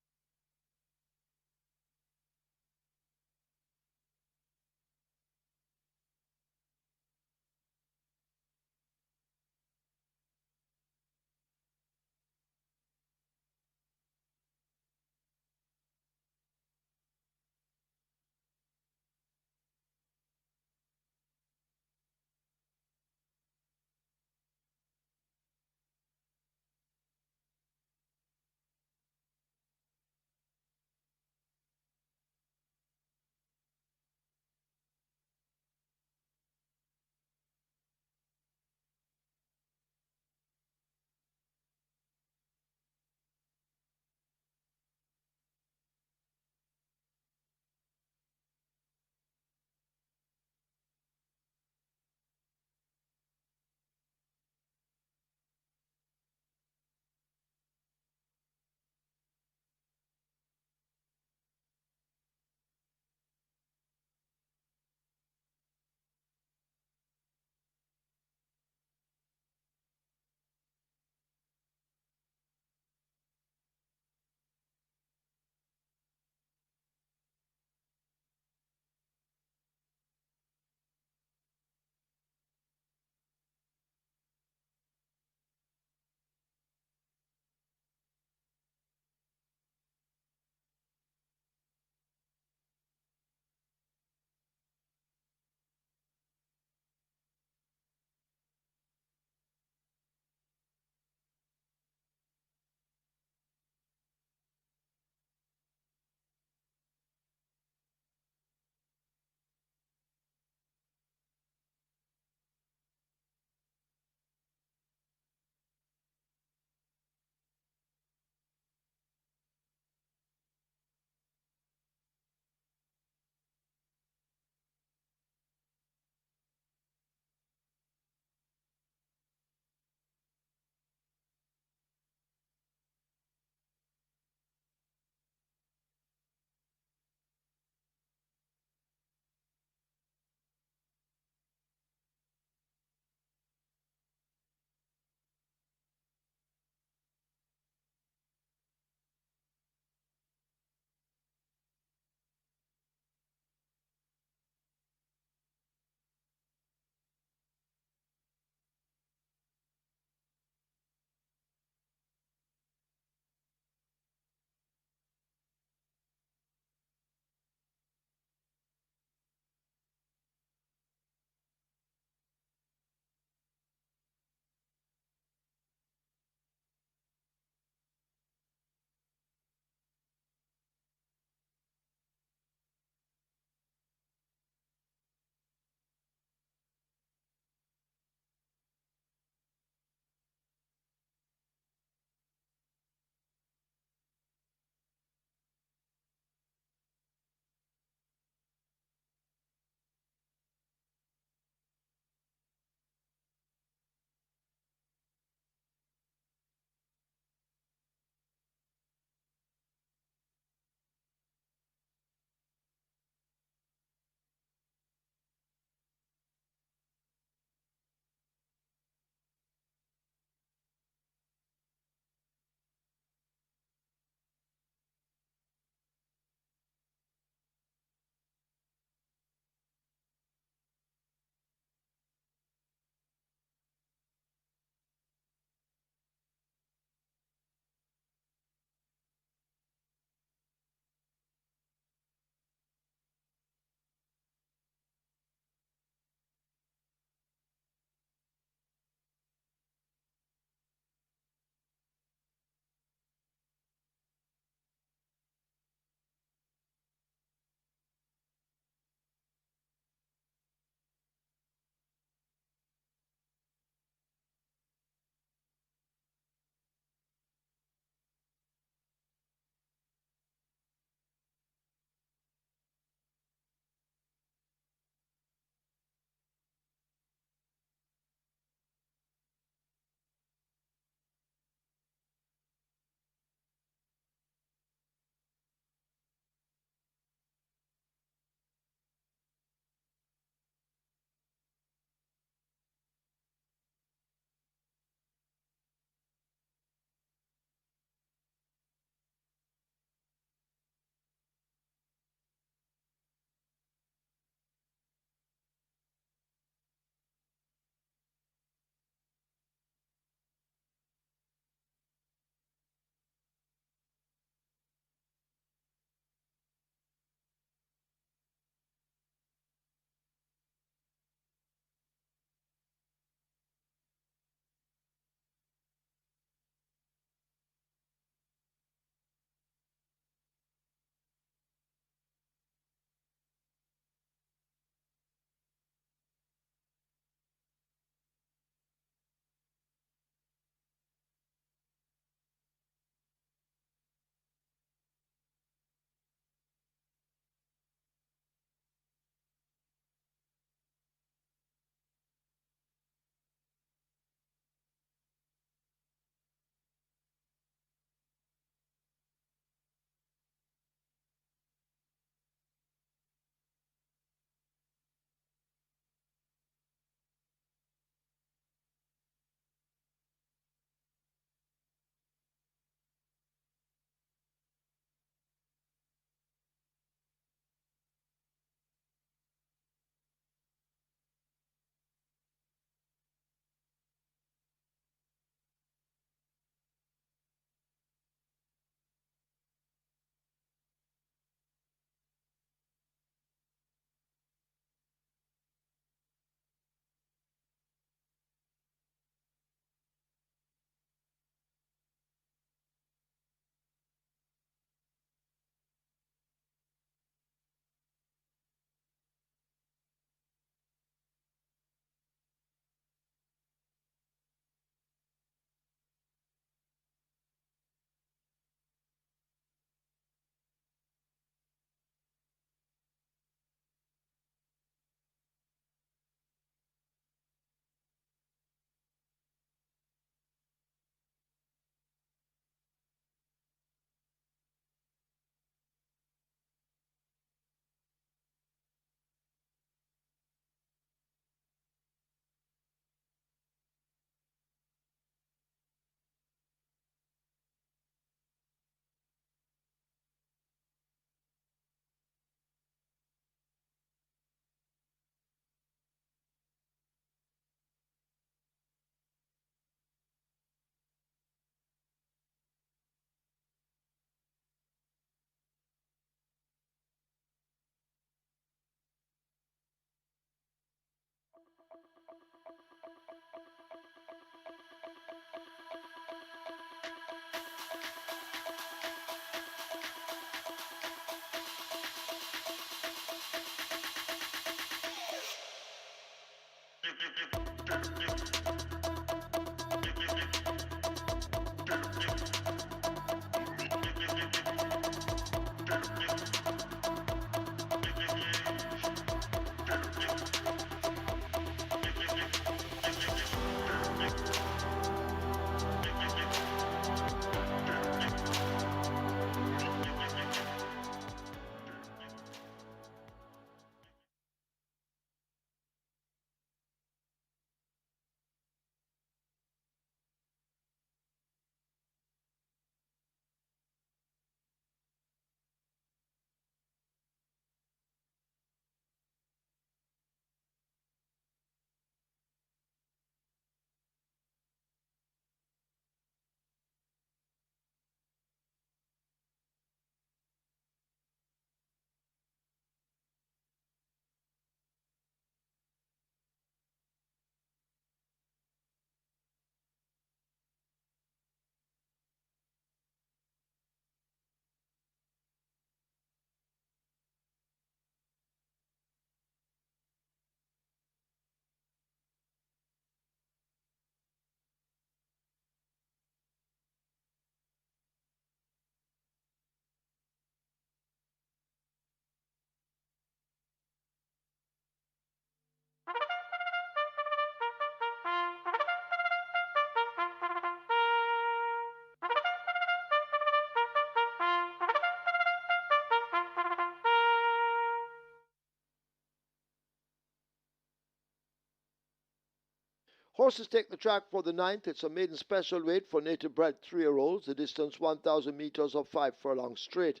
Horses take the track for the 9th. It's a maiden special weight for native bred 3-year-olds. The distance 1,000 meters of 5 furlongs straight.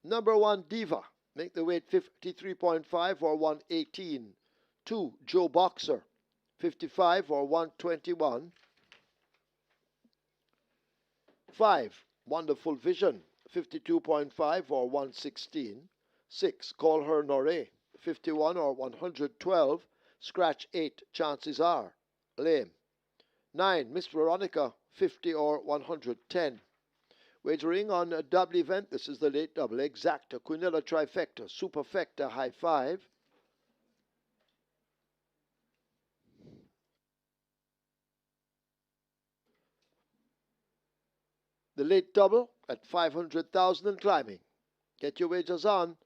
Number 1, Diva. Make the weight 53.5 or 118. 2, Joe Boxer. 55 or 121. 5, Wonderful Vision. 52.5 or 116. 6, Call Her Noré. 51 or 112. Scratch 8, Chances Are. Lame. 9, Miss Veronica. 50 or 110. Wagering on a double event. This is the late double. Exacta, Quinella Trifecta, Superfecta, High Five. The late double at 500,000 and climbing. Get your wagers on.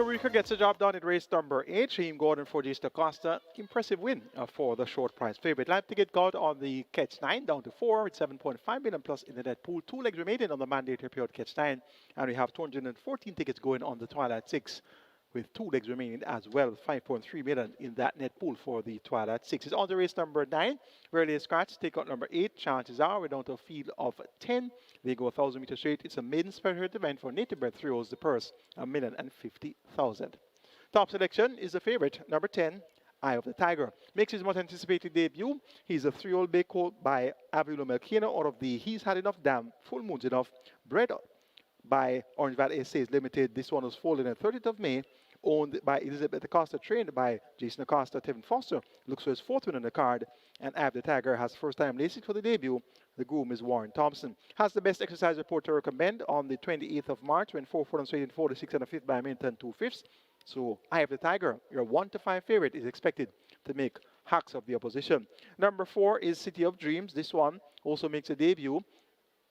Rico gets the job done at race number 8. Team Gordon for Jason Acosta. Impressive win for the short price favorite. Live ticket got on the catch 9 down to 4 with 7.5 million plus in the net pool. 2 legs remaining on the mandatory period catch 9. And we have 214 tickets going on the Twilight 6 with 2 legs remaining as well. 5.3 million in that net pool for the Twilight 6. It's on the race number 9. Rarely scratch. Take out number 8. Chances Are. We're down to a field of 10. They go 1,000 meters straight. It's a maiden special event for native bred thrills. The purse, 1,050,000. Top selection is the favorite, number 10, Eye of the Tiger. Makes his most anticipated debut. He's a 3-year-old bay colt by Avilo Melkina out of the He's Had Enough Dam, Full Moons Enough, bred by Orange Valley Essays Limited. This one was foaled on the 30th of May. Owned by Elizabeth Acosta, trained by Jason Acosta. Tevin Foster looks for his 4th win on the card. And Ab the Tiger has first-time racing for the debut. The groom is Warren Thompson. Has the best exercise report to recommend on the 28th of March when 4 4 straight in 46 and a 5th by Minton 2/5. So Eye of the Tiger, your 1-5 favorite, is expected to make hacks of the opposition. Number 4 is City of Dreams. This one also makes a debut.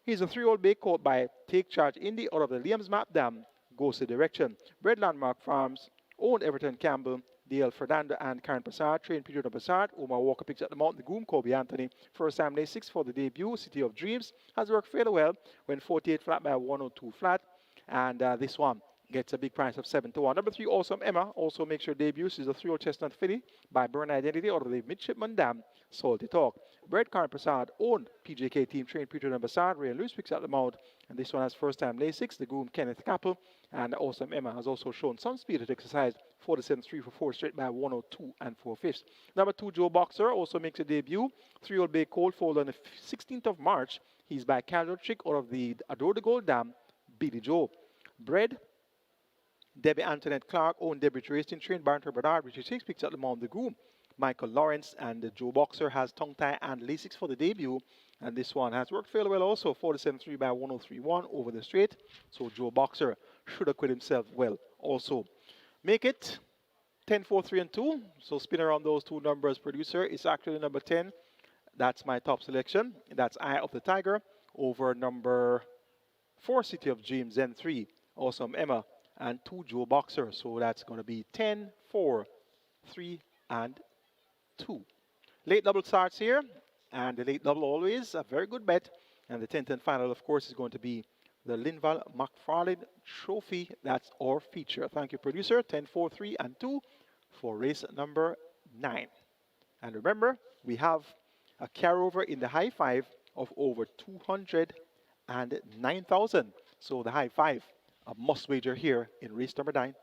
He's a 3-year-old bay colt by Take Charge Indy out of the Liam's Map Dam. Goes the direction. Bred Landmark Farms, owned Everton Campbell, Dale Fernando and Karen Passard, train Peter Passard. Omar Walker picks up the mount. The groom, Kobe Anthony, first time day 6 for the debut. City of Dreams has worked fairly well. Went 48 flat by 102 flat. And this one gets a big price of 7 to 1. Number 3, Awesome Emma, also makes her debut. She's a 3-year chestnut filly by Burn Identity out of the Midshipman Dam, Salty Talk. Brett Karen Prasad owned PJK team trained Peter Prasad. Ray and Lewis picks out the mount. And this one has first time day 6. The groom, Kenneth Capel. And Awesome Emma has also shown some speed at exercise. 47-3 for 4 straight by 102 and 4/5. Number 2, Joe Boxer, also makes a debut. 3-year-old Bay Cold foaled on the 16th of March. He's by Casual Trick out of the Adore the Gold Dam, Billy Joe. Bred Debbie Antoinette Clark owned Debbie Racing trained Barrington Bernard, Richard Hicks picks up the mount. The groom, Michael Lawrence, and Joe Boxer has tongue tie and Lasix for the debut. And this one has worked fairly well also, 47-3 by 103.1 over the straight. So Joe Boxer should acquit himself well also. Make it 10, 4, 3, and 2. So spin around those two numbers, producer. It's actually number 10. That's my top selection. That's Eye of the Tiger over number 4, City of Dreams, then 3, Awesome Emma, and 2, Joe Boxer. So that's going to be 10, 4, 3, and 2. Late double starts here, and the late double always a very good bet. And the 10th and final, of course, is going to be the LINVAL McFarlane Trophy. That's our feature. Thank you, producer. 10, 4, 3, and 2 for race number 9. And remember, we have a carryover in the high five of over 209,000. So the high five, a must wager here in race number 9.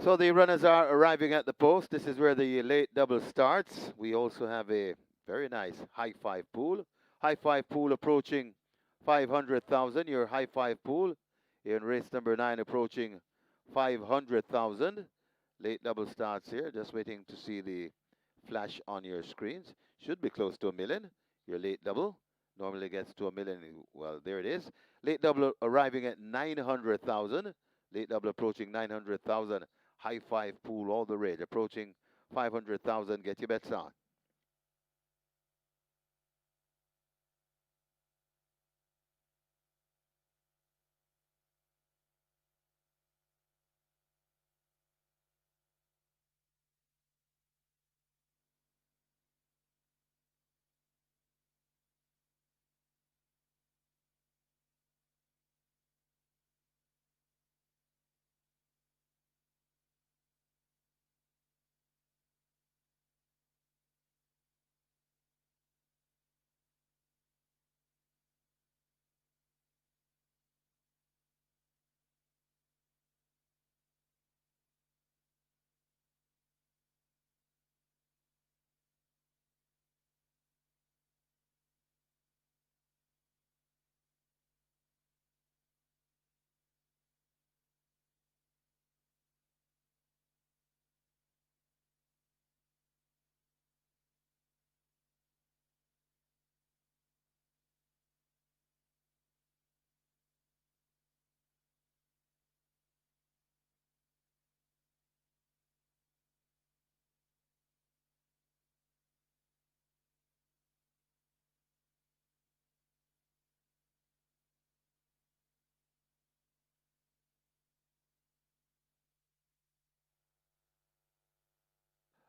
So the runners are arriving at the post. This is where the late double starts. We also have a very nice high five pool. High five pool approaching 500,000. Your high five pool in race number 9 approaching 500,000. Late double starts here. Just waiting to see the flash on your screens. Should be close to 1 million. Your late double normally gets to 1 million. Well, there it is. Late double arriving at 900,000. Late double approaching 900,000. High five pool, all the rage, approaching 500,000. Get your bets on.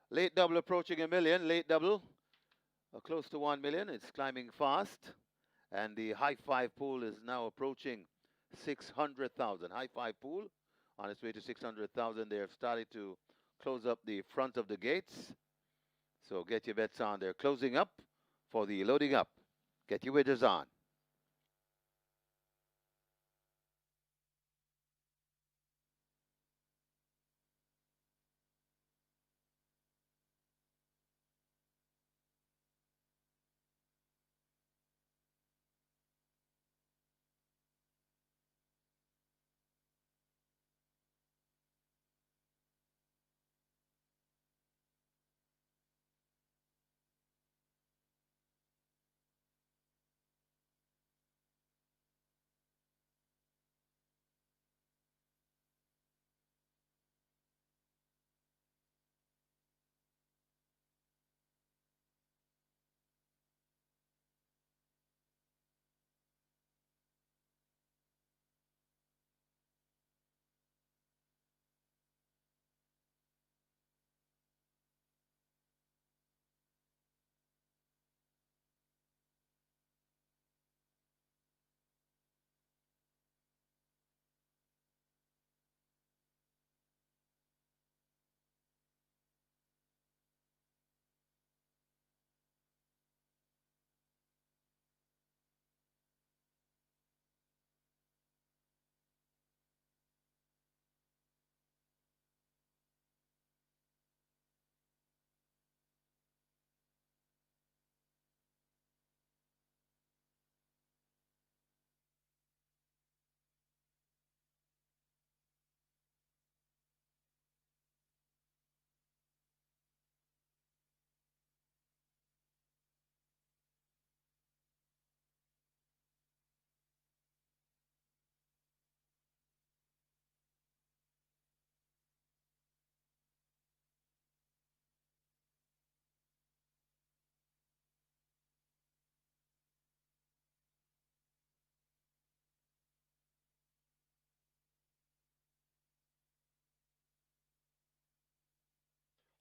Late double approaching 1 million. Late double close to 1 million. It's climbing fast. And the high five pool is now approaching 600,000. High five pool on its way to 600,000. They have started to close up the front of the gates. So get your bets on. They're closing up for the loading up. Get your wagers on.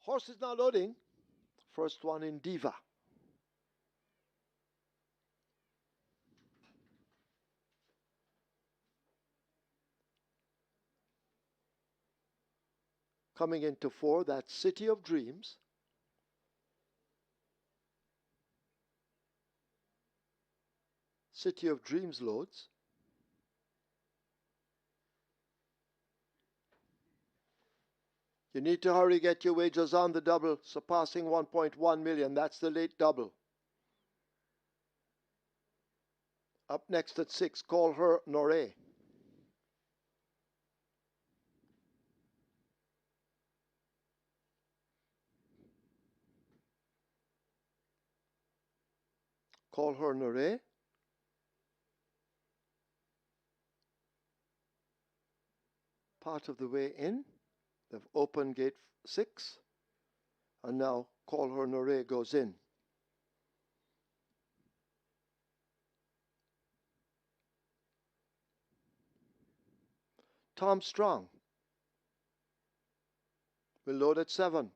Horse is now loading. First one in Diva. Coming into 4, that's City of Dreams. City of Dreams loads. You need to hurry, get your wagers on the double, surpassing 1.1 million. That's the late double. Up next at 6, Call Her Noré. Call Her Noré. Part of the way in. They've opened gate 6. And now Call Her Noré goes in. Tom Strong will load at 7.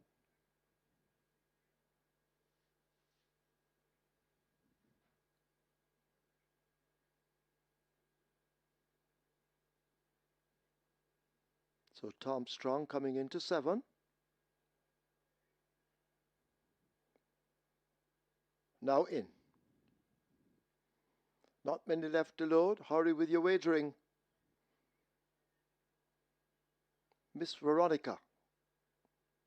So Tom Strong coming into 7. Now in. Not many left to load. Hurry with your wagering. Miss Veronica.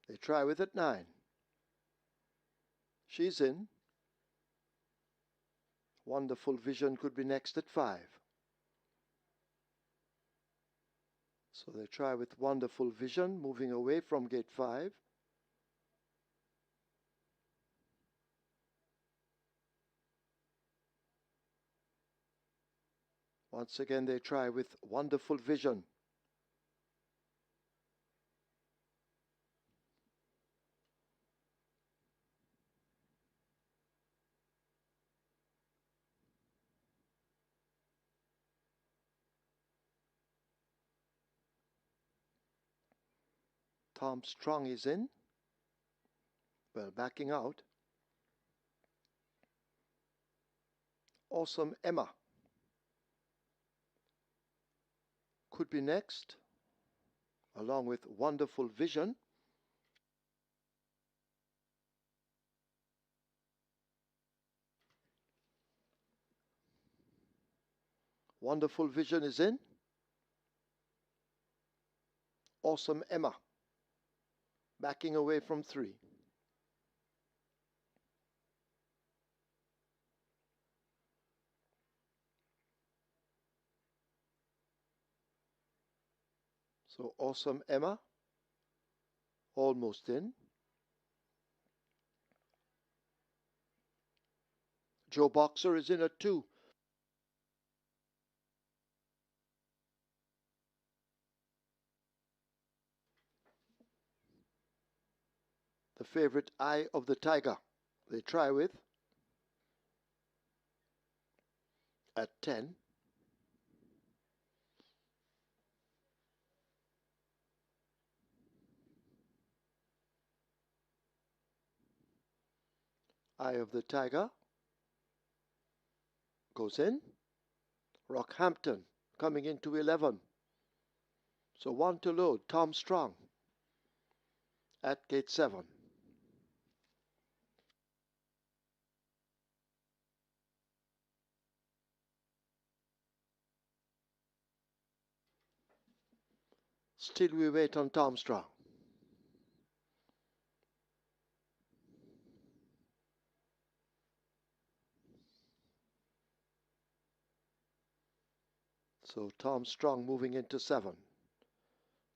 They try with at 9. She's in. Wonderful Vision could be next at 5. So they try with Wonderful Vision, moving away from gate 5. Once again they try with Wonderful Vision. Tom Strong is in. Well, backing out. Awesome Emma could be next, along with Wonderful Vision. Wonderful Vision is in. Awesome Emma backing away from 3. So Awesome Emma almost in. Joe Boxer is in at 2. The favorite Eye of the Tiger. They try with at 10. Eye of the Tiger goes in. Rockhampton coming into 11. So 1 to load. Tom Strong at gate 7. Still we wait on Tom Strong. So Tom Strong moving into 7.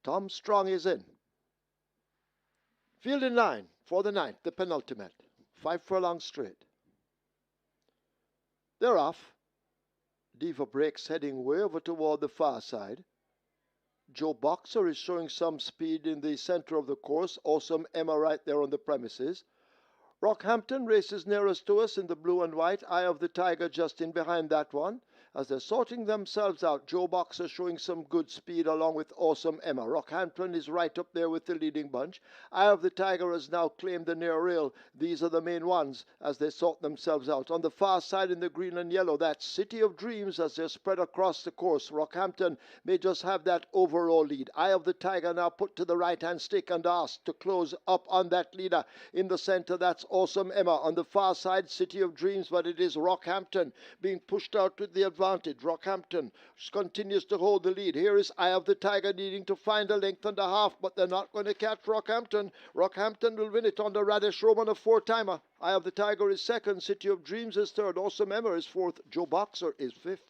Tom Strong is in. Field in line for the 9th, the penultimate. 5 furlongs straight. They're off. Diva Breaks heading way over toward the far side. Joe Boxer is showing some speed in the center of the course. Awesome Emma right there on the premises. Rockhampton races nearest to us in the blue and white. Eye of the Tiger just in behind that one. as they're sorting themselves out. Joe Boxer showing some good speed along with Awesome Emma. Rockhampton is right up there with the leading bunch. Eye of the Tiger has now claimed the near rail. These are the main ones as they sort themselves out. On the far side in the green and yellow, that's City of Dreams as they're spread across the course. Rockhampton may just have that overall lead. Eye of the Tiger now put to the right-hand stick and asked to close up on that leader. In the center, that's Awesome Emma. On the far side, City of Dreams, but it is Rockhampton being pushed out with the advantage. Rockhampton continues to hold the lead. Here is Eye of the Tiger needing to find a length and a half, but they're not going to catch Rockhampton. Rockhampton will win it on the Radish Roman, a four-timer. Eye of the Tiger is second. City of Dreams is third. Awesome Emma is fourth. Joe Boxer is fifth.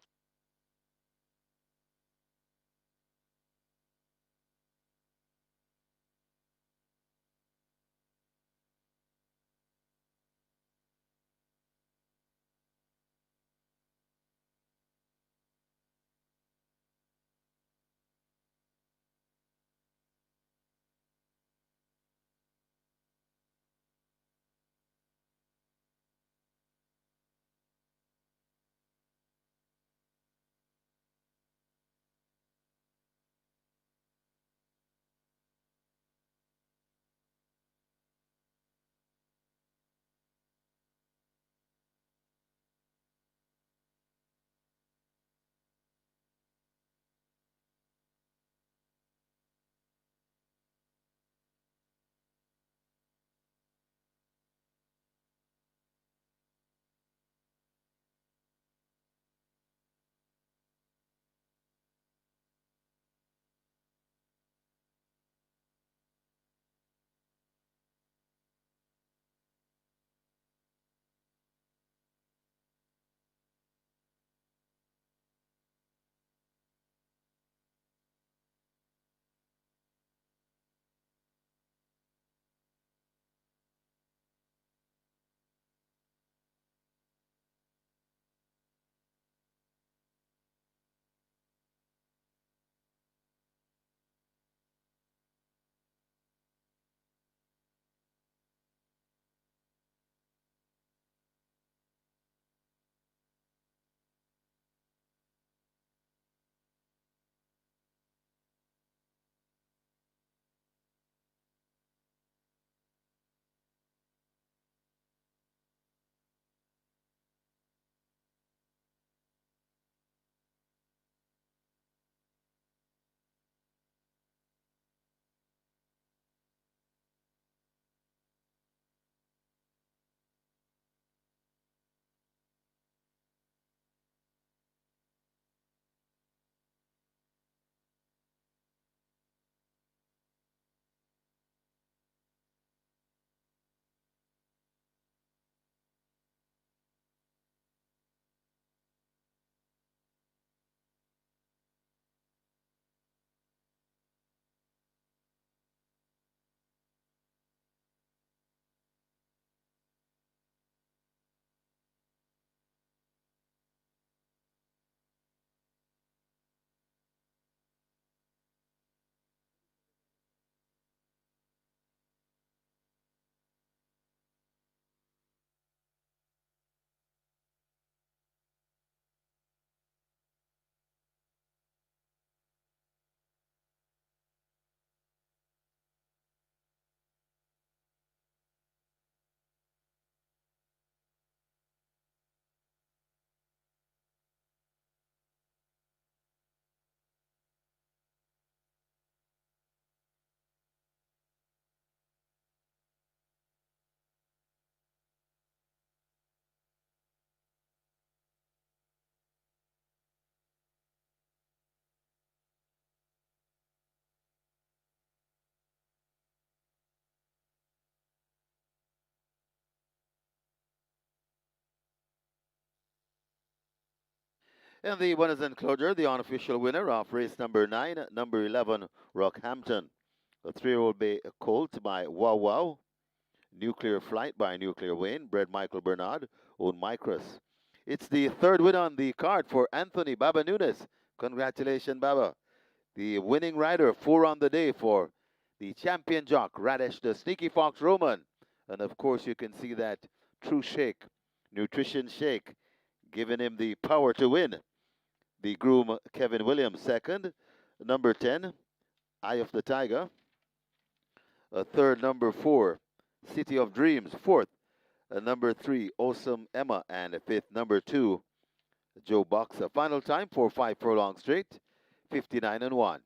And the winners enclosure, the unofficial winner of race number 9, number 11, Rockhampton. The 3-year-old Bay Colt by Wow Wow. Nuclear Flight by Nuclear Wayne, bred Michael Bernard, owned Micros. It's the third win on the card for Anthony Baba Nunes. Congratulations, Baba. The winning rider, 4 on the day for the champion jock, Radish the Sneaky Fox Roman. And of course, you can see that true shake, nutrition shake, giving him the power to win. The groom, Kevin Williams, second. Number 10, Eye of the Tiger. Third, number 4, City of Dreams. Fourth, number 3, Awesome Emma. And fifth, number 2, Joe Boxer. Final time for 5 furlong straight, 59 and 1.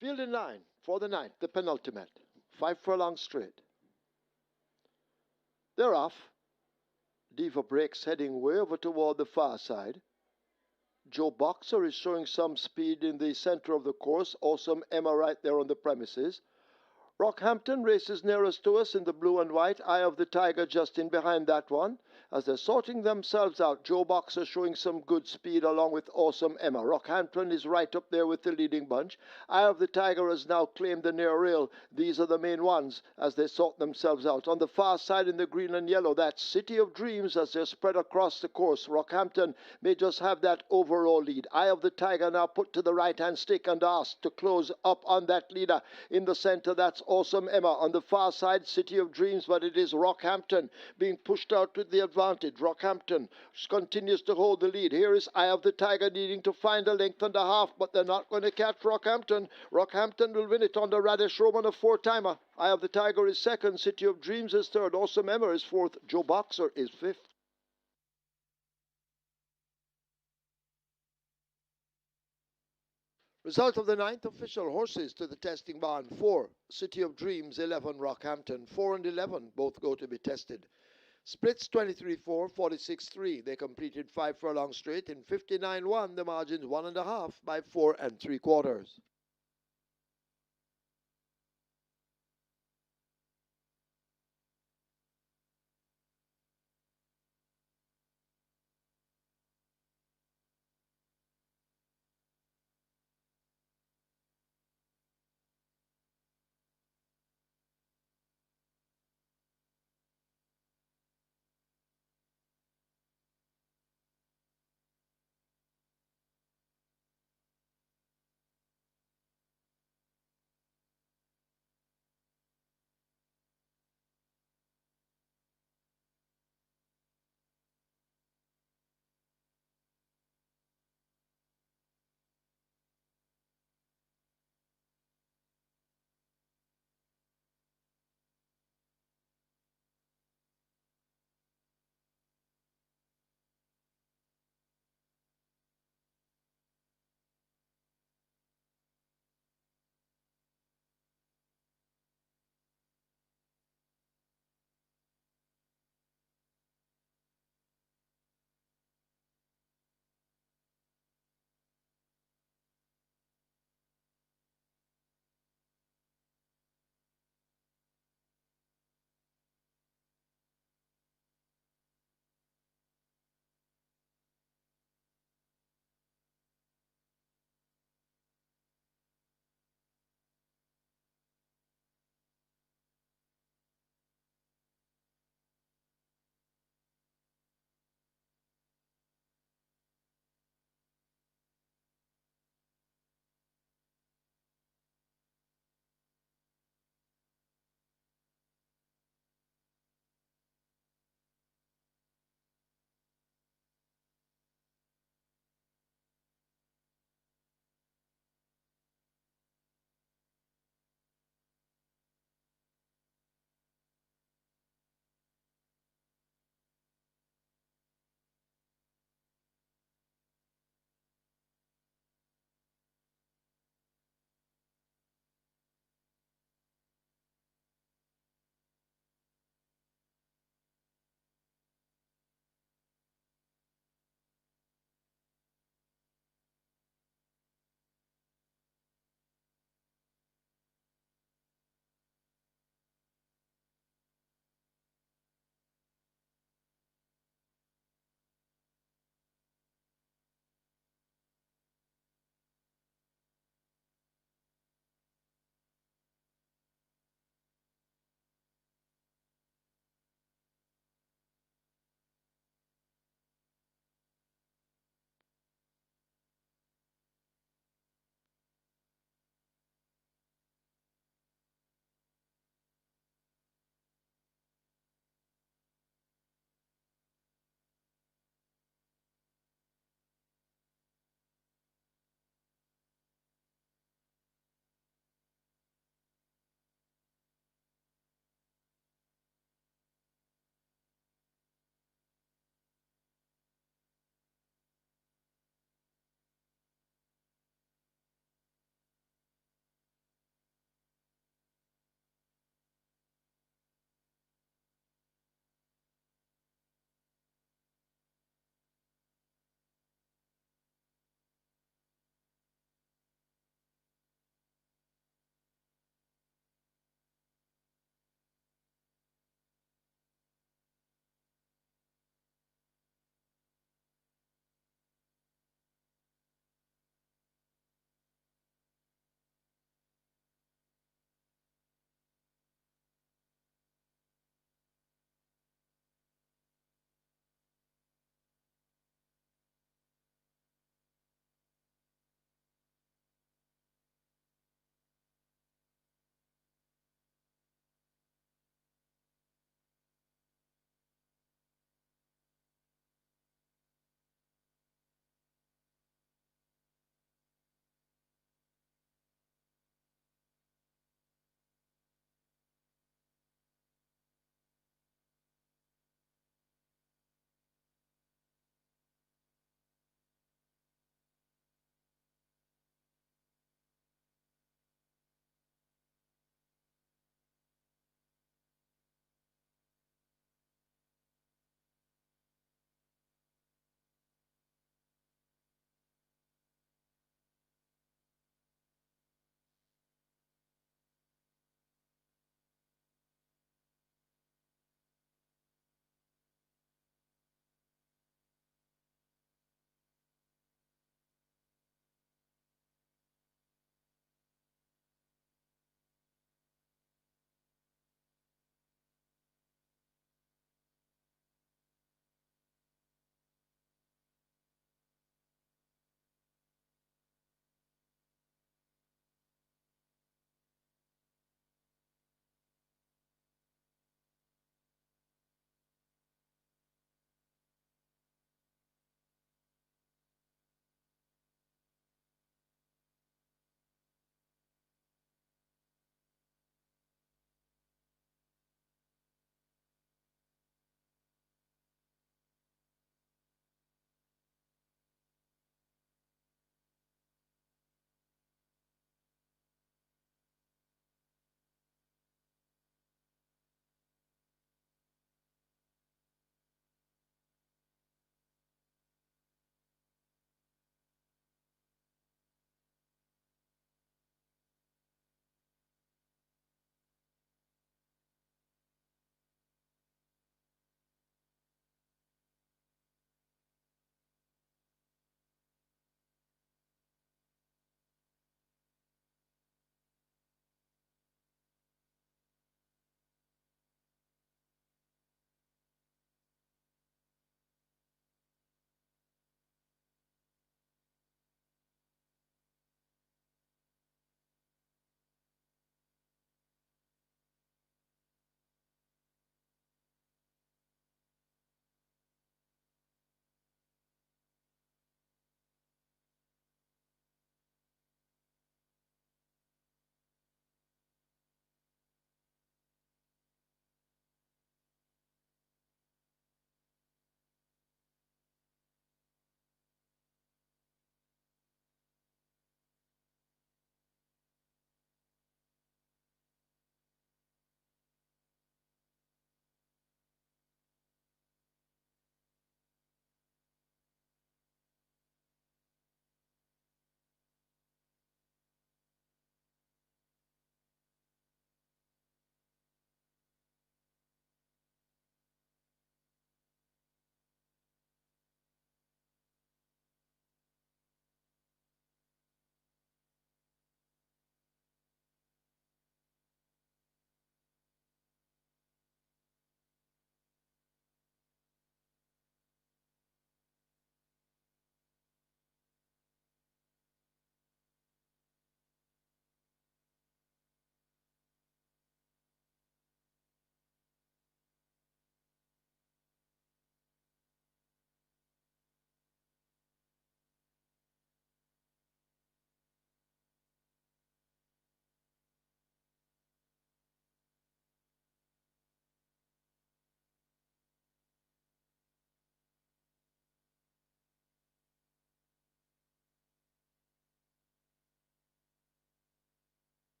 Field in line for the ninth, the penultimate. 5 furlongs straight. They're off. Diva Breaks heading way over toward the far side. Joe Boxer is showing some speed in the center of the course. Awesome Emma right there on the premises. Rockhampton races nearest to us in the blue and white. Eye of the Tiger just in behind that one. As they're sorting themselves out, Joe Boxer showing some good speed along with Awesome Emma. Rockhampton is right up there with the leading bunch. Eye of the Tiger has now claimed the near rail. These are the main ones as they sort themselves out. On the far side in the green and yellow, that's City of Dreams as they're spread across the course. Rockhampton may just have that overall lead. Eye of the Tiger now put to the right-hand stick and asked to close up on that leader. In the center, that's Awesome Emma. On the far side, City of Dreams, but it is Rockhampton being pushed out with the advantage. Rockhampton continues to hold the lead. Here is Eye of the Tiger needing to find a length and a half, but they're not going to catch Rockhampton. Rockhampton will win it on the Radish Roman, a 4-timer. Eye of the Tiger is second. City of Dreams is third. Awesome Emma is fourth. Joe Boxer is fifth. Result of the ninth, official horses to the testing barn. 4, City of Dreams. 11, Rockhampton. 4 and 11 both go to be tested. Splits 23-4, 46-3. They completed 5 furlongs straight in 59-1. The margins 1.5 by 4 3/4.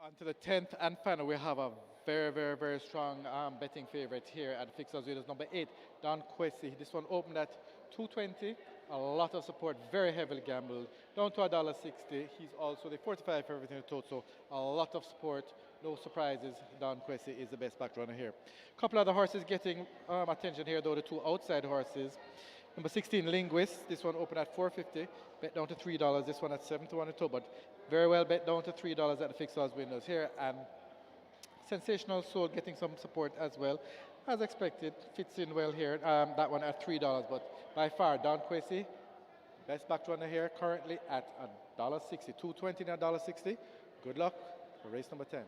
On to the 10th and final, we have a very, very, very strong betting favorite here at Fixers Winners, number 8, Don Quessy. This one opened at 220. A lot of support, very heavily gambled, down to $1.60. He's also the 45 favorite in the total. A lot of support, no surprises. Don Quessy is the best back runner here. A couple other horses getting attention here, though, the two outside horses. Number 16, Linguist. This one opened at 450, bet down to $3. This one at 7 to 1 and 2, but very well bet down to $3 at the Fixed Odds windows here. And Sensational Soul getting some support as well. As expected, fits in well here. That one at $3, but by far, Don Quessy, best back runner here, currently at $1.60, 220 and $1.60. Good luck for race number 10.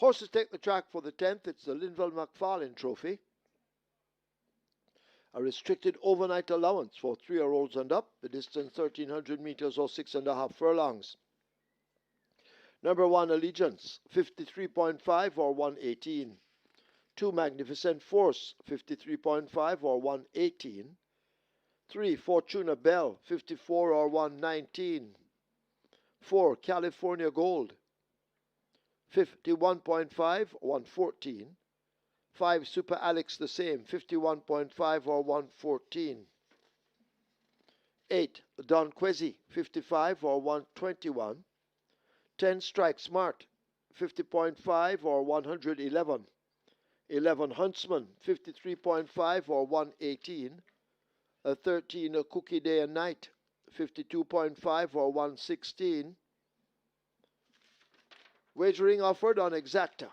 Horses take the track for the 10th. It's the LINVAL McFarlane Trophy. A restricted overnight allowance for 3-year-olds and up. The distance 1,300 meters or 6.5 furlongs. Number 1, Allegiance, 53.5 or 118. 2, Magnificent Force, 53.5 or 118. 3, Fortuna Bell, 54 or 119. 4, California Gold, 51.5 or 114. 5, Super Alex the same, 51.5 or 114. 8, Don Quezzy, 55 or 121. 10, Strike Smart, 50.5 or 111. 11, Huntsman, 53.5 or 118. 13, Cookie Day and Night, 52.5 or 116. Wagering offered on Exacta.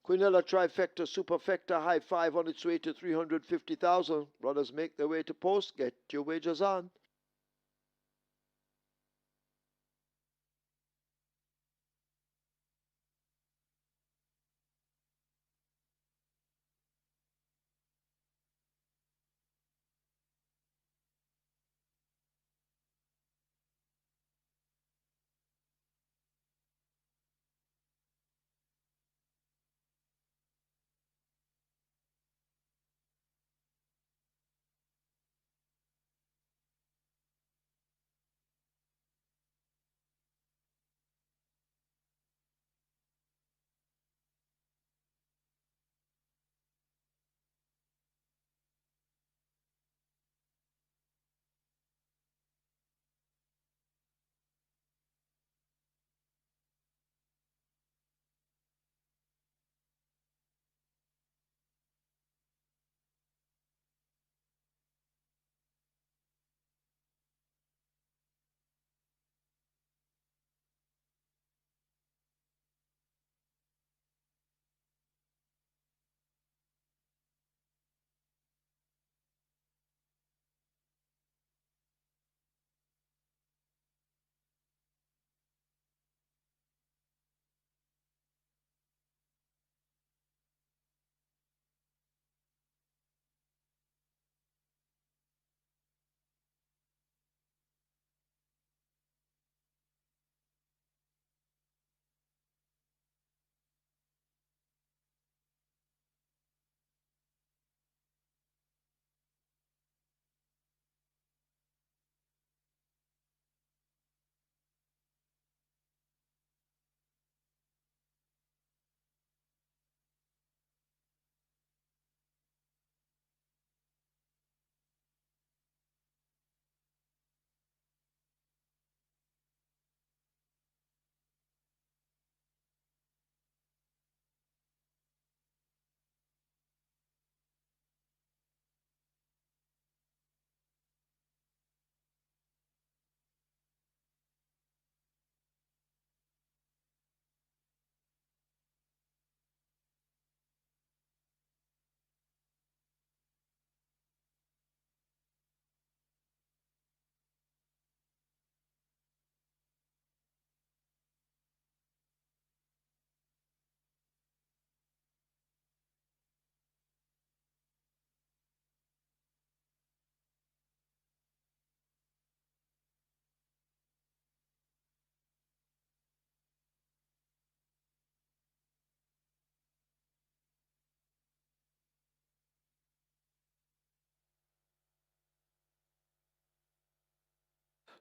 Quinella Trifecta Superfecta High 5 on its way to 350,000. Brothers make their way to post. Get your wagers on.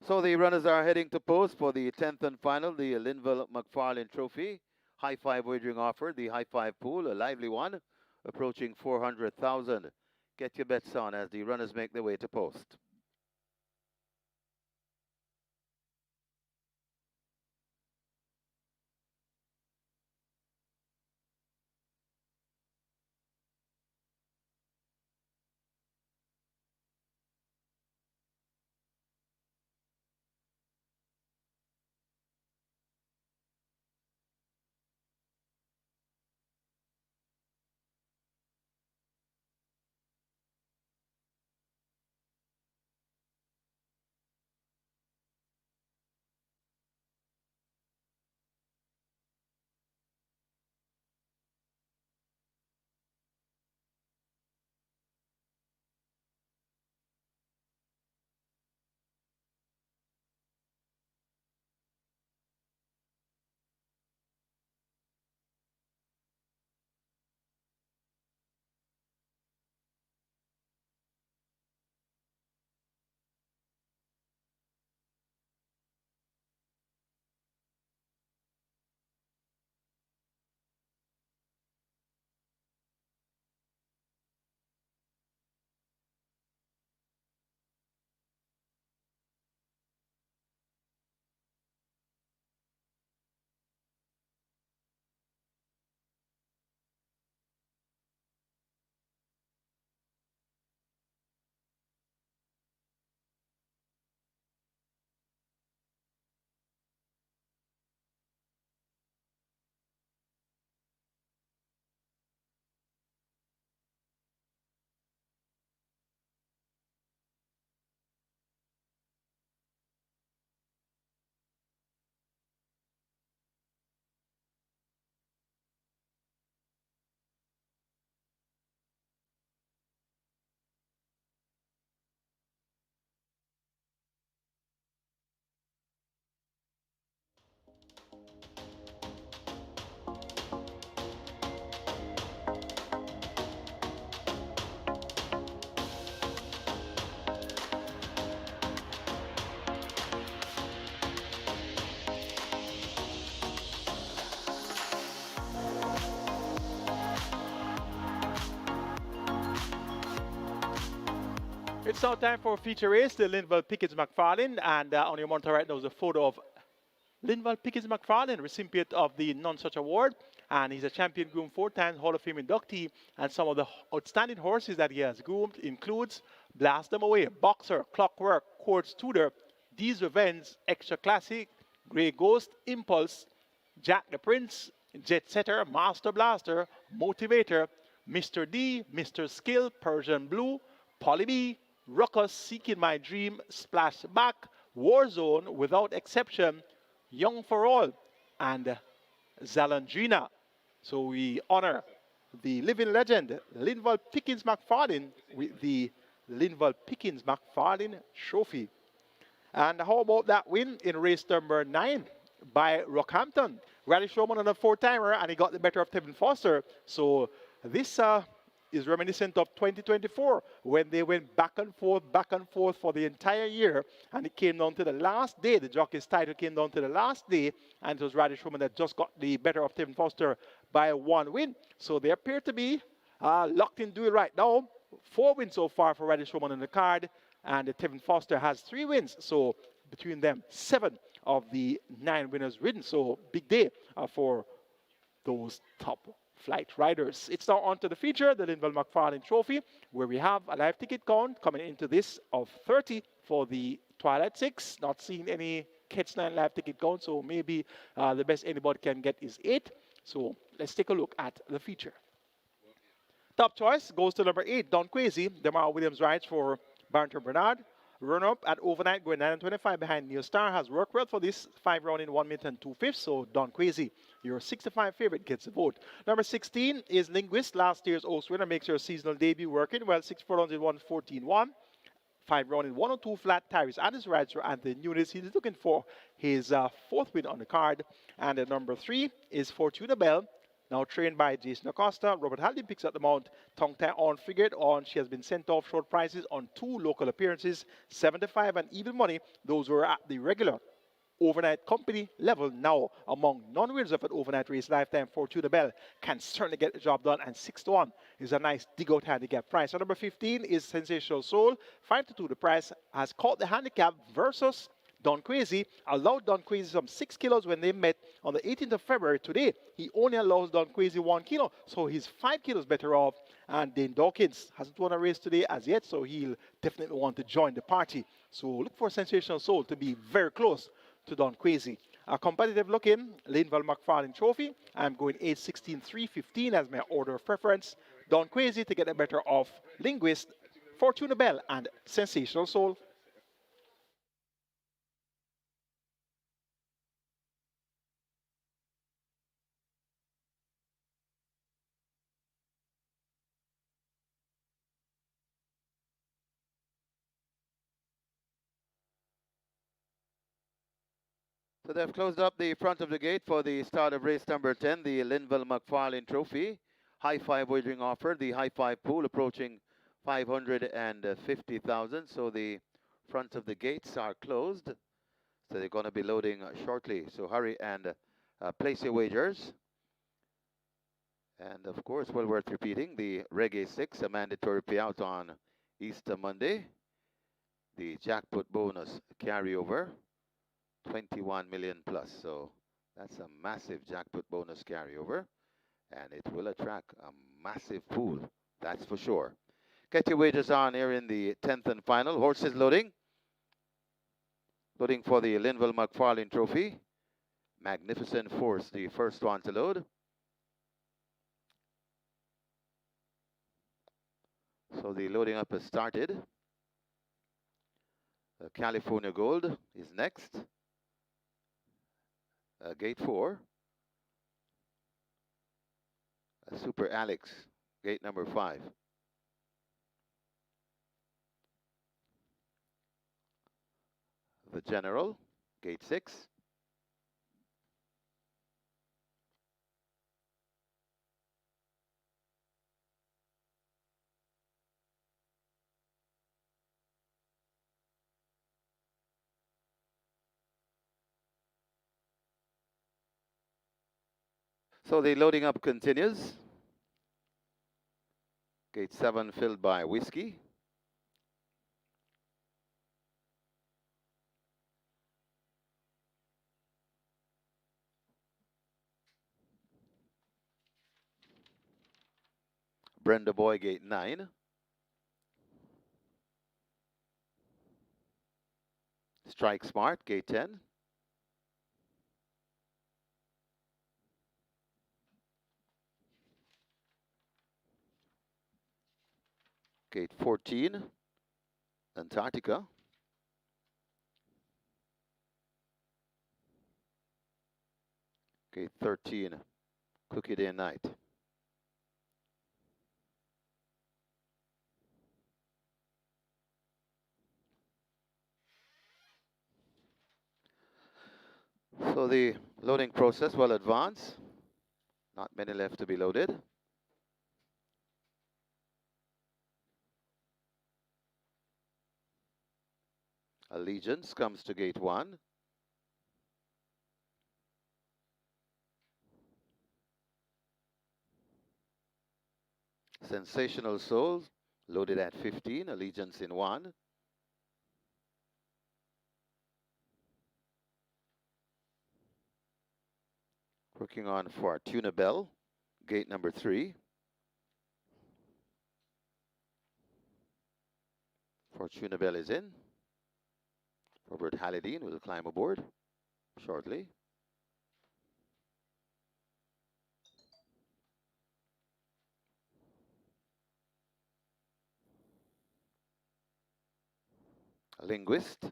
So the runners are heading to post for the 10th and final, the LINVAL McFarlane Trophy. High five wagering offer, the high five pool, a lively one, approaching 400,000. Get your bets on as the runners make their way to post. It's now time for a feature race, the LINVAL Pickens McFarlane, and on your monitor right now is a photo of LINVAL Pickens McFarlane, recipient of the None Such Award, and he's a champion groom 4 times Hall of Fame inductee, and some of the outstanding horses that he has groomed includes Blast Them Away, Boxer, Clockwork, Quartz Tudor, D's Revenge, Extra Classic, Grey Ghost, Impulse, Jack the Prince, Jet Setter, Master Blaster, Motivator, Mr. D, Mr. Skill, Persian Blue, Polly B, Ruckus, Seeking My Dream, Splashback, Warzone, Without Exception, Young for All, and Zalandrina. So we honor the living legend, LINVAL Pickens McFarlane, with the LINVAL Pickens McFarlane Trophy. And how about that win in race number 9 by Rockhampton? Radish Roman on a 4-timer, and he got the better of Tevin Foster. So this is reminiscent of 2024 when they went back and forth for the entire year, and it came down to the last day. The jockey's title came down to the last day, and it was Radish Roman that just got the better of Tevin Foster by 1 win. So they appear to be locked in duel right now. 4 wins so far for Radish Roman on the card, and Tevin Foster has 3 wins. So between them, 7 of the 9 winners ridden. So big day for those top flight riders. It's now on to the feature, the LINVAL McFarlane Trophy, where we have a live ticket count coming into this of 30 for the Twilight 6. Not seeing any Catch-9 live ticket count, so maybe the best anybody can get is 8. So let's take a look at the feature. Top choice goes to number 8, Don Quasi. Demar Williams rides for Barrington Bernard. Run-up at overnight going 9.25 behind Neil Star has worked well for this 5 round in 1 minute and 2/5. So Don Quasi, your 65 favorite, gets a vote. Number 16 is Linguist, last year's Oaks winner, makes her seasonal debut working well. 6 furlongs in 1:14.1. 5 round in 102 flat. Tyrese Addis rides for Anthony Nunes. He's looking for his 4th win on the card. And number 3 is Fortuna Bell, now trained by Jason Acosta. Robert Haldane picks up the mount. Tongue tie on, figured on. She has been sent off short prices on 2 local appearances, 75 and even money. Those were at the regular overnight company level. Now, among non-winners of an overnight race lifetime, Fortuna Bell can certainly get the job done, and 6-1 is a nice dig-out handicap price. So number 15 is Sensational Soul. 5-2 the price, has caught the handicap versus Don Quasi. Allowed Don Quasi some 6 kilos when they met on the 18th of February. Today, he only allows Don Quasi 1 kilo, so he's 5 kilos better off. And Dane Dawkins hasn't won a race today as yet, so he'll definitely want to join the party. So look for Sensational Soul to be very close to Don Quasi. A competitive looking LINVAL McFarlane Trophy. I'm going 8, 16, 3, 15 as my order of preference. Don Quasi to get the better of Linguist, Fortuna Bell, and Sensational Soul. So they've closed up the front of the gate for the start of race number 10, the LINVAL McFarlane Trophy. High 5 wagering offer. The high 5 pool approaching 550,000. So the front of the gates are closed. So they're going to be loading shortly. So hurry and place your wagers. And of course, well worth repeating, the Reggae 6, a mandatory payout on Easter Monday. The jackpot bonus carryover, 21 million plus. So that's a massive jackpot bonus carryover. And it will attract a massive pool, that's for sure. Get your wagers on here in the 10th and final. Horses loading. Loading for the LINVAL McFarlane Trophy. Magnificent Force, the first one to load. So the loading up has started. California Gold is next. Gate 4. Super Alex, gate number 5. The General, gate 6. So the loading up continues. Gate 7 filled by Whiskey. Brenda Boy, gate 9. Strike Smart, gate 10. Gate 14, Antarctica. Gate 13, Cookie Day and Night. So the loading process will advance. Not many left to be loaded. Allegiance comes to gate 1. Sensational Soul, loaded at 15. Allegiance in 1. Working on Fortuna Bell, gate number 3. Fortuna Bell is in. Robert Hallideen will climb aboard shortly. Linguist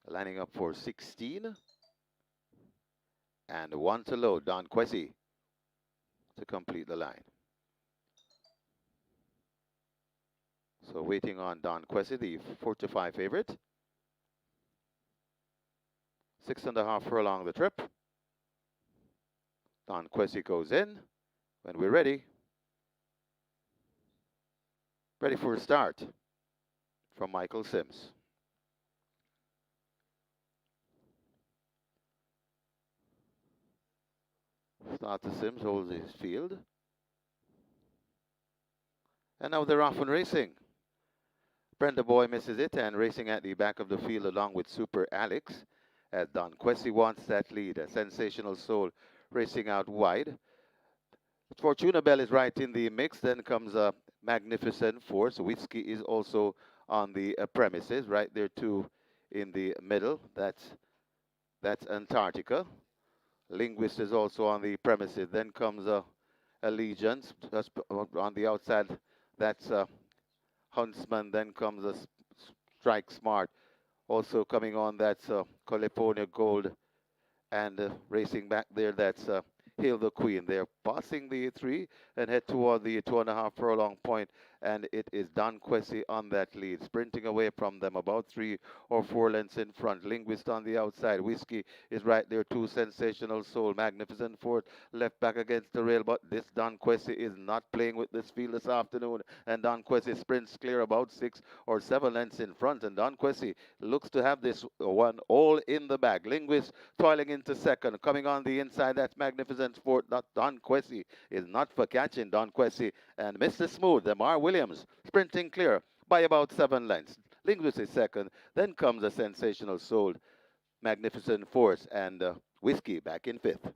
lining up for 16. And 1 to load, Don Quessy to complete the line. So waiting on Don Quessy, the 4-5 favorite. 6.5 furlong the trip. Don Quessy goes in. When we're ready. Ready for a start from Michael Sims. Start to Sims, holds his field. And now they're off and racing. Brenda Boy misses it and racing at the back of the field along with Super Alex. As Don Quessy wants that lead. A Sensational Soul racing out wide. Fortuna Bell is right in the mix. Then comes a Magnificent Force. Whiskey is also on the premises. Right there too in the middle. That's Antarctica. Linguist is also on the premises. Then comes Allegiance just on the outside. That's Huntsman. Then comes a Strike Smart. Also coming on, that's California Gold. And racing back there, that's Hail the Queen. They're passing the 3 and head toward the 2.5 furlong point, and it is Don Quessy on that lead, sprinting away from them about 3 or 4 lengths in front. Linguist on the outside. Whiskey is right there too. Sensational Soul, Magnificent Force left back against the rail, but this Don Quessy is not playing with this field this afternoon, and Don Quessy sprints clear about 6 or 7 lengths in front, and Don Quessy looks to have this one all in the bag. Linguist toiling into second, coming on the inside, that's Magnificent Sport. Not Don Quessy is not for catching. Don Quessy and Mr. Smooth, Demar Williams, sprinting clear by about 7 lengths. Linguist is second, then comes a Sensational Soul, Magnificent Force, and Whiskey back in 5th.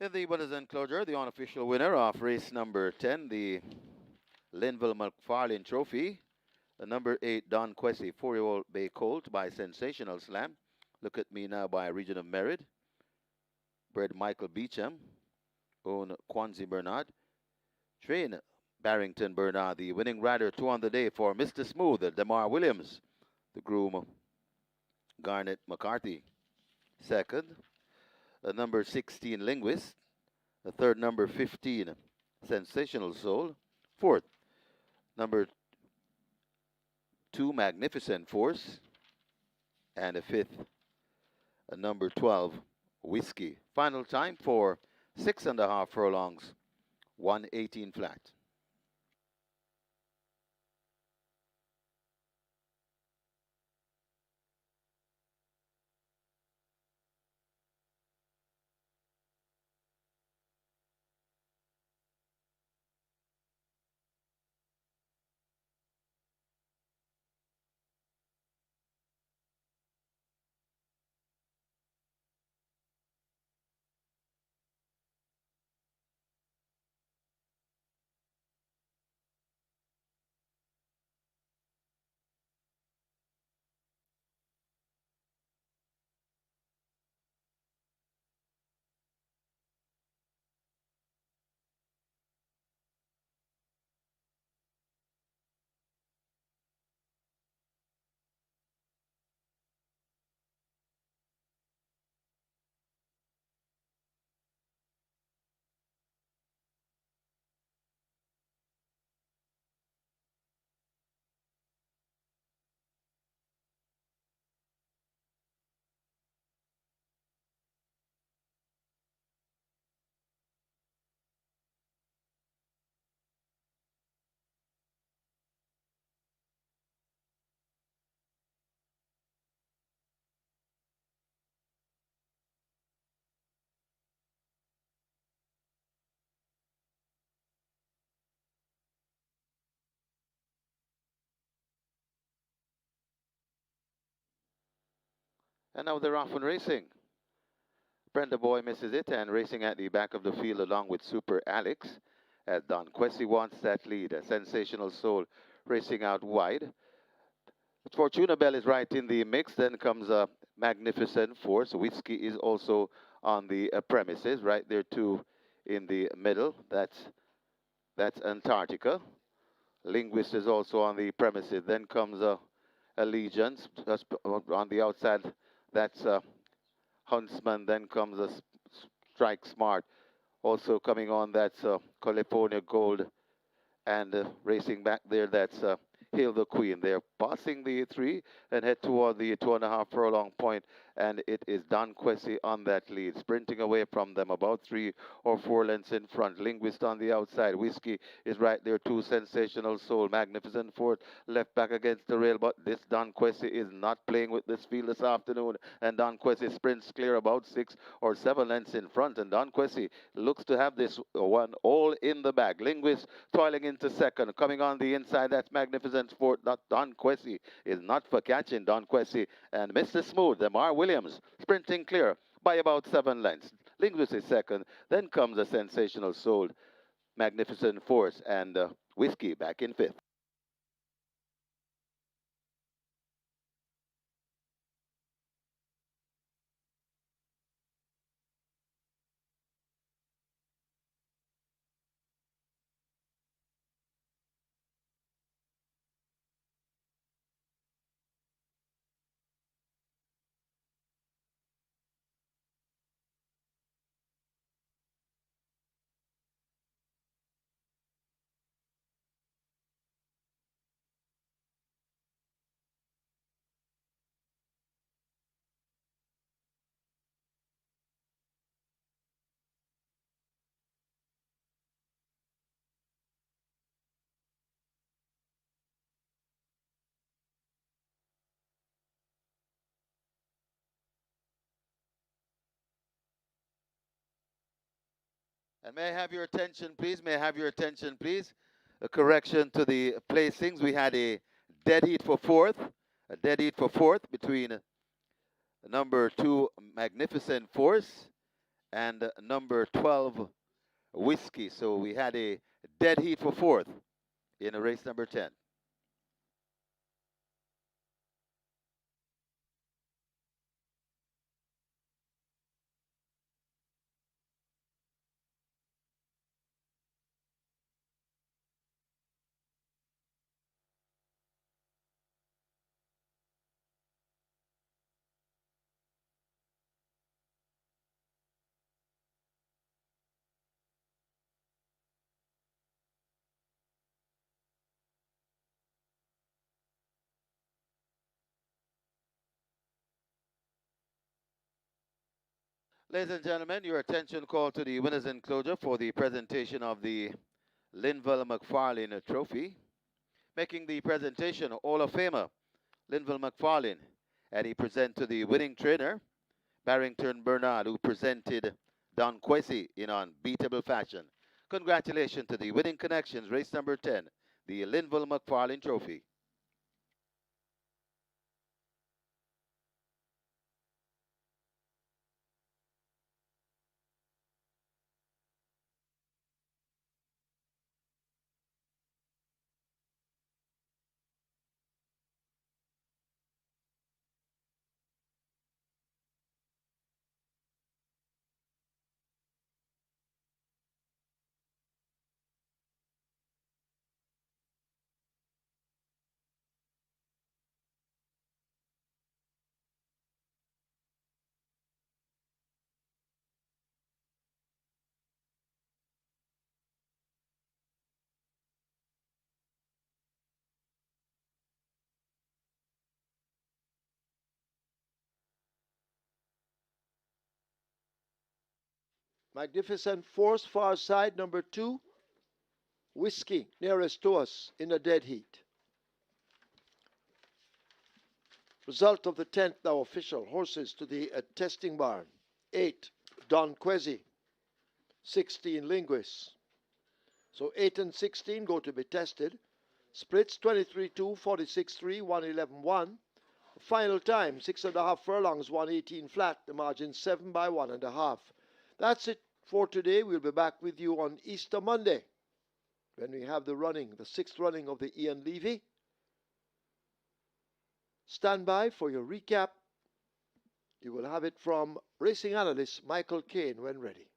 In the winners enclosure, the unofficial winner of race number 10, the LINVAL McFarlane Trophy, the number 8 Don Quessy 4-year-old Bay Colt by Sensational Slam. Look at Me Now by Region of Merit. Bred Michael Beecham. Own Quanzi Bernard. Train Barrington Bernard. The winning rider 2 on the day for Mr. Smooth, Demar Williams. The groom Garnet McCarthy. Second, the number 16 Linguist. The third, number 15 Sensational Soul. Fourth, number 2 Magnificent Force. And the fifth, number 12 Whiskey. Final time for 6.5 furlongs, 118 flat. And now they're off and racing. Brenda Boy misses it and racing at the back of the field along with Super Alex. As Don Quessy wants that lead. A Sensational Soul racing out wide. Fortuna Bell is right in the mix. Then comes a Magnificent Force. Whiskey is also on the premises, right there too in the middle. That's Antarctica. Linguist is also on the premises. Then comes Allegiance on the outside. That's Huntsman. Then comes a Strike Smart. Also coming on, that's California Gold. And racing back there, that's Hail the Queen. They're passing the 3 and head toward the 2.5 furlong point, and it is Don Quessy on that lead, sprinting away from them about 3 or 4 lengths in front. Linguist on the outside. Whiskey is right there too. Sensational Soul. Magnificent Force left back against the rail, but this Don Quessy is not playing with this field this afternoon, and Don Quessy sprints clear about 6 or 7 lengths in front, and Don Quessy looks to have this one all in the bag. Linguist toiling into second. Coming on the inside, that's Magnificent Sport. Not Don Quessy is not for catching. Don Quessy and Mr. Smooth, Demar Williams, sprinting clear by about 7 lengths. Linguist is second. Then comes a Sensational Soul, Magnificent Force, and Whiskey back in 5th. And may I have your attention, please? May I have your attention, please? A correction to the placings. We had a dead heat for 4th. A dead heat for 4th between number 2, Magnificent Force, and number 12, Whiskey. So we had a dead heat for fourth in race number 10. Ladies and gentlemen, your attention call to the winners enclosure for the presentation of the LINVAL McFarlane Trophy. Making the presentation, Hall of Famer LINVAL McFarlane, and he present to the winning trainer, Barrington Bernard, who presented Don Quessy in unbeatable fashion. Congratulations to the winning connections, race number 10, the LINVAL McFarlane Trophy. Magnificent Force, far side, number 2, Whiskey, nearest to us in the dead heat. Result of the 10th now official. Horses to the testing barn. 8, Don Quessy. 16, Linguist. So 8 and 16 go to be tested. Splits 23-2, 46-3, 111-1. Final time, 6.5 furlongs, 118 flat. The margin 7 by 1.5. That's it for today. We'll be back with you on Easter Monday when we have the running, the 6th running of the Ian Levy. Stand by for your recap. You will have it from racing analyst Michael Kane when ready.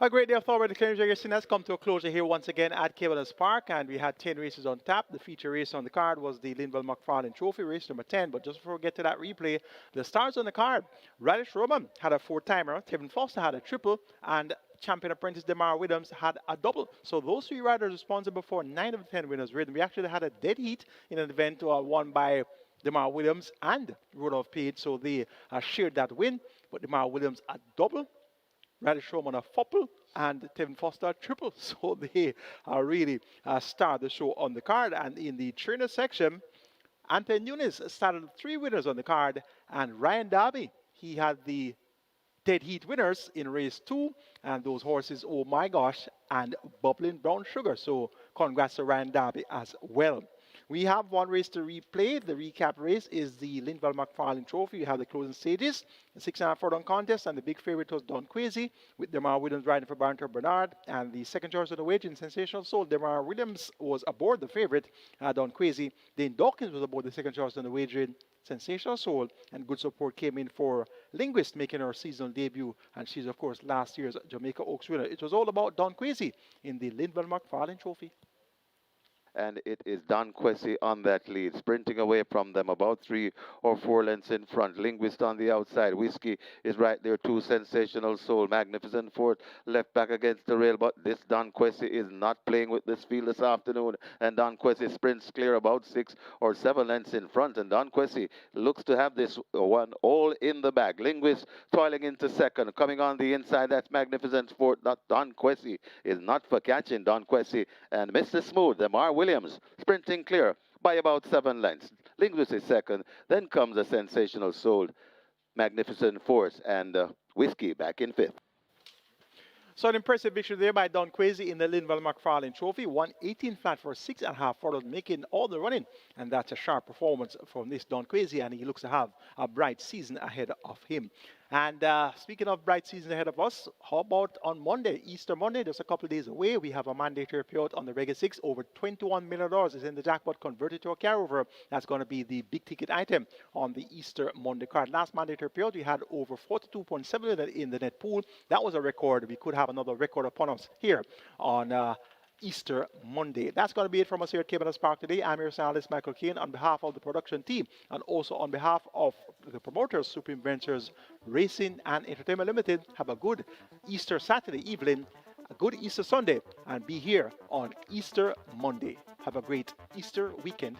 A great day of thoroughbred claims racing has come to a closure here once again at Caymanas Park, and we had 10 races on tap. The feature race on the card was the LINVAL McFarlane Trophy, race number 10. But just before we get to that replay, the stars on the card: Radish Roman had a four-timer, Tevin Foster had a triple, and champion apprentice Demar Williams had a double. So those three riders responsible for 9 of the 10 winners ridden. We actually had a dead heat in an event won by Demar Williams and Rudolph Page, so they shared that win. But Demar Williams a double, Radish Roman a fopple, and Tevin Foster a triple. So they really starred the show on the card. And in the trainer section, Anthony Nunes started 3 winners on the card, and Ryan Darby, he had the dead heat winners in race 2, and those horses, oh my gosh, and bubbling brown sugar. So congrats to Ryan Darby as well. We have one race to replay. The recap race is the LINVAL McFarlane Trophy. You have the closing stages, the 6.5 furlong contest, and the big favorite was Don Quasi, with Demar Williams riding for Barrington Bernard. And the second choice of the wager in Sensational Soul, Demar Williams was aboard the favorite, Don Quasi. Dane Dawkins was aboard the second choice on the wager in Sensational Soul, and good support came in for Linguist, making her seasonal debut, and she's of course last year's Jamaica Oaks winner. It was all about Don Quasi in the LINVAL McFarlane Trophy. And it is Don Quessy on that lead, sprinting away from them about 3 or 4 lengths in front. Linguist on the outside. Whiskey is right there too. Sensational Soul, Magnificent Fourth, left back against the rail, but this Don Quessy is not playing with this field this afternoon, and Don Quessy sprints clear about 6 or 7 lengths in front, and Don Quessy looks to have this one all in the bag. Linguist toiling into second, coming on the inside, that's Magnificent Fourth. Not Don Quessy is not for catching. Don Quessy and Mr. Smooth, Demar Williams, sprinting clear by about 7 lengths. Linguist is second. Then comes a Sensational Soul, Magnificent Force, and Whiskey back in 5th. So an impressive victory there by Don Quasi in the LINVAL McFarlane Trophy. 118 flat for 6.5 furlongs, making all the running. And that's a sharp performance from this Don Quasi, and he looks to have a bright season ahead of him. And speaking of bright season ahead of us, how about on Monday, Easter Monday, just a couple of days away, we have a mandatory payout on the Reggae 6. Over $21 million is in the jackpot, converted to a carryover. That's going to be the big ticket item on the Easter Monday card. Last mandatory payout, we had over 42.7 million in the net pool. That was a record. We could have another record upon us here on Easter Monday. That's going to be it from us here at Caymanas Park today. I'm your journalist, Michael Kane, on behalf of the production team and also on behalf of the promoters, Supreme Ventures Racing and Entertainment Limited. Have a good Easter Saturday evening, a good Easter Sunday, and be here on Easter Monday. Have a great Easter weekend